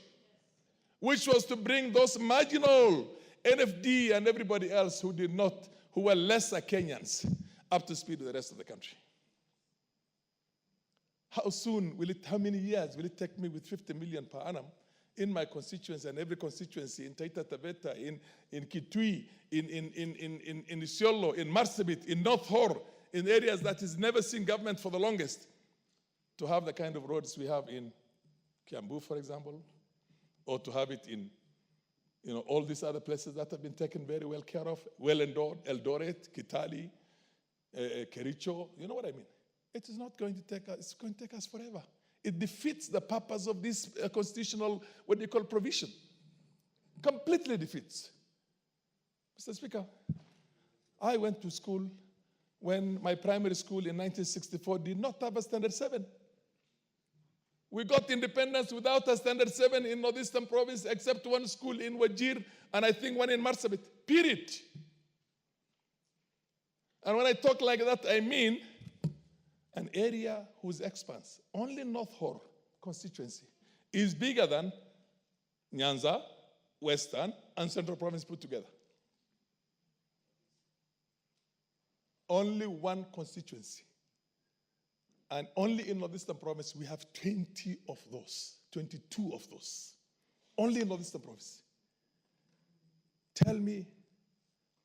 which was to bring those marginal NFD and everybody else who were lesser Kenyans up to speed with the rest of the country. How many years will it take me with 50 million per annum in my constituency and every constituency, in Taita Taveta, in Kitui, in Isiolo, in Marsabit, in North Hor, in areas that has never seen government for the longest, to have the kind of roads we have in Kiambu, for example, or to have it in all these other places that have been taken very well care of, Eldoret, Kitale, Kericho, you know what I mean? It is not going to take us, it's going to take us forever. It defeats the purpose of this constitutional, provision. Completely defeats. Mr. Speaker, I went to school when my primary school in 1964 did not have a Standard 7. We got independence without a Standard 7 in Northeastern Province, except one school in Wajir and I think one in Marsabit, period. And when I talk like that, I mean an area whose expanse, only North Horr constituency, is bigger than Nyanza, Western, and Central Province put together. Only one constituency. And only in Northeastern Province, we have 20 of those, 22 of those. Only in Northeastern Province. Tell me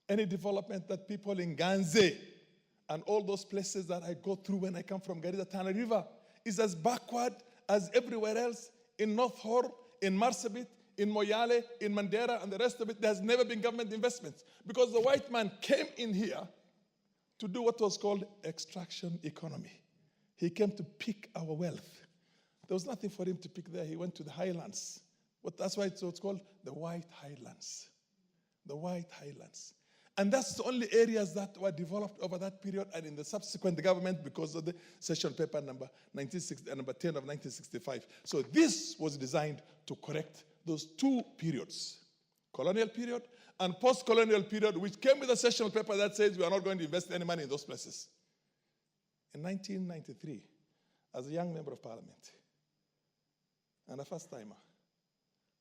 any development that people in Ganze and all those places that I go through when I come from Garissa Tana River is as backward as everywhere else in North Horr, in Marsabit, in Moyale, in Mandera, and the rest of it. There's never been government investments because the white man came in here to do what was called extraction economy. He came to pick our wealth. There was nothing for him to pick there. He went to the highlands. But that's why it's called the White Highlands. The White Highlands. And that's the only areas that were developed over that period and in the subsequent government because of the session paper number 10 of 1965. So this was designed to correct those two periods, colonial period and post-colonial period, which came with a sessional paper that says we are not going to invest any money in those places. In 1993, as a young member of parliament and a first-timer,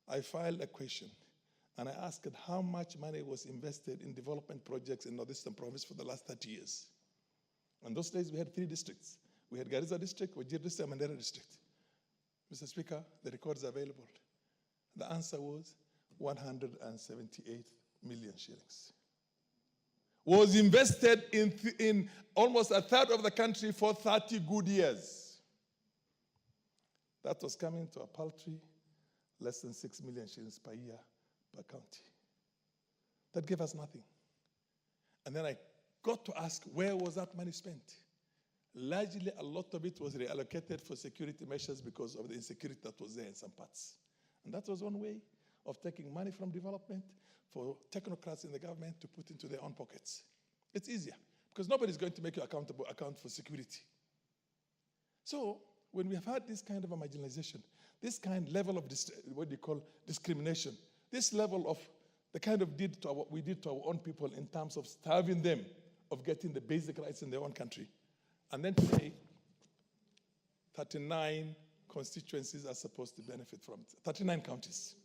I filed a question and I asked how much money was invested in development projects in Northeastern Province for the last 30 years. In those days, we had 3 districts. We had Garissa District, Wajir District, and Mandera District. Mr. Speaker, the records are available. The answer was 178 million shillings. Was invested in almost a third of the country for 30 good years. That was coming to a paltry less than 6 million shillings per year per county. That gave us nothing. And then I got to ask, where was that money spent? Largely, a lot of it was reallocated for security measures because of the insecurity that was there in some parts. And that was one way of taking money from development for technocrats in the government to put into their own pockets. It's easier because nobody's going to make you account for security. So when we have had this kind of a marginalization, this kind of level of discrimination, this level of the kind of we did to our own people in terms of starving them of getting the basic rights in their own country. And then today, 39 constituencies are supposed to benefit from it. 39 counties.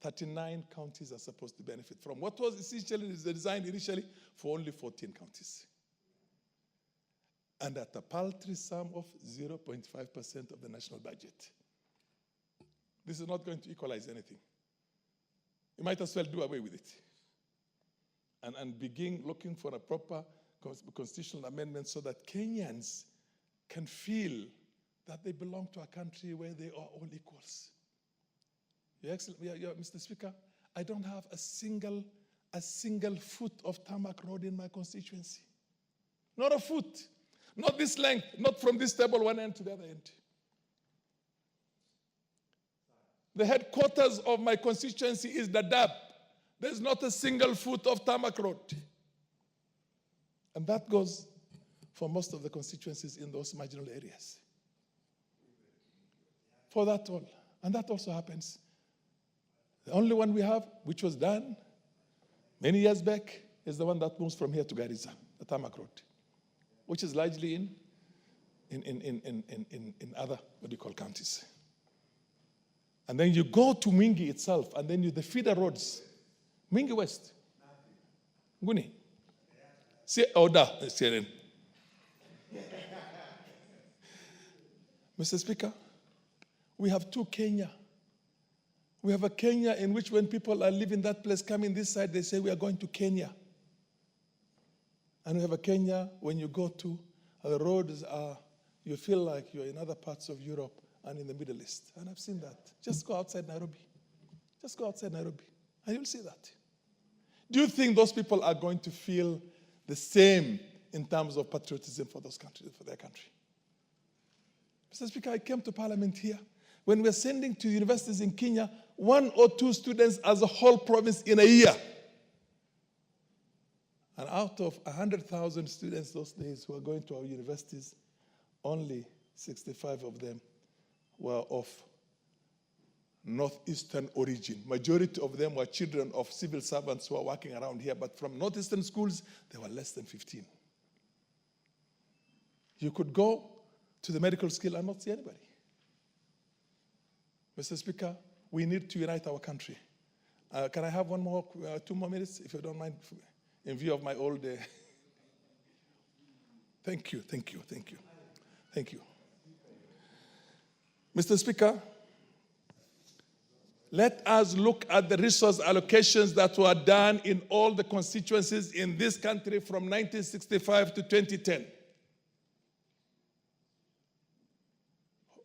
39 counties are supposed to benefit from what was essentially designed initially for only 14 counties. And at a paltry sum of 0.5% of the national budget. This is not going to equalize anything. You might as well do away with it and begin looking for a proper constitutional amendment so that Kenyans can feel that they belong to a country where they are all equals. Mr. Speaker, I don't have a single foot of tarmac road in my constituency. Not a foot. Not this length, not from this table one end to the other end. The headquarters of my constituency is Dadaab. There's not a single foot of tarmac road. And that goes for most of the constituencies in those marginal areas. For that all. And that also happens. The only one we have, which was done many years back, is the one that moves from here to Garissa, the tarmac road, which is largely in other, counties. And then you go to Mwingi itself, and then the feeder roads, Mwingi West, Nguni, Oda, Mr. Speaker, we have 2 Kenya. We have a Kenya in which when people are leaving that place, coming this side, they say we are going to Kenya. And we have a Kenya, when you go to, the roads are, you feel like you're in other parts of Europe and in the Middle East. And I've seen that. Just go outside Nairobi. Just go outside Nairobi, and you'll see that. Do you think those people are going to feel the same in terms of patriotism for those countries, for their country? Mr. Speaker, I came to Parliament here. When we're sending to universities in Kenya 1 or 2 students as a whole province in a year. And out of 100,000 students those days who are going to our universities, only 65 of them were of northeastern origin. Majority of them were children of civil servants who are working around here, but from northeastern schools, there were less than 15. You could go to the medical school and not see anybody. Mr. Speaker, we need to unite our country. Can I have 2 more minutes, if you don't mind, in view of my old... Thank you. Mr. Speaker, let us look at the resource allocations that were done in all the constituencies in this country from 1965 to 2010.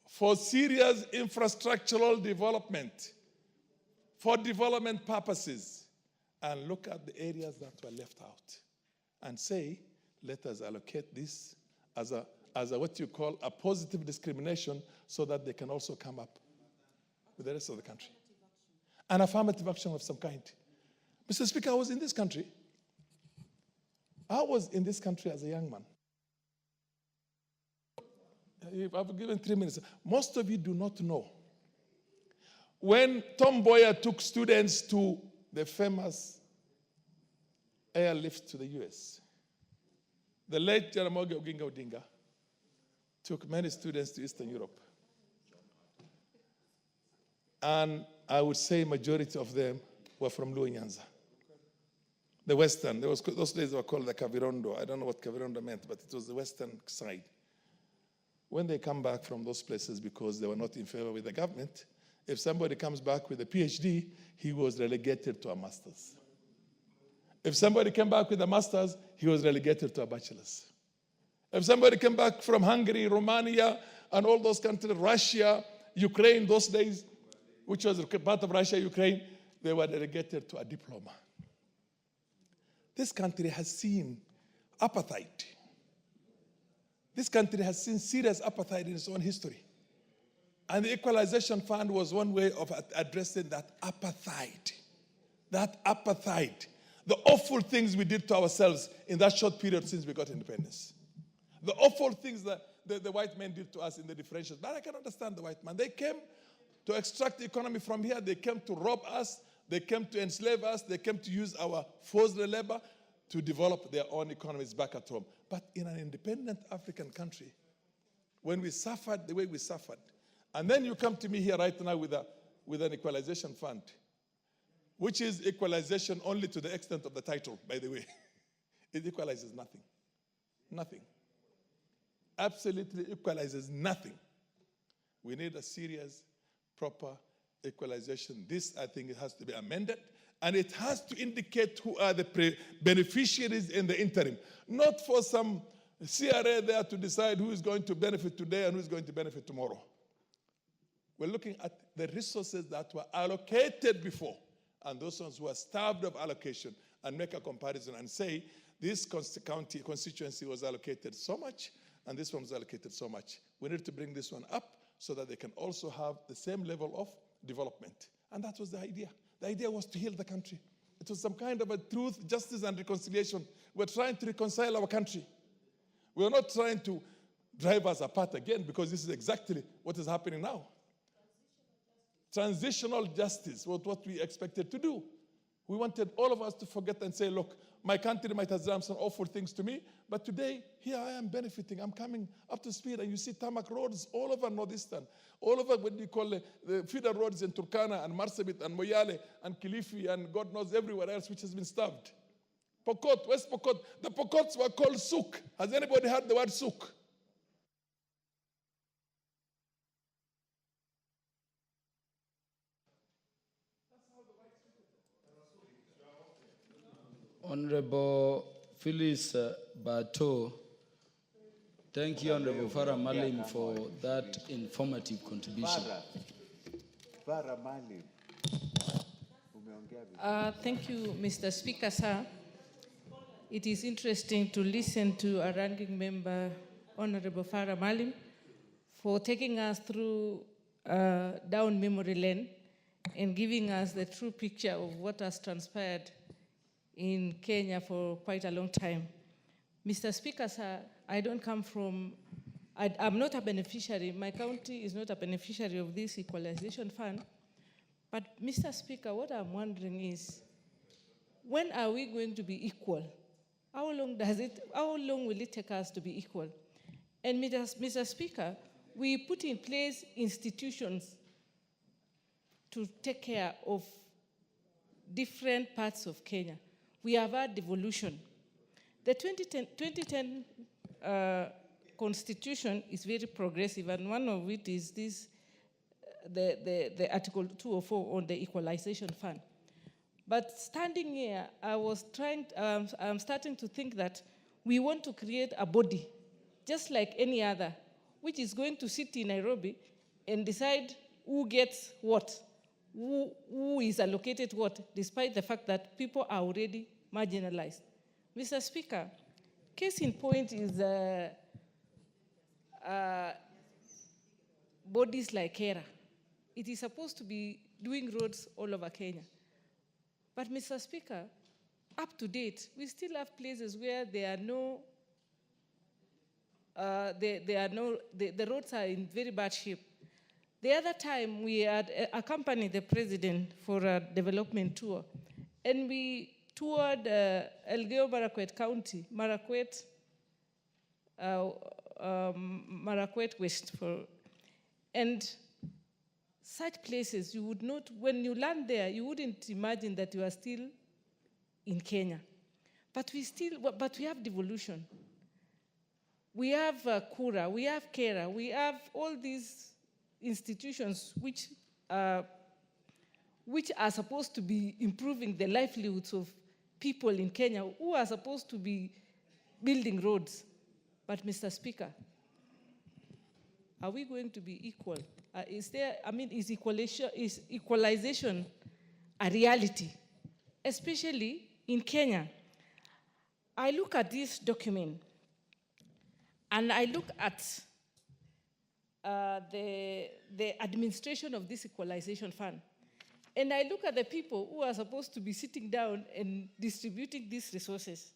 For serious infrastructural development, for development purposes, and look at the areas that were left out and say, let us allocate this as a what you call a positive discrimination so that they can also come up with the rest of the country. An affirmative action of some kind. Mr. Speaker, I was in this country. I was in this country as a young man. I've given 3 minutes. Most of you do not know. When Tom Boyer took students to the famous airlift to the US, the late Jaramogi Oginga Odinga took many students to Eastern Europe. And I would say majority of them were from Luo Nyanza. The Western, those days were called the Kavirondo. I don't know what Kavirondo meant, but it was the Western side. When they come back from those places because they were not in favor with the government, if somebody comes back with a PhD, he was relegated to a master's. If somebody came back with a master's, he was relegated to a bachelor's. If somebody came back from Hungary, Romania, and all those countries, Russia, Ukraine, those days, which was part of Russia, Ukraine, they were relegated to a diploma. This country has seen apartheid. This country has seen serious apartheid in its own history. And the Equalization Fund was one way of addressing that apartheid. That apartheid. The awful things we did to ourselves in that short period since we got independence. The awful things that the white men did to us in the differentials. But I can understand the white man. They came to extract the economy from here. They came to rob us. They came to enslave us. They came to use our forced labor to develop their own economies back at home. But in an independent African country, when we suffered the way we suffered, and then you come to me here right now with an equalization fund, which is equalization only to the extent of the title, by the way. It equalizes nothing. Nothing. Absolutely equalizes nothing. We need a serious, proper equalization. This, I think, it has to be amended. And it has to indicate who are the beneficiaries in the interim. Not for some CRA there to decide who is going to benefit today and who is going to benefit tomorrow. We're looking at the resources that were allocated before and those ones who are starved of allocation, and make a comparison and say, this county constituency was allocated so much and this one was allocated so much. We need to bring this one up so that they can also have the same level of development. And that was the idea. The idea was to heal the country. It was some kind of a truth, justice, and reconciliation. We're trying to reconcile our country. We're not trying to drive us apart again, because this is exactly what is happening now. Transitional justice was what we expected to do. We wanted all of us to forget and say, look, my country might have done some awful things to me, but today, here I am benefiting. I'm coming up to speed, and you see tarmac roads all over Northeastern, all over what we call the feeder roads in Turkana and Marsabit and Moyale and Kilifi and God knows everywhere else which has been starved. Pokot, West Pokot. The Pokots were called Souk. Has anybody heard the word Souk? Honorable Phyllis Bato. Thank you, Honorable Farah Malim, for that informative contribution. Farah Malim. Thank you, Mr. Speaker, sir. It is interesting to listen to a ranking member, Honorable Farah Malim, for taking us through down memory lane and giving us the true picture of what has transpired in Kenya for quite a long time. Mr. Speaker, sir, I don't come from, I'm not a beneficiary. My county is not a beneficiary of this equalization fund. But Mr. Speaker, what I'm wondering is, when are we going to be equal? How long will it take us to be equal? And Mr. Speaker, we put in place institutions to take care of different parts of Kenya. We have had devolution. The 2010 Constitution is very progressive, and one of it is this, the Article 204 on the Equalization Fund. But standing here, I'm starting to think that we want to create a body, just like any other, which is going to sit in Nairobi and decide who gets what, who is allocated what, despite the fact that people are already marginalized. Mr. Speaker, case in point is bodies like KERA. It is supposed to be doing roads all over Kenya. But Mr. Speaker, up to date, we still have places where there are no, the roads are in very bad shape. The other time, we had accompanied the president for a development tour, and we toured Elgeyo Marakwet County, Marakwet West, and such places you would not, when you land there, you wouldn't imagine that you are still in Kenya. But we have devolution. We have Kura, we have KERA, we have all these institutions which are supposed to be improving the livelihoods of people in Kenya who are supposed to be building roads. But Mr. Speaker, are we going to be equal? Is equalization a reality, especially in Kenya? I look at this document and I look at the administration of this equalization fund. And I look at the people who are supposed to be sitting down and distributing these resources.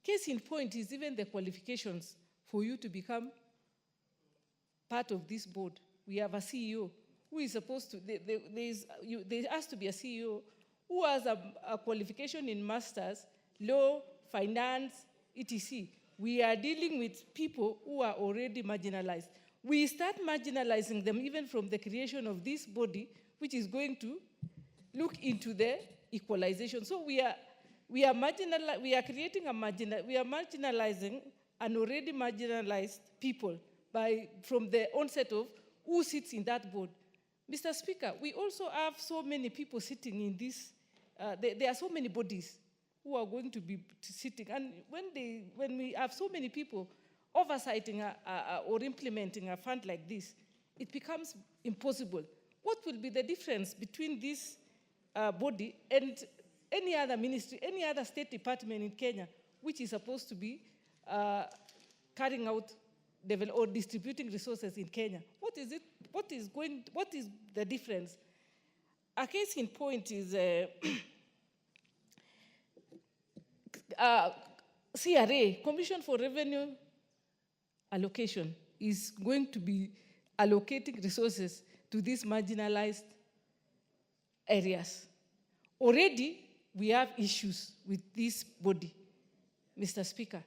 Case in point is even the qualifications for you to become part of this board. We have a CEO who is supposed to, there has to be a CEO who has a qualification in master's, law, finance, etc. We are dealing with people who are already marginalized. We start marginalizing them even from the creation of this body, which is going to look into the equalization. So we are marginalizing an already marginalized people from the onset of who sits in that board. Mr. Speaker, we also have so many people sitting in this, there are so many bodies who are going to be sitting. And when we have so many people oversighting or implementing a fund like this, it becomes impossible. What will be the difference between this body and any other ministry, any other state department in Kenya, which is supposed to be carrying out or distributing resources in Kenya? What is it? What is the difference? A case in point is CRA, Commission for Revenue Allocation, is going to be allocating resources to these marginalized areas. Already, we have issues with this body, Mr. Speaker.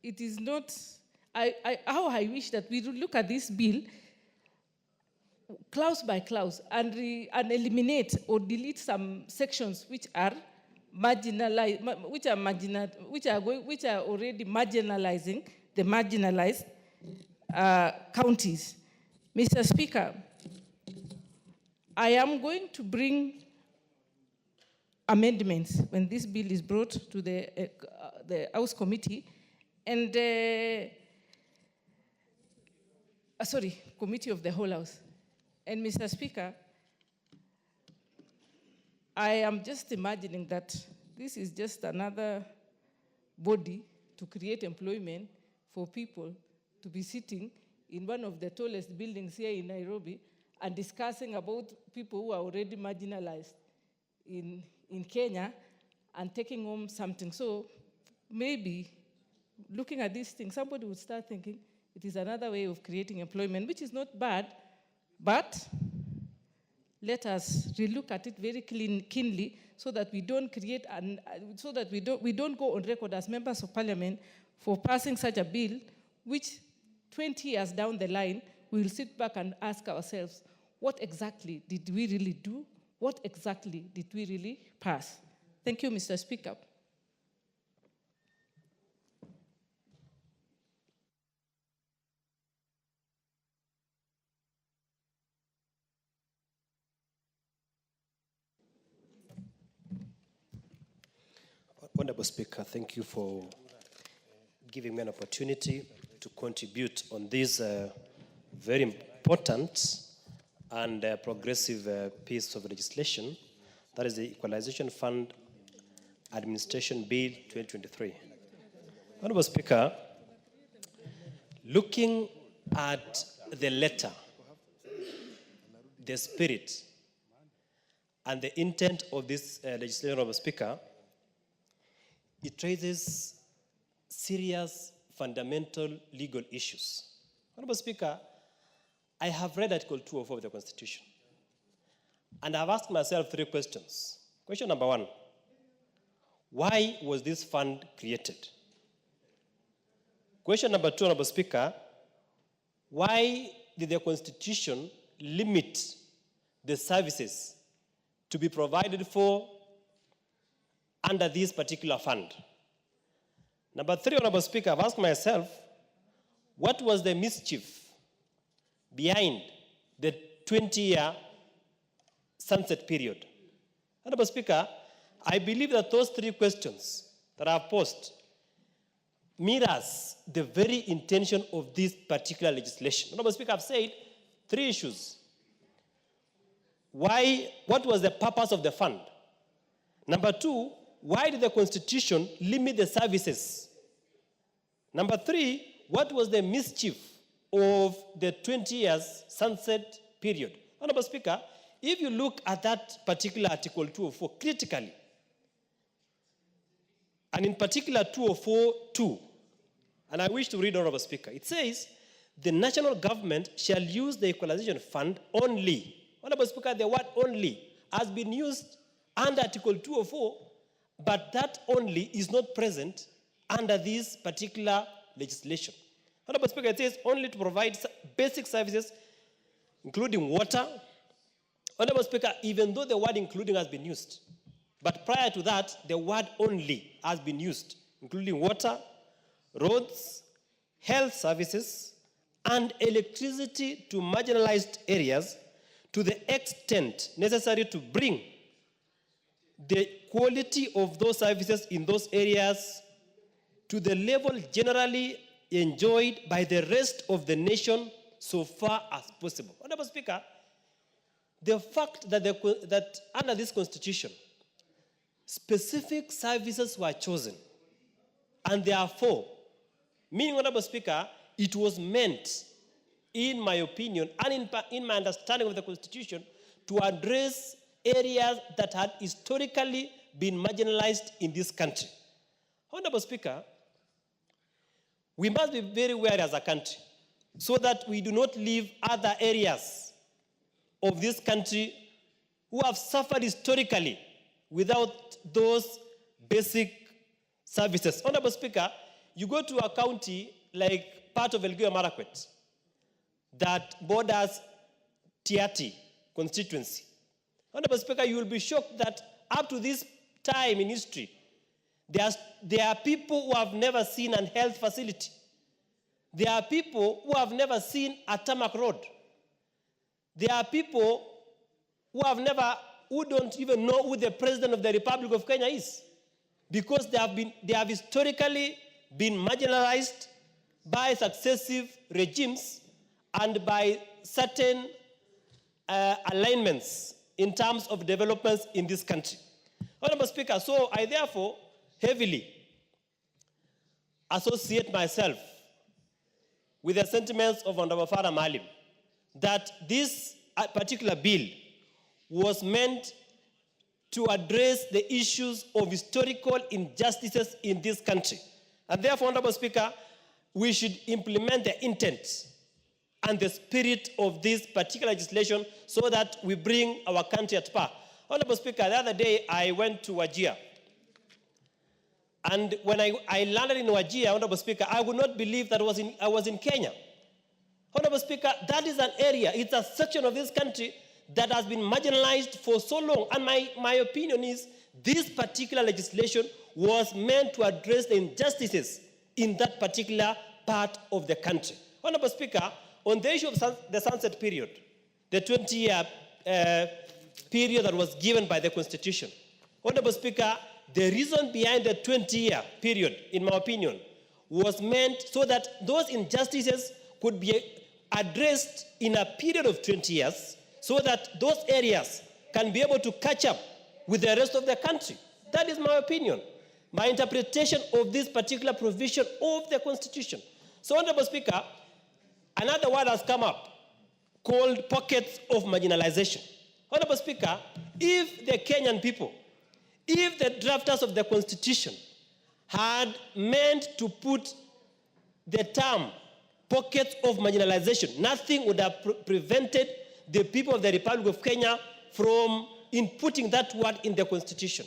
It is not, how I wish that we would look at this bill clause by clause and eliminate or delete some sections which are marginalized, which are already marginalizing the marginalized counties. Mr. Speaker, I am going to bring amendments when this bill is brought to the House Committee, and Committee of the Whole House. And Mr. Speaker, I am just imagining that this is just another body to create employment for people to be sitting in one of the tallest buildings here in Nairobi and discussing about people who are already marginalized in Kenya and taking home something. So maybe looking at these things, somebody would start thinking it is another way of creating employment, which is not bad, but let us relook at it very keenly so that we don't create so that we don't go on record as members of parliament for passing such a bill, which 20 years down the line, we will sit back and ask ourselves, what exactly did we really do? What exactly did we really pass? Thank you, Mr. Speaker. Honorable Speaker, thank you for giving me an opportunity to contribute on this very important and progressive piece of legislation, that is the Equalization Fund Administration Bill 2023. Honorable Speaker, looking at the letter, the spirit, and the intent of this legislation, Honorable Speaker, it raises serious fundamental legal issues. Honorable Speaker, I have read Article 204 of the Constitution, and I've asked myself 3 questions. Question number 1, why was this fund created? Question number 2, Honorable Speaker, why did the Constitution limit the services to be provided for under this particular fund? Number 3, Honorable Speaker, I've asked myself, what was the mischief behind the 20-year sunset period? Honorable Speaker, I believe that those 3 questions that I have posed mirrors the very intention of this particular legislation. Honorable Speaker, I've said 3 issues. What was the purpose of the fund? Number 2, why did the Constitution limit the services? Number 3, what was the mischief of the 20 years sunset period? Honorable Speaker, if you look at that particular Article 204 critically, and in particular 204.2, and I wish to read, Honorable Speaker, it says, the national government shall use the Equalization Fund only. Honorable Speaker, the word only has been used under Article 204, but that only is not present under this particular legislation. Honorable Speaker, it says only to provide basic services, including water. Honorable Speaker, even though the word including has been used, but prior to that, the word only has been used, including water, roads, health services, and electricity to marginalized areas to the extent necessary to bring the quality of those services in those areas to the level generally enjoyed by the rest of the nation so far as possible. Honorable Speaker, the fact that, that under this Constitution, specific services were chosen, and therefore, meaning, Honorable Speaker, it was meant, in my opinion, and in my understanding of the Constitution, to address areas that had historically been marginalized in this country. Honorable Speaker, we must be very wary as a country so that we do not leave other areas of this country who have suffered historically without those basic services. Honorable Speaker, you go to a county like part of Elgeyo Marakwet that borders Tiaty constituency. Honorable Speaker, you will be shocked that up to this time in history, there are people who have never seen a health facility. There are people who have never seen a tarmac road. There are people who have never who don't even know who the President of the Republic of Kenya is, because they have historically been marginalized by successive regimes and by certain alignments in terms of developments in this country. Honorable Speaker, so I therefore heavily associate myself with the sentiments of Honorable Farah Maalim that this particular bill was meant to address the issues of historical injustices in this country. And therefore, Honorable Speaker, we should implement the intent and the spirit of this particular legislation so that we bring our country at par. Honorable Speaker, the other day I went to Wajir. And when I landed in Wajir, Honorable Speaker, I would not believe that I was in Kenya. Honorable Speaker, that is an area, it's a section of this country that has been marginalized for so long. And my opinion is this particular legislation was meant to address the injustices in that particular part of the country. Honorable Speaker, on the issue of the sunset period, the 20-year period that was given by the Constitution, Honorable Speaker, the reason behind the 20-year period, in my opinion, was meant so that those injustices could be addressed in a period of 20 years so that those areas can be able to catch up with the rest of the country. That is my opinion, my interpretation of this particular provision of the Constitution. So, Honorable Speaker, another word has come up called pockets of marginalization. Honorable Speaker, if the Kenyan people, if the drafters of the Constitution had meant to put the term pockets of marginalization, nothing would have prevented the people of the Republic of Kenya from inputting that word in the Constitution.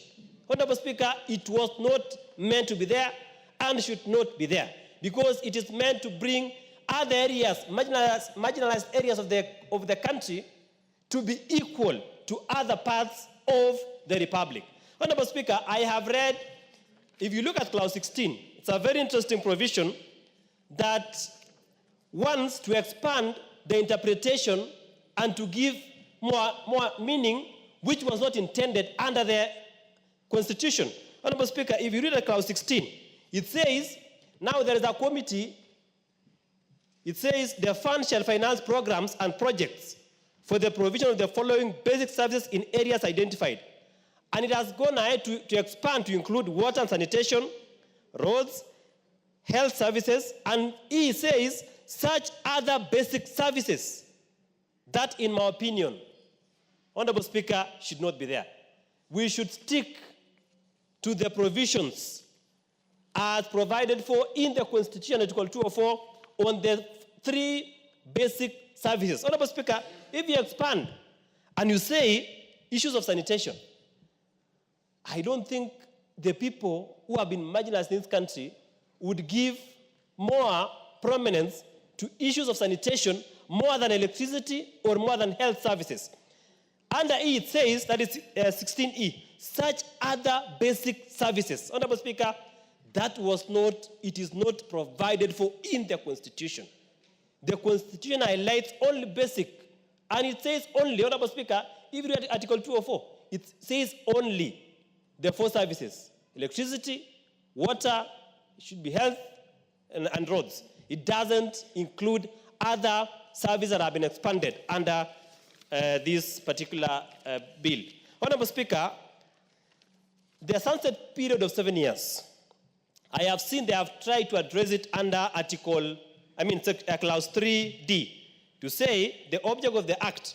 Honorable Speaker, it was not meant to be there and should not be there because it is meant to bring other areas, marginalized areas of the country to be equal to other parts of the Republic. Honorable Speaker, I have read, if you look at clause 16, it's a very interesting provision that wants to expand the interpretation and to give more meaning which was not intended under the Constitution. Honorable Speaker, if you read at clause 16, it says, now there is a committee, it says the fund shall finance programs and projects for the provision of the following basic services in areas identified. And it has gone ahead to expand to include water and sanitation, roads, health services, and he says such other basic services that, in my opinion, Honorable Speaker, should not be there. We should stick to the provisions as provided for in the Constitution, Article 204, on the three basic services. Honorable Speaker, if you expand and you say issues of sanitation, I don't think the people who have been marginalized in this country would give more prominence to issues of sanitation more than electricity or more than health services. Under E, it says, that is 16E, such other basic services. Honorable Speaker, that was not, it is not provided for in the Constitution. The Constitution highlights only basic, and it says only, Honorable Speaker, if you read Article 204, it says only the four services: electricity, water, it should be health, and roads. It doesn't include other services that have been expanded under this particular bill. Honorable Speaker, the sunset period of 7 years, I have seen they have tried to address it under clause 3D, to say the object of the act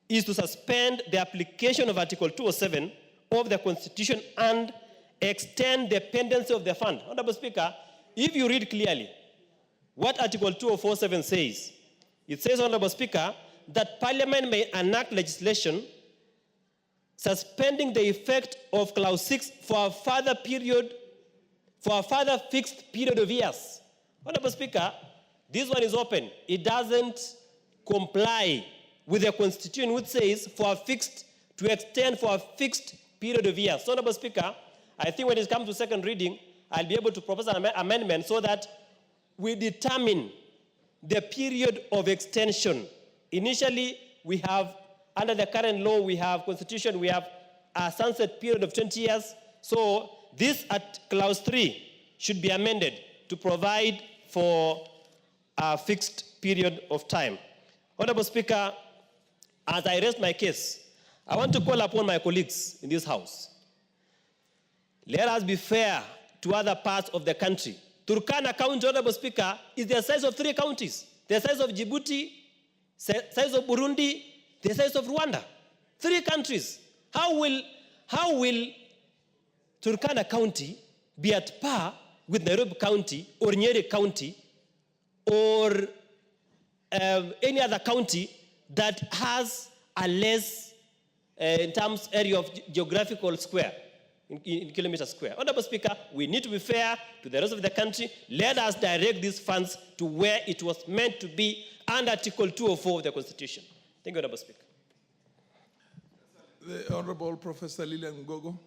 is to suspend the application of Article 207 of the Constitution and extend the pendency of the fund. Honorable Speaker, if you read clearly what Article 2047 says, it says, Honorable Speaker, that Parliament may enact legislation suspending the effect of Clause 6 for a further fixed period of years. Honorable Speaker, this one is open. It doesn't comply with the Constitution, which says to extend for a fixed period of years. So, Honorable Speaker, I think when it comes to second reading, I'll be able to propose an amendment so that we determine the period of extension. Initially, we have under the current law we have, constitution, we have a sunset period of 20 years. So this at clause 3 should be amended to provide for a fixed period of time. Honorable Speaker, as I rest my case, I want to call upon my colleagues in this House. Let us be fair to other parts of the country. Turkana County, Honorable Speaker, is the size of 3 counties. The size of Djibouti, size of Burundi, the size of Rwanda. 3 countries. How will Turkana County be at par with Nairobi County or Nyeri County or any other county that has a less, in terms area of geographical square, in kilometer square? Honorable Speaker, we need to be fair to the rest of the country. Let us direct these funds to where it was meant to be under Article 204 of the Constitution. Thank you, Honorable Speaker. The Honorable Professor Lilian Ngogo,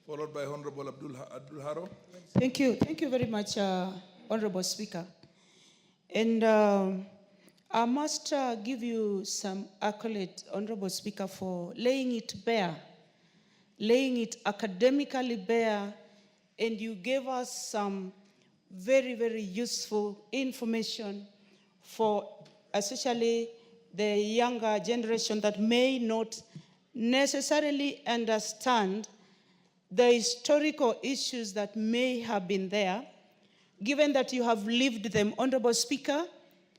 followed by Honorable Abdul Haro. Thank you very much, Honorable Speaker. And I must give you some accolade, Honorable Speaker, for laying it bare, laying it academically bare, and you gave us some very, very useful information for especially the younger generation that may not necessarily understand the historical issues that may have been there, given that you have lived them, Honorable Speaker,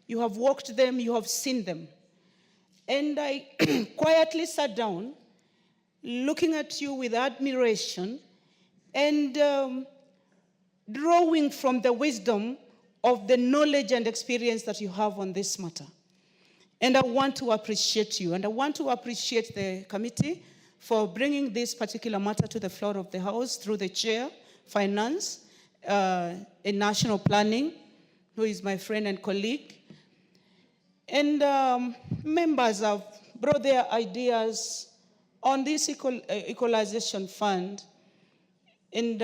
you have walked them, you have seen them. And I quietly sat down, looking at you with admiration and drawing from the wisdom of the knowledge and experience that you have on this matter. And I want to appreciate you, and I want to appreciate the committee for bringing this particular matter to the floor of the House through the chair, finance, and national planning, who is my friend and colleague. And members have brought their ideas on this equalization fund. And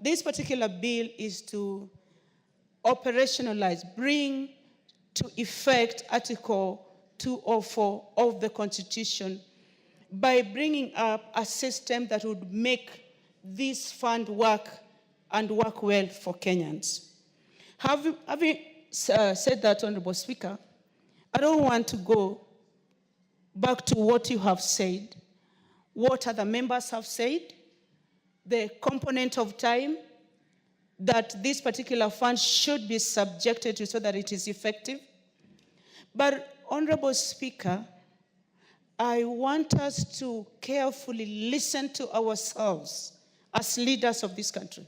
this particular bill is to operationalize, bring to effect Article 204 of the Constitution by bringing up a system that would make this fund work and work well for Kenyans. Having said that, Honorable Speaker, I don't want to go back to what you have said, what other members have said, the component of time that this particular fund should be subjected to so that it is effective. But, Honorable Speaker, I want us to carefully listen to ourselves as leaders of this country.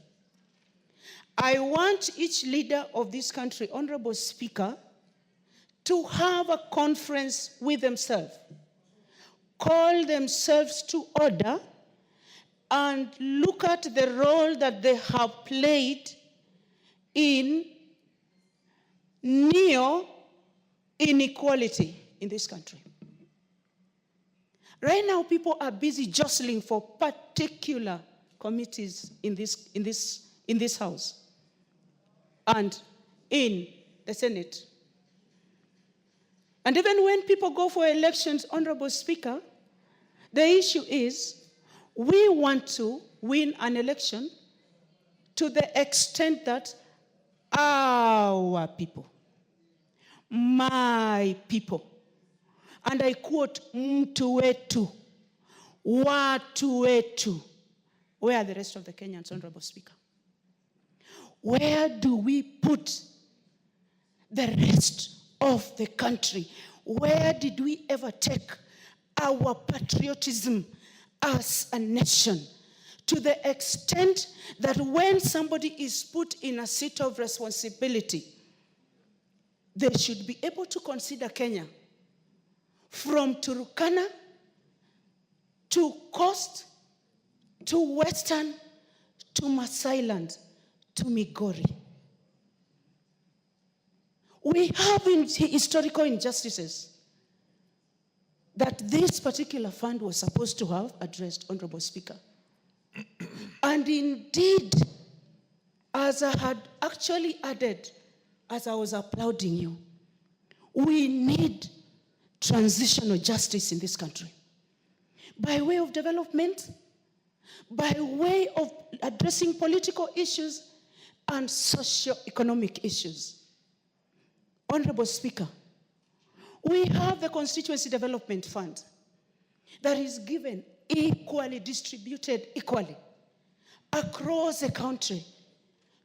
I want each leader of this country, Honorable Speaker, to have a conference with themselves, call themselves to order, and look at the role that they have played in neo-inequality in this country. Right now, people are busy jostling for particular committees in this House and in the Senate. And even when people go for elections, Honorable Speaker, the issue is we want to win an election to the extent that our people, my people, and I quote, mtu wetu, watu wetu. Where are the rest of the Kenyans, Honorable Speaker? Where do we put the rest of the country? Where did we ever take our patriotism as a nation? To the extent that when somebody is put in a seat of responsibility, they should be able to consider Kenya from Turkana to Coast to Western to Maasai Land to Migori. We have historical injustices that this particular fund was supposed to have addressed, Honorable Speaker. And indeed, as I had actually added, as I was applauding you, we need transitional justice in this country. By way of development, by way of addressing political issues and socio-economic issues. Honorable Speaker, we have the Constituency Development Fund that is given equally distributed equally across the country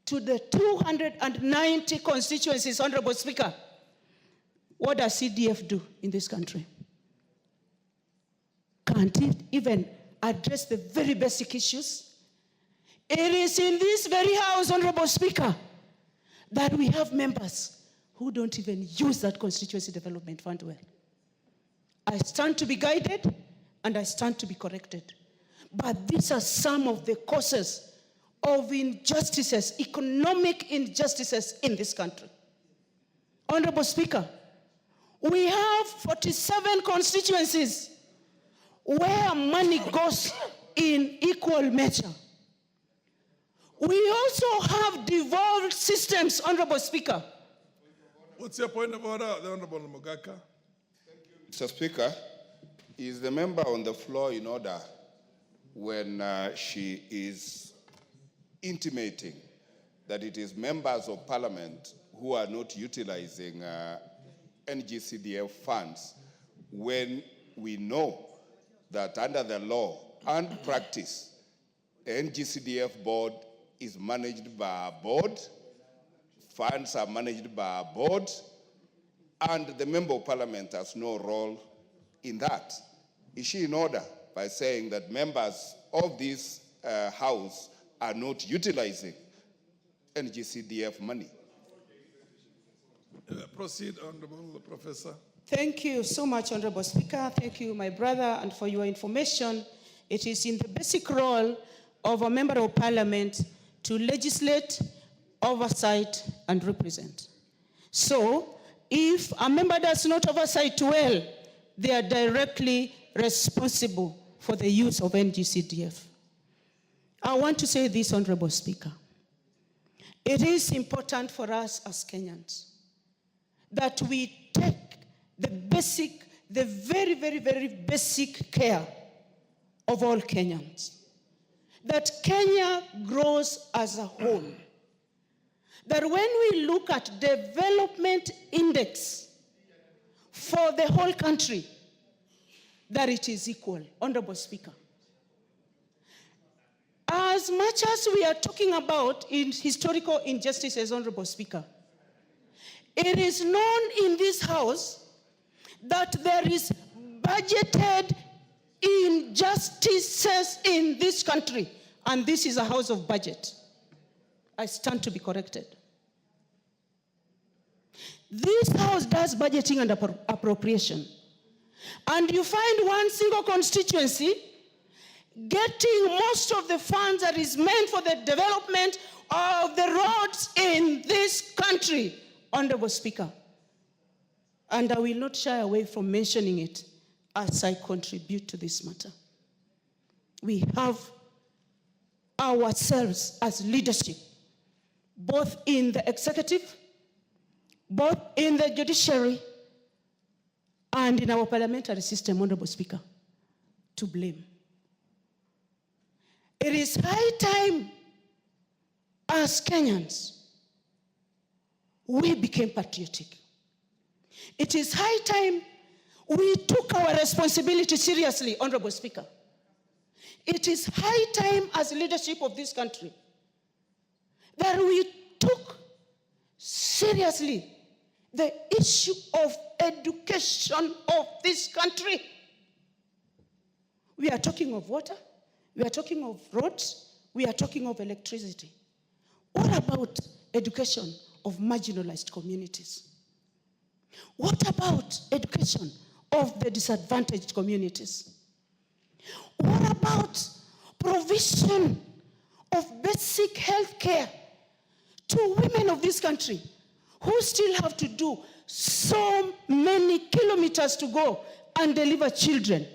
to the 290 constituencies. Honorable Speaker, what does CDF do in this country? Can't it even address the very basic issues? It is in this very house, Honorable Speaker, that we have members who don't even use that Constituency Development Fund well. I stand to be guided and I stand to be corrected. But these are some of the causes of injustices, economic injustices in this country. Honorable Speaker, we have 47 constituencies where money goes in equal measure. We also have devolved systems, Honorable Speaker. What's your point of order, the Honorable Mugaka? Mr. Speaker, is the member on the floor in order when she is intimating that it is members of parliament who are not utilizing NGCDF funds when we know that under the law and practice, the NGCDF board is managed by a board, funds are managed by a board, and the member of parliament has no role in that. Is she in order by saying that members of this house are not utilizing NGCDF money? Proceed, Honorable Professor. Thank you so much, Honorable Speaker. Thank you, my brother, and for your information. It is in the basic role of a member of parliament to legislate, oversight, and represent. So, if a member does not oversight well, they are directly responsible for the use of NGCDF. I want to say this, Honorable Speaker. It is important for us as Kenyans that we take the very, very, very basic care of all Kenyans. That Kenya grows as a whole. That when we look at development index for the whole country, that it is equal, Honorable Speaker. As much as we are talking about in historical injustices, Honorable Speaker, it is known in this house that there is budgeted injustices in this country, and this is a house of budget. I stand to be corrected. This house does budgeting and appropriation. And you find one single constituency getting most of the funds that is meant for the development of the roads in this country, Honorable Speaker. And I will not shy away from mentioning it as I contribute to this matter. We have ourselves as leadership, both in the executive, both in the judiciary, and in our parliamentary system, Honorable Speaker, to blame. It is high time, as Kenyans, we became patriotic. It is high time we took our responsibility seriously, Honorable Speaker. It is high time as leadership of this country that we took seriously the issue of education of this country. We are talking of water, we are talking of roads, we are talking of electricity. What about education of marginalized communities? What about education of the disadvantaged communities? What about provision of basic health care to women of this country who still have to do so many kilometers to go and deliver children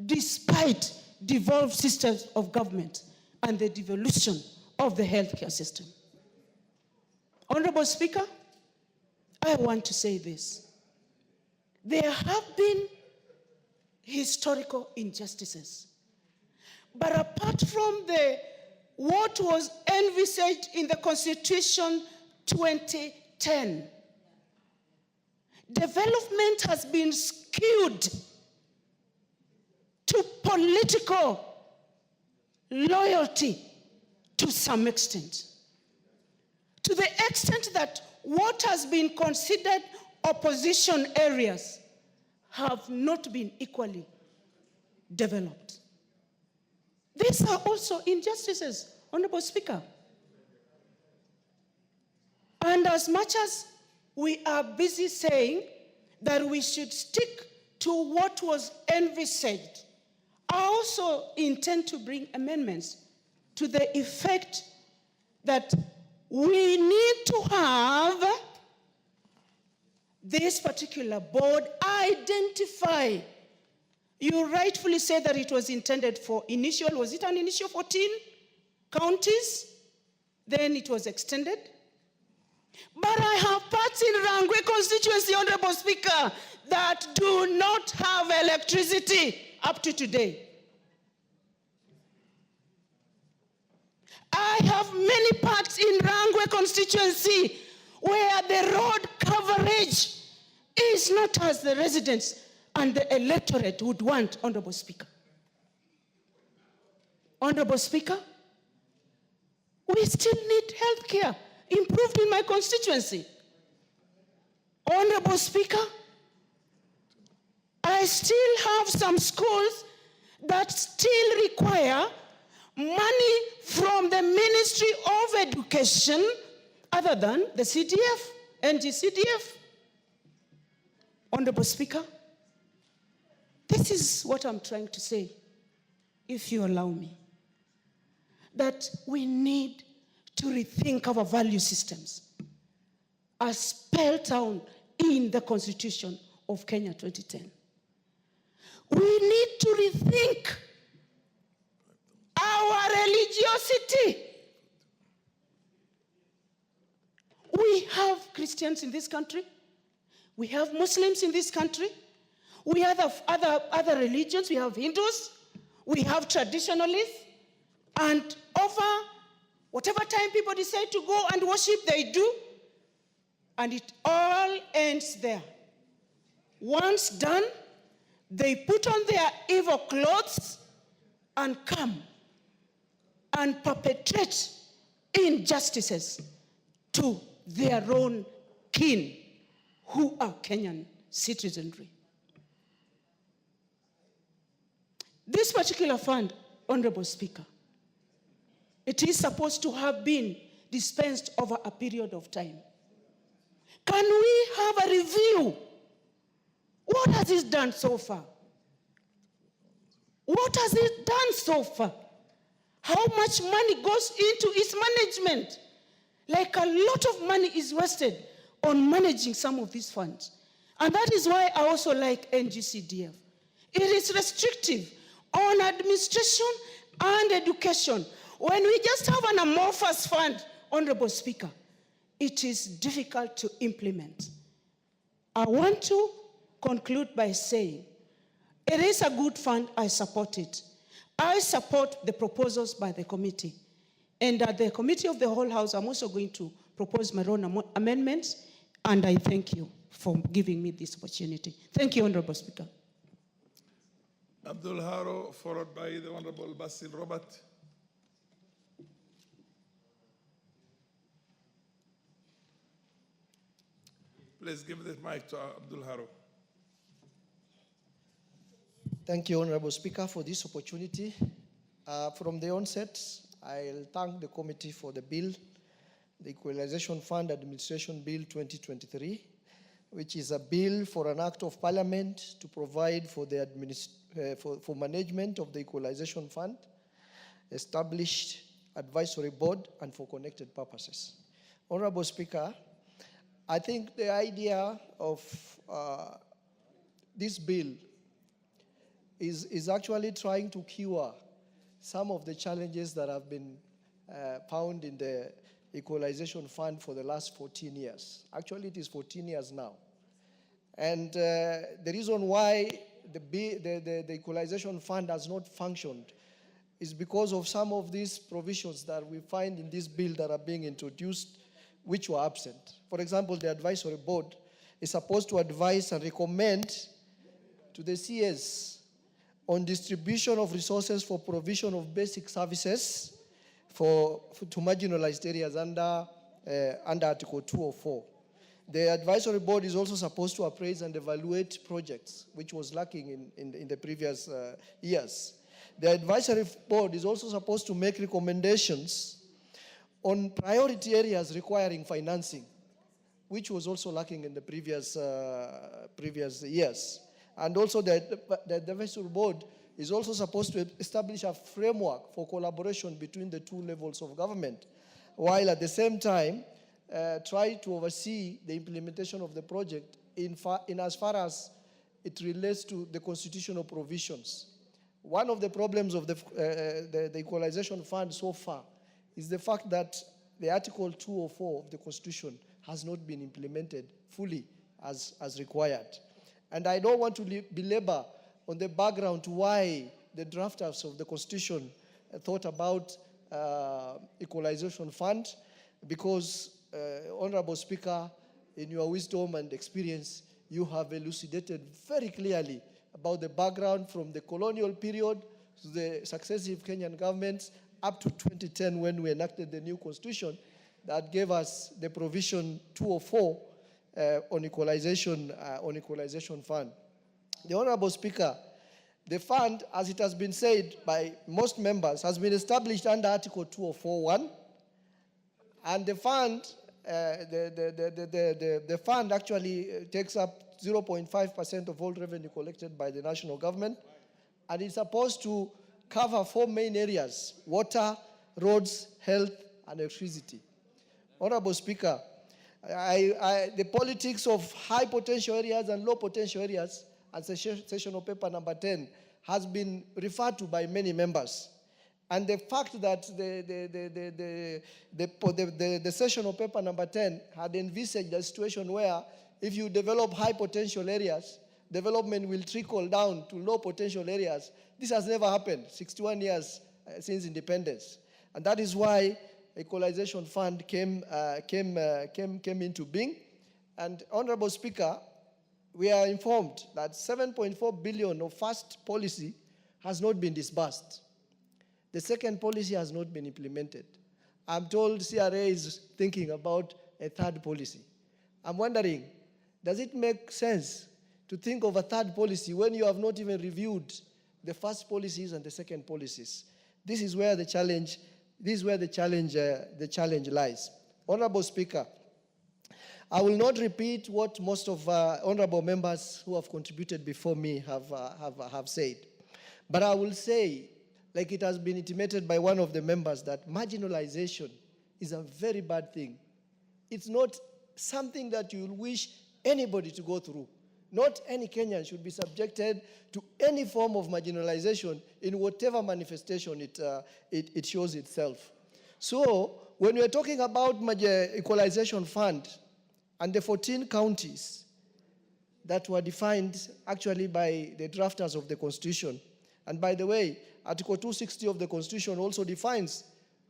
despite devolved systems of government and the devolution of the healthcare system? Honorable Speaker, I want to say this. There have been historical injustices. But apart from what was envisaged in the Constitution 2010, development has been skewed to political loyalty to some extent. To the extent that what has been considered opposition areas have not been equally developed. These are also injustices, Honorable Speaker. And as much as we are busy saying that we should stick to what was envisaged, I also intend to bring amendments to the effect that we need to have this particular board identify. You rightfully said that it was intended for initial, was it an initial 14 counties? Then it was extended. But I have parts in Rangwe constituency, Honorable Speaker, that do not have electricity up to today. I have many parts in Rangwe constituency where the road coverage is not as the residents and the electorate would want, Honorable Speaker. Honorable Speaker, we still need health care improved in my constituency. Honorable Speaker, I still have some schools that still require money from the Ministry of Education other than the CDF, NGCDF. Honorable Speaker, this is what I'm trying to say, if you allow me, that we need to rethink our value systems as spelled out in the Constitution of Kenya 2010. We need to rethink our religiosity. We have Christians in this country. We have Muslims in this country. We have other religions. We have Hindus. We have traditionalists. And over whatever time people decide to go and worship, they do. And it all ends there. Once done, they put on their evil clothes and come and perpetrate injustices to their own kin who are Kenyan citizenry. This particular fund, Honorable Speaker, it is supposed to have been dispensed over a period of time. Can we have a review? What has it done so far? What has it done so far? How much money goes into its management? Like a lot of money is wasted on managing some of these funds. And that is why I also like NGCDF. It is restrictive on administration and education. When we just have an amorphous fund, Honorable Speaker, it is difficult to implement. I want to conclude by saying, it is a good fund, I support it. I support the proposals by the committee. And at the committee of the whole house, I'm also going to propose my own amendments, and I thank you for giving me this opportunity. Thank you, Honorable Speaker. Abdul Haro, followed by the Honorable Basil Robert. Please give the mic to Abdul Haro. Thank you, Honorable Speaker, for this opportunity. From the onset, I'll thank the committee for the bill, the Equalization Fund Administration Bill 2023, which is a bill for an act of parliament to provide for the for management of the Equalization Fund, established advisory board, and for connected purposes. Honorable Speaker, I think the idea of this bill is actually trying to cure some of the challenges that have been found in the Equalization Fund for the last 14 years. Actually, it is 14 years now. And the reason why the Equalization Fund has not functioned is because of some of these provisions that we find in this bill that are being introduced, which were absent. For example, the advisory board is supposed to advise and recommend to the CS on distribution of resources for provision of basic services to marginalized areas under Article 204. The advisory board is also supposed to appraise and evaluate projects, which was lacking in the previous years. The advisory board is also supposed to make recommendations on priority areas requiring financing, which was also lacking in the previous years. And also the advisory board is also supposed to establish a framework for collaboration between the two levels of government, while at the same time try to oversee the implementation of the project in as far as it relates to the constitutional provisions. One of the problems of the Equalization Fund so far is the fact that the Article 204 of the Constitution has not been implemented fully as required. And I don't want to belabor on the background to why the drafters of the Constitution thought about Equalization Fund, because, Honorable Speaker, in your wisdom and experience, you have elucidated very clearly about the background from the colonial period to the successive Kenyan governments up to 2010 when we enacted the new constitution that gave us the provision 204 on equalization fund. The Honorable Speaker, the fund, as it has been said by most members, has been established under Article 204(1), and the fund, the fund actually takes up 0.5% of all revenue collected by the national government, and it's supposed to cover 4 main areas: water, roads, health, and electricity. Honorable Speaker, the politics of high potential areas and low potential areas, and sessional paper number 10, has been referred to by many members. And the fact that the sessional paper number 10 had envisaged a situation where if you develop high potential areas, development will trickle down to low potential areas. This has never happened, 61 years since independence. And that is why Equalization Fund came into being. And Honorable Speaker, we are informed that 7.4 billion of first policy has not been disbursed. The second policy has not been implemented. I'm told CRA is thinking about a third policy. I'm wondering, does it make sense to think of a third policy when you have not even reviewed the first policies and the second policies? This is where the challenge lies. Honorable Speaker, I will not repeat what most of honorable members who have contributed before me have said, but I will say, like it has been intimated by one of the members, that marginalization is a very bad thing. It's not something that you wish anybody to go through. Not any Kenyan should be subjected to any form of marginalization in whatever manifestation it shows itself. So when we're talking about Equalization Fund and the 14 counties that were defined actually by the drafters of the Constitution, and by the way, Article 260 of the Constitution also defines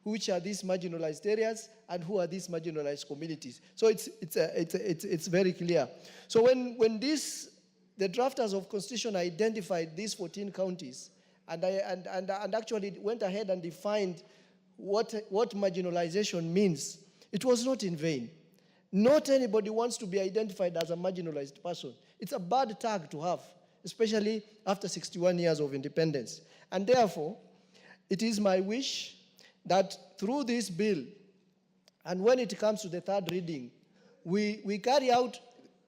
which are these marginalized areas and who are these marginalized communities. So it's very clear. So when the drafters of Constitution identified these 14 counties and actually went ahead and defined what marginalization means, it was not in vain. Not anybody wants to be identified as a marginalized person. It's a bad tag to have, especially after 61 years of independence. And therefore, it is my wish that through this bill, and when it comes to the third reading, we carry out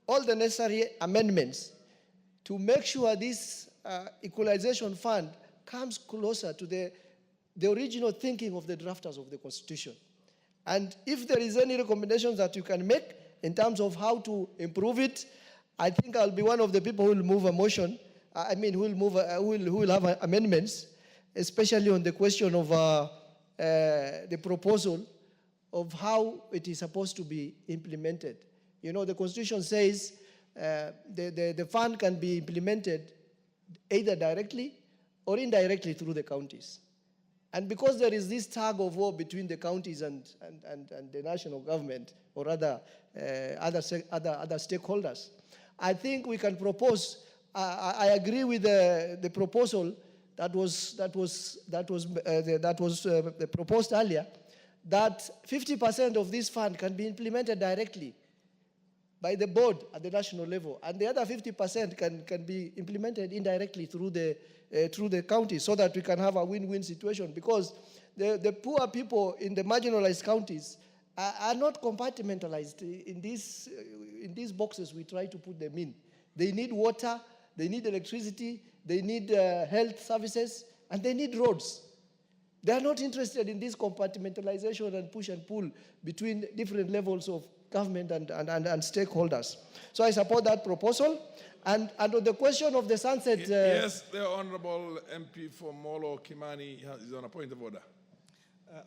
all the necessary amendments to make sure this Equalization Fund comes closer to the original thinking of the drafters of the Constitution. And if there is any recommendations that you can make in terms of how to improve it, I think I'll be one of the people who will move a motion. Who will have amendments, especially on the question of the proposal of how it is supposed to be implemented. You know, the Constitution says the fund can be implemented either directly or indirectly through the counties. And because there is this tug of war between the counties and the national government or other stakeholders, I think we can propose. I agree with the proposal that was proposed earlier, that 50% of this fund can be implemented directly by the board at the national level, and the other 50% can be implemented indirectly through the counties, so that we can have a win-win situation. Because the poor people in the marginalized counties are not compartmentalized in these boxes we try to put them in. They need water, they need electricity, they need health services, and they need roads. They are not interested in this compartmentalization and push and pull between different levels of government and stakeholders. So I support that proposal. And on the question of the sunset... yes, the Honorable MP for Molo Kimani is on a point of order.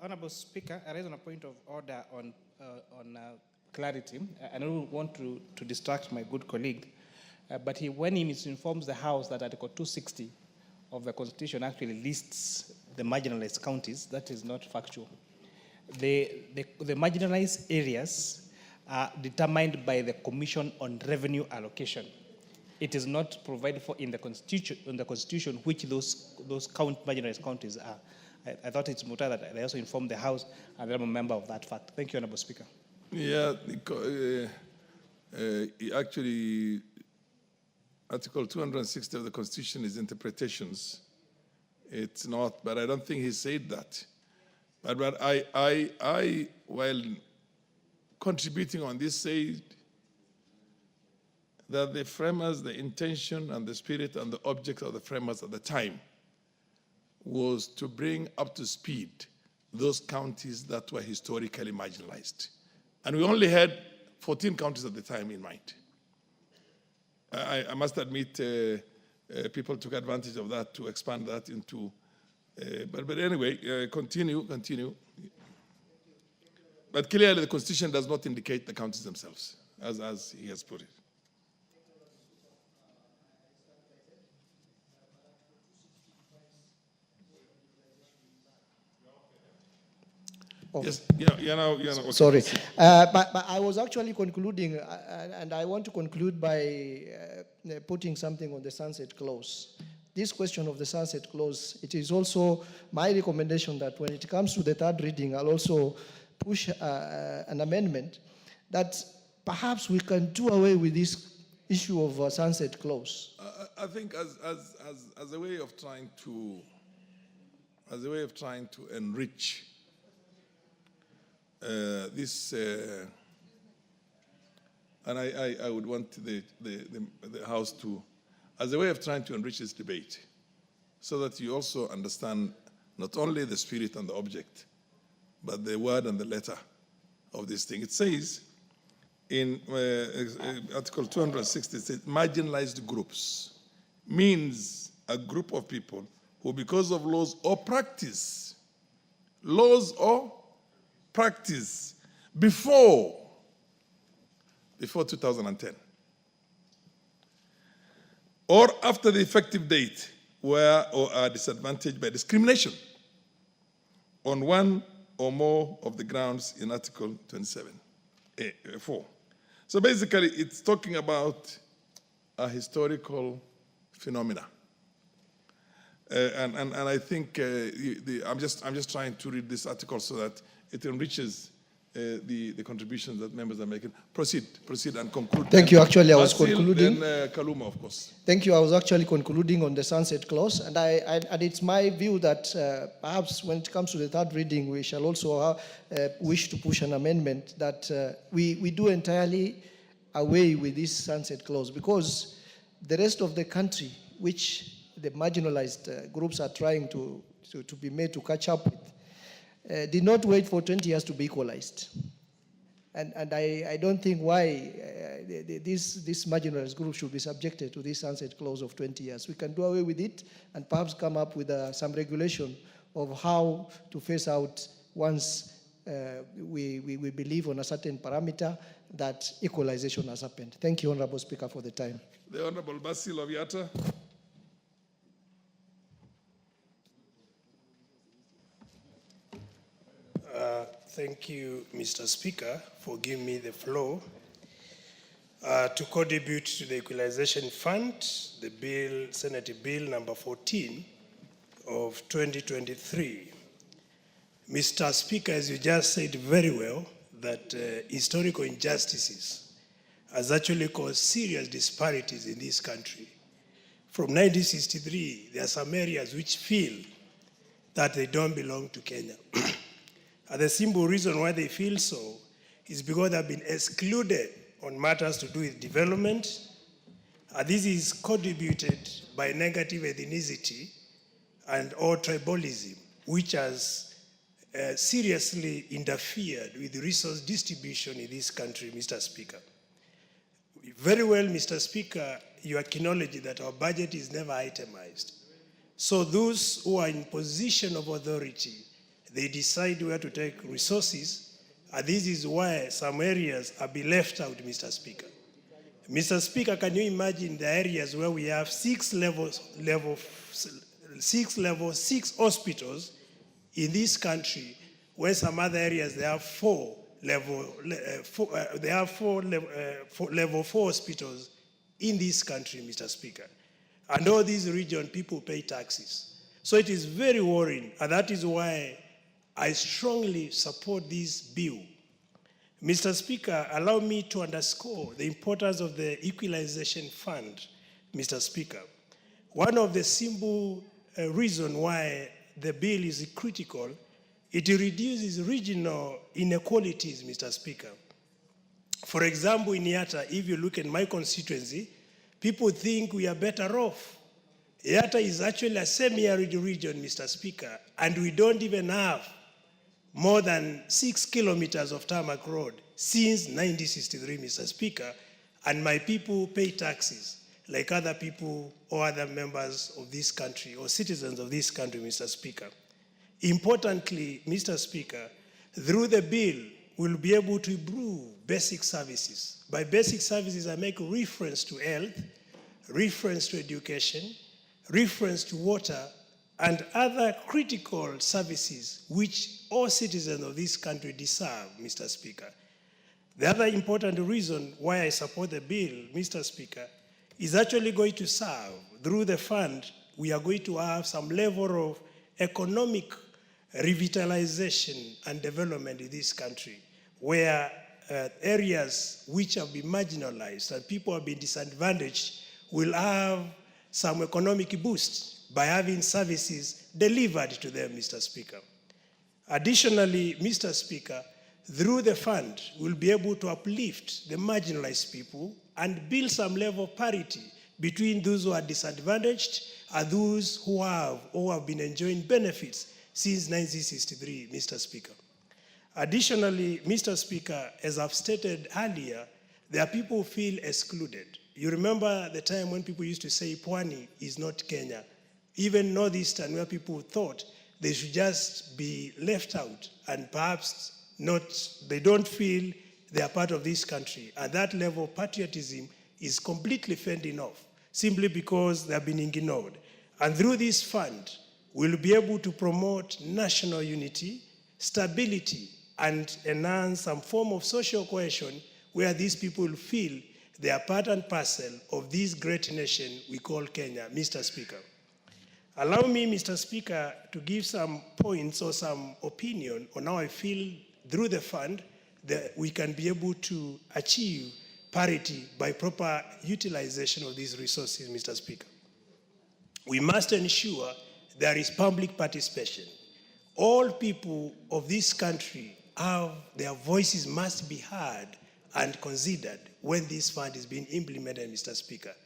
Honorable Speaker, I raise on a point of order on clarity. I don't want to distract my good colleague, but when he misinforms the House that Article 260 of the Constitution actually lists the marginalized counties, that is not factual. The marginalized areas are determined by the Commission on Revenue Allocation. It is not provided for in the Constitution which those marginalized counties are. I thought it's mutter that I also informed the House, and I'm a member of that fact. Thank you, Honorable Speaker. Yeah, actually, Article 260 of the Constitution is interpretations. It's not, but I don't think he said that. But I while contributing on this, said that the framers, the intention and the spirit and the object of the framers at the time was to bring up to speed those counties that were historically marginalized. And we only had 14 counties at the time in mind. I must admit, people took advantage of that to expand that into, but anyway, continue. But clearly the Constitution does not indicate the counties themselves, as he has put it. Oh. Yes, okay. Sorry, but I was actually concluding, and I want to conclude by putting something on the sunset clause. This question of the sunset clause, it is also my recommendation that when it comes to the third reading, I'll also push an amendment that perhaps we can do away with this issue of a sunset clause. I think as a way of trying to enrich this, and I would want the House to, as a way of trying to enrich this debate, so that you also understand not only the spirit and the object, but the word and the letter of this thing. It says in Article 260, it says marginalized groups means a group of people who, because of laws or practice before 2010 or after the effective date were or are disadvantaged by discrimination on one or more of the grounds in Article 27(4). So basically, it's talking about a historical phenomena. And I think I'm just trying to read this article so that it enriches the contributions that members are making. Proceed and conclude. Thank you. Actually, I was concluding. Then Kaluma, of course. Thank you. I was actually concluding on the sunset clause, and it's my view that perhaps when it comes to the third reading, we shall also wish to push an amendment that we do entirely away with this sunset clause, because the rest of the country, which the marginalized groups are trying to be made to catch up with, did not wait for 20 years to be equalized. And I don't think why this marginalized group should be subjected to this sunset clause of 20 years. We can do away with it and perhaps come up with some regulation of how to phase out once we believe on a certain parameter that equalization has happened. Thank you, Honorable Speaker, for the time. The Honorable Basil Oviatta. Thank you, Mr. Speaker, for giving me the floor. To contribute to the Equalization Fund, the bill, Senate Bill number 14 of 2023. Mr. Speaker, as you just said very well, that historical injustices has actually caused serious disparities in this country. From 1963, there are some areas which feel that they don't belong to Kenya. And the simple reason why they feel so is because they've been excluded on matters to do with development. This is contributed by negative ethnicity and or tribalism, which has seriously interfered with the resource distribution in this country, Mr. Speaker. Very well, Mr. Speaker, you acknowledge that our budget is never itemized. So those who are in position of authority, they decide where to take resources, and this is why some areas are being left out, Mr. Speaker. Mr. Speaker, can you imagine the areas where we have six hospitals in this country, where some other areas they have level 4 hospitals in this country, Mr. Speaker. And all these regions, people pay taxes. So it is very worrying, and that is why I strongly support this bill. Mr. Speaker, allow me to underscore the importance of the Equalization Fund, Mr. Speaker. One of the simple reasons why the bill is critical, it reduces regional inequalities, Mr. Speaker. For example, in Yatta, if you look at my constituency, people think we are better off. Yatta is actually a semi-arid region, Mr. Speaker, and we don't even have more than 6 kilometers of tarmac road since 1963, Mr. Speaker, and my people pay taxes like other people or other members of this country or citizens of this country, Mr. Speaker. Importantly, Mr. Speaker, through the bill, we'll be able to improve basic services. By basic services, I make reference to health, reference to education, reference to water, and other critical services which all citizens of this country deserve, Mr. Speaker. The other important reason why I support the bill, Mr. Speaker, is actually going to serve, through the fund, we are going to have some level of economic revitalization and development in this country, where areas which have been marginalized and people have been disadvantaged will have some economic boost by having services delivered to them, Mr. Speaker. Additionally, Mr. Speaker, through the fund, we'll be able to uplift the marginalized people and build some level of parity between those who are disadvantaged and those who have or have been enjoying benefits since 1963, Mr. Speaker. Additionally, Mr. Speaker, as I've stated earlier, there are people who feel excluded. You remember the time when people used to say Pwani is not Kenya, even Northeastern, where people thought they should just be left out and perhaps not, they don't feel they are part of this country. And that level of patriotism is completely fending off, simply because they have been ignored. And through this fund, we'll be able to promote national unity, stability, and enhance some form of social cohesion where these people feel they are part and parcel of this great nation we call Kenya, Mr. Speaker. Allow me, Mr. Speaker, to give some points or some opinion on how I feel through the fund that we can be able to achieve parity by proper utilization of these resources, Mr. Speaker. We must ensure there is public participation. All people of this country have, their voices must be heard and considered when this fund is being implemented, Mr. Speaker.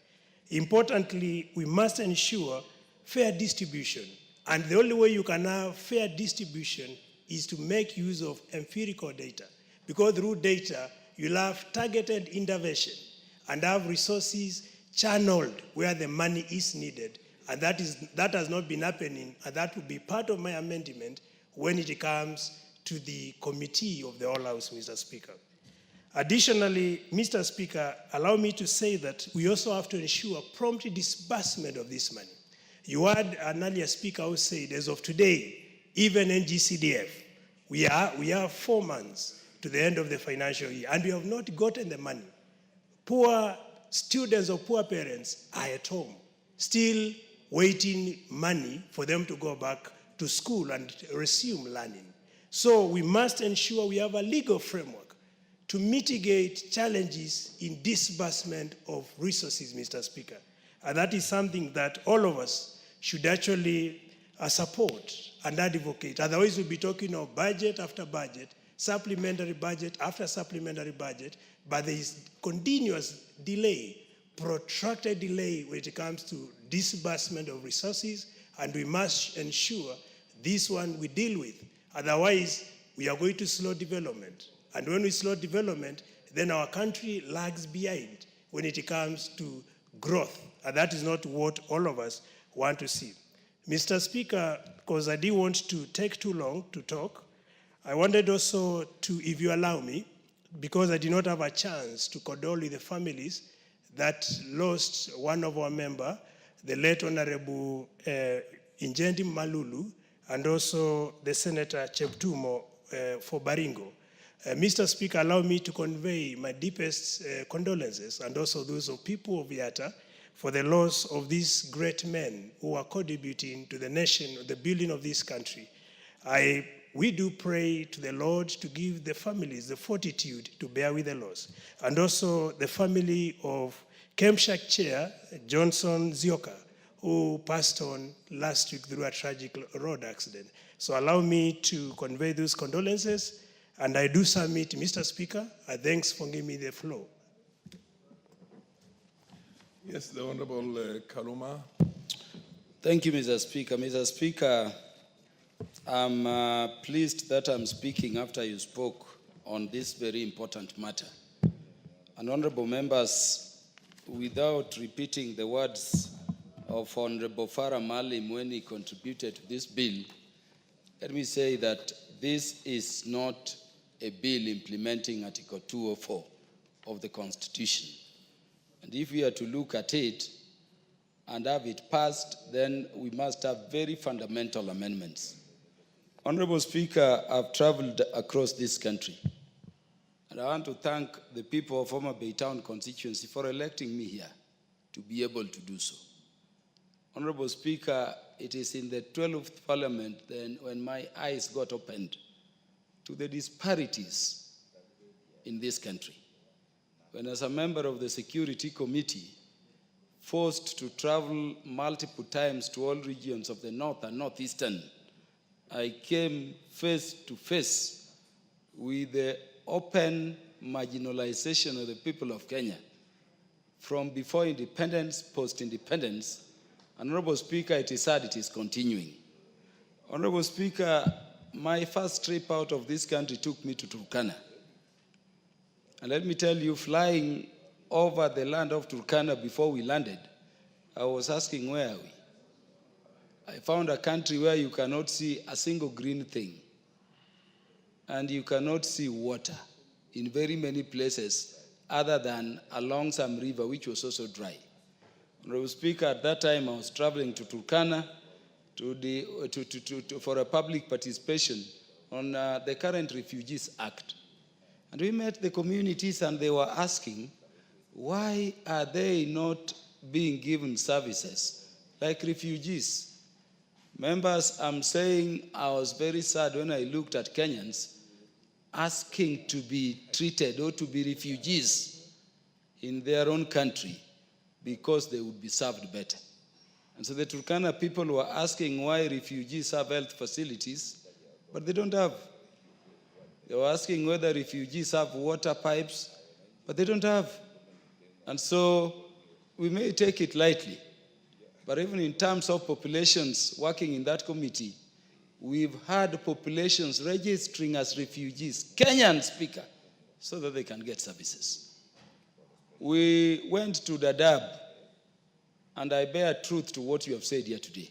Importantly, we must ensure fair distribution. And the only way you can have fair distribution is to make use of empirical data. Because through data, you'll have targeted intervention and have resources channeled where the money is needed. And that has not been happening, and that will be part of my amendment when it comes to the committee of the All House, Mr. Speaker. Additionally, Mr. Speaker, allow me to say that we also have to ensure prompt disbursement of this money. You had an earlier speaker who said, as of today, even NGCDF, We are 4 months to the end of the financial year, and we have not gotten the money. Poor students or poor parents are at home, still waiting money for them to go back to school and resume learning. So we must ensure we have a legal framework to mitigate challenges in disbursement of resources, Mr. Speaker. And that is something that all of us should actually support and advocate. Otherwise, we'll be talking of budget after budget, supplementary budget after supplementary budget, but there is continuous delay, protracted delay when it comes to disbursement of resources, and we must ensure this one we deal with. Otherwise, we are going to slow development. And when we slow development, then our country lags behind when it comes to growth. And that is not what all of us want to see. Mr. Speaker, because I didn't want to take too long to talk, I wanted also to, if you allow me, because I did not have a chance to condole with the families that lost one of our members, the late Honorable Injendi Malulu, and also the Senator Cheptumo for Baringo. Mr. Speaker, allow me to convey my deepest condolences and also those of people of Yatta for the loss of these great men who are contributing to the nation, the building of this country. We do pray to the Lord to give the families the fortitude to bear with the loss. And also the family of Kemshak Chair, Johnson Zioka, who passed on last week through a tragic road accident. So allow me to convey those condolences, and I do submit, Mr. Speaker, thanks for giving me the floor. Yes, the Honorable Kaluma. Thank you, Mr. Speaker. Mr. Speaker, I'm pleased that I'm speaking after you spoke on this very important matter. And honorable members, without repeating the words of Honorable Farah Malim when he contributed to this bill, let me say that this is not a bill implementing Article 204 of the Constitution. And if we are to look at it and have it passed, then we must have very fundamental amendments. Honorable Speaker, I've traveled across this country, and I want to thank the people of Homa Bay Town constituency for electing me here to be able to do so. Honorable Speaker, it is in the 12th Parliament then when my eyes got opened to the disparities in this country. When as a member of the Security Committee, forced to travel multiple times to all regions of the North and Northeastern, I came face to face with the open marginalization of the people of Kenya from before independence, post-independence. Honorable Speaker, it is sad it is continuing. Honorable Speaker, my first trip out of this country took me to Turkana. And let me tell you, flying over the land of Turkana before we landed, I was asking, where are we? I found a country where you cannot see a single green thing, and you cannot see water in very many places other than along some river, which was also dry. Honorable Speaker, at that time I was traveling to Turkana for a public participation on the current Refugees Act. And we met the communities and they were asking, why are they not being given services like refugees? Members, I'm saying I was very sad when I looked at Kenyans asking to be treated or to be refugees in their own country because they would be served better. And so the Turkana people were asking why refugees have health facilities, but they don't have. They were asking whether refugees have water pipes, but they don't have. And so we may take it lightly, but even in terms of populations working in that committee, we've had populations registering as refugees, Kenyan Speaker, so that they can get services. We went to Dadaab, and I bear truth to what you have said here today.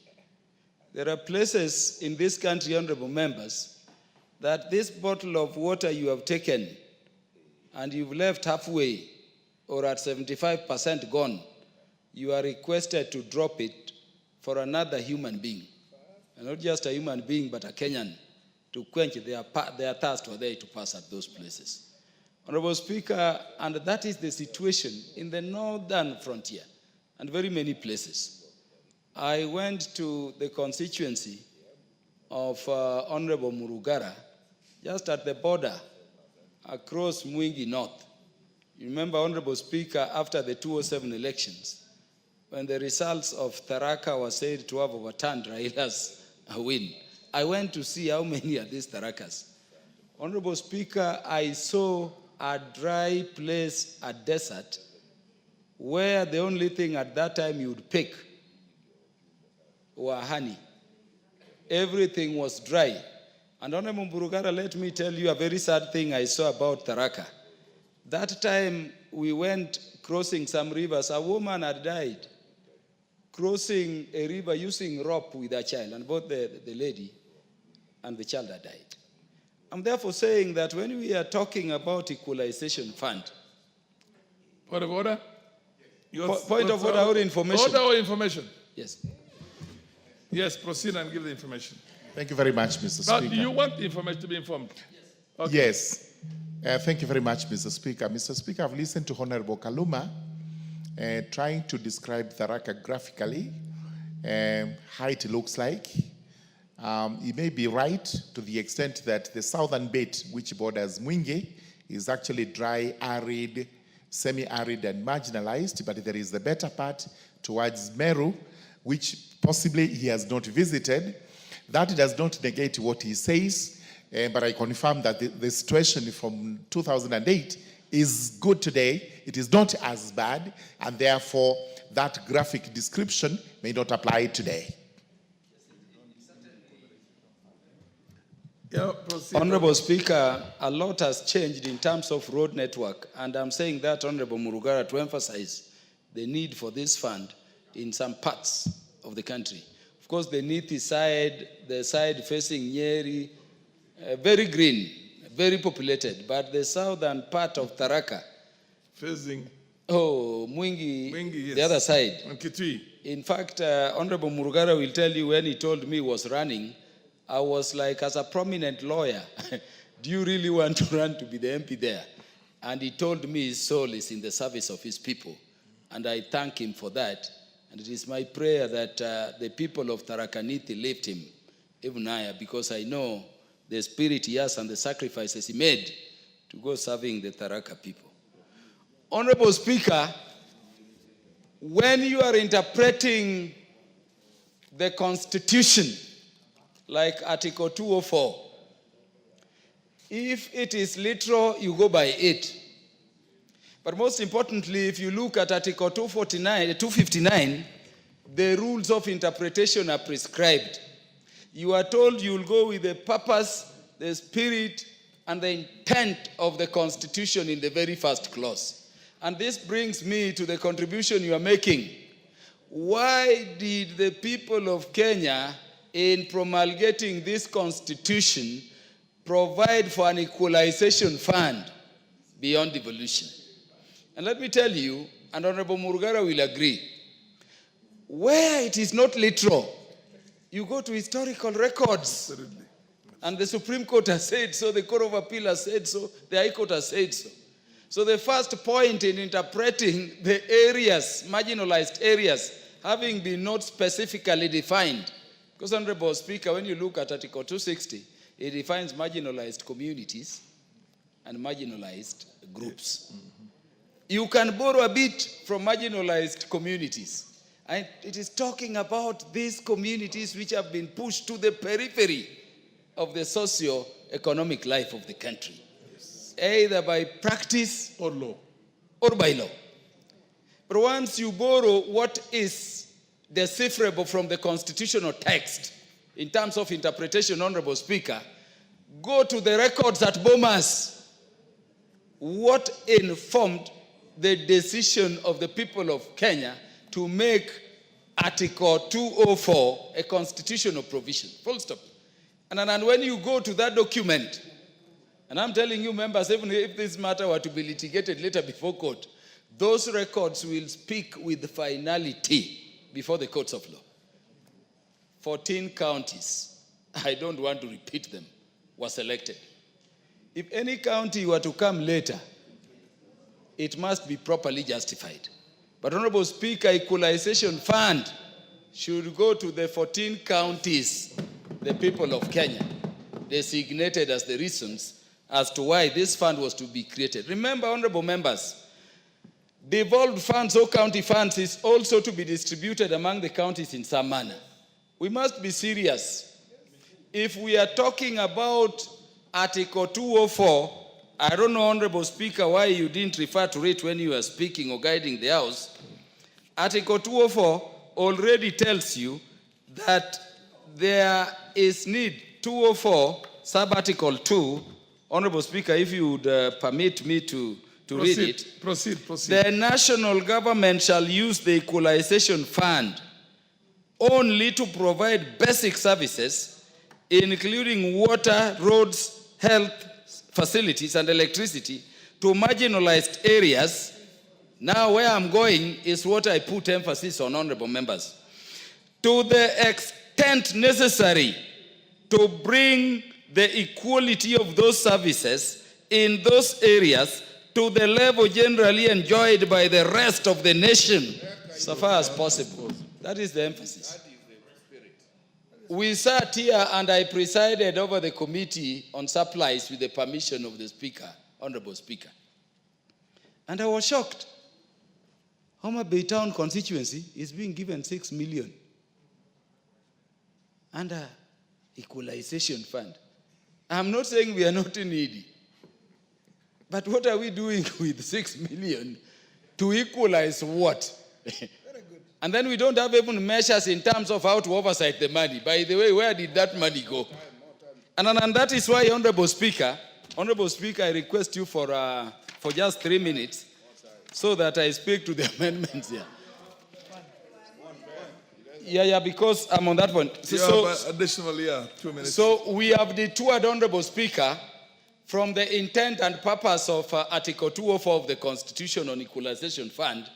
There are places in this country, honorable members, that this bottle of water you have taken and you've left halfway or at 75% gone, you are requested to drop it for another human being. And not just a human being, but a Kenyan, to quench their thirst were there to pass at those places. Honorable Speaker, and that is the situation in the northern frontier and very many places. I went to the constituency of Honorable Murugara, just at the border across Mwingi North. You remember, Honorable Speaker, after the 2007 elections, when the results of Tharaka were said to have overturned Raila's win, I went to see how many are these Tharakas. Honorable Speaker, I saw a dry place, a desert, where the only thing at that time you would pick were honey. Everything was dry. And Honorable Mburugara, let me tell you a very sad thing I saw about Tharaka. That time we went crossing some rivers, a woman had died crossing a river using rope with a child, and both the lady and the child had died. I'm therefore saying that when we are talking about Equalization Fund, Point of order? Point of order or information? Order or information? Yes. Yes, proceed and give the information. Thank you very much, Mr. But Speaker. do you want the information to be informed? Yes. Okay. Yes. Thank you very much, Mr. Speaker. Mr. Speaker, I've listened to Honorable Kaluma trying to describe Tharaka graphically, how it looks like. He may be right to the extent that the southern bit, which borders Mwingi, is actually dry, arid, semi-arid, and marginalized, but there is the better part towards Meru, which possibly he has not visited. That does not negate what he says, but I confirm that the situation from 2008 is good today. It is not as bad, and therefore that graphic description may not apply today. Yeah, Honorable Speaker, a lot has changed in terms of road network, and I'm saying that, Honorable Murugara, to emphasize the need for this fund in some parts of the country. Of course, the Nithi side, the side facing Nyeri, very green, very populated, but the southern part of Tharaka, facing Mwingi, yes. The other side. And Kitui. In fact, Honorable Murugara will tell you when he told me he was running, I was like, as a prominent lawyer, do you really want to run to be the MP there? And he told me his soul is in the service of his people. And I thank him for that. And it is my prayer that the people of Tharakanithi lift him even higher, because I know the spirit he has and the sacrifices he made to go serving the Tharaka people. Honorable Speaker, when you are interpreting the Constitution, like Article 204, if it is literal, you go by it. But most importantly, if you look at Article 259, the rules of interpretation are prescribed. You are told you will go with the purpose, the spirit, and the intent of the Constitution in the very first clause. And this brings me to the contribution you are making. Why did the people of Kenya, in promulgating this Constitution, provide for an equalization fund beyond devolution? And let me tell you, and Honorable Murugara will agree, where it is not literal, you go to historical records. Absolutely. And the Supreme Court has said so, the Court of Appeal has said so, the High Court has said so. So the first point in interpreting the areas, marginalized areas, having been not specifically defined, because, Honorable Speaker, when you look at Article 260, it defines marginalized communities and marginalized groups. Mm-hmm. You can borrow a bit from marginalized communities. And it is talking about these communities which have been pushed to the periphery of the socio-economic life of the country, yes, either by practice or law. Or by law. But once you borrow what is decipherable from the constitutional text in terms of interpretation, Honorable Speaker, go to the records at Bomas. What informed the decision of the people of Kenya to make Article 204 a constitutional provision? Full stop. And when you go to that document, and I'm telling you, members, even if this matter were to be litigated later before court, those records will speak with finality before the courts of law. 14 counties. I don't want to repeat them. was selected. If any county were to come later, it must be properly justified. But Honorable Speaker, Equalization Fund should go to the 14 counties, the people of Kenya, designated as the reasons as to why this fund was to be created. Remember, honorable members, devolved funds or county funds is also to be distributed among the counties in some manner. We must be serious. If we are talking about Article 204, I don't know, Honorable Speaker, why you didn't refer to it when you were speaking or guiding the House. Article 204 already tells you that there is need, 204, sub-article 2, Honorable Speaker, if you would permit me to read it. Proceed. The national government shall use the Equalization Fund only to provide basic services, including water, roads, health facilities, and electricity to marginalized areas. Now, where I'm going is what I put emphasis on, honorable members. To the extent necessary to bring the equality of those services in those areas to the level generally enjoyed by the rest of the nation, so far as possible. That is the emphasis. We sat here and I presided over the committee on supplies with the permission of the Speaker, Honorable Speaker. And I was shocked. Homa Bay Town constituency is being given 6 million under Equalization Fund. I'm not saying we are not needy. But what are we doing with 6 million to equalize what? And then we don't have even measures in terms of how to oversight the money. By the way, where did that money go? And that is why, Honorable Speaker, I request you for just 3 minutes so that I speak to the amendments here. Yeah, because I'm on that one. Additionally, 2 minutes. So we have detoured, Honorable Speaker, from the intent and purpose of Article 204 of the Constitution on Equalization Fund.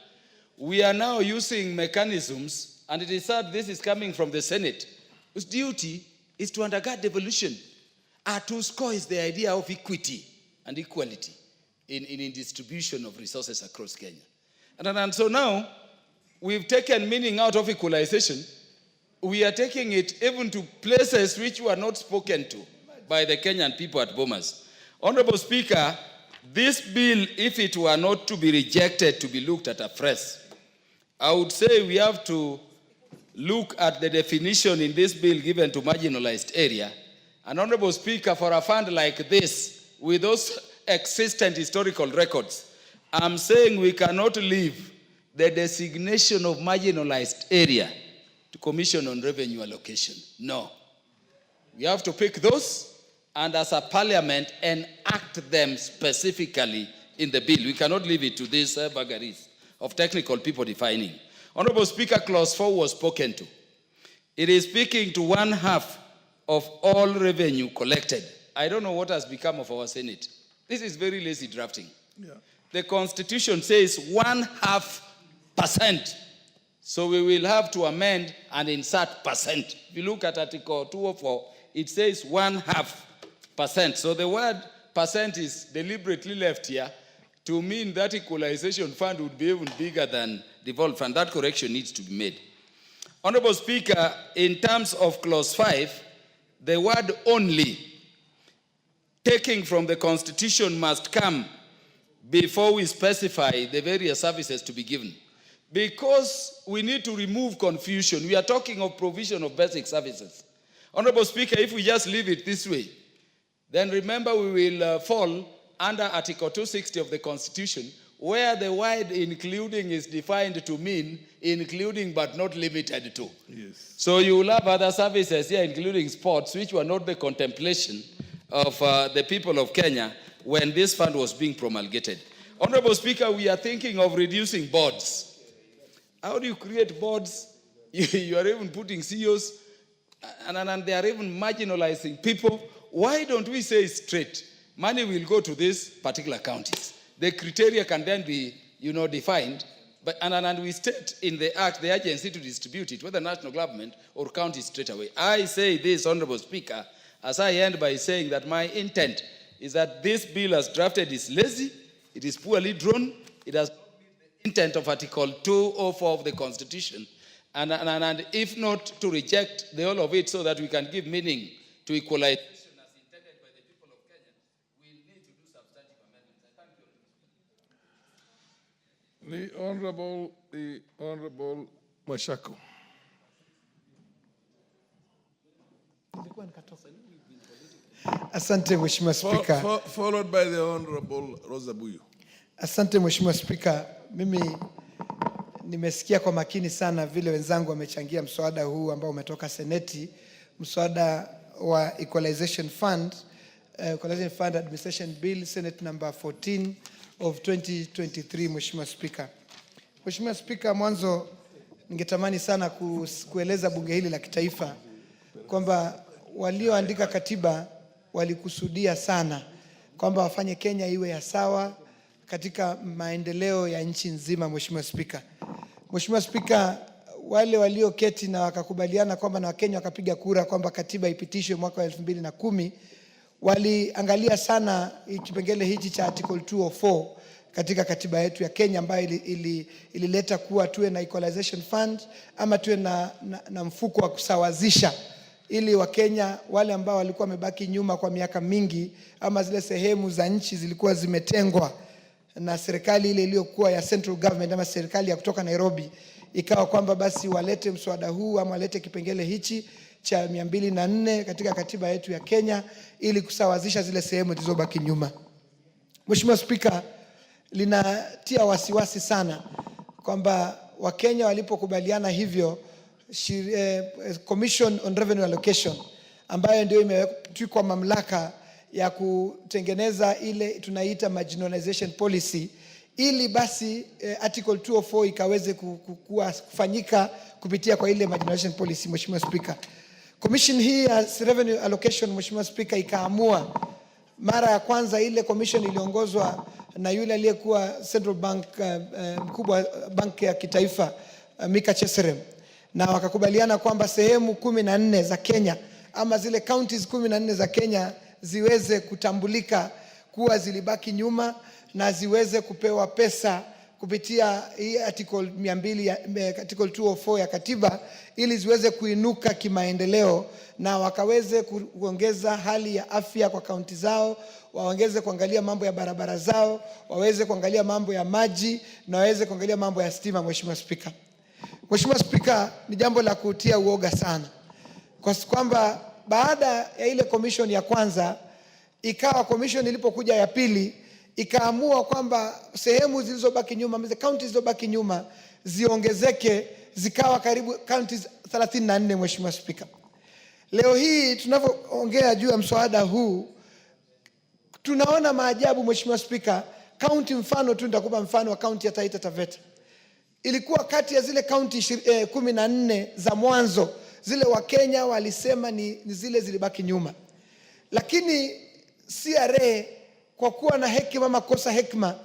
We are now using mechanisms, and it is sad this is coming from the Senate, whose duty is to undergird devolution. To score is the idea of equity and equality in distribution of resources across Kenya. And so now, we've taken meaning out of equalization. We are taking it even to places which were not spoken to by the Kenyan people at Bomas. Honorable Speaker, this bill, if it were not to be rejected, to be looked at afresh, I would say we have to look at the definition in this bill given to marginalized area. And Honorable Speaker, for a fund like this, with those existent historical records, I'm saying we cannot leave the designation of marginalized area to Commission on Revenue Allocation. No. We have to pick those and as a parliament enact them specifically in the bill. We cannot leave it to these vagaries of technical people defining. Honorable Speaker, Clause 4 was spoken to. It is speaking to 1/2 of all revenue collected. I don't know what has become of our Senate. This is very lazy drafting. Yeah. The Constitution says 1/2%. So we will have to amend and insert percent. If you look at Article 204, it says 1/2%. So the word percent is deliberately left here to mean that Equalization Fund would be even bigger than devolved fund. That correction needs to be made. Honorable Speaker, in terms of Clause 5, the word only, taking from the Constitution, must come before we specify the various services to be given. Because we need to remove confusion. We are talking of provision of basic services. Honorable Speaker, if we just leave it this way, then remember we will fall under Article 260 of the Constitution, where the word including is defined to mean including but not limited to. Yes. So you will have other services here, including sports, which were not the contemplation of the people of Kenya when this fund was being promulgated. Honorable Speaker, we are thinking of reducing boards. How do you create boards? You are even putting CEOs, and they are even marginalizing people. Why don't we say straight, money will go to these particular counties? The criteria can then be, defined, and we state in the act the agency to distribute it, whether national government or county straight away. I say this, Honorable Speaker, as I end by saying that my intent is that this bill as drafted is lazy, it is poorly drawn, it has not met the intent of Article 204 of the Constitution, and if not, to reject the whole of it so that we can give meaning to equalization as intended by the people of Kenya, we need to do substantive amendments. I thank you. The Honorable Mashako. Asante Mheshimiwa Spika. Followed by the Honorable Rosabuyu. Asante Mheshimiwa Spika. Mimi nimesikia kwa makini sana vile wenzangu wamechangia mswada huu ambao umetoka Seneti, mswada wa Equalization Fund, Equalization Fund Administration Bill, Senate number 14 of 2023, Mheshimiwa Spika. Mheshimiwa Spika, mwanzo ningetamani sana kueleza bunge hili la kitaifa kwamba walioandika katiba walikusudia sana kwamba wafanye Kenya iwe ya sawa katika maendeleo ya nchi nzima. Mheshimiwa Spika, Mheshimiwa Spika, wale walioketi na wakakubaliana kwamba na Wakenya wakapiga kura kwamba katiba ipitishwe mwaka wa 2010 waliangalia sana kipengele hichi cha Article 204 katika katiba yetu ya Kenya ambayo ilileta kuwa tuwe na Equalization Fund ama tuwe na mfuko wa kusawazisha ili Wakenya wale ambao walikuwa wamebaki nyuma kwa miaka mingi ama zile sehemu za nchi zilikuwa zimetengwa na serikali ile iliyokuwa ya central government ama serikali ya kutoka Nairobi, ikawa kwamba basi walete mswada huu ama walete kipengele hichi cha 204 katika katiba yetu ya Kenya ili kusawazisha zile sehemu zilizobaki nyuma. Mheshimiwa Spika, linatia wasiwasi sana kwamba Wakenya walipokubaliana hivyo, Commission on Revenue Allocation ambayo ndio imetwikwa mamlaka ya kutengeneza ile tunaita marginalization policy, ili basi Article 204 ikaweze kufanyika kupitia kwa ile marginalization policy. Mheshimiwa Spika, commission hii ya revenue allocation, Mheshimiwa Spika, ikaamua mara ya kwanza, ile commission iliongozwa na yule aliyekuwa Central Bank mkubwa banki ya kitaifa Mika Cheserem, na wakakubaliana kwamba sehemu 14 za Kenya ama zile counties 14 za Kenya ziweze kutambulika kuwa zilibaki nyuma na ziweze kupewa pesa kupitia hii article 204 ya katiba ili ziweze kuinuka kimaendeleo na wakaweze kuongeza hali ya afya kwa kaunti zao, waongeze kuangalia mambo ya barabara zao, waweze kuangalia mambo ya maji na waweze kuangalia mambo ya stima. Mheshimiwa Spika, Mheshimiwa Spika, ni jambo la kutia uoga sana kwa kwamba baada ya ile commission ya kwanza, ikawa commission ilipokuja ya pili ikaamua kwamba sehemu zilizobaki nyuma, counties zilizobaki nyuma ziongezeke zikawa karibu counties 34. Mheshimiwa Spika, leo hii tunavyoongea juu ya mswada huu tunaona maajabu. Mheshimiwa Spika, county mfano tu nitakupa mfano wa county ya Taita Taveta. Ilikuwa kati ya zile county 14 za mwanzo, zile Wakenya walisema ni zile zilibaki nyuma, lakini CRA kwa kuwa na hekima makosa hekima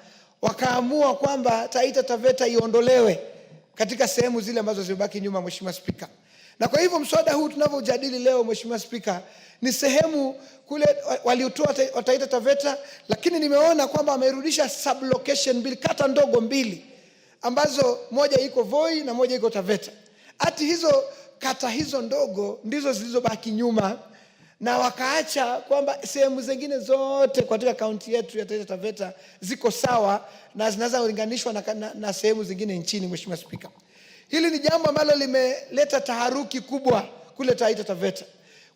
wakaamua kwamba Taita Taveta iondolewe katika sehemu zile ambazo zilibaki nyuma. Mheshimiwa Spika, na kwa hivyo mswada huu tunavyojadili leo, Mheshimiwa Spika, ni sehemu kule waliotoa Taita Taveta, lakini nimeona kwamba wamerudisha sublocation bill, kata ndogo mbili ambazo moja iko Voi na moja iko Taveta. Ati hizo kata hizo ndogo ndizo zilizobaki nyuma na wakaacha kwamba sehemu zingine zote katika kaunti yetu ya Taita Taveta ziko sawa na zinaweza kulinganishwa na sehemu zingine nchini. Mheshimiwa Spika, hili ni jambo ambalo limeleta taharuki kubwa kule Taita Taveta,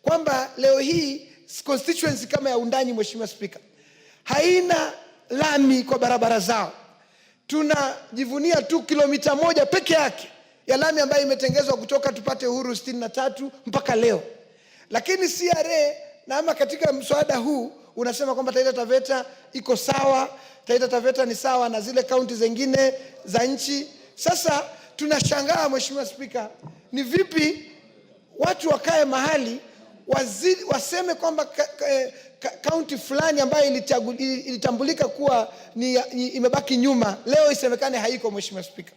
kwamba leo hii constituency kama ya Undanyi, Mheshimiwa Spika, haina lami kwa barabara zao. Tunajivunia tu kilomita 1 peke yake ya lami ambayo imetengezwa kutoka tupate uhuru 63 mpaka leo. Lakini CRA na ama katika mswada huu unasema kwamba Taita Taveta iko sawa, Taita Taveta ni sawa na zile kaunti zingine za nchi. Sasa tunashangaa Mheshimiwa Spika, ni vipi watu wakae mahali waseme kwamba kaunti fulani ambayo ilitambulika kuwa imebaki nyuma leo isemekane haiko. Mheshimiwa Spika,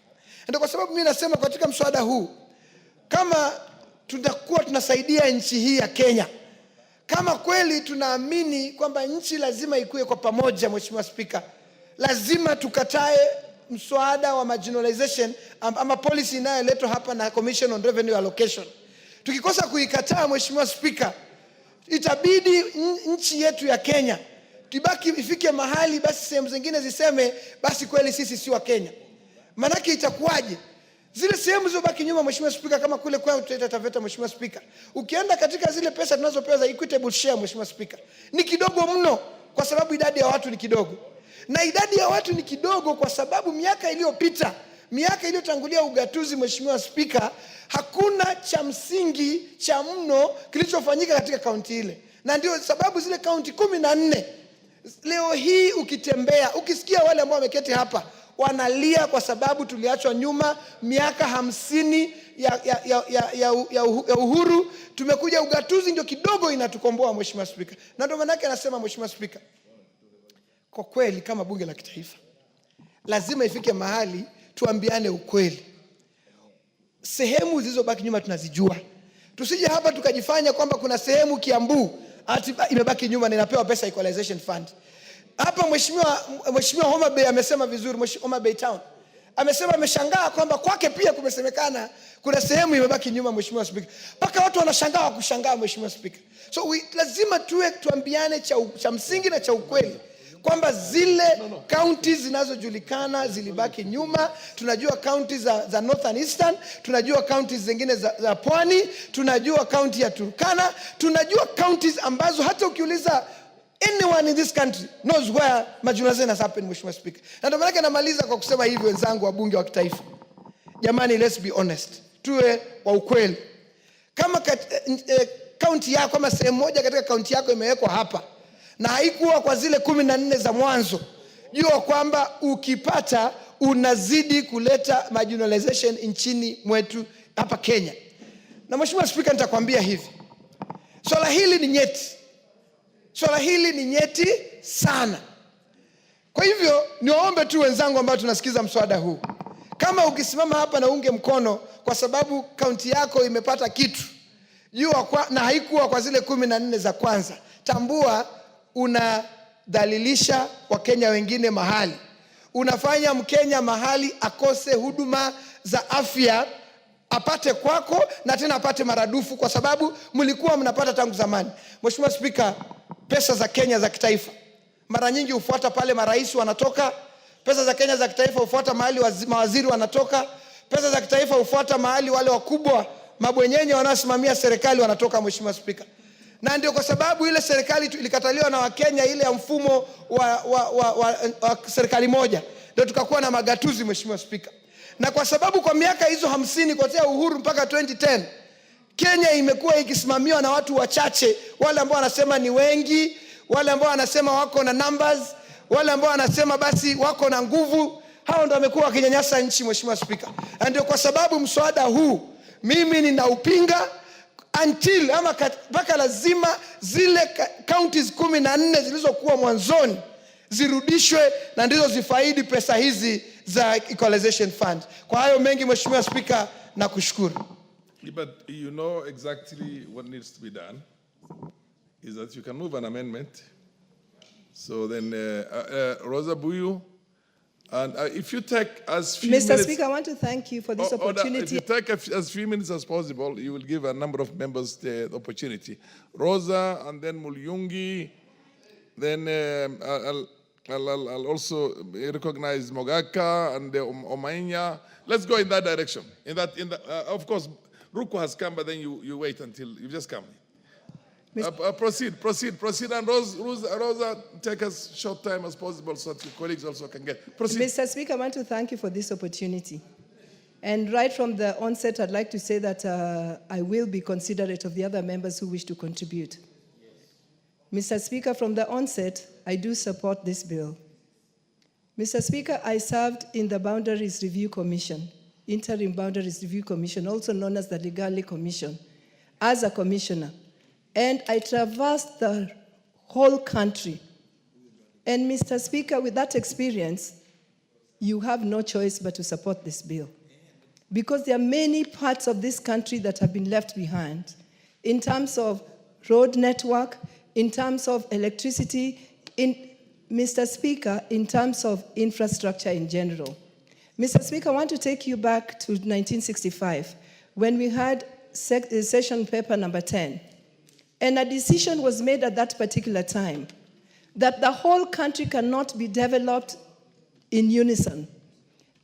ndio kwa sababu mimi nasema katika mswada huu, kama tutakuwa tunasaidia nchi hii ya Kenya, Kama kweli tunaamini kwamba nchi lazima ikue kwa pamoja, Mheshimiwa Spika, lazima tukatae mswada wa marginalization ama policy inayoletwa hapa na Commission on Revenue Allocation. Tukikosa kuikataa, Mheshimiwa Spika, itabidi nchi yetu ya Kenya ifike mahali basi sehemu zingine ziseme basi kweli sisi si wa Kenya. Manake itakuwaje? Zile sehemu zilizobaki nyuma, Mheshimiwa Spika, kama kule kwa Taita Taveta, Mheshimiwa Spika, ukienda katika zile pesa tunazopewa za equitable share, Mheshimiwa Spika, ni kidogo mno kwa sababu idadi ya watu ni kidogo. Na idadi ya watu ni kidogo kwa sababu miaka iliyopita, miaka iliyotangulia ugatuzi, Mheshimiwa Spika, hakuna cha msingi cha mno kilichofanyika katika kaunti ile. Na ndio sababu zile kaunti 14 leo hii ukitembea, ukisikia wale ambao wameketi hapa wanalia kwa sababu tuliachwa nyuma miaka 50 ya uhuru. Tumekuja ugatuzi ndio kidogo inatukomboa, Mheshimiwa Spika. Na ndio maana yake anasema, Mheshimiwa Spika, kwa kweli kama bunge la kitaifa lazima ifike mahali tuambiane ukweli. Sehemu zilizobaki nyuma tunazijua. Tusije hapa tukajifanya kwamba kuna sehemu Kiambu ati imebaki nyuma na inapewa pesa Equalization Fund. Hapa Mheshimiwa Homa Bay amesema vizuri, Homa Bay Town. Amesema ameshangaa kwamba kwake pia kumesemekana kuna sehemu imebaki nyuma, Mheshimiwa Spika. Paka watu wanashangaa kushangaa, Mheshimiwa Spika. So lazima tuambiane cha msingi na cha ukweli kwamba zile counties zinazojulikana zilibaki nyuma. Tunajua counties za Northern Eastern, tunajua counties zingine za Pwani, tunajua county ya Turkana, tunajua counties ambazo hata ukiuliza anyone in this country knows where marginalization has happened, Mheshimiwa Speaker. Na ndio maana namaliza kwa kusema hivi, wenzangu wa bunge wa kitaifa. Jamani, let's be honest. Tuwe wa ukweli. Kama county yako, kama sehemu moja katika county yako imewekwa hapa na haikuwa kwa zile 14 za mwanzo, jua kwamba ukipata unazidi kuleta marginalization nchini mwetu hapa Kenya. Na Mheshimiwa Speaker, nitakwambia hivi. Swala hili ni nyeti. Swala hili ni nyeti sana. Kwa hivyo niwaombe tu wenzangu ambao tunasikiza mswada huu, kama ukisimama hapa na unge mkono kwa sababu kaunti yako imepata kitu, jua na haikuwa kwa zile 14 za kwanza, tambua unadhalilisha Wakenya wengine mahali. Unafanya Mkenya mahali akose huduma za afya apate kwako na tena apate maradufu kwa sababu mlikuwa mnapata tangu zamani. Mheshimiwa Speaker, pesa za Kenya za kitaifa mara nyingi hufuata pale marais wanatoka. Pesa za Kenya za kitaifa hufuata mahali mawaziri wanatoka. Pesa za kitaifa hufuata mahali wale wakubwa mabwenyenye wanaosimamia serikali wanatoka, Mheshimiwa Speaker. Na ndio kwa sababu ile serikali ilikataliwa na Wakenya, ile ya mfumo wa serikali moja, ndio tukakuwa na magatuzi, Mheshimiwa Speaker. Na kwa sababu kwa miaka hizo 50 kuanzia uhuru mpaka 2010 Kenya imekuwa ikisimamiwa na watu wachache, wale ambao wanasema ni wengi, wale ambao wanasema wako na numbers, wale ambao wanasema basi wako na nguvu. Hao ndio wamekuwa wakinyanyasa nchi, Mheshimiwa Speaker. Na ndio kwa sababu mswada huu mimi ninaupinga until mpaka lazima zile counties 14 zilizokuwa mwanzoni zirudishwe na ndizo zifaidi pesa hizi za Equalization Fund. Kwa hayo mengi, Mheshimiwa Speaker, nakushukuru. But you know exactly what needs to be done is that you can move an amendment. So then Rosa Buyu, and if you take as few minutes... Mr. Speaker, I want to thank you for this opportunity. If you take as few minutes as possible, you will give a number of members the opportunity. Rosa, and then Mulyungi, then I'll also recognize Mogaka and Omainya. Let's go in that direction. Of course, Ruku has come, but then you wait until you just come. Proceed, and Rosa, take as short time as possible so that your colleagues also can get. Proceed. Mr. Speaker, I want to thank you for this opportunity. And right from the onset, I'd like to say that I will be considerate of the other members who wish to contribute. Mr. Speaker, from the onset, I do support this bill. Mr. Speaker, I served in the Boundaries Review Commission, Interim Boundaries Review Commission, also known as the Legali Commission, as a commissioner. And I traversed the whole country. And Mr. Speaker, with that experience, you have no choice but to support this bill. Because there are many parts of this country that have been left behind in terms of road network, in terms of electricity, Mr. Speaker, in terms of infrastructure in general. Mr. Speaker, I want to take you back to 1965 when we had session paper number 10. And a decision was made at that particular time that the whole country cannot be developed in unison.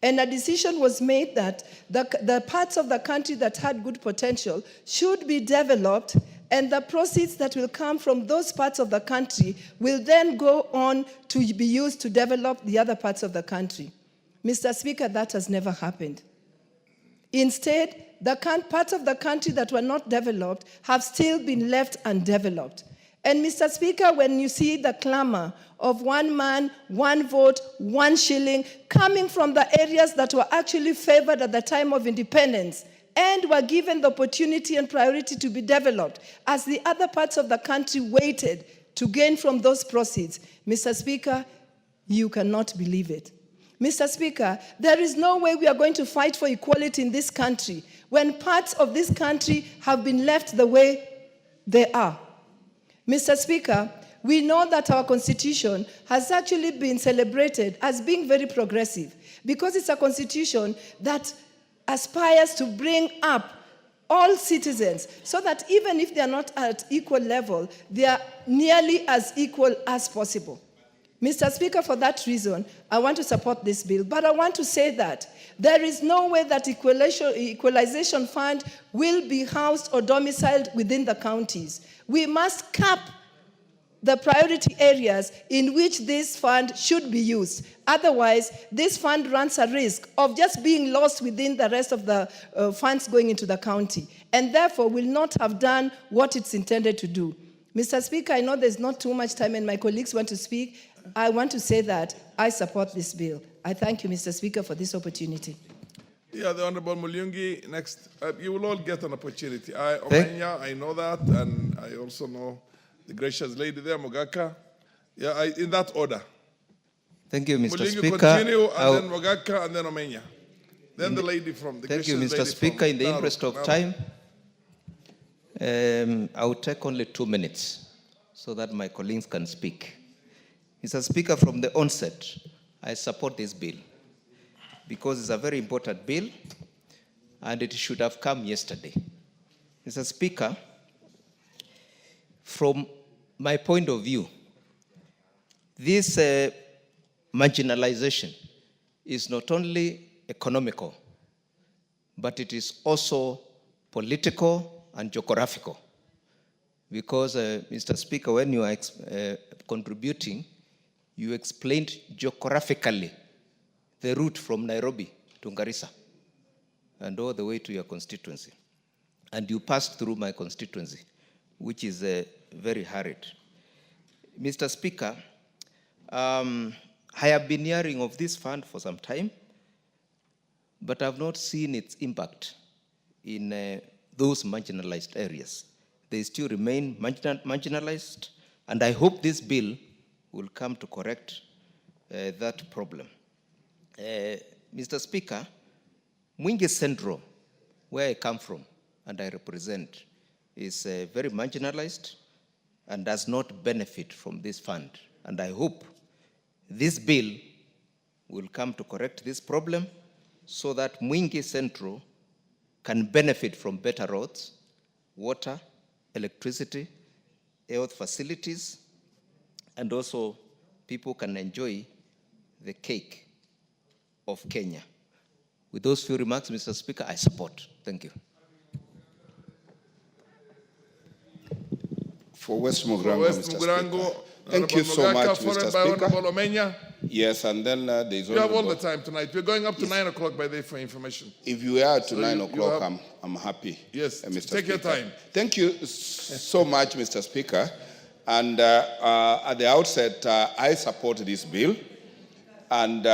And a decision was made that the parts of the country that had good potential should be developed, and the proceeds that will come from those parts of the country will then go on to be used to develop the other parts of the country. Mr. Speaker, that has never happened. Instead, the parts of the country that were not developed have still been left undeveloped. And Mr. Speaker, when you see the clamor of one man, one vote, 1 shilling, coming from the areas that were actually favored at the time of independence and were given the opportunity and priority to be developed, as the other parts of the country waited to gain from those proceeds, Mr. Speaker, you cannot believe it. Mr. Speaker, there is no way we are going to fight for equality in this country when parts of this country have been left the way they are. Mr. Speaker, we know that our constitution has actually been celebrated as being very progressive because it's a constitution that aspires to bring up all citizens so that even if they are not at equal level, they are nearly as equal as possible. Mr. Speaker, for that reason, I want to support this bill, but I want to say that there is no way that Equalization Fund will be housed or domiciled within the counties. We must cap the priority areas in which this fund should be used. Otherwise, this fund runs a risk of just being lost within the rest of the funds going into the county, and therefore will not have done what it's intended to do. Mr. Speaker, I know there's not too much time and my colleagues want to speak. I want to say that I support this bill. I thank you, Mr. Speaker, for this opportunity. Yeah, the Honorable Mulungi, next. You will all get an opportunity. Omenya, I know that, and I also know the gracious lady there, Mogaka. Yeah, in that order. Thank you, Mr. Mulungi, Speaker. continue, and then Mogaka, and then Omenya. Then the lady from the Thank you, Mr. Speaker. In the interest of time, I will take only 2 minutes so that my colleagues can speak. Mr. Speaker, from the onset, I support this bill because it's a very important bill and it should have come yesterday. Mr. Speaker, from my point of view, this marginalization is not only economical, but it is also political and geographical. Because, Mr. Speaker, when you are contributing, you explained geographically the route from Nairobi to Garissa and all the way to your constituency. And you passed through my constituency, which is very hurried. Mr. Speaker, I have been hearing of this fund for some time, but I've not seen its impact in those marginalized areas. They still remain marginalized, and I hope this bill will come to correct that problem. Mr. Speaker, Mwingi Central, where I come from and I represent, is very marginalized and does not benefit from this fund. And I hope this bill will come to correct this problem so that Mwingi Central can benefit from better roads, water, electricity, health facilities, and also people can enjoy the cake of Kenya. With those few remarks, Mr. Speaker, I support. Thank you. For West Mugirango, Mr. Speaker. Thank you so much, Mr. Speaker. Yes, and then there is You have all the time tonight. We're going up to 9 o'clock by day for information. If you are to 9 o'clock, I'm happy. Yes, Mr. take your time. Thank you so much, Mr. Speaker. And at the outset, I support this bill, and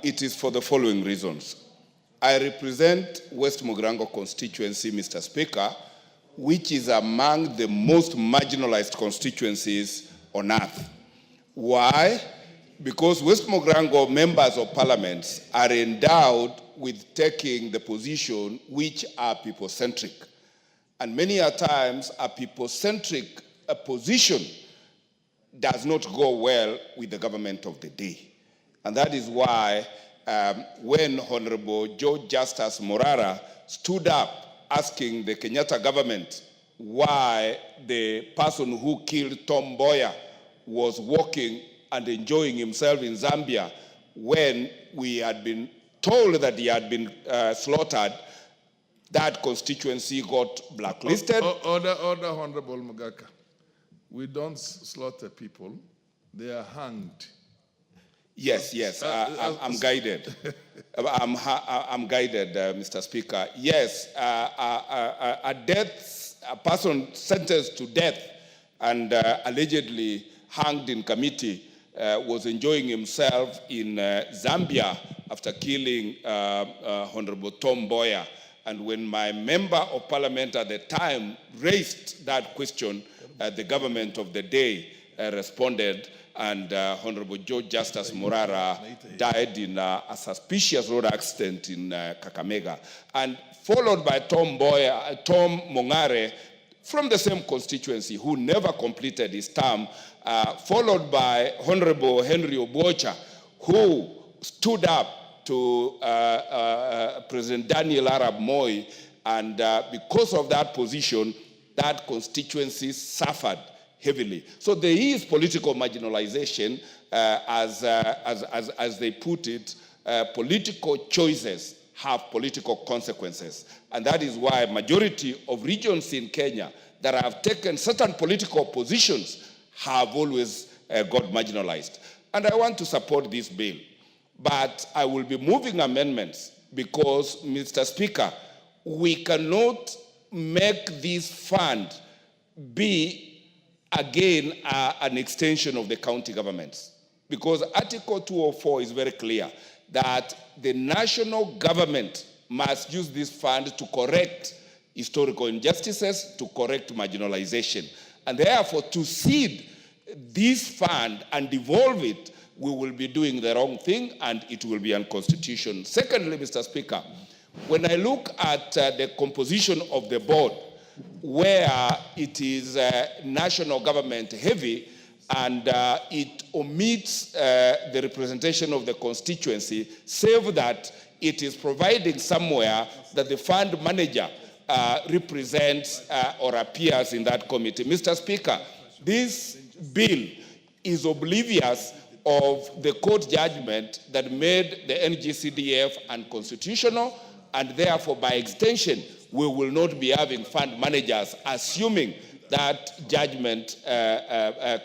it is for the following reasons. I represent West Mugirango constituency, Mr. Speaker, which is among the most marginalized constituencies on earth. Why? Because West Mugirango members of parliament are endowed with taking the position which are people-centric. And many a times a people-centric position does not go well with the government of the day. And that is why when Honorable Joe Justus Morara stood up asking the Kenyatta government why the person who killed Tom Mboya was walking and enjoying himself in Zambia when we had been told that he had been slaughtered, that constituency got blacklisted. Order, Honorable Mugaka. We don't slaughter people. They are hanged. Yes, I'm guided. I'm guided, Mr. Speaker. Yes, a person sentenced to death and allegedly hanged in committee was enjoying himself in Zambia after killing Honorable Tom Mboya. And when my member of parliament at the time raised that question, the government of the day responded, and Honorable Joe Justus Morara died in a suspicious road accident in Kakamega. And followed by Tom Mongare from the same constituency who never completed his term, followed by Honorable Henry Obocha, who stood up to President Daniel Arap Moi, and because of that position, that constituency suffered heavily. So there is political marginalization, as they put it. Political choices have political consequences, and that is why majority of regions in Kenya that have taken certain political positions have always got marginalized. And I want to support this bill, but I will be moving amendments because, Mr. Speaker, we cannot make this fund be again an extension of the county governments, because Article 204 is very clear that the national government must use this fund to correct historical injustices, to correct marginalization. And therefore, to cede this fund and devolve it, we will be doing the wrong thing and it will be unconstitutional. Secondly, Mr. Speaker, when I look at the composition of the board, where it is national government heavy and it omits the representation of the constituency, save that it is providing somewhere that the fund manager represents or appears in that committee. Mr. Speaker, this bill is oblivious of the court judgment that made the NGCDF unconstitutional, and therefore, by extension, we will not be having fund managers, assuming that judgment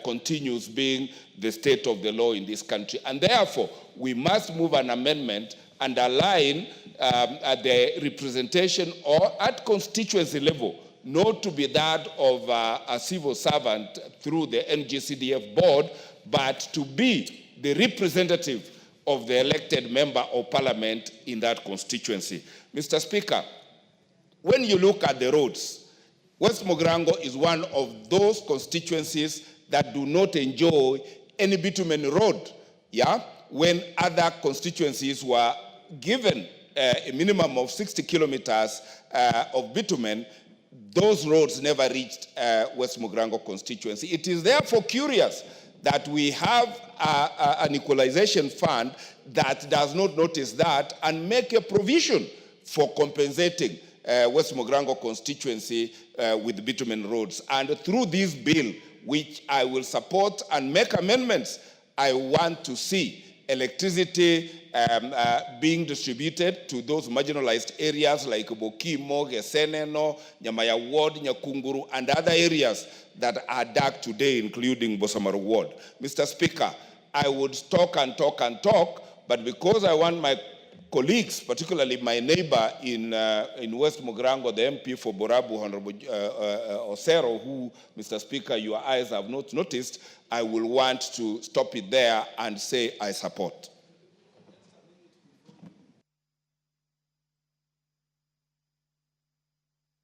continues being the state of the law in this country. And therefore, we must move an amendment and align the representation or at constituency level, not to be that of a civil servant through the NGCDF board, but to be the representative of the elected member of parliament in that constituency. Mr. Speaker, when you look at the roads, West Mogrango is one of those constituencies that do not enjoy any bitumen road, when other constituencies were given a minimum of 60 kilometers of bitumen, those roads never reached West Mogrango constituency. It is therefore curious that we have an equalization fund that does not notice that and make a provision for compensating West Mogrango constituency with bitumen roads. And through this bill, which I will support and make amendments, I want to see electricity being distributed to those marginalized areas like Bokimo, Geseneno, Nyamaya Ward, Nyakunguru, and other areas that are dark today, including Bosamaru Ward. Mr. Speaker, I would talk and talk and talk, but because I want my colleagues, particularly my neighbor in West Mogrango, the MP for Borabu, Honorable Osero, who, Mr. Speaker, your eyes have not noticed, I will want to stop it there and say I support.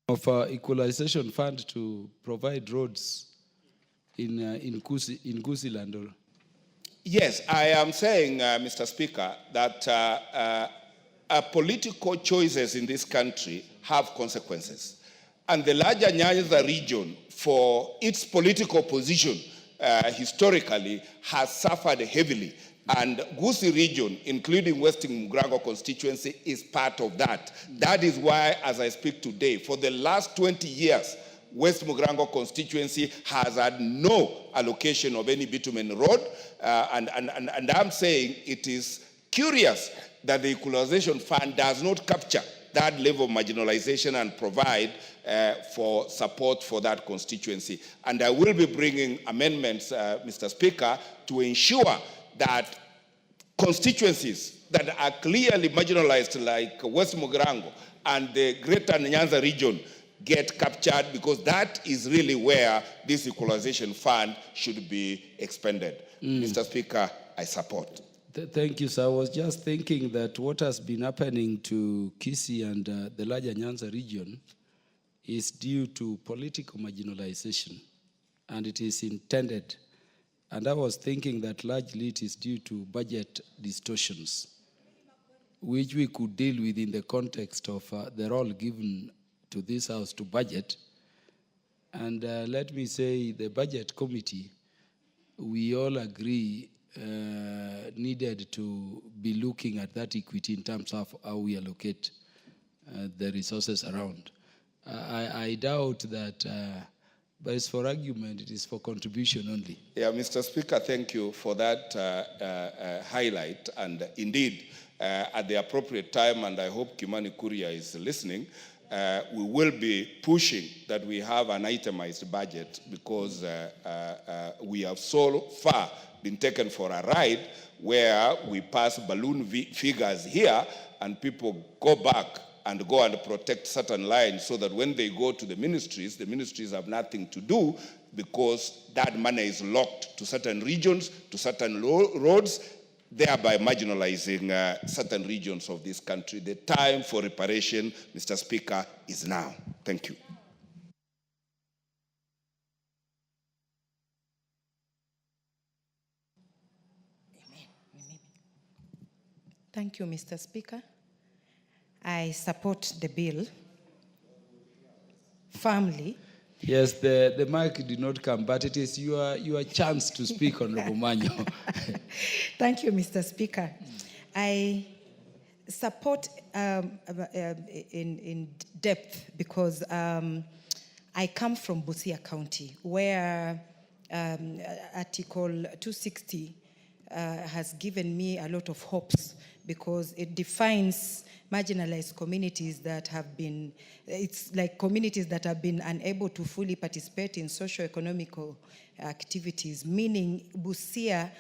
Of equalization fund to provide roads in Kusiland. Yes, I am saying, Mr. Speaker, that political choices in this country have consequences. And the larger Nyanza region, for its political position historically, has suffered heavily. And Gusii region, including Western Mugrango constituency, is part of that. That is why, as I speak today, for the last 20 years, West Mugrango constituency has had no allocation of any bitumen road. And I'm saying it is curious that the Equalization Fund does not capture that level of marginalization and provide for support for that constituency. And I will be bringing amendments, Mr. Speaker, to ensure that constituencies that are clearly marginalized like West Mugrango and the Greater Nyanza region get captured, because that is really where this Equalization Fund should be expended. Mr. Speaker, I support. Thank you, sir. I was just thinking that what has been happening to Kisii and the larger Nyanza region is due to political marginalization, and it is intended. And I was thinking that largely it is due to budget distortions, which we could deal with in the context of the role given to this House to budget. And let me say, the Budget Committee, we all agree needed to be looking at that equity in terms of how we allocate the resources around. I doubt that, but it's for argument, it is for contribution only. Yeah, Mr. Speaker, thank you for that highlight. And indeed, at the appropriate time, and I hope Kimani Kuria is listening, we will be pushing that we have an itemized budget, because we have so far been taken for a ride where we pass balloon figures here and people go back and go and protect certain lines, so that when they go to the ministries have nothing to do, because that money is locked to certain regions, to certain roads, thereby marginalizing certain regions of this country. The time for reparation, Mr. Speaker, is now. Thank you. Thank you, Mr. Speaker. I support the bill firmly. Yes, the mic did not come, but it is your chance to speak, Honorable Manyo. Thank you, Mr. Speaker. I support in depth, because I come from Busia County, where Article 260 has given me a lot of hopes, because it defines marginalized communities that have been, it's like communities that have been unable to fully participate in socio-economical activities, meaning Busia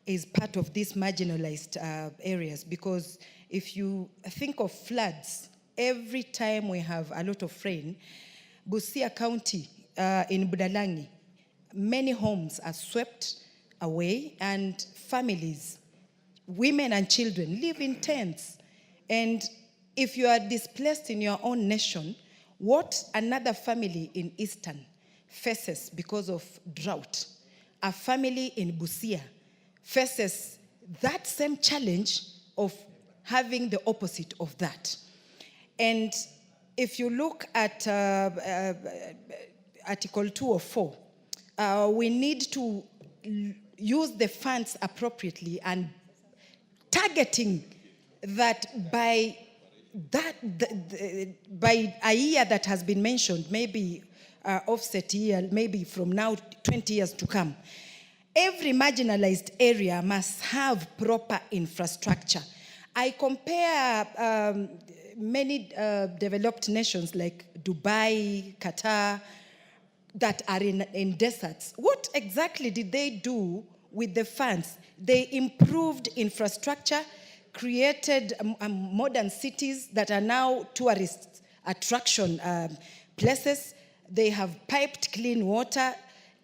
is part of these marginalized areas. Because if you think of floods, every time we have a lot of rain, Busia County in Budalangi, many homes are swept away, and families, women and children, live in tents. And if you are displaced in your own nation, what another family in Eastern faces because of drought, a family in Busia faces that same challenge of having the opposite of that. And if you look at Article 204, we need to use the funds appropriately and targeting that by a year that has been mentioned, maybe offset year, maybe from now 20 years to come. Every marginalized area must have proper infrastructure. I compare many developed nations like Dubai, Qatar, that are in deserts. What exactly did they do with the funds? They improved infrastructure, created modern cities that are now tourist attraction places. They have piped clean water.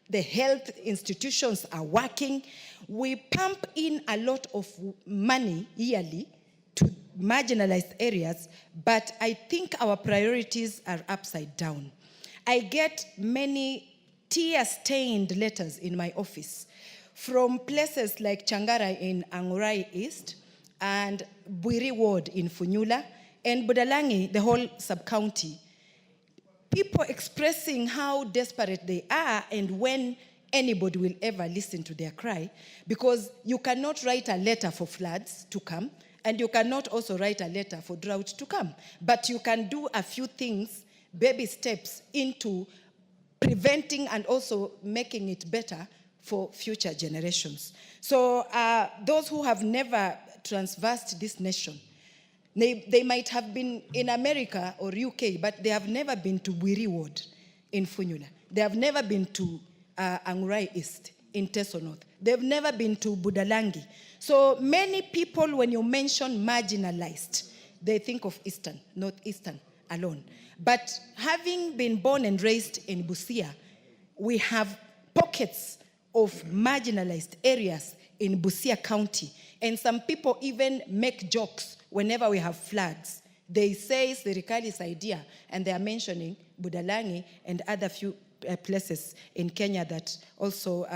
The health institutions are working. We pump in a lot of money yearly to marginalized areas, but I think our priorities are upside down. I get many tear-stained letters in my office from places like Changara in Angurai East and Bwiri Ward in Funyula and Budalangi, the whole sub-county. people expressing how desperate they are and when anybody will ever listen to their cry, because you cannot write a letter for floods to come, and you cannot also write a letter for drought to come. But you can do a few things, baby steps into preventing and also making it better for future generations. So those who have never transversed this nation, they might have been in America or UK, but they have never been to Bwiri Ward in Funyula. They have never been to Angurai East in Teso North. They've never been to Budalangi. So many people, when you mention marginalized, they think of Eastern, not Eastern alone. But having been born and raised in Busia, we have pockets of marginalized areas in Busia County. And some people even make jokes whenever we have floods. They say Serikali's idea, and they are mentioning Budalangi and other few places in Kenya that also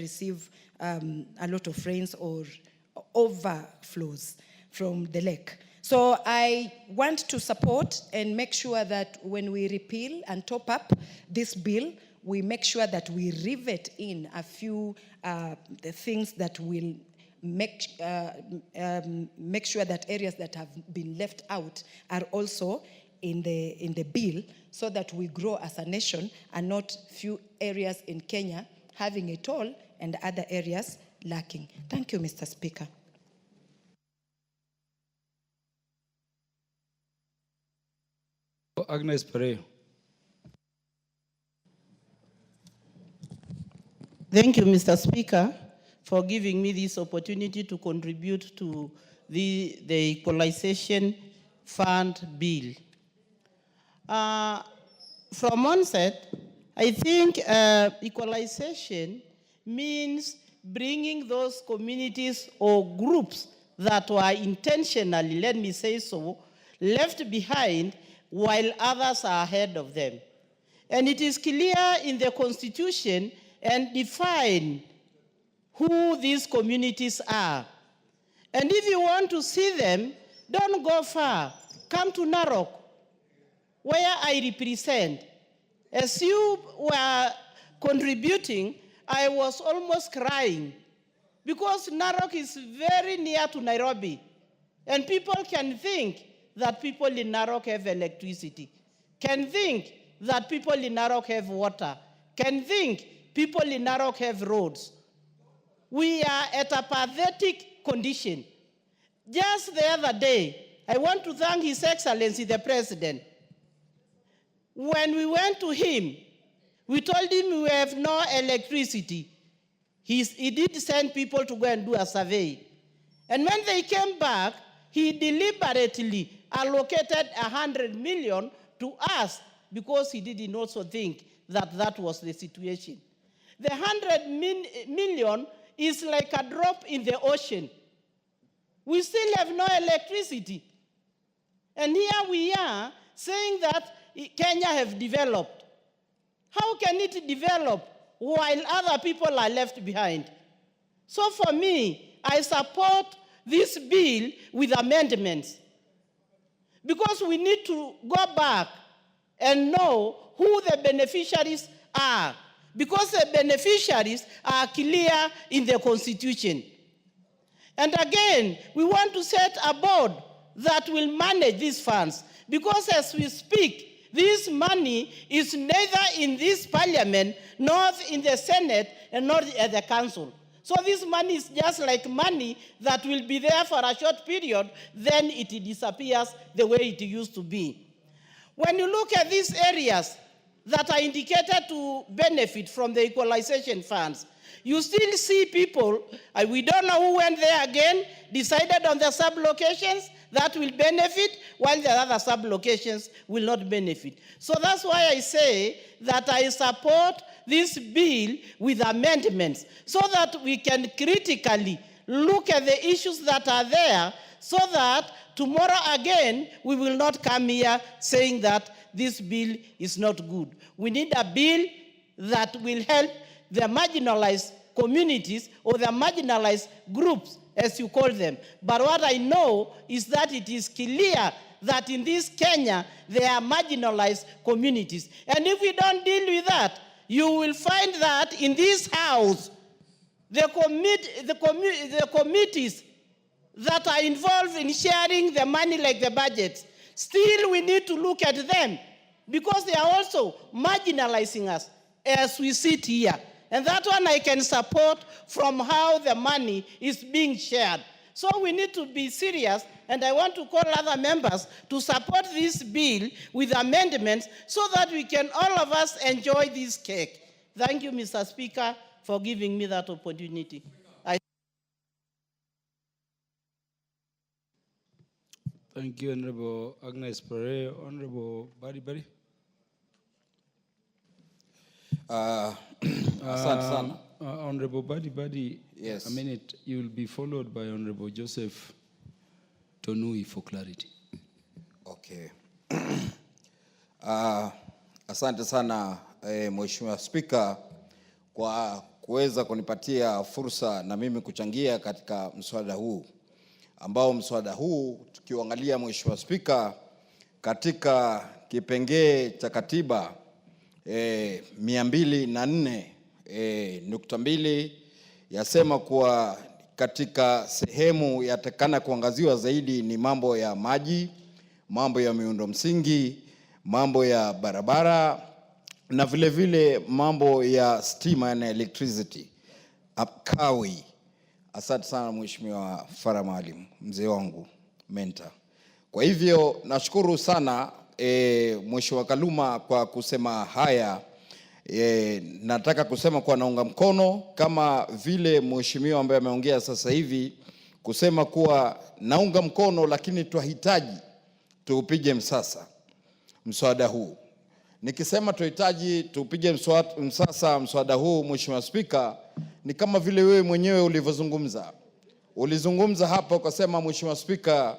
receive a lot of rains or overflows from the lake. So I want to support and make sure that when we repeal and top up this bill, we make sure that we rivet in a few the things that will make sure that areas that have been left out are also in the bill, so that we grow as a nation and not few areas in Kenya having it all and other areas lacking. Thank you, Mr. Speaker. Agnes Pereira. Thank you, Mr. Speaker, for giving me this opportunity to contribute to the Equalization Fund bill. From onset, I think equalization means bringing those communities or groups that were intentionally, let me say so, left behind while others are ahead of them. And it is clear in the Constitution and define who these communities are. And if you want to see them, don't go far. Come to Narok, where I represent. As you were contributing, I was almost crying, because Narok is very near to Nairobi. And people can think that people in Narok have electricity, can think that people in Narok have water, can think people in Narok have roads. We are at a pathetic condition. Just the other day, I want to thank His Excellency the President. When we went to him, we told him we have no electricity. He did send people to go and do a survey. And when they came back, he deliberately allocated 100 million to us, because he didn't also think that that was the situation. The 100 million is like a drop in the ocean. We still have no electricity. And here we are saying that Kenya have developed. How can it develop while other people are left behind? So for me, I support this bill with amendments, because we need to go back and know who the beneficiaries are, because the beneficiaries are clear in the Constitution. And again, we want to set a board that will manage these funds, because as we speak, this money is neither in this parliament, nor in the Senate, and nor at the council. So this money is just like money that will be there for a short period, then it disappears the way it used to be. When you look at these areas that are indicated to benefit from the equalization funds, you still see people, we don't know who went there again, decided on the sub-locations that will benefit, while the other sub-locations will not benefit. So that's why I say that I support this bill with amendments, so that we can critically look at the issues that are there, so that tomorrow again we will not come here saying that this bill is not good. We need a bill that will help the marginalized communities or the marginalized groups, as you call them. But what I know is that it is clear that in this Kenya, there are marginalized communities. And if we don't deal with that, you will find that in this house, the committees that are involved in sharing the money like the budgets, still we need to look at them because they are also marginalizing us as we sit here. And that one I can support from how the money is being shared. So we need to be serious, and I want to call other members to support this bill with amendments so that we can all of us enjoy this cake. Thank you, Mr. Speaker, for giving me that opportunity. Thank you, Honorable Agnes Pere. Honorable Badi. Honorable Badi, yes. A minute. You will be followed by Honorable Joseph Tonui for clarity. Okay. Asante sana Mheshimiwa Spika kwa kuweza kunipatia fursa na mimi kuchangia katika mswada huu ambao mswada huu tukiangalia Mheshimiwa Spika katika kipengee cha katiba 204.2 yasema kuwa katika sehemu yatakana kuangaziwa zaidi ni mambo ya maji, mambo ya miundo msingi, mambo ya barabara na vile vile mambo ya stima na electricity. Kawi. Asante sana Mheshimiwa Farah Maalim, mzee wangu, mentor. Kwa hivyo nashukuru sana Mheshimiwa Kaluma kwa kusema haya. Nataka kusema kwa naunga mkono kama vile mheshimiwa ambaye ameongea sasa hivi kusema kuwa naunga mkono, lakini tunahitaji tuupige msasa mswada huu. Nikisema tunahitaji tuupige msasa mswada huu, Mheshimiwa Spika, ni kama vile wewe mwenyewe ulivyozungumza. Ulizungumza hapa ukasema, Mheshimiwa Spika,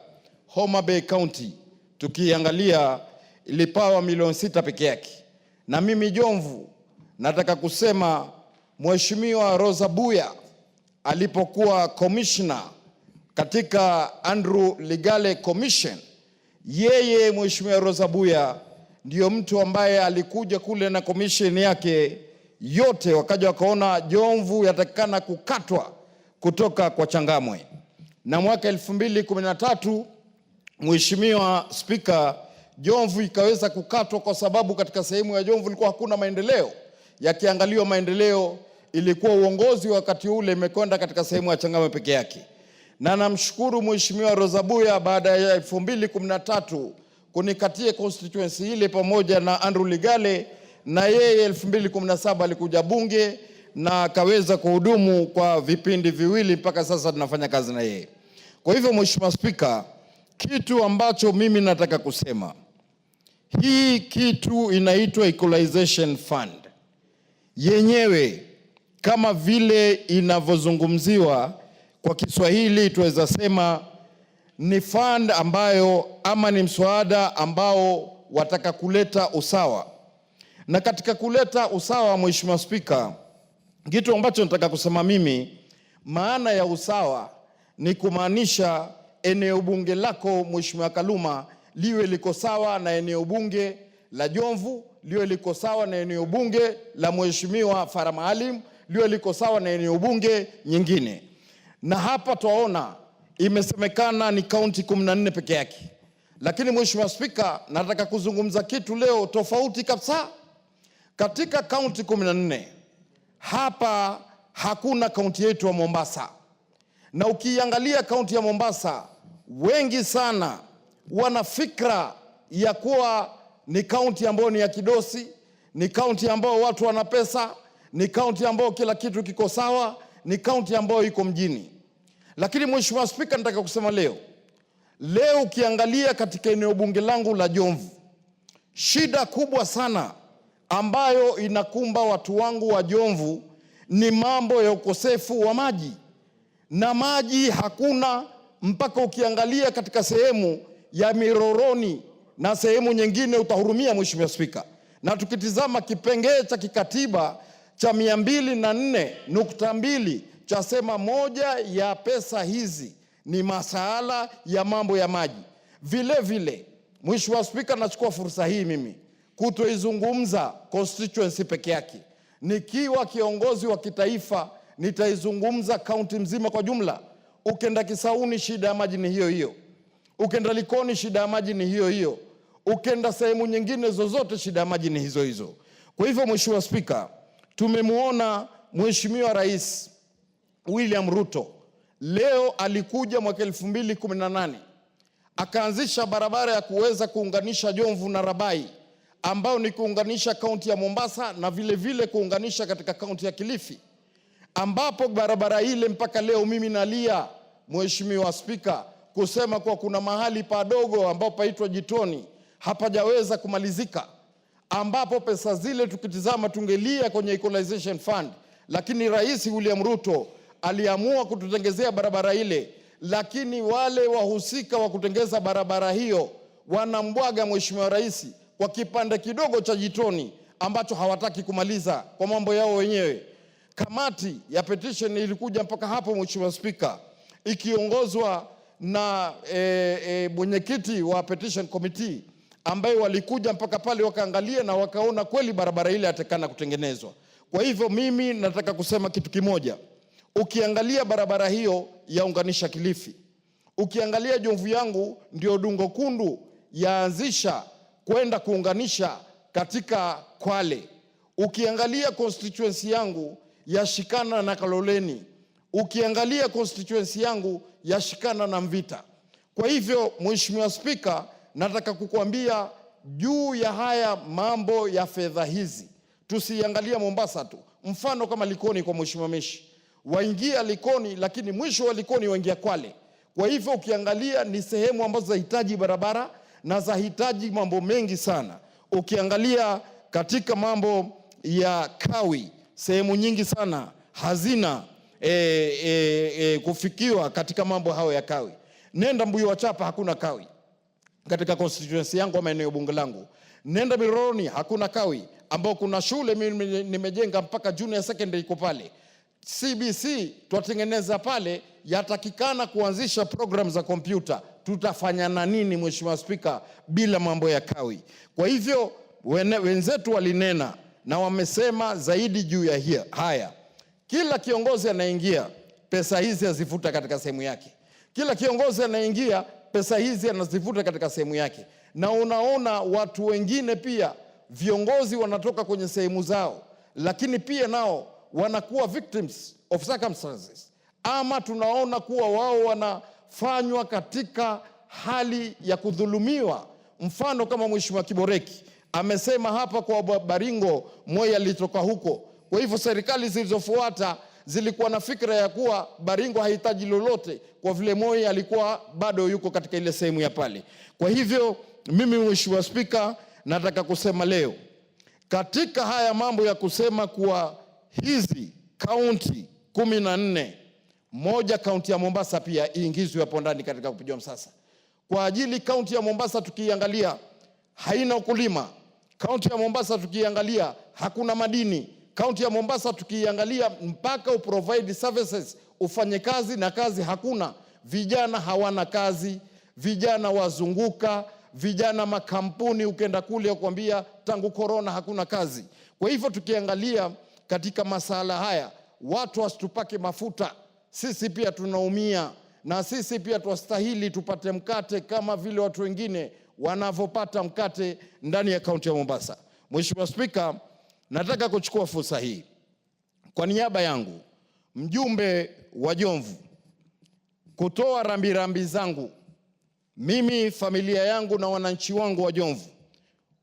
Homa Bay County tukiangalia ilipawa milioni 6 peke yake. Na mimi Jomvu nataka kusema Mheshimiwa Rosa Buya alipokuwa commissioner katika Andrew Ligale Commission, yeye Mheshimiwa Rosa Buya ndio mtu ambaye alikuja kule na commission yake yote, wakaja wakaona Jomvu yatakana kukatwa kutoka kwa Changamwe. Na mwaka 2013 Mheshimiwa Spika, Jomvu ikaweza kukatwa kwa sababu katika sehemu ya Jomvu ilikuwa hakuna maendeleo. Yakiangaliwa maendeleo, ilikuwa uongozi wakati ule imekwenda katika sehemu ya Changamwe peke yake. Na namshukuru Mheshimiwa Rosa Buya baada ya 2013 kunikatia constituency ile pamoja na Andrew Ligale, na yeye 2017 alikuja bunge na akaweza kuhudumu kwa vipindi viwili mpaka sasa tunafanya kazi na yeye. Kwa hivyo Mheshimiwa Spika, kitu ambacho mimi nataka kusema, hii kitu inaitwa Equalization Fund. Yenyewe kama vile inavyozungumziwa kwa Kiswahili tuweza sema ni fund ambayo ama ni mswada ambao wataka kuleta usawa. Na katika kuleta usawa, Mheshimiwa Spika, kitu ambacho nataka kusema mimi, maana ya usawa ni kumaanisha eneo bunge lako Mheshimiwa Kaluma liwe liko sawa na eneo bunge la Jomvu, liwe liko sawa na eneo bunge la Mheshimiwa Farah Maalim, liwe liko sawa na eneo bunge nyingine. Na hapa tuwaona imesemekana ni kaunti 14 peke yake. Lakini Mheshimiwa Spika, nataka kuzungumza kitu leo tofauti kabisa. Katika kaunti 14 hapa hakuna kaunti yetu ya Mombasa. Na ukiangalia kaunti ya Mombasa, wengi sana wana fikra ya kuwa ni kaunti ambayo ni ya kidosi, ni kaunti ambayo watu wana pesa, ni kaunti ambayo kila kitu kiko sawa, ni kaunti ambayo iko mjini. Lakini Mheshimiwa Spika, nataka kusema leo ukiangalia katika eneo bunge langu la Jomvu, shida kubwa sana ambayo inakumba watu wangu wa Jomvu ni mambo ya ukosefu wa maji. Na maji hakuna, mpaka ukiangalia katika sehemu ya Miroroni na sehemu nyingine utahurumia Mheshimiwa Spika. Na tukitizama kipengee cha kikatiba cha 204.2 chasema moja ya pesa hizi ni masuala ya mambo ya maji. Vile vile Mheshimiwa Spika, nachukua fursa hii mimi kutoizungumza constituency peke yake. Nikiwa kiongozi wa kitaifa nitaizungumza kaunti mzima kwa jumla. Ukenda Kisauni shida ya maji ni hiyo hiyo. Ukenda Likoni shida ya maji ni hiyo hiyo. Ukenda sehemu nyingine zozote shida ya maji ni hizo hizo. Kwa hivyo Mheshimiwa Spika, tumemuona Mheshimiwa Rais William Ruto leo alikuja mwaka 2018 akaanzisha barabara ya kuweza kuunganisha Jomvu na Rabai, ambao ni kuunganisha kaunti ya Mombasa na vile vile kuunganisha katika kaunti ya Kilifi, ambapo barabara ile mpaka leo mimi nalia Mheshimiwa Spika kusema kwa kuna mahali padogo ambapo paitwa Jitoni hapajaweza kumalizika, ambapo pesa zile tukitizama tungelia kwenye Equalization Fund, lakini Rais William Ruto aliamua kututengezea barabara ile, lakini wale wahusika wa kutengeza barabara hiyo wanambwaga Mheshimiwa Rais kwa kipande kidogo cha Jitoni ambacho hawataki kumaliza kwa mambo yao wenyewe. Kamati ya petition ilikuja mpaka hapo Mheshimiwa Spika, ikiongozwa na mwenyekiti wa petition committee, ambaye walikuja mpaka pale wakaangalia na wakaona kweli barabara ile yatakana kutengenezwa. Kwa hivyo mimi nataka kusema kitu kimoja. Ukiangalia barabara hiyo yaunganisha Kilifi, ukiangalia Jomvu yangu ndio Dungo Kundu yaanzisha kwenda kuunganisha katika Kwale, ukiangalia constituency yangu yashikana na Kaloleni, ukiangalia constituency yangu yashikana na Mvita. Kwa hivyo Mheshimiwa Spika, nataka kukuambia juu ya haya mambo ya fedha hizi, tusiangalia Mombasa tu. Mfano kama Likoni kwa Mheshimiwa Meshi, waingia Likoni lakini mwisho wa Likoni waingia Kwale. Kwa hivyo ukiangalia ni sehemu ambazo zahitaji barabara na zahitaji mambo mengi sana. Ukiangalia katika mambo ya kawi, sehemu nyingi sana hazina kufikiwa katika mambo hayo ya kawi. Nenda Mbuyu wa Chapa hakuna kawi katika constituency yangu ama eneo bunge langu. Nenda Miroroni hakuna kawi, ambao kuna shule mimi nimejenga mpaka junior secondary iko pale. CBC tuatengeneza pale, yatakikana kuanzisha program za kompyuta. Tutafanya na nini Mheshimiwa Spika bila mambo ya kawi? Kwa hivyo wenzetu walinena na wamesema zaidi juu ya haya. Kila kiongozi anaingia pesa hizi azifuta katika sehemu yake. Kila kiongozi anaingia pesa hizi anazifuta katika sehemu yake. Na unaona watu wengine pia viongozi wanatoka kwenye sehemu zao, lakini pia nao wanakuwa victims of circumstances, ama tunaona kuwa wao wanafanywa katika hali ya kudhulumiwa. Mfano kama Mheshimiwa Kiboreki amesema hapa kwa Baringo Moi alitoka huko. Kwa hivyo serikali zilizofuata zilikuwa na fikra ya kuwa Baringo hahitaji lolote kwa vile Moi alikuwa bado yuko katika ile sehemu ya pale. Kwa hivyo mimi Mheshimiwa Spika, nataka kusema leo katika haya mambo ya kusema kuwa hizi kaunti 14, moja kaunti ya Mombasa pia iingizwe hapo ndani katika kupigiwa msasa. Kwa ajili kaunti ya Mombasa tukiangalia haina ukulima. Kaunti ya Mombasa tukiangalia hakuna madini. Kaunti ya Mombasa tukiangalia mpaka uprovide services, ufanye kazi na kazi hakuna. Vijana hawana kazi, vijana wazunguka, vijana makampuni ukenda kule kuambia tangu corona hakuna kazi. Kwa hivyo tukiangalia katika masala haya, watu wasitupake mafuta. Sisi pia tunaumia na sisi pia twastahili tupate mkate kama vile watu wengine wanavyopata mkate ndani ya kaunti ya Mombasa. Mheshimiwa Spika, nataka kuchukua fursa hii kwa niaba yangu mjumbe wa Jomvu kutoa rambirambi zangu mimi, familia yangu na wananchi wangu wa Jomvu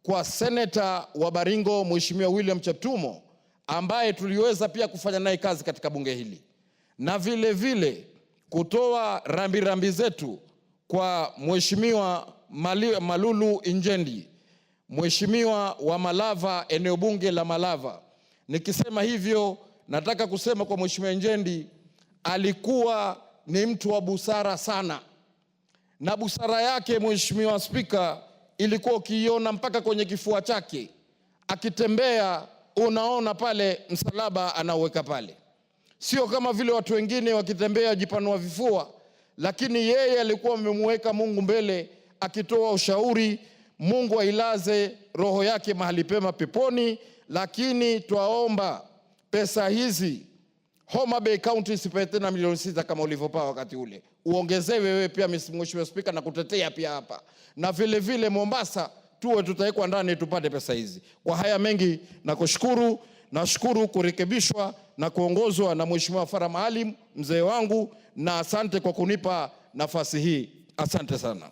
kwa seneta wa Baringo Mheshimiwa William Cheptumo, ambaye tuliweza pia kufanya naye kazi katika bunge hili, na vile vile kutoa rambirambi zetu kwa Mheshimiwa Malulu Injendi, Mheshimiwa wa Malava, eneo bunge la Malava. Nikisema hivyo nataka kusema kwa Mheshimiwa Injendi alikuwa ni mtu wa busara sana, na busara yake Mheshimiwa Spika ilikuwa ukiiona mpaka kwenye kifua chake. Akitembea unaona pale msalaba anauweka pale. Sio kama vile watu wengine wakitembea jipanua vifua, lakini yeye alikuwa amemweka Mungu mbele, akitoa ushauri. Mungu ailaze roho yake mahali pema peponi, lakini twaomba pesa hizi Homa Bay County isipewe tena milioni 6 kama ulivyopa wakati ule. Uongezewe wewe pia Mheshimiwa Spika na kutetea pia hapa. Na vile vile Mombasa tuwe tutawekwa ndani tupate pesa hizi. Kwa haya mengi nashukuru kurekebishwa na kuongozwa na Mheshimiwa Farah Maalim mzee wangu, na asante kwa kunipa nafasi hii. Asante sana.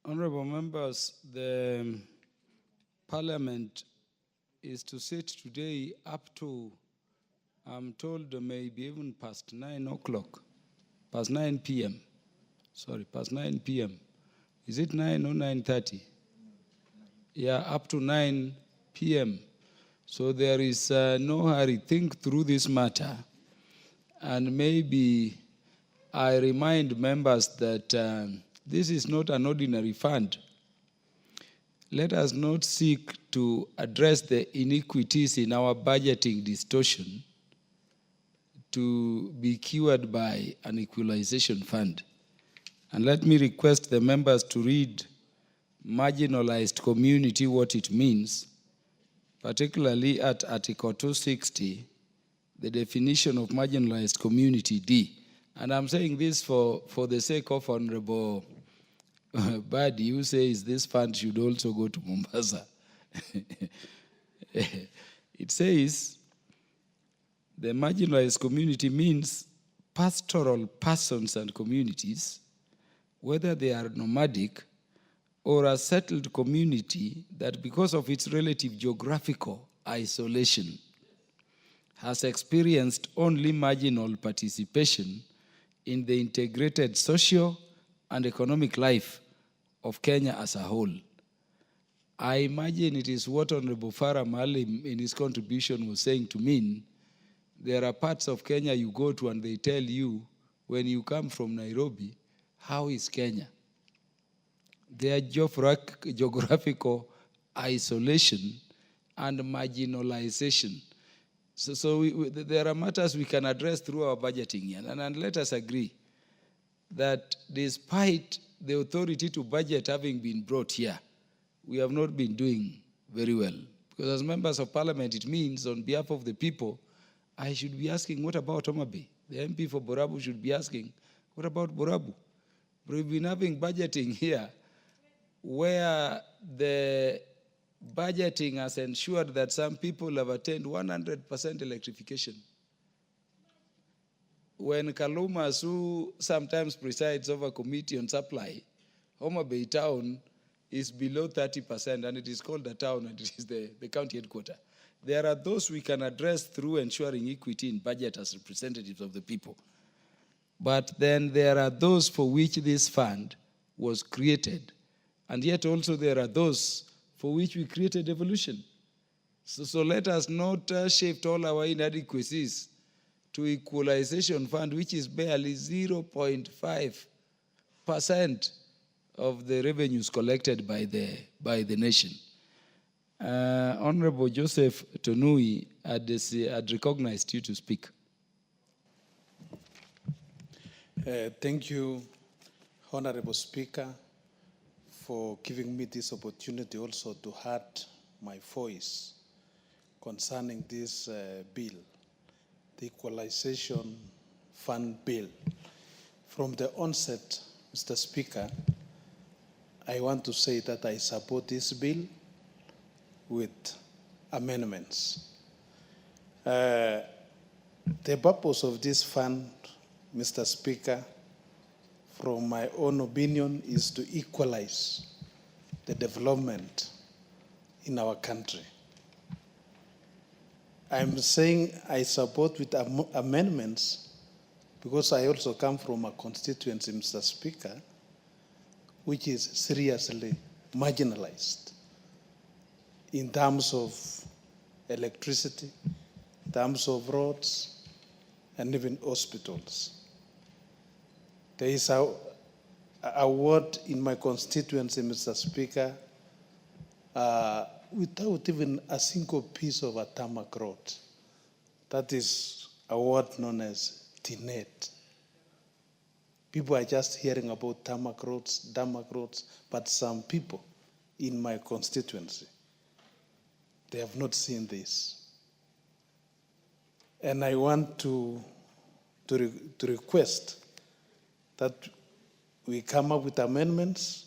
Honorable members, the Parliament is to sit today up to, I'm told, maybe even past 9 o'clock, past 9 p.m. Sorry, past 9 p.m. Is it 9 or 9:30? Yeah, up to 9 p.m. So there is no hurry. Think through this matter. And maybe I remind members that this is not an ordinary fund. Let us not seek to address the iniquities in our budgeting distortion to be cured by an equalization fund. And let me request the members to read marginalized community, what it means, particularly at Article 260, the definition of marginalized community, D. And I'm saying this for the sake of Honorable Badi, who says this fund should also go to Mombasa. It says the marginalized community means pastoral persons and communities, whether they are nomadic or a settled community that because of its relative geographical isolation has experienced only marginal participation in the integrated social and economic life of Kenya as a whole. I imagine it is what Honorable Farah Maalim in his contribution was saying to mean. There are parts of Kenya you go to and they tell you, when you come from Nairobi, how is Kenya? Their geographical isolation and marginalization. So there are matters we can address through our budgeting. And let us agree that despite the authority to budget having been brought here, we have not been doing very well. Because as members of parliament, it means on behalf of the people, I should be asking, what about Homa Bay? The MP for Borabu should be asking, what about Borabu? But we've been having budgeting here where the budgeting has ensured that some people have attained 100% electrification. When Kalumas, who sometimes presides over committee on supply, Homa Bay town is below 30%, and it is called a town, and it is the county headquarters. There are those we can address through ensuring equity in budget as representatives of the people. But then there are those for which this fund was created. And yet also there are those for which we created evolution. So let us not shift all our inadequacies to equalization fund, which is barely 0.5% of the revenues collected by the nation. Honorable Joseph Tonui had recognized you to speak. Thank you, Honorable Speaker, for giving me this opportunity also to add my voice concerning this bill, the Equalization Fund bill. From the onset, Mr. Speaker, I want to say that I support this bill with amendments. The purpose of this fund, Mr. Speaker, from my own opinion, is to equalize the development in our country. I'm saying I support with amendments because I also come from a constituency, Mr. Speaker, which is seriously marginalized in terms of electricity, in terms of roads, and even hospitals. There is a ward in my constituency, Mr. Speaker, without even a single piece of a tarmac road. That is a ward known as Tinet. People are just hearing about tarmac roads, but some people in my constituency, they have not seen this. And I want to request that we come up with amendments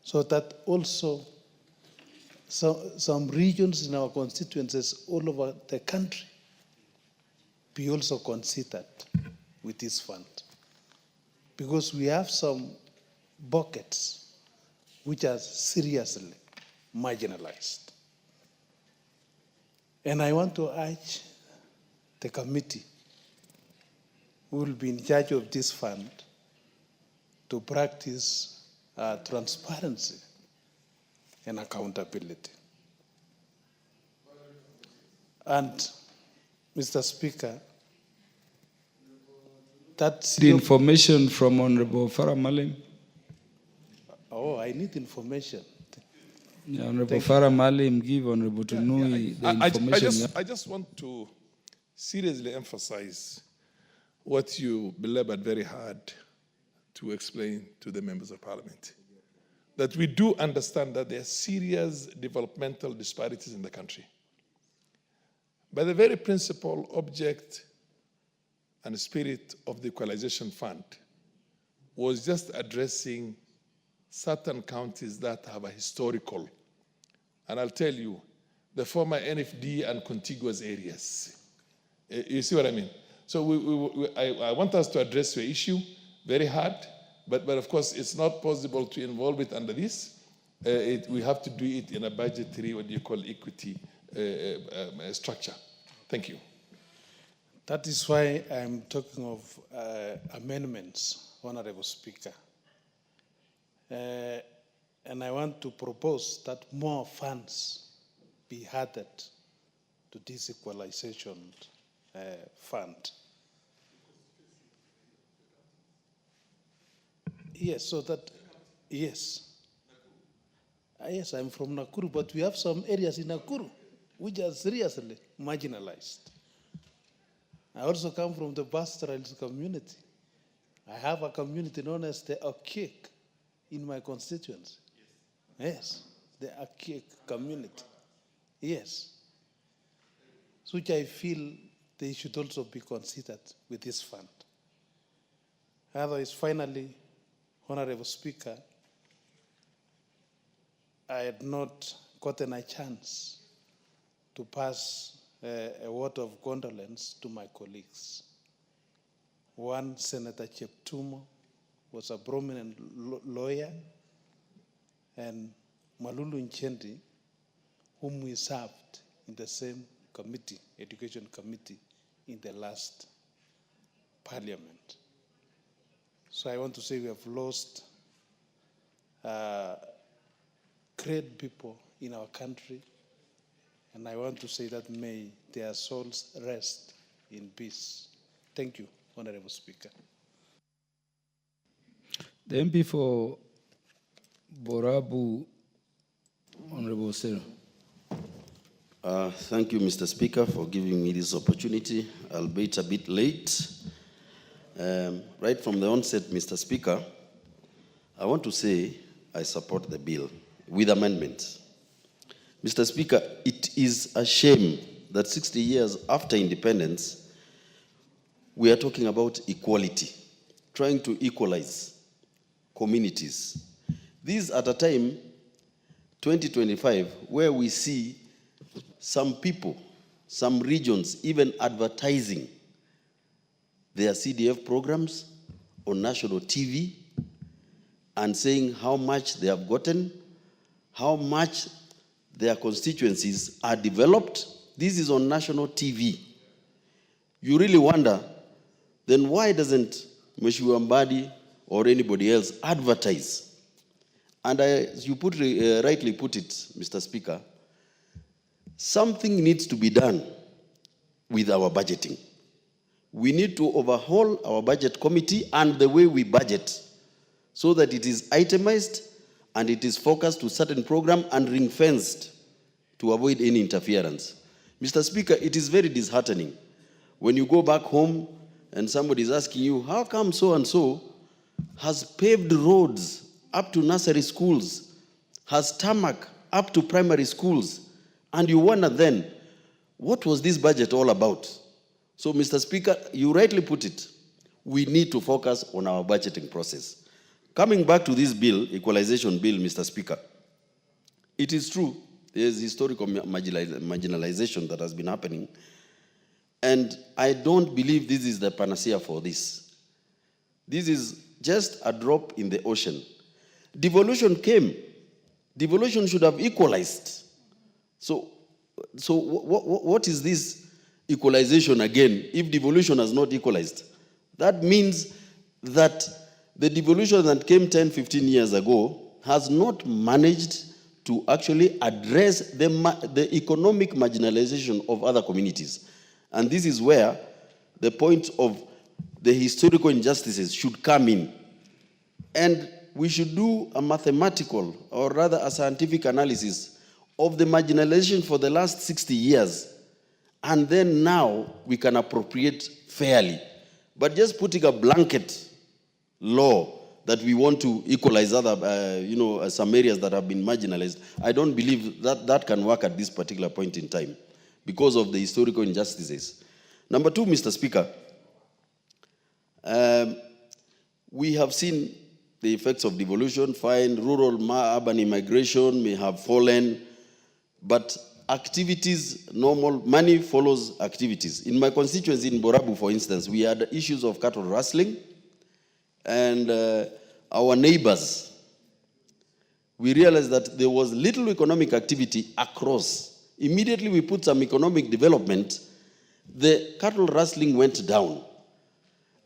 so that also some regions in our constituencies all over the country be also considered with this fund. Because we have some buckets which are seriously marginalized. And I want to urge the committee who will be in charge of this fund to practice transparency and accountability. And, Mr. Speaker, that's the information from Honorable Farah Malim. Oh, I need information. Yeah, Honorable Farah Malim give Honorable Tunui the information. I just want to seriously emphasize what you belabored very hard to explain to the members of parliament. That we do understand that there are serious developmental disparities in the country. But the very principal object and spirit of the Equalization Fund was just addressing certain counties that have a historical, and I'll tell you, the former NFD and contiguous areas. You see what I mean? So I want us to address your issue very hard, but of course it's not possible to involve it under this. We have to do it in a budgetary, what do you call, equity structure. Thank you. That is why I'm talking of amendments, Honorable Speaker. And I want to propose that more funds be added to this equalization fund. Yes, so that, yes. Yes, I'm from Nakuru, but we have some areas in Nakuru which are seriously marginalized. I also come from the pastoralist community. I have a community known as the Akik in my constituency. Yes, the Akik community. Yes. Which I feel they should also be considered with this fund. Otherwise, finally, Honorable Speaker, I had not gotten a chance to pass a word of condolence to my colleagues. One, Senator Cheptumo, was a prominent lawyer, and Malulu Nchendi, whom we served in the same committee, Education Committee, in the last parliament. So I want to say we have lost great people in our country, and I want to say that may their souls rest in peace. Thank you, Honorable Speaker. The MP for Borabu, Honorable Sir. Thank you, Mr. Speaker, for giving me this opportunity, albeit a bit late. Right from the onset, Mr. Speaker, I want to say I support the bill with amendments. Mr. Speaker, it is a shame that 60 years after independence, we are talking about equality, trying to equalize communities. This at a time, 2025, where we see some people, some regions even advertising their CDF programs on national TV and saying how much they have gotten, how much their constituencies are developed. This is on national TV. You really wonder, then why doesn't Mheshimiwa Mbadi or anybody else advertise? And as you rightly put it, Mr. Speaker, something needs to be done with our budgeting. We need to overhaul our budget committee and the way we budget so that it is itemized and it is focused to certain program and ring-fenced to avoid any interference. Mr. Speaker, it is very disheartening when you go back home and somebody is asking you, how come so-and-so has paved roads up to nursery schools, has tarmac up to primary schools. And you wonder then, what was this budget all about? So, Mr. Speaker, you rightly put it. We need to focus on our budgeting process. Coming back to this bill, Equalization Bill, Mr. Speaker, it is true, there's historical marginalization that has been happening. And I don't believe this is the panacea for this. This is just a drop in the ocean. Devolution came. Devolution should have equalized. So what is this equalization again if devolution has not equalized? That means that the devolution that came 10, 15 years ago has not managed to actually address the economic marginalization of other communities. And this is where the point of the historical injustices should come in. And we should do a mathematical, or rather a scientific analysis of the marginalization for the last 60 years. And then now we can appropriate fairly. But just putting a blanket law that we want to equalize other, some areas that have been marginalized, I don't believe that that can work at this particular point in time because of the historical injustices. Number two, Mr. Speaker, we have seen the effects of devolution. Fine, rural-urban immigration may have fallen, but activities, normal, money follows activities. In my constituency in Borabu, for instance, we had issues of cattle rustling, and our neighbors, we realized that there was little economic activity across. Immediately we put some economic development, the cattle rustling went down.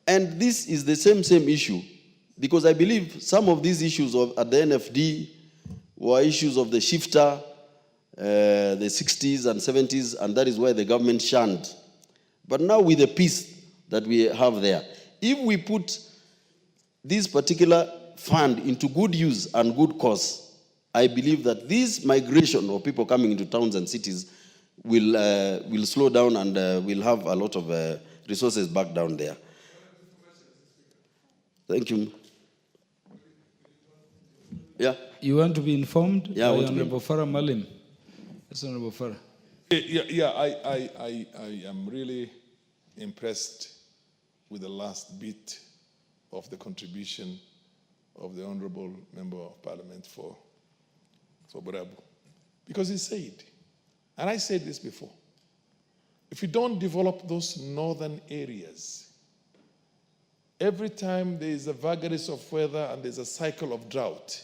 And this is the same issue, because I believe some of these issues at the NFD were issues of the shifter, the 60s and 70s, and that is why the government shunned. But now with the peace that we have there, if we put this particular fund into good use and good cause, I believe that this migration of people coming into towns and cities will slow down, and we'll have a lot of resources back down there. Thank you. Yeah. You want to be informed? Yeah, by Honorable Farah Malim. Yes, Honorable Farah. Yeah, I am really impressed with the last bit of the contribution of the Honorable Member of Parliament for Borabu. Because he said, and I said this before, if you don't develop those northern areas, every time there is a vagaries of weather and there's a cycle of drought,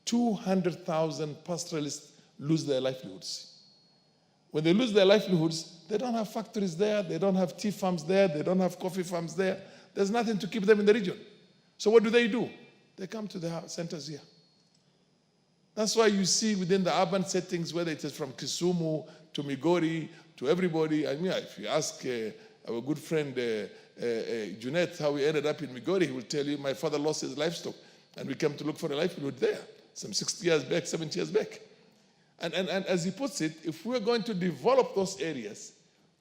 200,000 pastoralists lose their livelihoods. When they lose their livelihoods, they don't have factories there, they don't have tea farms there, they don't have coffee farms there. There's nothing to keep them in the region. So what do? They come to the centers here. That's why you see within the urban settings, whether it is from Kisumu to Migori to everybody, I mean, if you ask our good friend Junet how we ended up in Migori, he will tell you, my father lost his livestock and we came to look for a livelihood there, some 60 years back, 70 years back. And as he puts it, if we're going to develop those areas,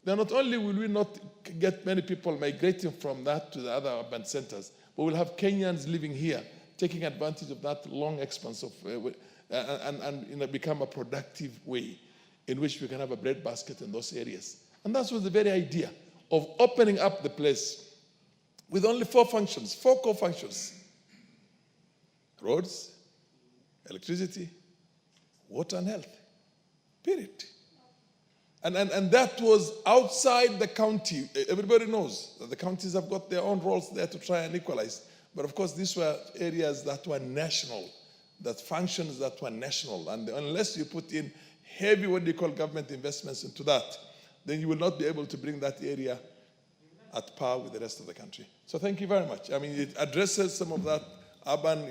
then not only will we not get many people migrating from that to the other urban centers, but we'll have Kenyans living here, taking advantage of that long expanse of, and become a productive way in which we can have a breadbasket in those areas. And that was the very idea of opening up the place with only four core functions: roads, electricity, water, and health. Period. And that was outside the county. Everybody knows that the counties have got their own roles there to try and equalize. But of course, these were areas that were national, that functions that were national. And unless you put in heavy, government investments into that, then you will not be able to bring that area at par with the rest of the country. So thank you very much. I mean, it addresses some of that urban,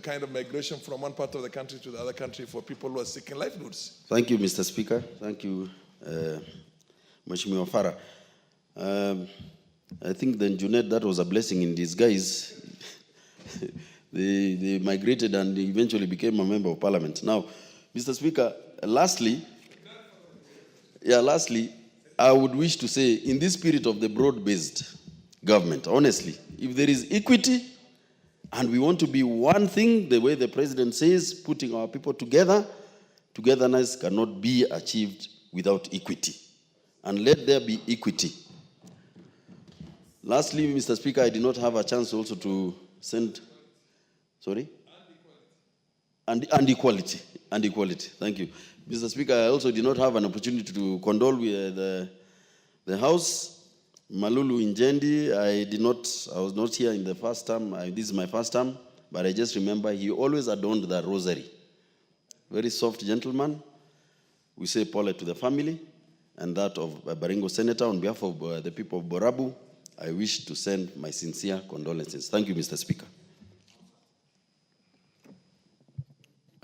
kind of migration from one part of the country to the other country for people who are seeking livelihoods. Thank you, Mr. Speaker. Thank you, Mheshimiwa Farah. I think then, Junet, that was a blessing in disguise. They migrated and eventually became a member of parliament. Now, Mr. Speaker, lastly, I would wish to say, in this spirit of the broad-based government, honestly, if there is equity And we want to be one thing, the way the president says, putting our people together. Togetherness cannot be achieved without equity. And let there be equity. Lastly, Mr. Speaker, I did not have a chance also to send, sorry? And equality. Thank you. Mr. Speaker, I also did not have an opportunity to condole with the House. Malulu Injendi, I was not here in the first term. This is my first term, but I just remember he always adorned the rosary. Very soft gentleman. We say Paula to the family, and that of Baringo Senator. On behalf of the people of Borabu, I wish to send my sincere condolences. Thank you, Mr. Speaker.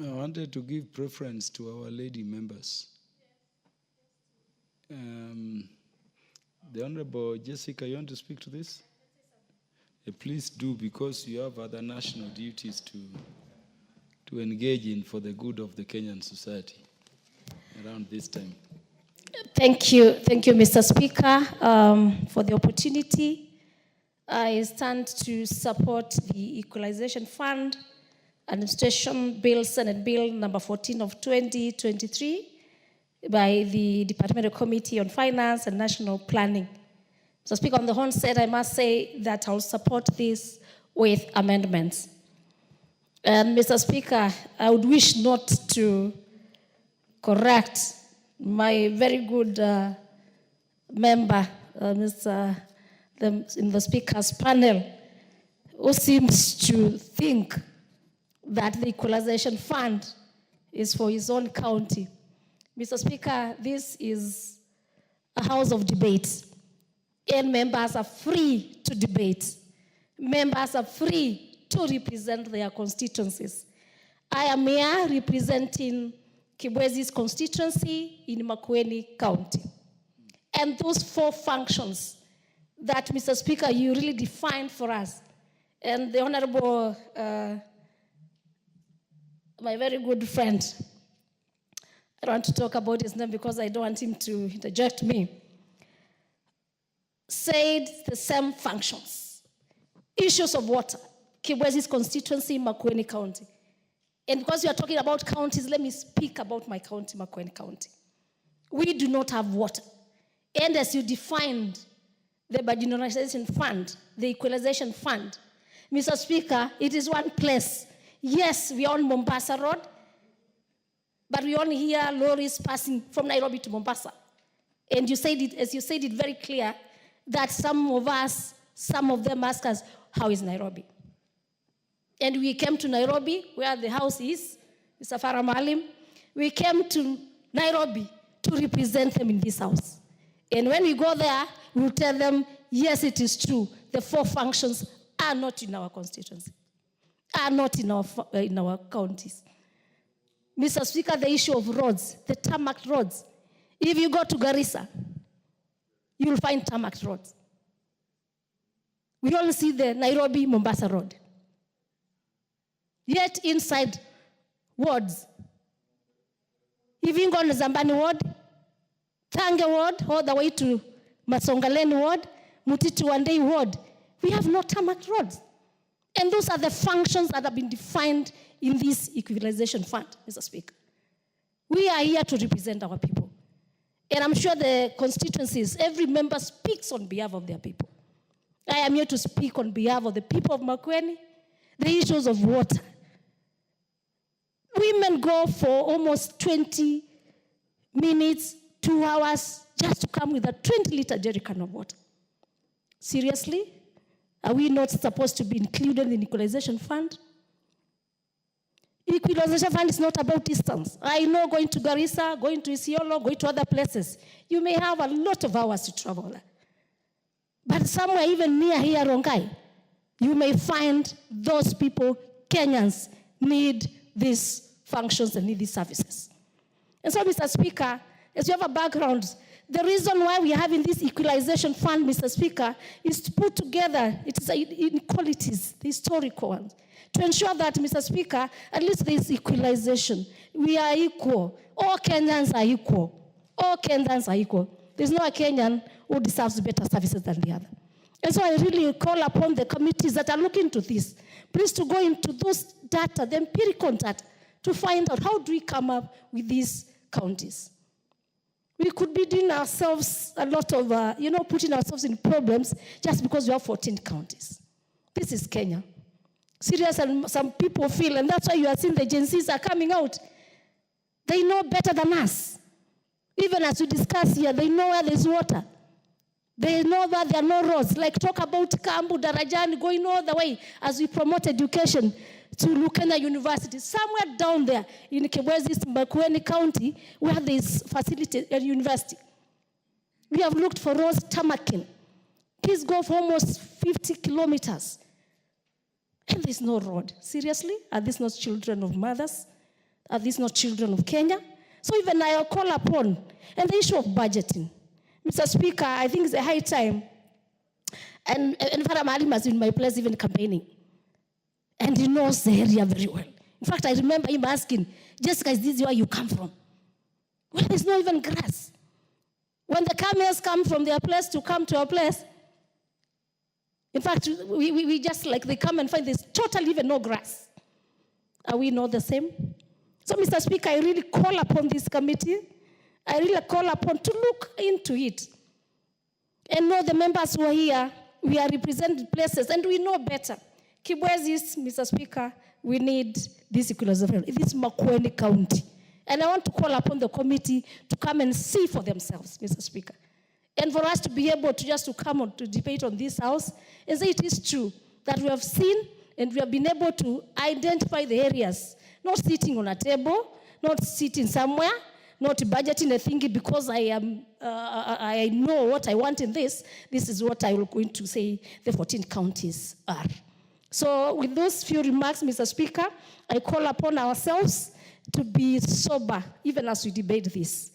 I wanted to give preference to our lady members. The Honorable Jessica, you want to speak to this? Please do, because you have other national duties to engage in for the good of the Kenyan society around this time. Thank you, Mr. Speaker, for the opportunity. I stand to support the Equalization Fund Administration Bill, Senate Bill number 14 of 2023 by the Departmental Committee on Finance and National Planning. Mr. Speaker, on the onset, I must say that I'll support this with amendments. And Mr. Speaker, I would wish not to correct my very good member, in the Speaker's panel, who seems to think that the Equalization Fund is for his own county. Mr. Speaker, this is a house of debate, and members are free to debate. Members are free to represent their constituencies. I am here representing Kibwezi's constituency in Makueni County. And those 4 functions that, Mr. Speaker, you really defined for us, and the Honorable, my very good friend, I don't want to talk about his name because I don't want him to interject me, said the same functions. Issues of water, Kibwezi's constituency, Makueni County. And because you are talking about counties, let me speak about my county, Makueni County. We do not have water. And as you defined the marginalization fund, the equalization fund, Mr. Speaker, it is one place. Yes, we are on Mombasa Road, but we only hear lorries passing from Nairobi to Mombasa. And you said it, as you said it very clear, that some of them ask us, how is Nairobi? And we came to Nairobi, where the house is, Mr. Farah Maalim. We came to Nairobi to represent them in this house. And when we go there, we will tell them, yes, it is true. The 4 functions are not in our constituency, are not in our counties. Mr. Speaker, the issue of roads, the tarmac roads. If you go to Garissa, you will find tarmac roads. We only see the Nairobi-Mombasa road. Yet inside wards, even on the Zambani ward, Tange ward, all the way to Masongaleni ward, Mutiti Wandei ward, we have no tarmac roads. And those are the functions that have been defined in this equalization fund, Mr. Speaker. We are here to represent our people. And I'm sure the constituencies, every member speaks on behalf of their people. I am here to speak on behalf of the people of Makueni, the issues of water. Women go for almost 20 minutes, 2 hours, just to come with a 20-liter jerrycan of water. Seriously? Are we not supposed to be included in the equalization fund? Equalization fund is not about distance. I know going to Garissa, going to Isiolo, going to other places, you may have a lot of hours to travel. But somewhere even near here, Rongai, you may find those people, Kenyans, need these functions and need these services. And so, Mr. Speaker, as you have a background, the reason why we are having this equalization fund, Mr. Speaker, is to put together its inequalities, the historical ones, to ensure that, Mr. Speaker, at least there is equalization. We are equal. All Kenyans are equal. All Kenyans are equal. There's no Kenyan who deserves better services than the other. And so I really call upon the committees that are looking into this, please to go into those data, the empirical data, to find out how do we come up with these counties. We could be doing ourselves a lot of, putting ourselves in problems just because we have 14 counties. This is Kenya. Serious, and some people feel, and that's why you are seeing the Gen Zs are coming out. They know better than us. Even as we discuss here, they know where there's water. They know that there are no roads. Like talk about Kambu, Darajani, going all the way as we promote education to Lukenya University. Somewhere down there in Kibwezi, Makueni County, where there is facility at university. We have looked for roads, Tamakin. Kids go for almost 50 kilometers. And there's no road. Seriously? Are these not children of mothers? Are these not children of Kenya? So even I call upon, and the issue of budgeting. Mr. Speaker, I think it's a high time, and Farah Maalim has been in my place even campaigning, and he knows the area very well. In fact, I remember him asking, Jessica, is this where you come from? Well, there's not even grass. When the camels come from their place to come to our place, in fact, we just like they come and find there's totally even no grass. Are we not the same? So, Mr. Speaker, I really call upon this committee. I really call upon to look into it. And know the members who are here, we are represented places, and we know better. Kibwezi, Mr. Speaker, we need this equalization. This is Makueni County. And I want to call upon the committee to come and see for themselves, Mr. Speaker. And for us to be able to just to come on to debate on this house and say it is true that we have seen and we have been able to identify the areas, not sitting on a table, not sitting somewhere, not budgeting a thingy because I know what I want in this. This is what I will going to say the 14 counties are. So with those few remarks, Mr. Speaker, I call upon ourselves to be sober even as we debate this.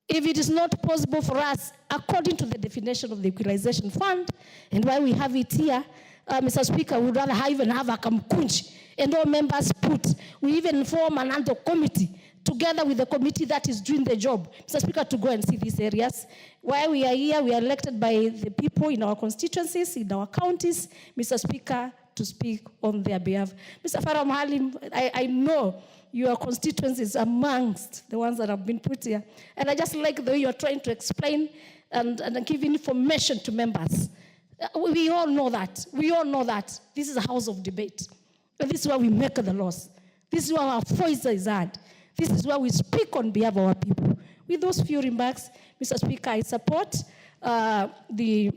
If it is not possible for us, according to the definition of the Equalization Fund, and why we have it here, Mr. Speaker, we would rather even have a kamkunch, and all members put. We even form an ad hoc committee together with the committee that is doing the job, Mr. Speaker, to go and see these areas. While we are here, we are elected by the people in our constituencies, in our counties, Mr. Speaker, to speak on their behalf. Mr. Farah Maalim, I know your constituencies amongst the ones that have been put here. And I just like the way you're trying to explain and give information to members. We all know that. We all know that. This is a house of debate. And this is where we make the laws. This is where our voice is heard. This is where we speak on behalf of our people. With those few remarks, Mr. Speaker, I support the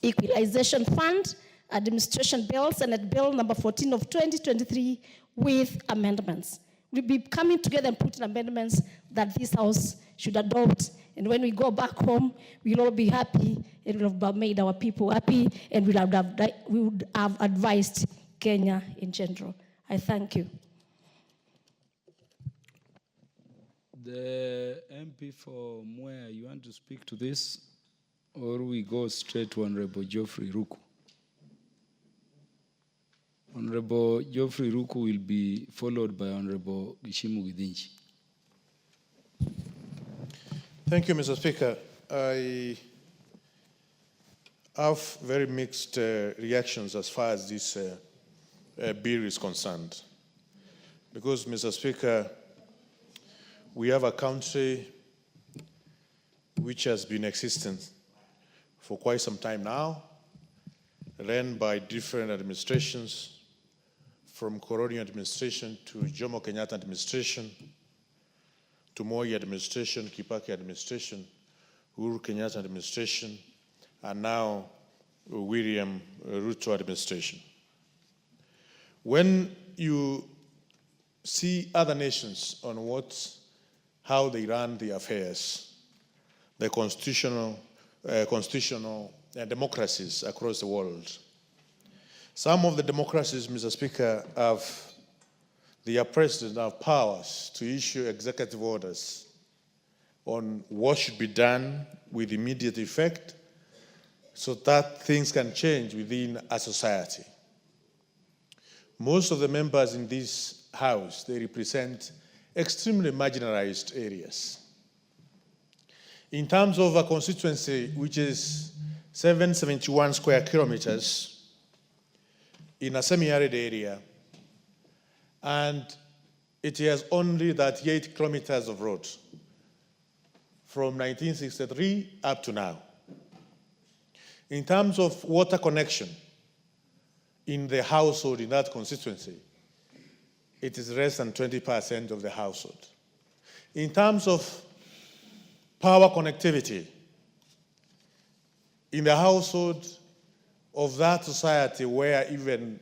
Equalization Fund Administration Bill, Senate Bill number 14 of 2023 with amendments. We'll be coming together and putting amendments that this House should adopt. And when we go back home, we'll all be happy, and we'll have made our people happy, and we would have advised Kenya in general. I thank you. The MP for Mwea, you want to speak to this? Or we go straight to Honorable Geoffrey Ruku? Honorable Geoffrey Ruku will be followed by Honorable Gishimu Gidinji. Thank you, Mr. Speaker. I have very mixed reactions as far as this bill is concerned. Because, Mr. Speaker, we have a country which has been existent for quite some time now, ran by different administrations, from colonial administration to Jomo Kenyatta administration, to Moi administration, Kibaki administration, Uhuru Kenyatta administration, and now William Ruto administration. When you see other nations on how they run their affairs, the constitutional democracies across the world, some of the democracies, Mr. Speaker, have their president have powers to issue executive orders on what should be done with immediate effect so that things can change within a society. Most of the members in this House, they represent extremely marginalized areas. In terms of a constituency which is 771 square kilometers in a semi-arid area, and it has only 38 kilometers of road from 1963 up to now. In terms of water connection in the household in that constituency, it is less than 20% of the household. In terms of power connectivity, in the household of that society where even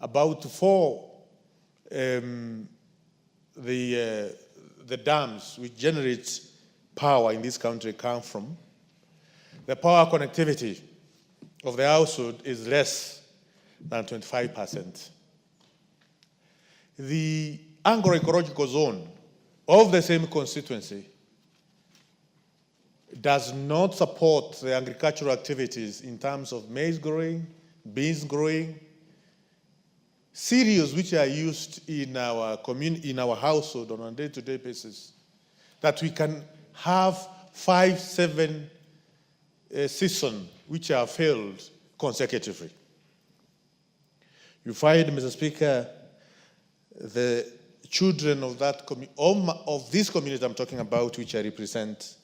about 4 the dams which generate power in this country come from, the power connectivity of the household is less than 25%. The agroecological zone of the same constituency does not support the agricultural activities in terms of maize growing, beans growing, cereals which are used in our community, in our household on a day-to-day basis, that we can have 5-7 seasons which are filled consecutively. You find, Mr. Speaker, the children of that of this community I'm talking about, which I represent,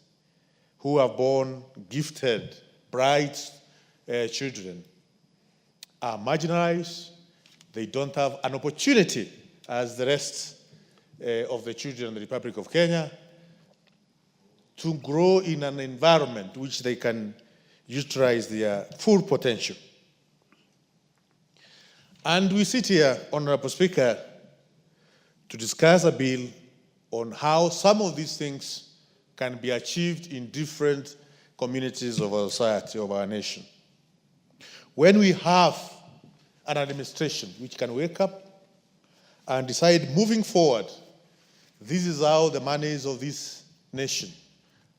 who are born gifted, bright children, are marginalized. They don't have an opportunity as the rest of the children in the Republic of Kenya to grow in an environment which they can utilize their full potential. And we sit here, Honorable Speaker, to discuss a bill on how some of these things can be achieved in different communities of our society, of our nation. When we have an administration which can wake up and decide moving forward, this is how the monies of this nation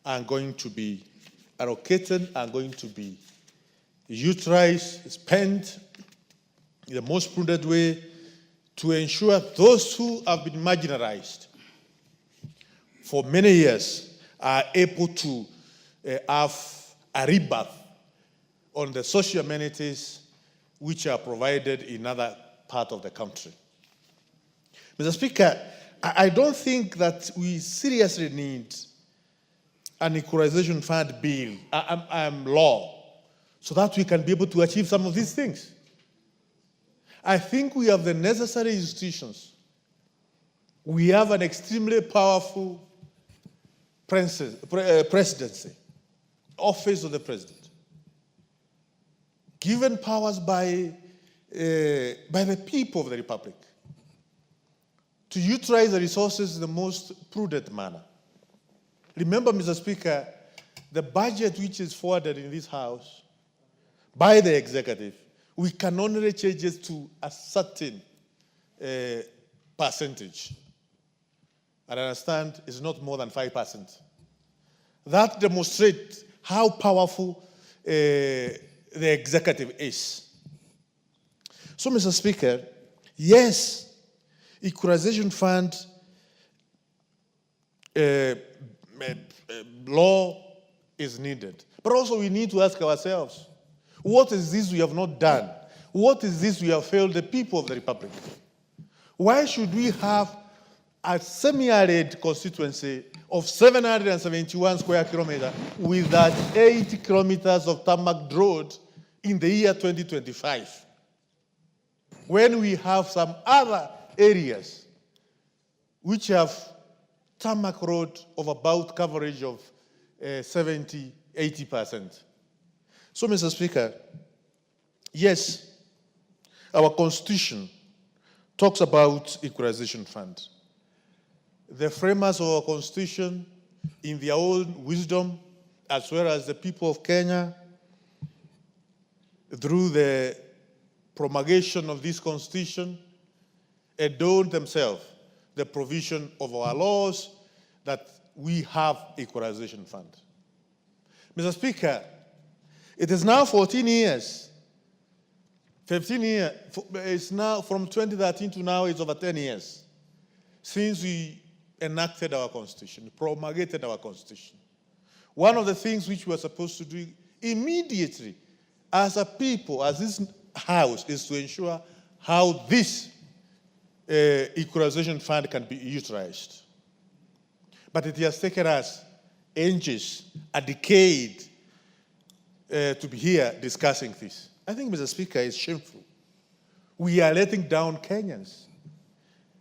are going to be allocated, are going to be utilized, spent in the most prudent way to ensure those who have been marginalized for many years are able to have a rebirth on the social amenities which are provided in other parts of the country. Mr. Speaker, I don't think that we seriously need an equalization fund bill, law, so that we can be able to achieve some of these things. I think we have the necessary institutions. We have an extremely powerful presidency, office of the president, given powers by the people of the Republic to utilize the resources in the most prudent manner. Remember, Mr. Speaker, the budget which is forwarded in this House by the executive, we can only change it to a certain percentage. And I understand it's not more than 5%. That demonstrates how powerful the executive is. So, Mr. Speaker, yes, equalization fund law is needed. But also we need to ask ourselves, what is this we have not done? What is this we have failed the people of the Republic? Why should we have a semi-arid constituency of 771 square kilometers with that 80 kilometers of tarmac road in the year 2025? When we have some other areas which have tarmac road of about coverage of 70, 80%. So, Mr. Speaker, yes, our Constitution talks about equalization fund. The framers of our Constitution, in their own wisdom, as well as the people of Kenya, through the promulgation of this Constitution, adorned themselves the provision of our laws that we have equalization fund. Mr. Speaker, it is now 14 years, 15 years, it's now from 2013 to now, it's over 10 years since we enacted our Constitution, promulgated our Constitution. One of the things which we were supposed to do immediately, as a people, as this house, is to ensure how this equalization fund can be utilized. But it has taken us ages, a decade, to be here discussing this. I think, Mr. Speaker, it's shameful. We are letting down Kenyans.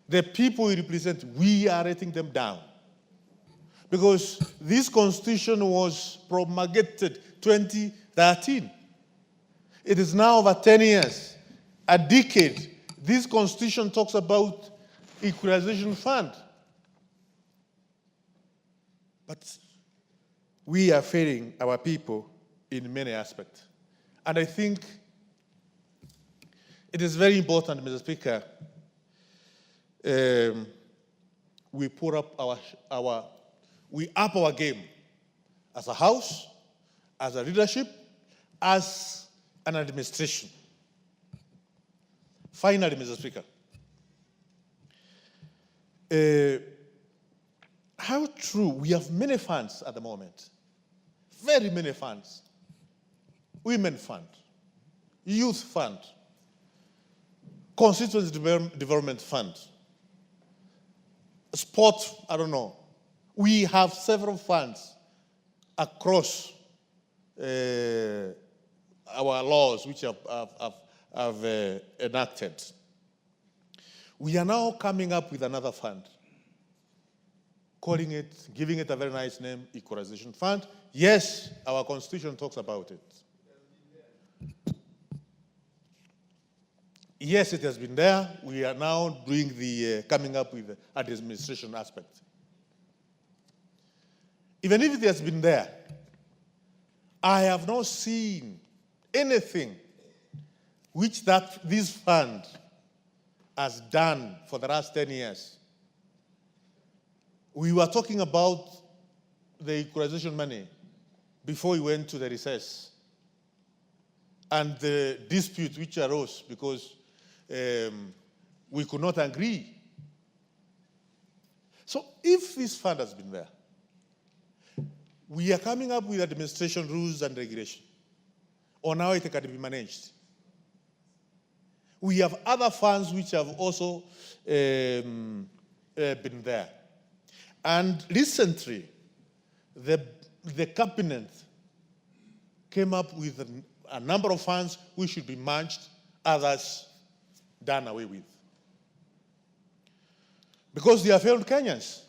The people we represent, we are letting them down. Because this constitution was promulgated 2013. It is now over 10 years, a decade. This constitution talks about equalization fund. But we are failing our people in many aspects. And I think it is very important, Mr. Speaker, we put up we up our game as a house, as a leadership, as an administration. Finally, Mr. Speaker, how true, we have many funds at the moment, very many funds. Women fund, youth fund, constituency development fund, sport, I don't know. We have several funds across our laws which have enacted. We are now coming up with another fund, giving it a very nice name, Equalization Fund. Yes, our constitution talks about it. Yes, it has been there. We are now doing coming up with the administration aspect. Even if it has been there, I have not seen anything which this fund has done for the last 10 years. We were talking about the equalization money before we went to the recess and the dispute which arose because we could not agree. So if this fund has been there, we are coming up with administration rules and regulation on how it can be managed. We have other funds which have also been there. And recently, the cabinet came up with a number of funds which should be merged, others done away with. Because they are failed Kenyans.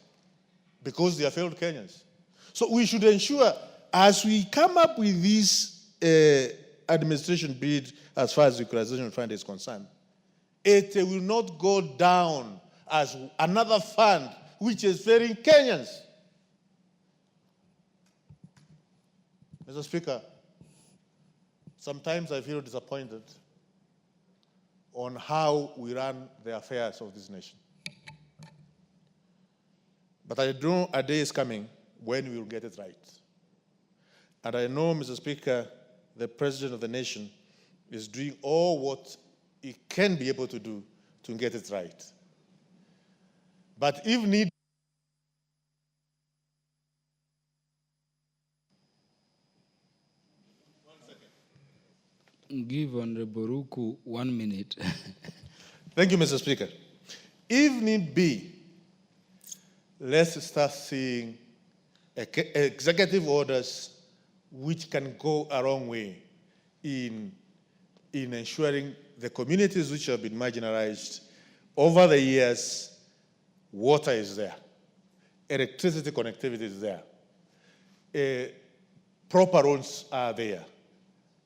Because they are failed Kenyans. So we should ensure, as we come up with this administration bid as far as the equalization fund is concerned, it will not go down as another fund which is failing Kenyans. Mr. Speaker, sometimes I feel disappointed on how we run the affairs of this nation. But I know a day is coming when we will get it right. And I know, Mr. Speaker, the President of the nation is doing all what he can be able to do to get it right. But if need, give Honorable Ruku 1 minute. Thank you, Mr. Speaker. If need be, let's start seeing executive orders which can go a long way in ensuring the communities which have been marginalized over the years, water is there, electricity connectivity is there, proper roads are there.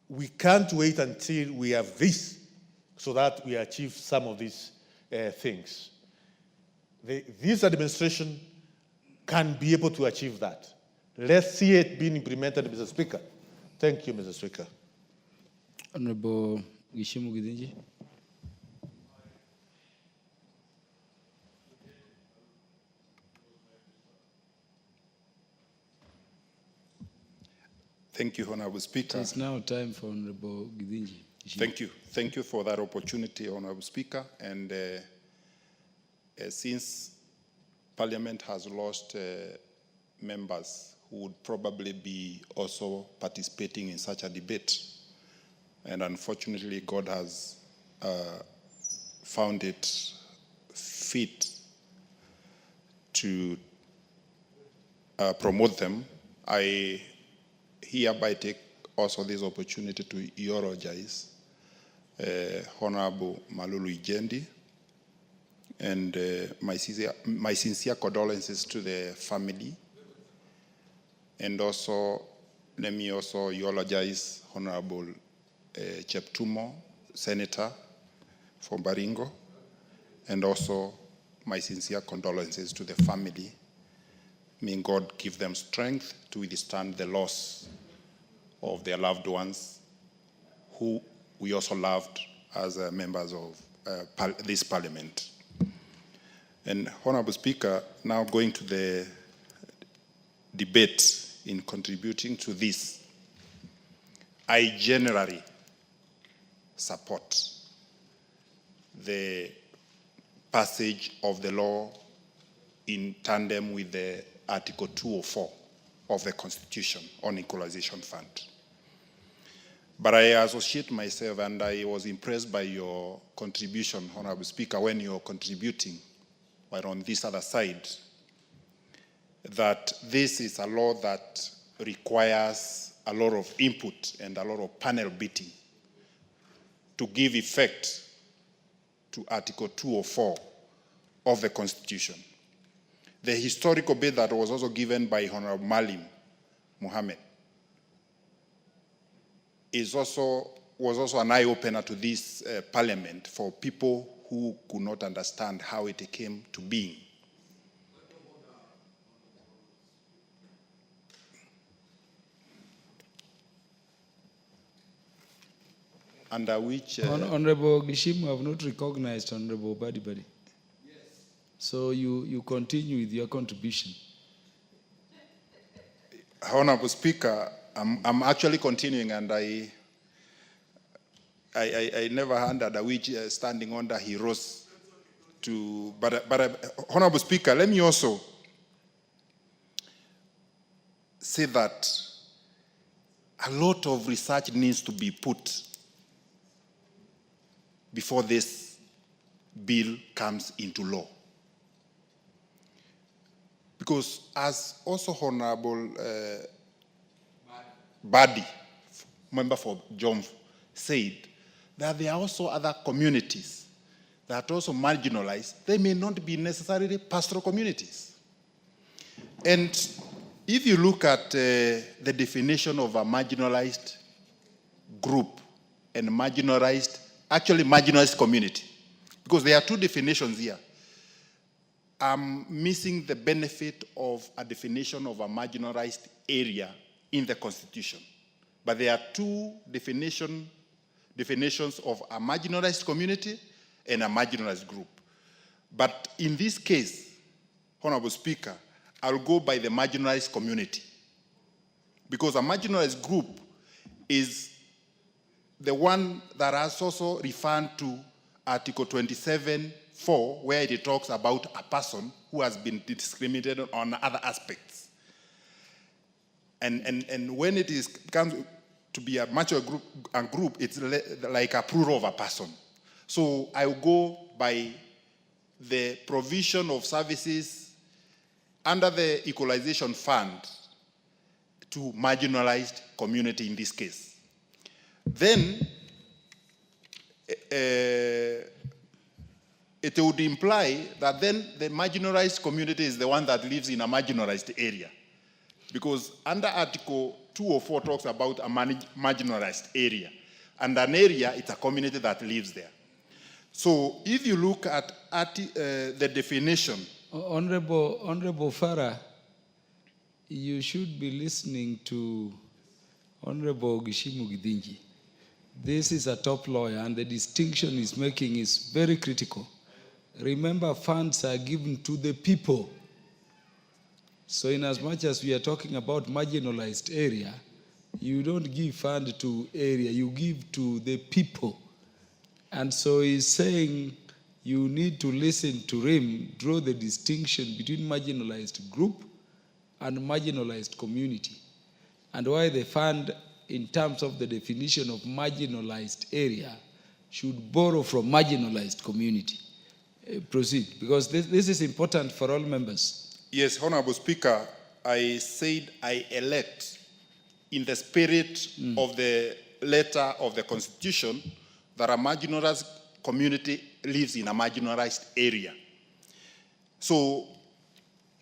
We can't wait until we have this so that we achieve some of these things. This administration can be able to achieve that. Let's see it being implemented, Mr. Speaker. Thank you, Mr. Speaker. Honorable Gishimu Gidinji. Thank you, Honorable Speaker. It's now time for Honorable Gidinji. Thank you. Thank you for that opportunity, Honorable Speaker. And since Parliament has lost members who would probably be also participating in such a debate. And unfortunately, God has found it fit to promote them. I hereby take also this opportunity to eulogize Honorable Malulu Ijendi, and my sincere condolences to the family. And also, let me also eulogize Honorable Cheptumo, Senator from Baringo, and also my sincere condolences to the family. May God give them strength to withstand the loss of their loved ones, who we also loved as members of this parliament. And Honorable Speaker, now going to the debate in contributing to this, I generally support the passage of the law in tandem with the Article 204 of the Constitution on Equalization Fund. But I associate myself, and I was impressed by your contribution, Honorable Speaker, when you're contributing, but on this other side, that this is a law that requires a lot of input and a lot of panel beating to give effect to Article 204 of the Constitution. The historical bit that was also given by Honorable Malim Mohammed was also an eye-opener to this parliament for people who could not understand how it came to being. Under which... Honorable Gishimu have not recognized Honorable Badibadi. Yes. So you continue with your contribution. Honorable Speaker, I'm actually continuing, and I never heard under which standing under he rose to, but Honorable Speaker, let me also say that a lot of research needs to be put before this bill comes into law. Because as also Honorable Badi, member for Jomvu, said, that there are also other communities that are also marginalized. They may not be necessarily pastoral communities. And if you look at the definition of a marginalized group and actually marginalized community, because there are two definitions here. I'm missing the benefit of a definition of a marginalized area in the Constitution. But there are two definitions of a marginalized community and a marginalized group. But in this case, Honorable Speaker, I'll go by the marginalized community. Because a marginalized group is the one that has also referred to Article 27(4), where it talks about a person who has been discriminated on other aspects. And when it comes to be a mature group, it's like a plural of a person. So I will go by the provision of services under the Equalization Fund to marginalized community in this case. Then it would imply that then the marginalized community is the one that lives in a marginalized area. Because under Article 204 talks about a marginalized area. And an area, it's a community that lives there. So if you look at the definition... Honorable Farah, you should be listening to Honorable Gishimu Gidinji. This is a top lawyer, and the distinction he's making is very critical. Remember, funds are given to the people. So in as much as we are talking about marginalized area, you don't give fund to area, you give to the people. And so he's saying you need to listen to him, draw the distinction between marginalized group and marginalized community, and why the fund, in terms of the definition of marginalized area, should borrow from marginalized community. Proceed, because this is important for all members. Yes, Honorable Speaker, I said I elect in the spirit of the letter of the Constitution that a marginalized community lives in a marginalized area. So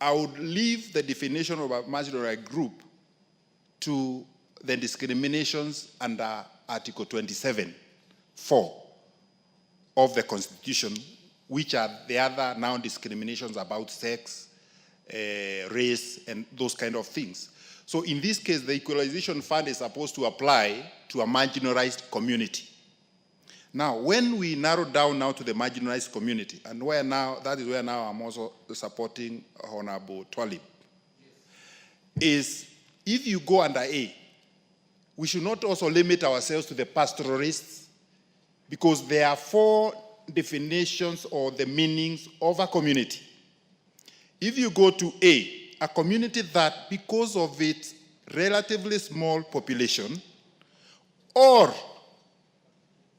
I would leave the definition of a marginalized group to the discriminations under Article 27(4) of the Constitution, which are the other now discriminations about sex, race, and those kind of things. So in this case, the Equalization Fund is supposed to apply to a marginalized community. Now, when we narrow down now to the marginalized community, and where now, that is where now I'm also supporting Honorable Twalib, is if you go under A, we should not also limit ourselves to the pastoralists, because there are 4 definitions or the meanings of a community. If you go to a community that, because of its relatively small population or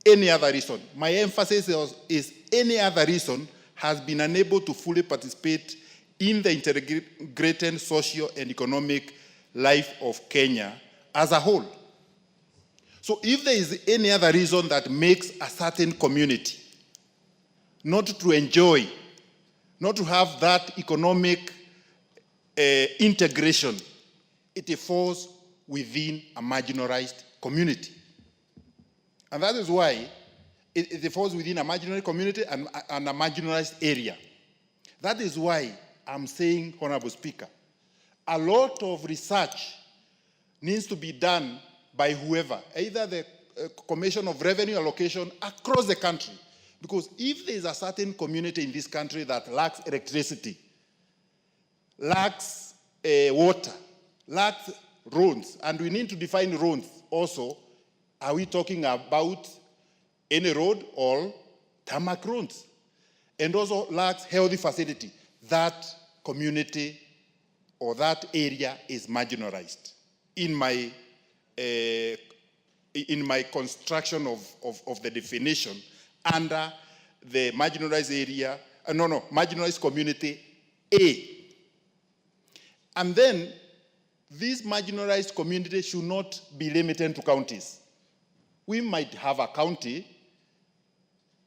any other reason, my emphasis is any other reason, has been unable to fully participate in the integrated social and economic life of Kenya as a whole. So if there is any other reason that makes a certain community not to enjoy, not to have that economic integration, it falls within a marginalized community. And that is why it falls within a marginalized community and a marginalized area. That is why I'm saying, Honorable Speaker, a lot of research needs to be done by whoever, either the Commission of Revenue Allocation across the country. Because if there is a certain community in this country that lacks electricity, lacks water, lacks roads, and we need to define roads also, are we talking about any road or tarmac roads? And also lacks healthy facility. That community or that area is marginalized in my construction of the definition under the marginalized area, marginalized community A. And then this marginalized community should not be limited to counties. We might have a county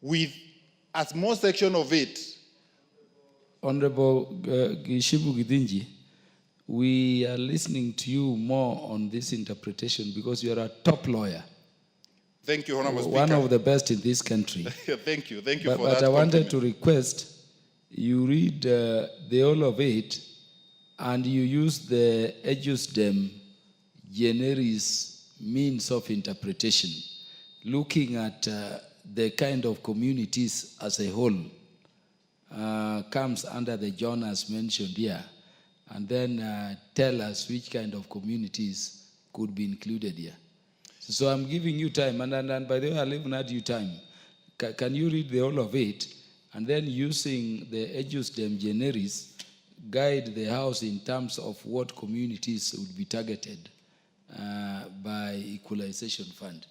with a small section of it. Honorable Gishibu Gidinji, we are listening to you more on this interpretation because you are a top lawyer. Thank you, Honorable Speaker. One of the best in this country. Thank you for that. But I wanted to request you read the whole of it and you use the ejusdem generis means of interpretation, looking at the kind of communities as a whole comes under the genres mentioned here, and then tell us which kind of communities could be included here. So I'm giving you time, and by the way, I'll even add you time. Can you read the whole of it, and then using the ejusdem generis, guide the House in terms of what communities would be targeted by Equalization Fund?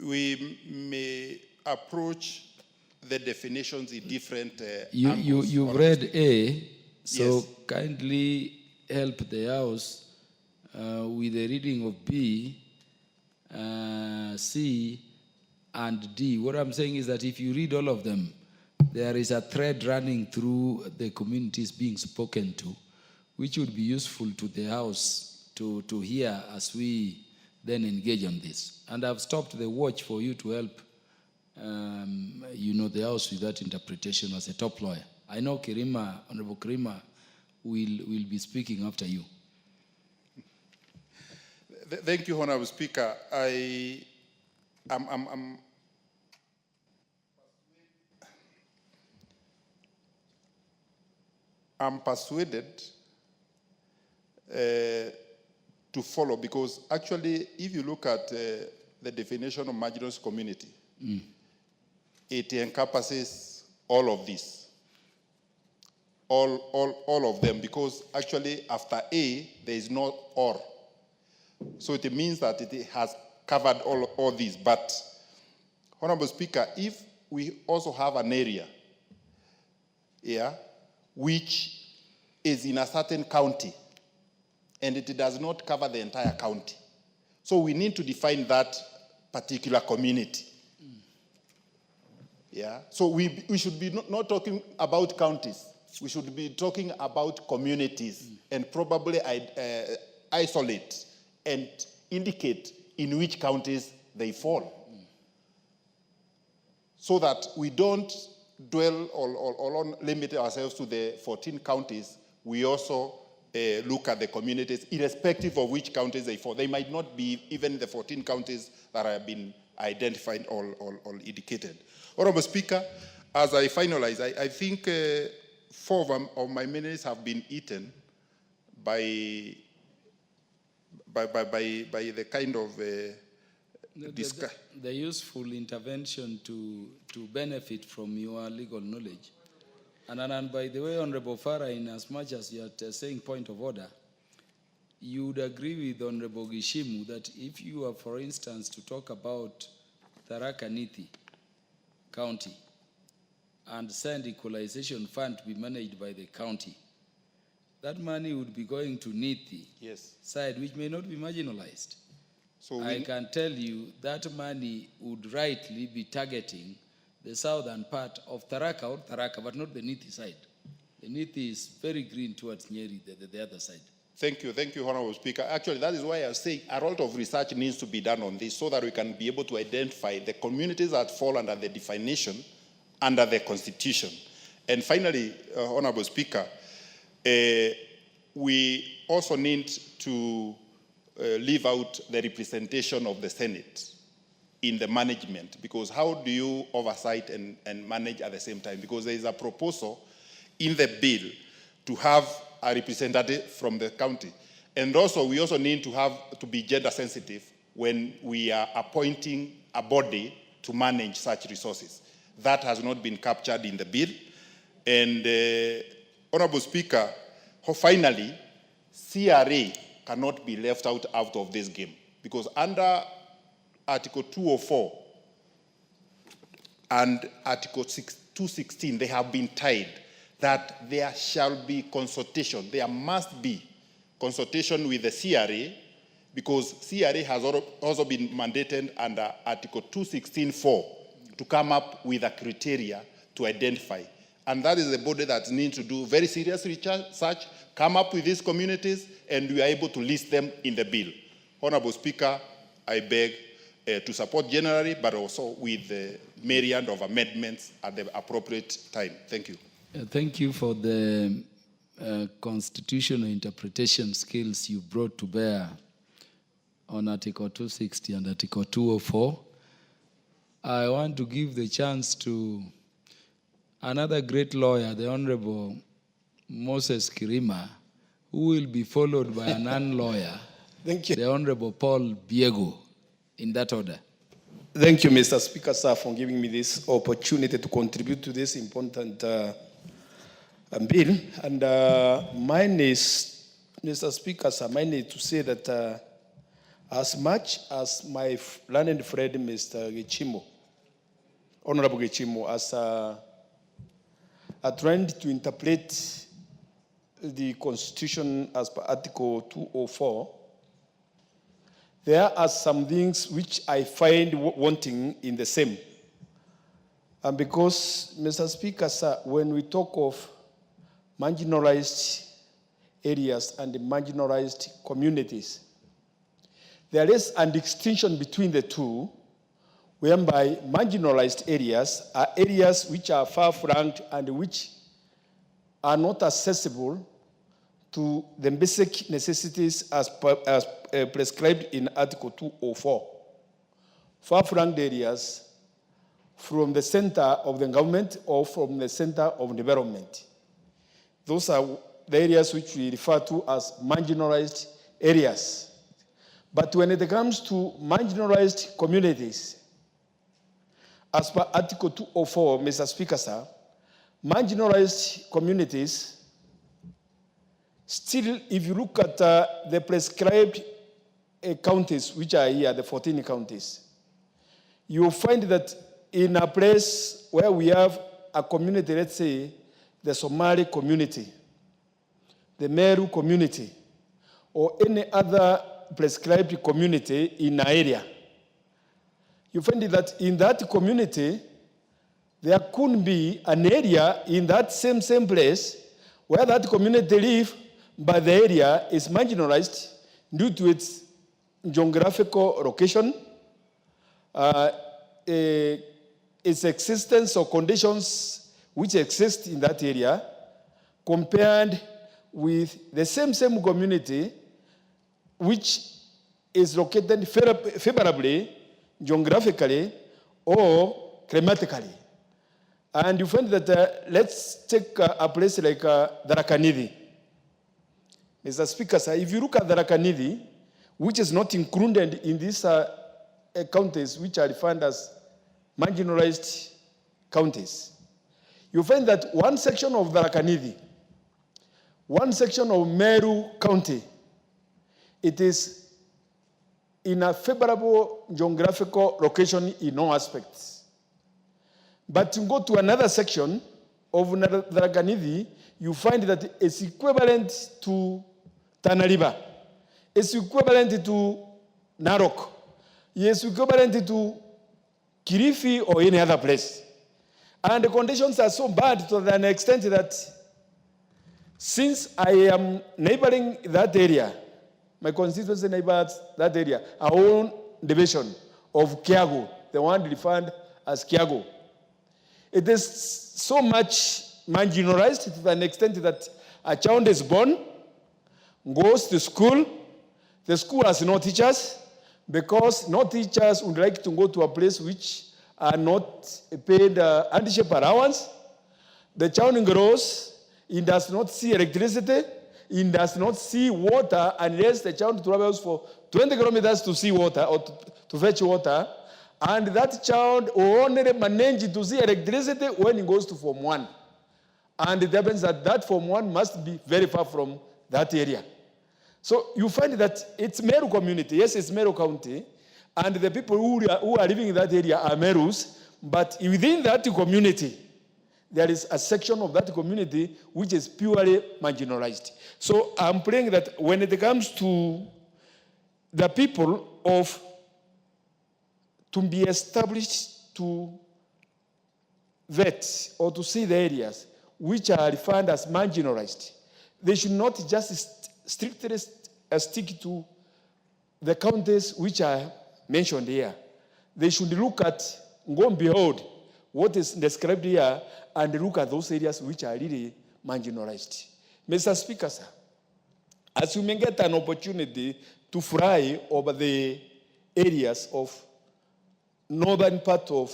We may approach the definitions in different You've read A, so yes. Kindly help the House with the reading of B, C, and D. What I'm saying is that if you read all of them, there is a thread running through the communities being spoken to, which would be useful to the House to hear as we then engage on this. And I've stopped the watch for you to help the House with that interpretation as a top lawyer. I know Kirima, Honorable Kirima, will be speaking after you. Thank you, Honorable Speaker. I'm persuaded to follow, because actually, if you look at the definition of marginalized community, it encompasses all of this. all of them, because actually after A, there is no or. So it means that it has covered all these. But, Honorable Speaker, if we also have an area which is in a certain county, and it does not cover the entire county, so we need to define that particular community. So we should be not talking about counties. We should be talking about communities and probably isolate and indicate in which counties they fall. So that we don't dwell or limit ourselves to the 14 counties. We also look at the communities, irrespective of which counties they fall. They might not be even the 14 counties that have been identified or indicated. Honorable Speaker, as I finalize, I think 4 of my minutes have been eaten by the kind of the useful intervention to benefit from your legal knowledge. And by the way, Honorable Farah, in as much as you are saying point of order, you would agree with Honorable Gishimu that if you are, for instance, to talk about Tharaka Nithi County and send equalization fund to be managed by the county, that money would be going to Nithi side, which may not be marginalized. So I can tell you that money would rightly be targeting the southern part of Tharaka or Tharaka, but not the Nithi side. The Nithi is very green towards Nyeri, the other side. Thank you, Honorable Speaker. Actually, that is why I was saying a lot of research needs to be done on this so that we can be able to identify the communities that fall under the definition under the Constitution. And finally, Honorable Speaker, we also need to leave out the representation of the Senate in the management, because how do you oversight and manage at the same time? Because there is a proposal in the bill to have a representative from the county. And also, we also need to be gender sensitive when we are appointing a body to manage such resources. That has not been captured in the bill. And Honorable Speaker, finally, CRA cannot be left out of this game, because under Article 204 and Article 216, they have been tied that there shall be consultation. There must be consultation with the CRA, because CRA has also been mandated under Article 216(4) to come up with a criteria to identify. And that is the body that needs to do very serious research, come up with these communities, and we are able to list them in the bill. Honorable Speaker, I beg to support generally, but also with the myriad of amendments at the appropriate time. Thank you. Thank you for the constitutional interpretation skills you brought to bear on Article 260 and Article 204. I want to give the chance to another great lawyer, the Honorable Moses Kirima, who will be followed by a non-lawyer, the Honorable Paul Biego, in that order. Thank you, Mr. Speaker, sir, for giving me this opportunity to contribute to this important bill. And mine is, Mr. Speaker, sir, mine is to say that as much as my learned friend, Mr. Gichimo, Honorable Gichimo, as trying to interpret the Constitution as per Article 204, there are some things which I find wanting in the same. And because, Mr. Speaker, sir, when we talk of marginalized areas and marginalized communities, there is a distinction between the two, whereby marginalized areas are areas which are far-flung and which are not accessible to the basic necessities as prescribed in Article 204. Far-flung areas from the center of the government or from the center of development. Those are the areas which we refer to as marginalized areas. But when it comes to marginalized communities, as per Article 204, Mr. Speaker, sir, marginalized communities Still, if you look at the prescribed counties, which are here, the 14 counties, you will find that in a place where we have a community, let's say the Somali community, the Meru community, or any other prescribed community in an area, you find that in that community, there couldn't be an area in that same place where that community live, but the area is marginalized due to its geographical location, its existence or conditions which exist in that area, compared with the same community which is located favorably, geographically, or climatically. And you find that, let's take a place like Tharaka-Nithi. Mr. Speaker, sir, if you look at Tharaka-Nithi, which is not included in these counties which are defined as marginalized counties, you find that one section of Tharaka-Nithi, one section of Meru County, it is in a favorable geographical location in all aspects. But to go to another section of Tharaka-Nithi, you find that it's equivalent to Tana River. It's equivalent to Narok. It's equivalent to Kilifi or any other place. And the conditions are so bad to an extent that since I am neighboring that area, my constituency neighbors that area, our own division of Kiago, the one defined as Kiago, it is so much marginalized to an extent that a child is born, goes to school, the school has no teachers, because no teachers would like to go to a place which are not paid hardship allowance. The child grows, he does not see electricity, he does not see water unless the child travels for 20 kilometers to see water or to fetch water. And that child will only manage to see electricity when he goes to Form 1. And it happens that Form 1 must be very far from that area. So you find that it's Meru community. Yes, it's Meru County. And the people who are living in that area are Merus. But within that community, there is a section of that community which is purely marginalized. So I'm praying that when it comes to the people of to be established to vet or to see the areas which are defined as marginalized, they should not just strictly stick to the counties which are mentioned here. They should look at, go and behold what is described here and look at those areas which are really marginalized. Mr. Speaker, sir, as you may get an opportunity to fly over the areas of northern part of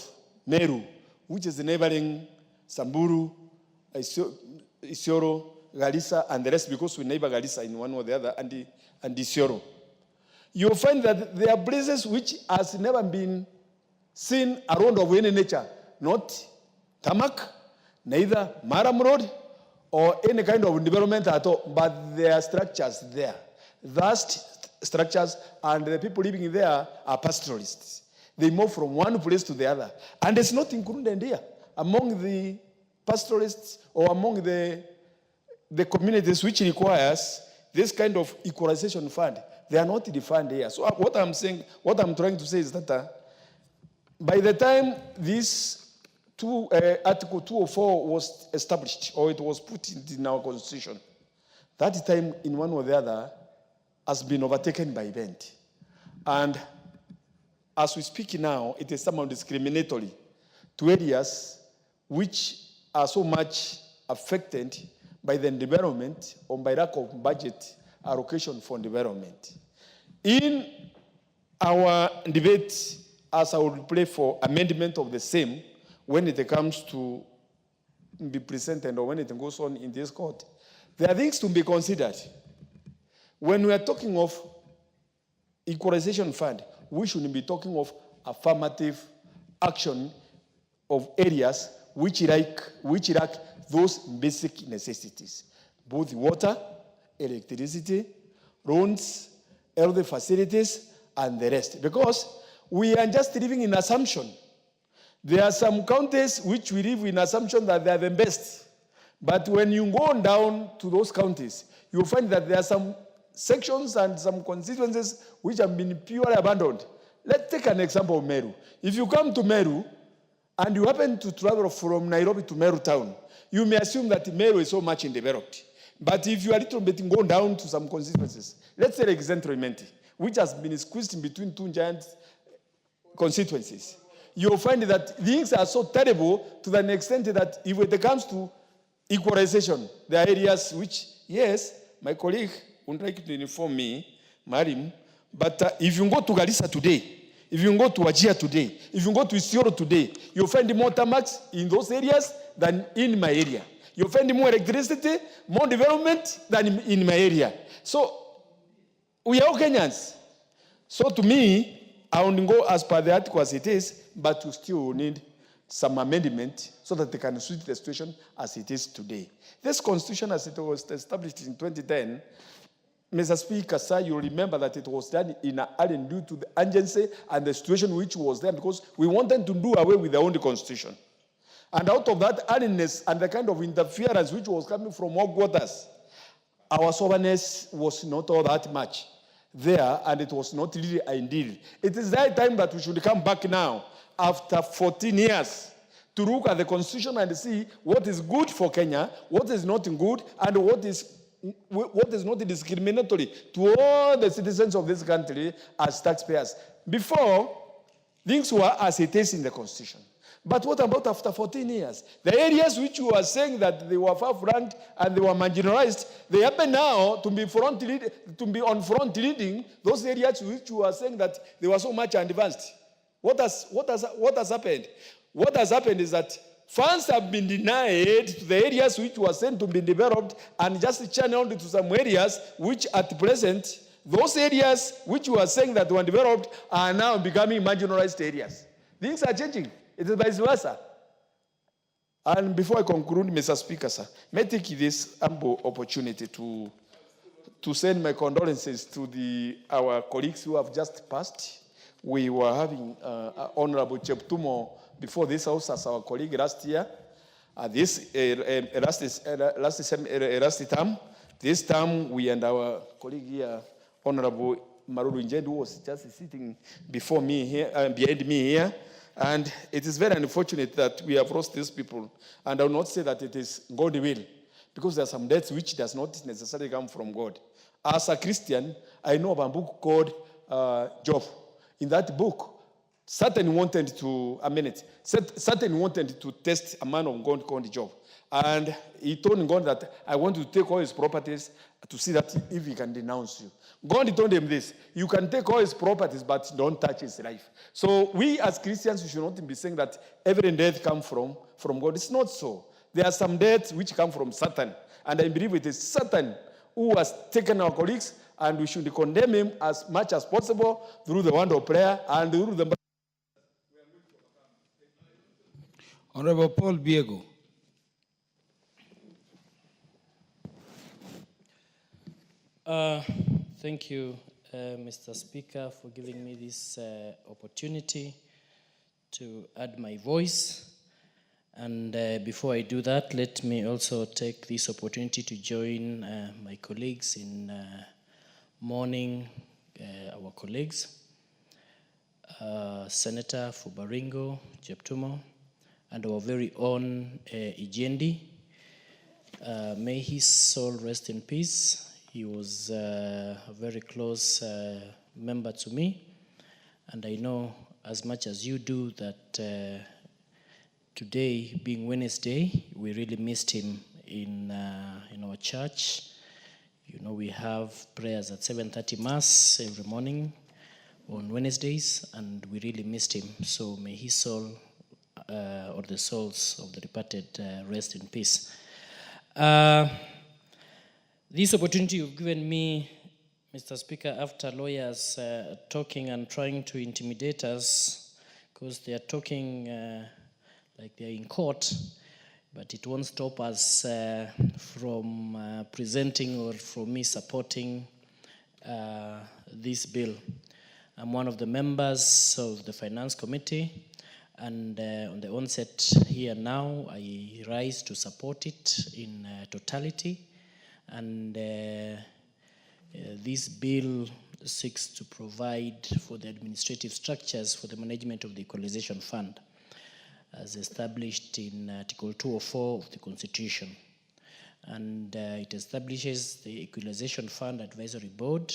Meru, which is neighboring Samburu, Isiolo, Garissa, and the rest, because we neighbor Garissa in one or the other, and Isiolo. You'll find that there are places which has never been seen around of any nature, not tarmac, neither Maram Road, or any kind of development at all, but there are structures there, vast structures, and the people living there are pastoralists. They move from one place to the other. And it's not included here. Among the pastoralists or among the communities which requires this kind of equalization fund, they are not defined here. So what I'm trying to say is that by the time this Article 204 was established, or it was put in our constitution, that time in one or the other has been overtaken by event. And as we speak now, it is somehow discriminatory to areas which are so much affected by the environment or by lack of budget allocation for development. In our debate, as I would play for amendment of the same, when it comes to be presented or when it goes on in this court, there are things to be considered. When we are talking of equalization fund, we should be talking of affirmative action of areas which lack those basic necessities, both water, electricity, roads, health facilities, and the rest. Because we are just living in assumption. There are some counties which we live in assumption that they are the best. But when you go down to those counties, you'll find that there are some sections and some constituencies which have been purely abandoned. Let's take an example of Meru. If you come to Meru and you happen to travel from Nairobi to Meru town, you may assume that Meru is so much developed. But if you are a little bit going down to some constituencies, let's say like Central Menti, which has been squeezed in between two giant constituencies, you'll find that things are so terrible to the extent that if it comes to equalization, there are areas which, yes, my colleague would like to inform me, Marim, but if you go to Garissa today, if you go to Wajir today, if you go to Isiolo today, you'll find more tarmacs in those areas than in my area. You'll find more electricity, more development than in my area. So we are all Kenyans. So to me, I won't go as per the article as it is, but we still need some amendment so that they can suit the situation as it is today. This constitution, as it was established in 2010, Mr. Speaker, sir, you remember that it was done in Ireland due to the urgency and the situation which was there because we wanted to do away with the old constitution. And out of that earliness and the kind of interference which was coming from all quarters, our soberness was not all that much there, and it was not really ideal. It is that time that we should come back now, after 14 years, to look at the constitution and see what is good for Kenya, what is not good, and what is not discriminatory to all the citizens of this country as taxpayers. Before, things were as it is in the constitution. But what about after 14 years? The areas which you are saying that they were far-flanked and they were marginalized, they happen now to be on front leading those areas which you are saying that they were so much advanced. What has happened? What has happened is that funds have been denied to the areas which were sent to be developed and just channeled to some areas which at present, those areas which were saying that were developed are now becoming marginalized areas. Things are changing. It is vice versa. And before I conclude, Mr. Speaker, sir, may I take this ample opportunity to send my condolences to our colleagues who have just passed. We were having Honorable Cheptumo before this house as our colleague last year. Last term, this term we and our colleague here, Honorable Maruru Njedu, who was just sitting before me here, behind me here. And it is very unfortunate that we have lost these people. And I will not say that it is God's will, because there are some deaths which does not necessarily come from God. As a Christian, I know of a book called Job. In that book, Satan wanted to test a man of God called Job. And he told God that I want to take all his properties to see that if he can denounce you. God told him this: you can take all his properties, but don't touch his life. So we as Christians, we should not be saying that every death comes from God. It's not so. There are some deaths which come from Satan. And I believe it is Satan who has taken our colleagues, and we should condemn him as much as possible through the word of prayer and through the... Honorable Paul Biego. Thank you, Mr. Speaker, for giving me this opportunity to add my voice. And before I do that, let me also take this opportunity to join my colleagues in mourning our colleagues, Senator Fubaringo Jeptumo, and our very own Ijendi. May his soul rest in peace. He was a very close member to me, and I know as much as you do that today, being Wednesday, we really missed him in our church. You know, we have prayers at 7:30 Mass every morning on Wednesdays, and we really missed him. So may his soul, or the souls of the departed, rest in peace. This opportunity you've given me, Mr. Speaker, after lawyers talking and trying to intimidate us because they are talking like they're in court, but it won't stop us from presenting or from me supporting this bill. I'm one of the members of the Finance Committee, and on the onset here now, I rise to support it in totality. And this bill seeks to provide for the administrative structures for the management of the Equalization Fund, as established in Article 204 of the Constitution. And it establishes the Equalization Fund Advisory Board.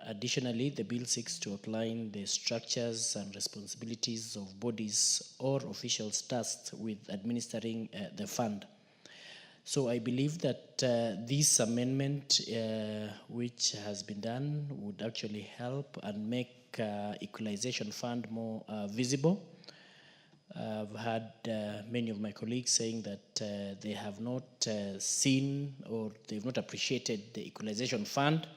Additionally, the bill seeks to outline the structures and responsibilities of bodies or officials tasked with administering the fund. So I believe that this amendment which has been done would actually help and make Equalization Fund more visible. I've had many of my colleagues saying that they have not seen or they've not appreciated the Equalization Fund.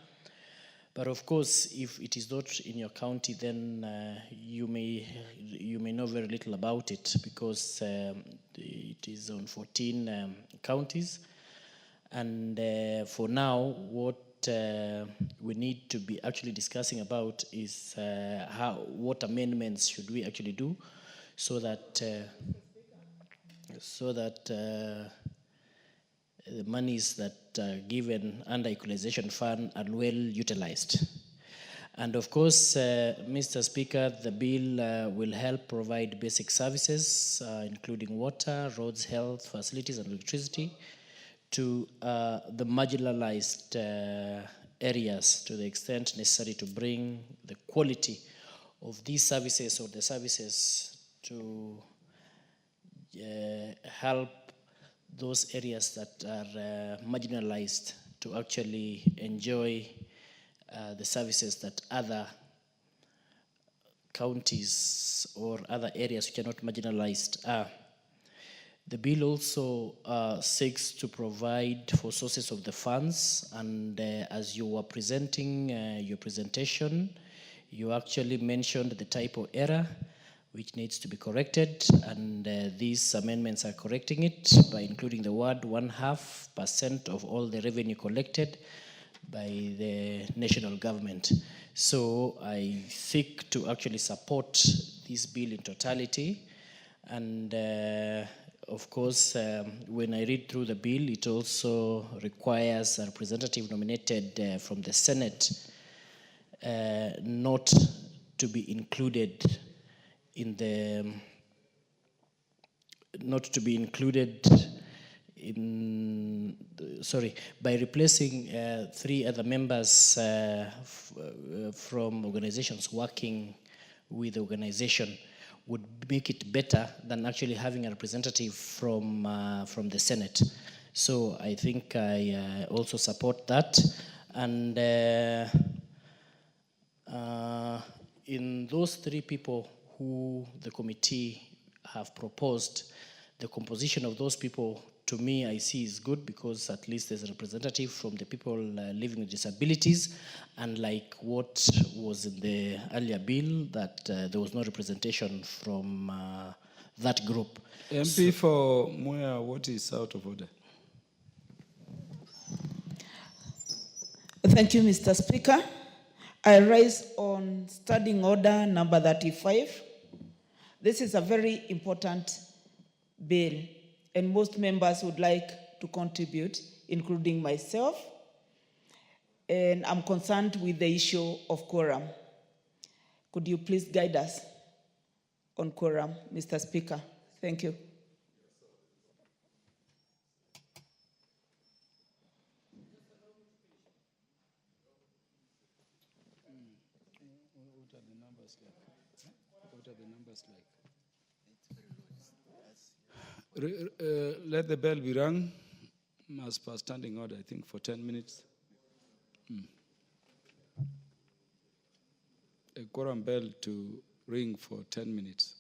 But of course, if it is not in your county, then you may know very little about it, because it is on 14 counties. And for now, what we need to be actually discussing about is what amendments should we actually do so that the monies that are given under Equalization Fund are well utilized. And of course, Mr. Speaker, the bill will help provide basic services, including water, roads, health, facilities, and electricity to the marginalized areas to the extent necessary to bring the quality of these services or the services to help those areas that are marginalized to actually enjoy the services that other counties or other areas which are not marginalized are. The bill also seeks to provide for sources of the funds, and as you were presenting your presentation, you actually mentioned the typo error which needs to be corrected, and these amendments are correcting it by including the word 0.5% of all the revenue collected by the national government. So I seek to actually support this bill in totality, and of course, when I read through the bill, it also requires a representative nominated from the Senate not to be included in the, by replacing 3 other members from organizations working with the organization would make it better than actually having a representative from the Senate. So I think I also support that. And in those 3 people who the committee have proposed, the composition of those people, to me, I see is good, because at least there's a representative from the people living with disabilities, and like what was in the earlier bill, that there was no representation from that group. MP for Mwea, what is out of order? Thank you, Mr. Speaker. I rise on standing order number 35. This is a very important bill, and most members would like to contribute, including myself. And I'm concerned with the issue of quorum. Could you please guide us on quorum, Mr. Speaker? Thank you. Let the bell be rung as per standing order, I think, for 10 minutes. A quorum bell to ring for 10 minutes.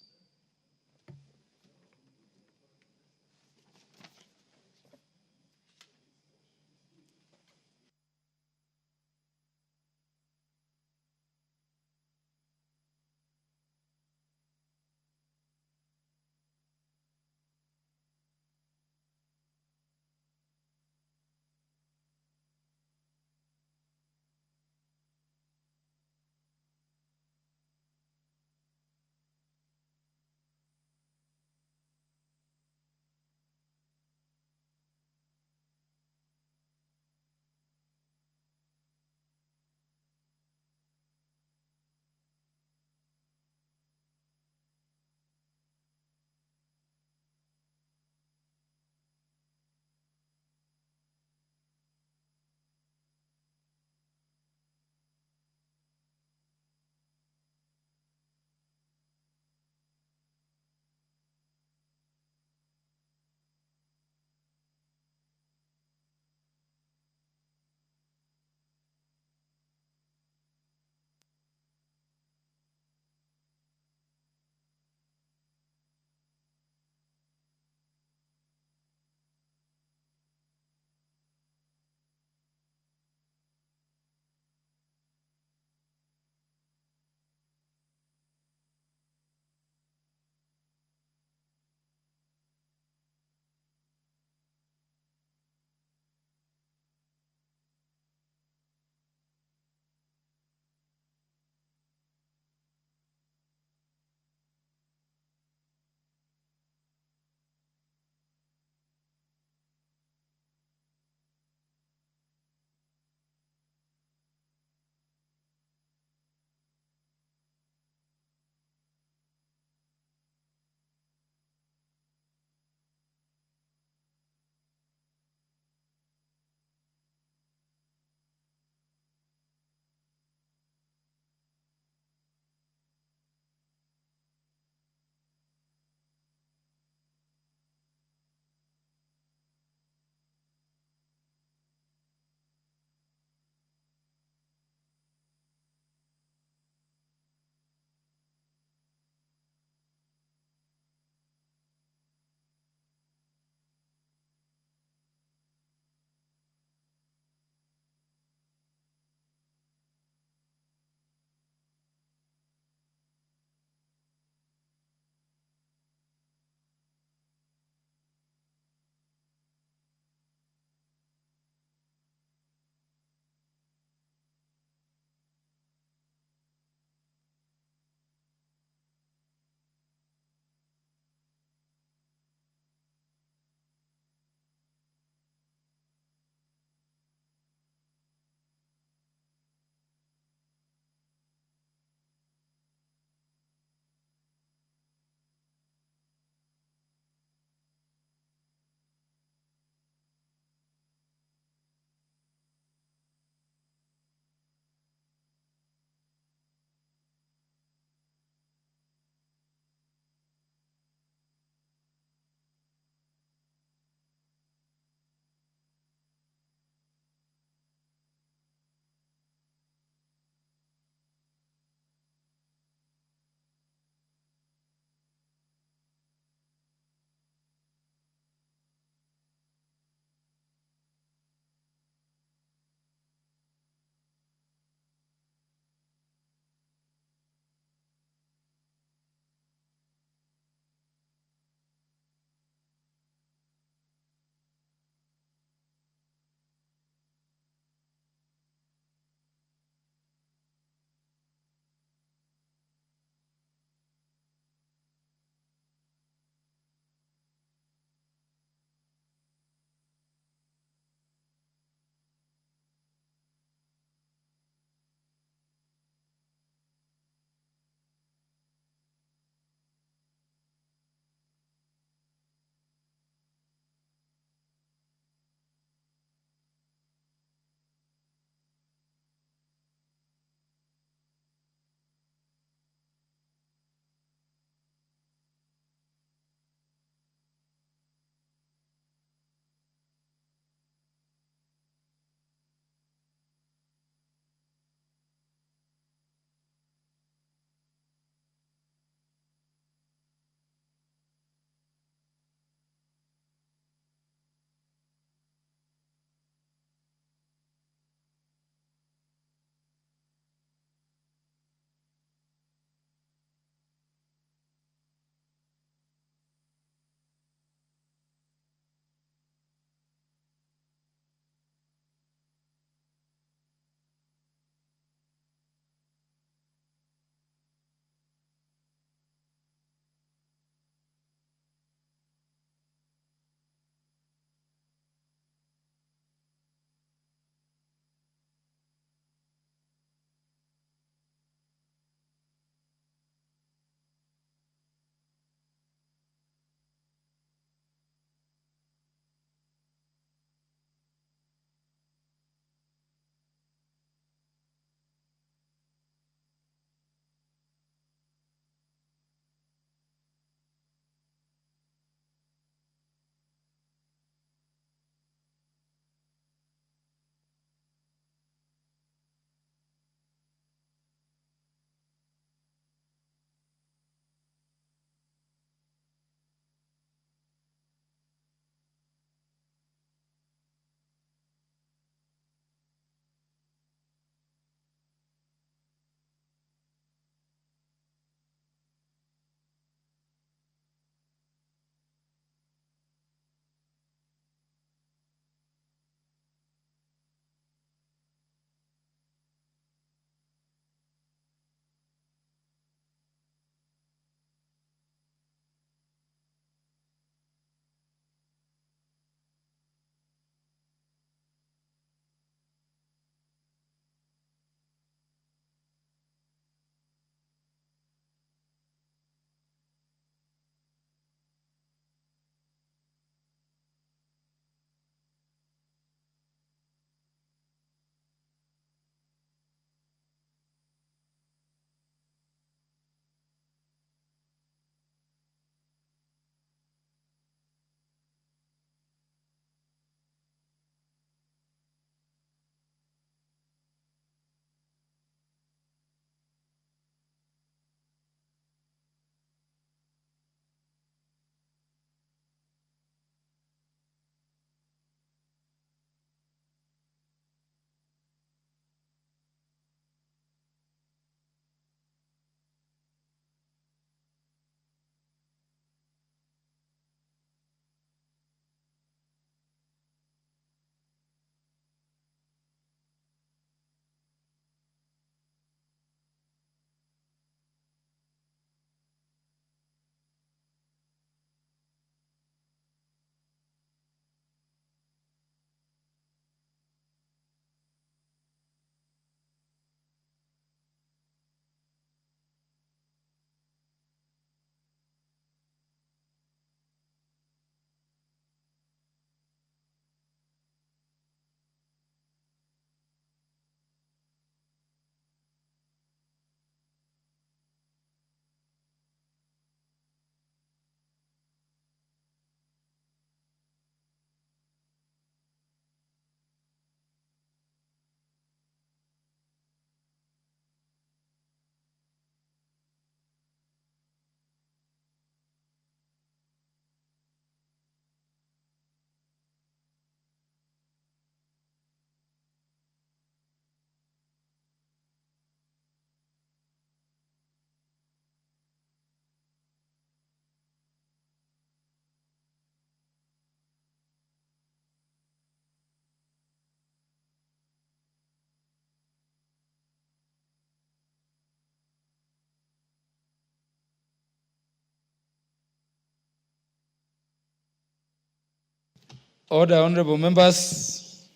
Order, honorable members.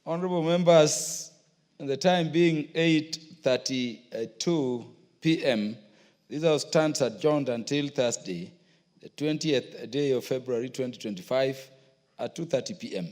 Honorable members, in the time being 8:32 p.m., this House stands adjourned until Thursday, the 20th day of February 2025 at 2:30 p.m.